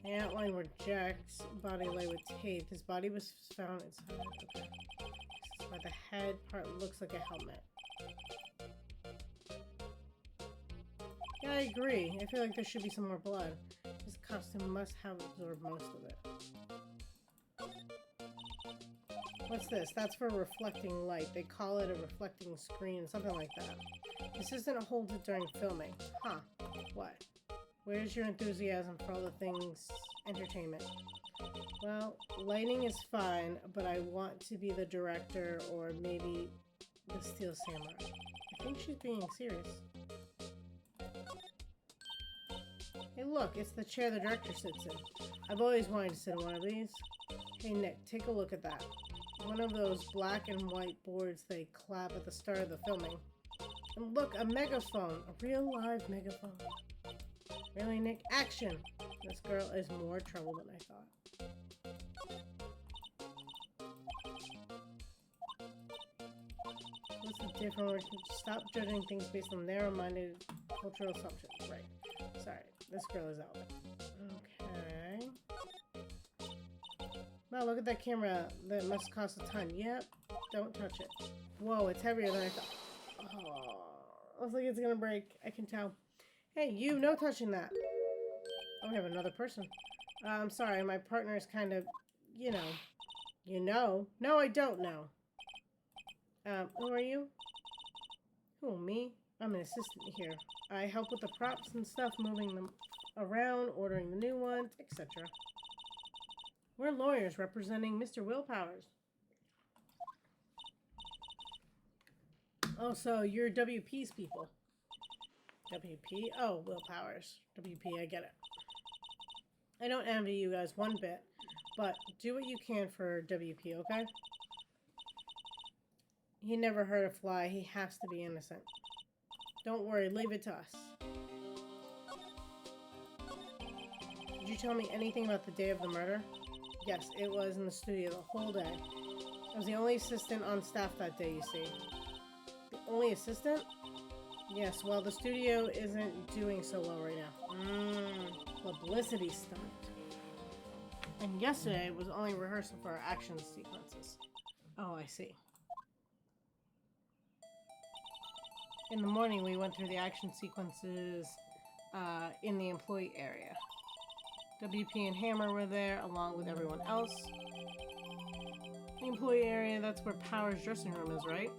The outline where Jack's body lay with tape. His body was found inside. Okay. This is why the head part looks like a helmet. Yeah, I agree. I feel like there should be some more blood. This costume must have absorbed most of it. What's this? That's for reflecting light. They call it a reflecting screen, something like that. This isn't holds it during filming. Huh. What? Where's your enthusiasm for all the things entertainment? Well, lighting is fine, but I want to be the director or maybe the Steel Samurai. I think she's being serious. Hey look, it's the chair the director sits in. I've always wanted to sit in one of these. Hey Nick, take a look at that. One of those black and white boards they clap at the start of the filming. And look, a megaphone. A real live megaphone. Really, Nick? Action! This girl is more trouble than I thought. What's the difference? Stop judging things based on narrow-minded cultural assumptions. Right. Sorry, this girl is out. Okay. Wow, look at that camera. That must cost a ton. Yep. Don't touch it. Whoa, it's heavier than I thought. Oh, looks like it's gonna break. I can tell. Hey, you, no touching that. Oh, we have another person. I'm sorry, my partner is kind of, you know. You know? No, I don't know. Who are you? Who, me? I'm an assistant here. I help with the props and stuff, moving them around, ordering the new ones, etc. We're lawyers representing Mr. Will Powers. Oh, so you're WP's people. WP? Oh, Will Powers. WP, I get it. I don't envy you guys one bit, but do what you can for WP, okay? He never hurt a fly. He has to be innocent. Don't worry, leave it to us. Did you tell me anything about the day of the murder? Yes, it was in the studio the whole day. I was the only assistant on staff that day, you see. The only assistant? Yes, well, the studio isn't doing so well right now. Publicity stunt. And yesterday was only rehearsal for our action sequences. Oh, I see. In the morning, we went through the action sequences in the employee area. WP and Hammer were there, along with everyone else. The employee area, that's where Power's dressing room is, right?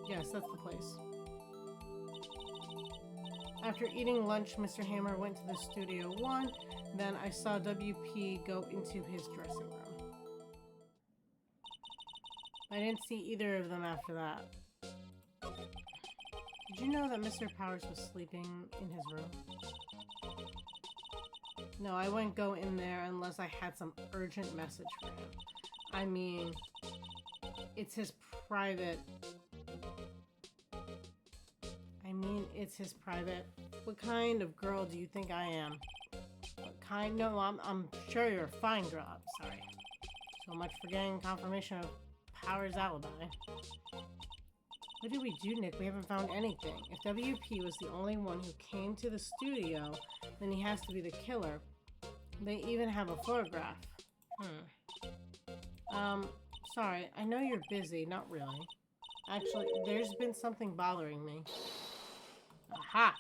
Yes, that's the place. After eating lunch, Mr. Hammer went to the Studio 1. Then I saw WP go into his dressing room. I didn't see either of them after that. Did you know that Mr. Powers was sleeping in his room? No, I wouldn't go in there unless I had some urgent message for him. I mean, it's his private... What kind of girl do you think I am? What kind? No, I'm sure you're a fine girl. I'm sorry. So much for getting confirmation of Power's alibi. What did we do, Nick? We haven't found anything. If WP was the only one who came to the studio, then he has to be the killer. They even have a photograph. Sorry, I know you're busy. Not really. Actually, there's been something bothering me. Aha!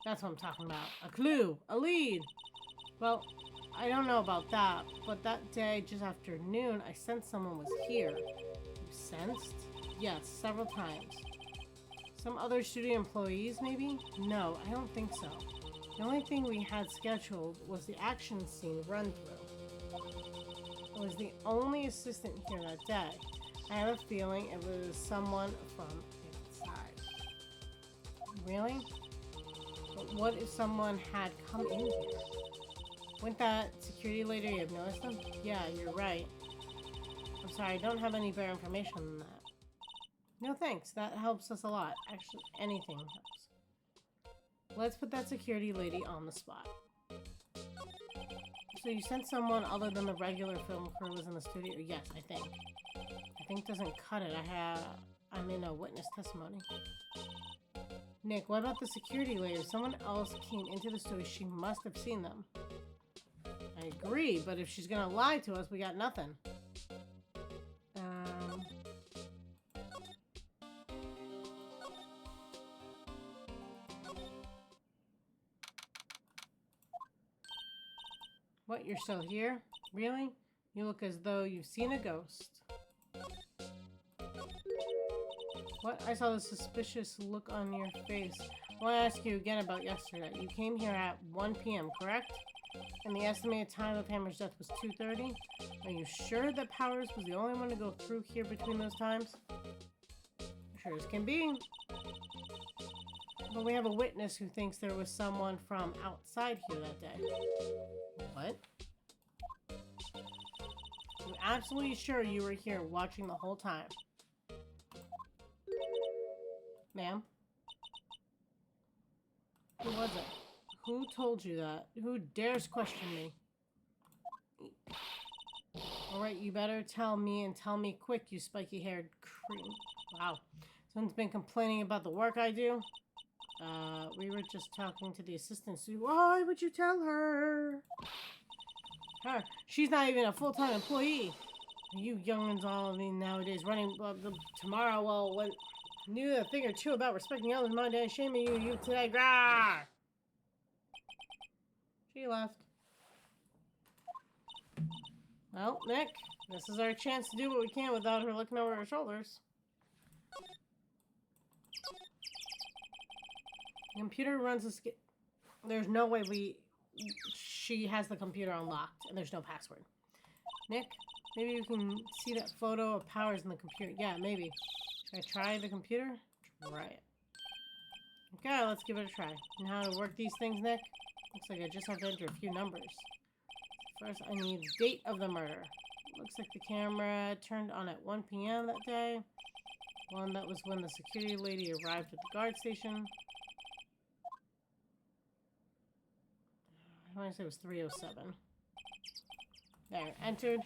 That's what I'm talking about. A clue! A lead! Well, I don't know about that, but that day, just after noon, I sensed someone was here. You sensed? Yes, several times. Some other studio employees, maybe? No, I don't think so. The only thing we had scheduled was the action scene run-through. I was the only assistant here that day. I have a feeling it was someone from inside. Really? But what if someone had come in here? Wouldn't that security lady have noticed them? Yeah, you're right. I'm sorry, I don't have any better information than that. No thanks, that helps us a lot. Actually, anything helps. Let's put that security lady on the spot. So you sent someone other than the regular film crew was in the studio? Yes, I think. I think doesn't cut it. I'm in a witness testimony. Nick, what about the security lady? If someone else came into the studio, she must have seen them. I agree, but if she's gonna lie to us, we got nothing. What, you're still here? Really? You look as though you've seen a ghost. What? I saw the suspicious look on your face. I want to ask you again about yesterday. You came here at 1 p.m., correct? And the estimated time of Hammer's death was 2:30? Are you sure that Powers was the only one to go through here between those times? Sure as can be. But we have a witness who thinks there was someone from outside here that day. What? I'm absolutely sure you were here watching the whole time. Ma'am? Who was it? Who told you that? Who dares question me? Alright, you better tell me and tell me quick, you spiky-haired creep. Wow. Someone's been complaining about the work I do? We were just talking to the assistant. Why would you tell her? Her. She's not even a full-time employee. You young'uns all nowadays running tomorrow, well, when knew a thing or two about respecting others, my day shaming you today. Grah! She left. Well, Nick, this is our chance to do what we can without her looking over our shoulders. The computer runs a There's no way she has the computer unlocked and there's no password. Nick, maybe you can see that photo of Powers in the computer. Yeah, maybe. Should I try the computer? Try it. Okay, let's give it a try. And how to work these things, Nick? Looks like I just have to enter a few numbers. First, I need the date of the murder. Looks like the camera turned on at 1 p.m. that day. One that was when the security lady arrived at the guard station. I want to say it was 3:07. There, entered.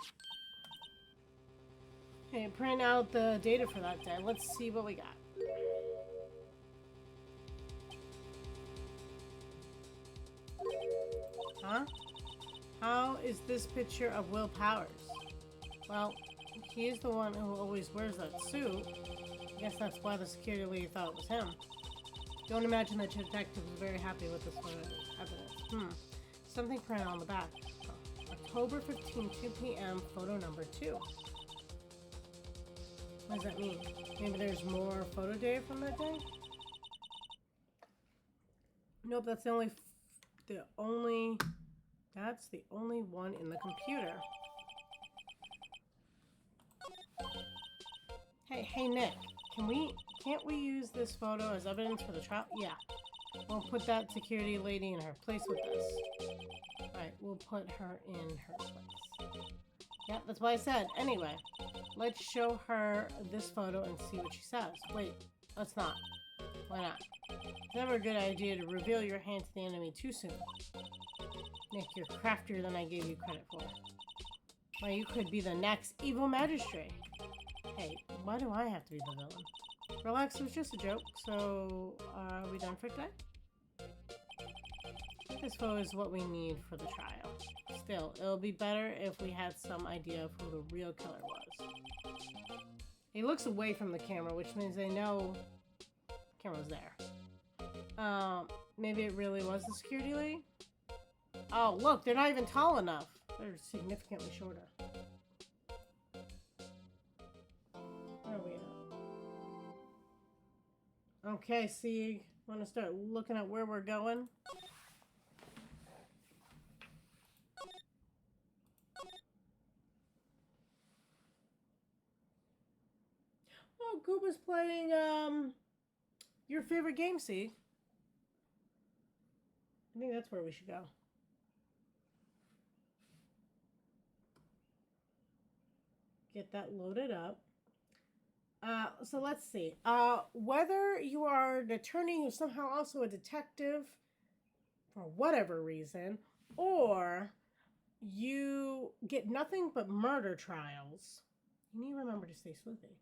Okay, print out the data for that day. Let's see what we got. Huh? How is this picture of Will Powers? Well, he is the one who always wears that suit. I guess that's why the security lady thought it was him. Don't imagine that detective was very happy with this photo evidence. Something printed on the back. October 15, 2 p.m., photo number 2. What does that mean? Maybe there's more photo data from that day? Nope, that's the only one in the computer. Hey Nick, can't we use this photo as evidence for the trial? Yeah. We'll put that security lady in her place with us. Alright, we'll put her in her place. Yeah, that's what I said. Anyway, let's show her this photo and see what she says. Wait, let's not. Why not? It's never a good idea to reveal your hand to the enemy too soon. Nick, you're craftier than I gave you credit for. Well, you could be the next evil magistrate. Hey, why do I have to be the villain? Relax, it was just a joke. So, are we done for today? This photo is what we need for the trial. Still, it'll be better if we had some idea of who the real killer was. He looks away from the camera, which means they know the camera's there. Maybe it really was the security lady? Oh, look, they're not even tall enough. They're significantly shorter. Where are we at? Okay, see, want to start looking at where we're going? Oh, Gooba's playing, your favorite game, see? I think that's where we should go. Get that loaded up. So let's see. Whether you are an attorney who's somehow also a detective for whatever reason, or you get nothing but murder trials, you need to remember to stay sleepy.